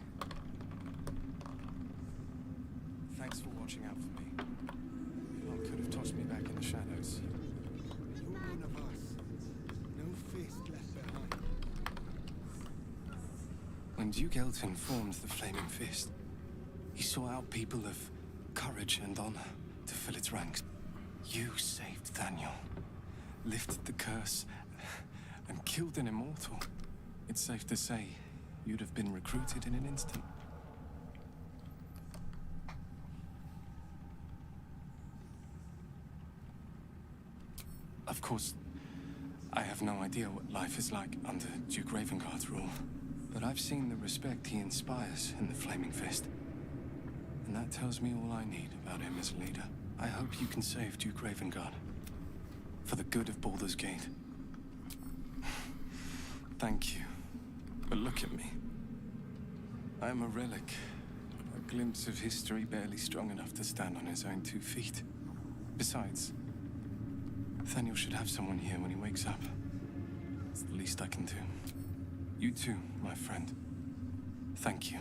Thanks for watching out for me. You could have tossed me back in the shadows. You're one of us. No fist left behind. When Duke Elton formed the Flaming Fist, he sought out people of courage and honor to fill its ranks. You saved Daniel, lifted the curse, and killed an immortal. It's safe to say you'd have been recruited in an instant. Of course, I have no idea what life is like under Duke Ravengard's rule, but I've seen the respect he inspires in the Flaming Fist. And that tells me all I need about him as a leader. I hope you can save Duke Ravengard, for the good of Baldur's Gate. Thank you. But look at me. I am a relic. A glimpse of history barely strong enough to stand on his own 2 feet. Besides, Nathaniel should have someone here when he wakes up. It's the least I can do. You too, my friend. Thank you.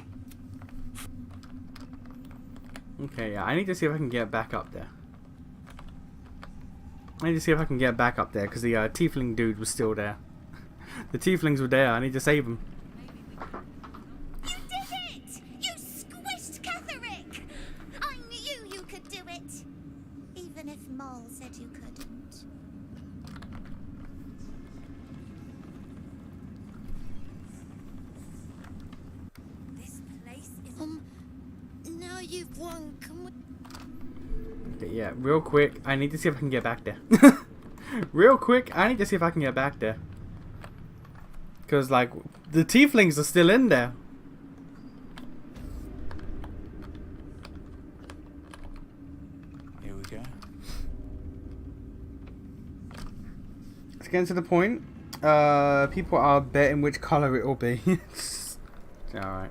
Okay, yeah, I need to see if I can get back up there. I need to see if I can get back up there because the tiefling dude was still there. The tieflings were there. I need to save them. You did it! You squished Ketherick! I knew you could do it! Even if Maul said you couldn't. This place you've won. Come on. Okay, yeah, real quick. I need to see if I can get back there. Real quick, I need to see if I can get back there. Because, like, the tieflings are still in there. Here we go. Let's get to the point. People are betting which color it will be. Alright.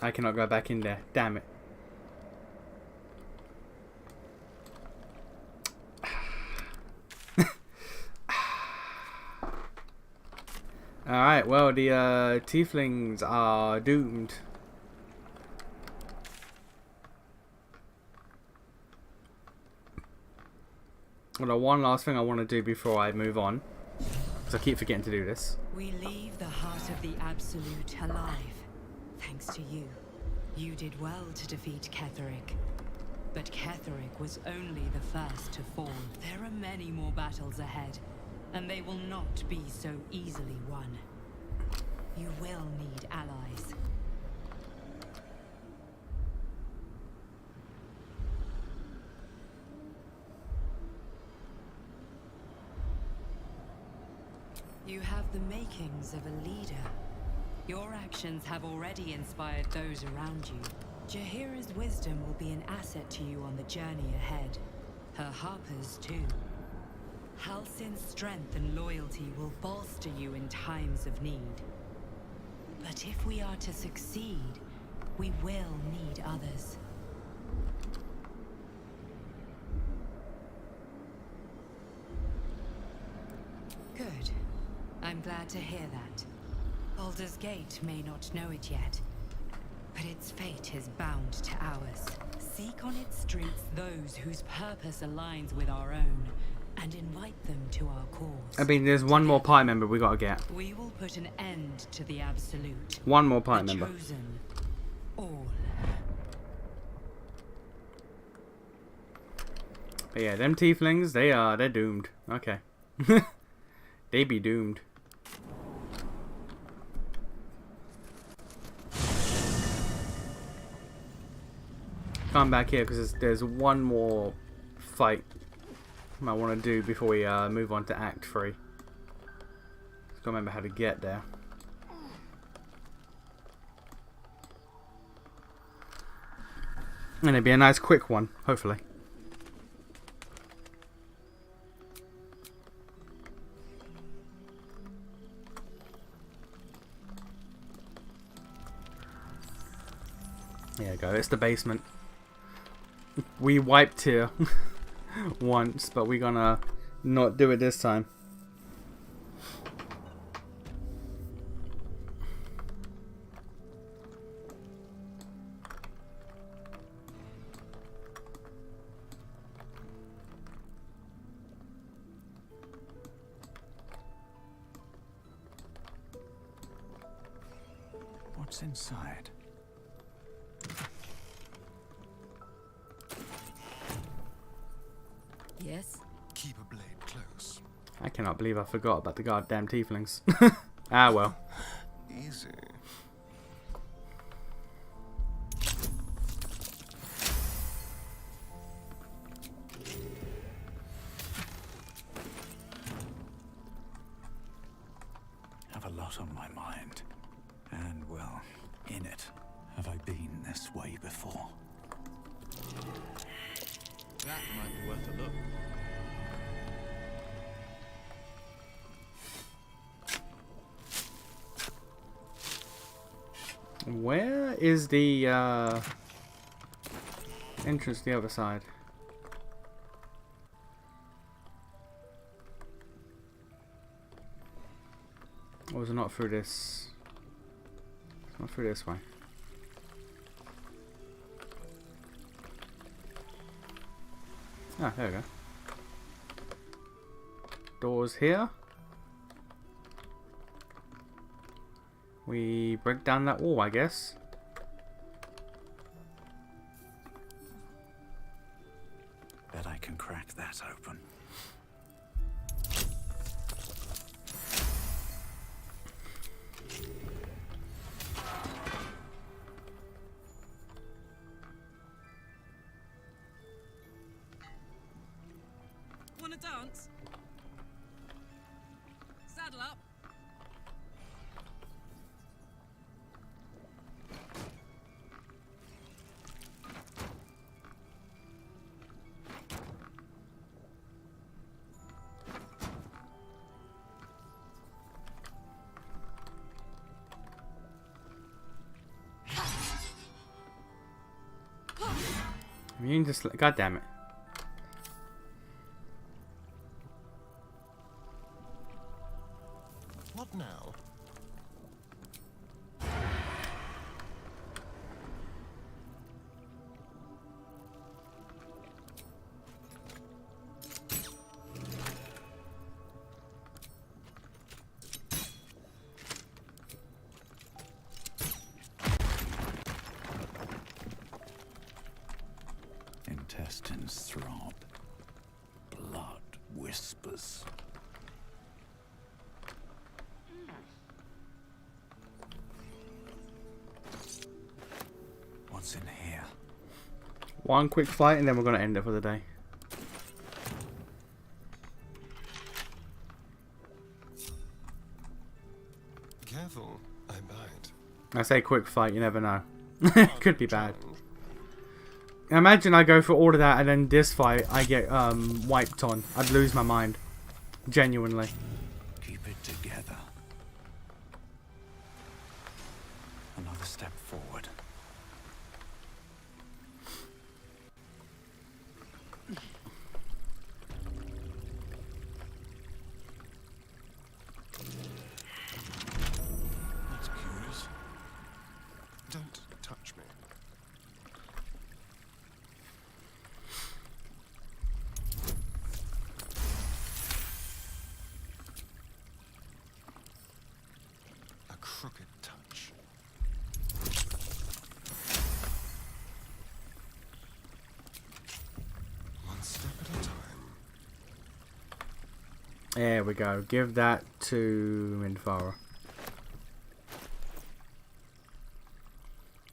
I cannot go back in there. Damn it. Alright, well, the tieflings are doomed. Well, the one last thing I want to do before I move on, because I keep forgetting to do this. We leave the heart of the Absolute alive. Thanks to you. You did well to defeat Ketheric. But Ketheric was only the first to fall. There are many more battles ahead, and they will not be so easily won. You will need allies. You have the makings of a leader. Your actions have already inspired those around you. Jaheira's wisdom will be an asset to you on the journey ahead. Her Harper's too. Halsin's strength and loyalty will bolster you in times of need. But if we are to succeed, we will need others. Good. I'm glad to hear that. Baldur's Gate may not know it yet, but its fate is bound to ours. Seek on its streets those whose purpose aligns with our own, and invite them to our cause. I mean, there's one more party member we gotta get. We will put an end to the Absolute. One more party member. Chosen. All. But yeah, them tieflings, they're doomed. Okay. They be doomed. Come back here because there's one more fight I want to do before we move on to Act 3. Just gotta remember how to get there. And it'll be a nice quick one, hopefully. There you go, it's the basement. We wiped here once, but we're gonna not do it this time. What's inside? Yes? Keep a blade close. I cannot believe I forgot about the goddamn tieflings. Ah well. Easy. Have a lot on my mind. And, well, in it. Have I been this way before? That might be worth a look. Where is the entrance to the other side? Or is it not through this? It's not through this way. Ah, there we go. Doors here. We break down that wall, I guess. that open. Wanna dance? Saddle up. You can just, god damn it. What now? Intestines throb. Blood whispers. What's in here? One quick fight and then we're going to end it for the day. Careful, I bite. I say quick fight, you never know. Could be bad. Imagine I go for all of that and then this fight I get wiped on. I'd lose my mind. Genuinely. Keep it together. Another step forward. That's curious. Don't touch me. A crooked touch. One step at a time. There we go. Give that to Minthara.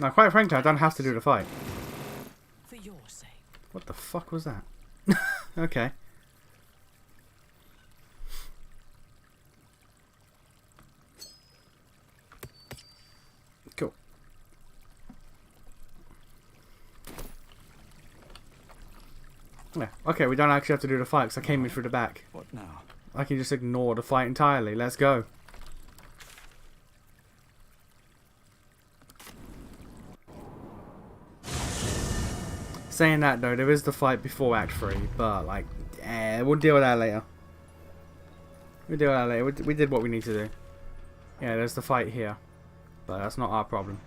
Now, quite frankly, I don't have to do the fight. For your sake. What the fuck was that? Okay. Cool. Yeah. Okay, we don't actually have to do the fight because I came in through the back. What now? I can just ignore the fight entirely. Let's go. Saying that though, there is the fight before Act 3, but like, we'll deal with that later. We'll deal with that later. We did what we need to do. Yeah, there's the fight here, but that's not our problem.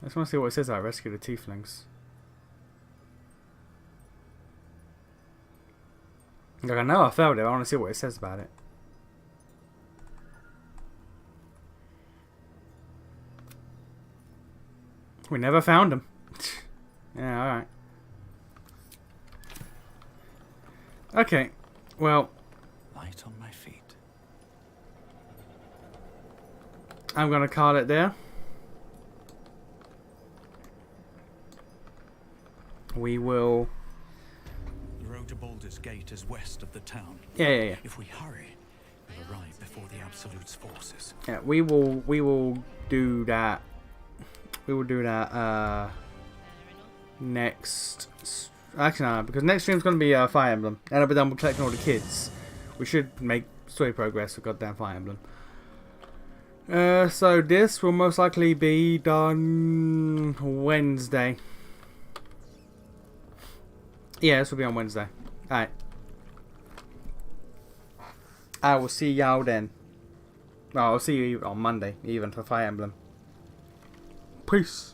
I just want to see what it says. I rescued the tieflings. Like, I know I failed it. I want to see what it says about it. We never found him. Yeah, alright. Okay, well. Light on my feet. I'm going to call it there. We will. The road to Baldur's Gate is west of the town. Yeah. If we hurry, we'll arrive before the Absolute's forces. Yeah, we will do that. We will do that next. Actually, no, because next stream's gonna be Fire Emblem, and I'll be done with collecting all the kids. We should make story progress with goddamn Fire Emblem. So this will most likely be done Wednesday. Yeah, this will be on Wednesday. Alright. I will see y'all then. Well, I'll see you on Monday, even for Fire Emblem. Peace.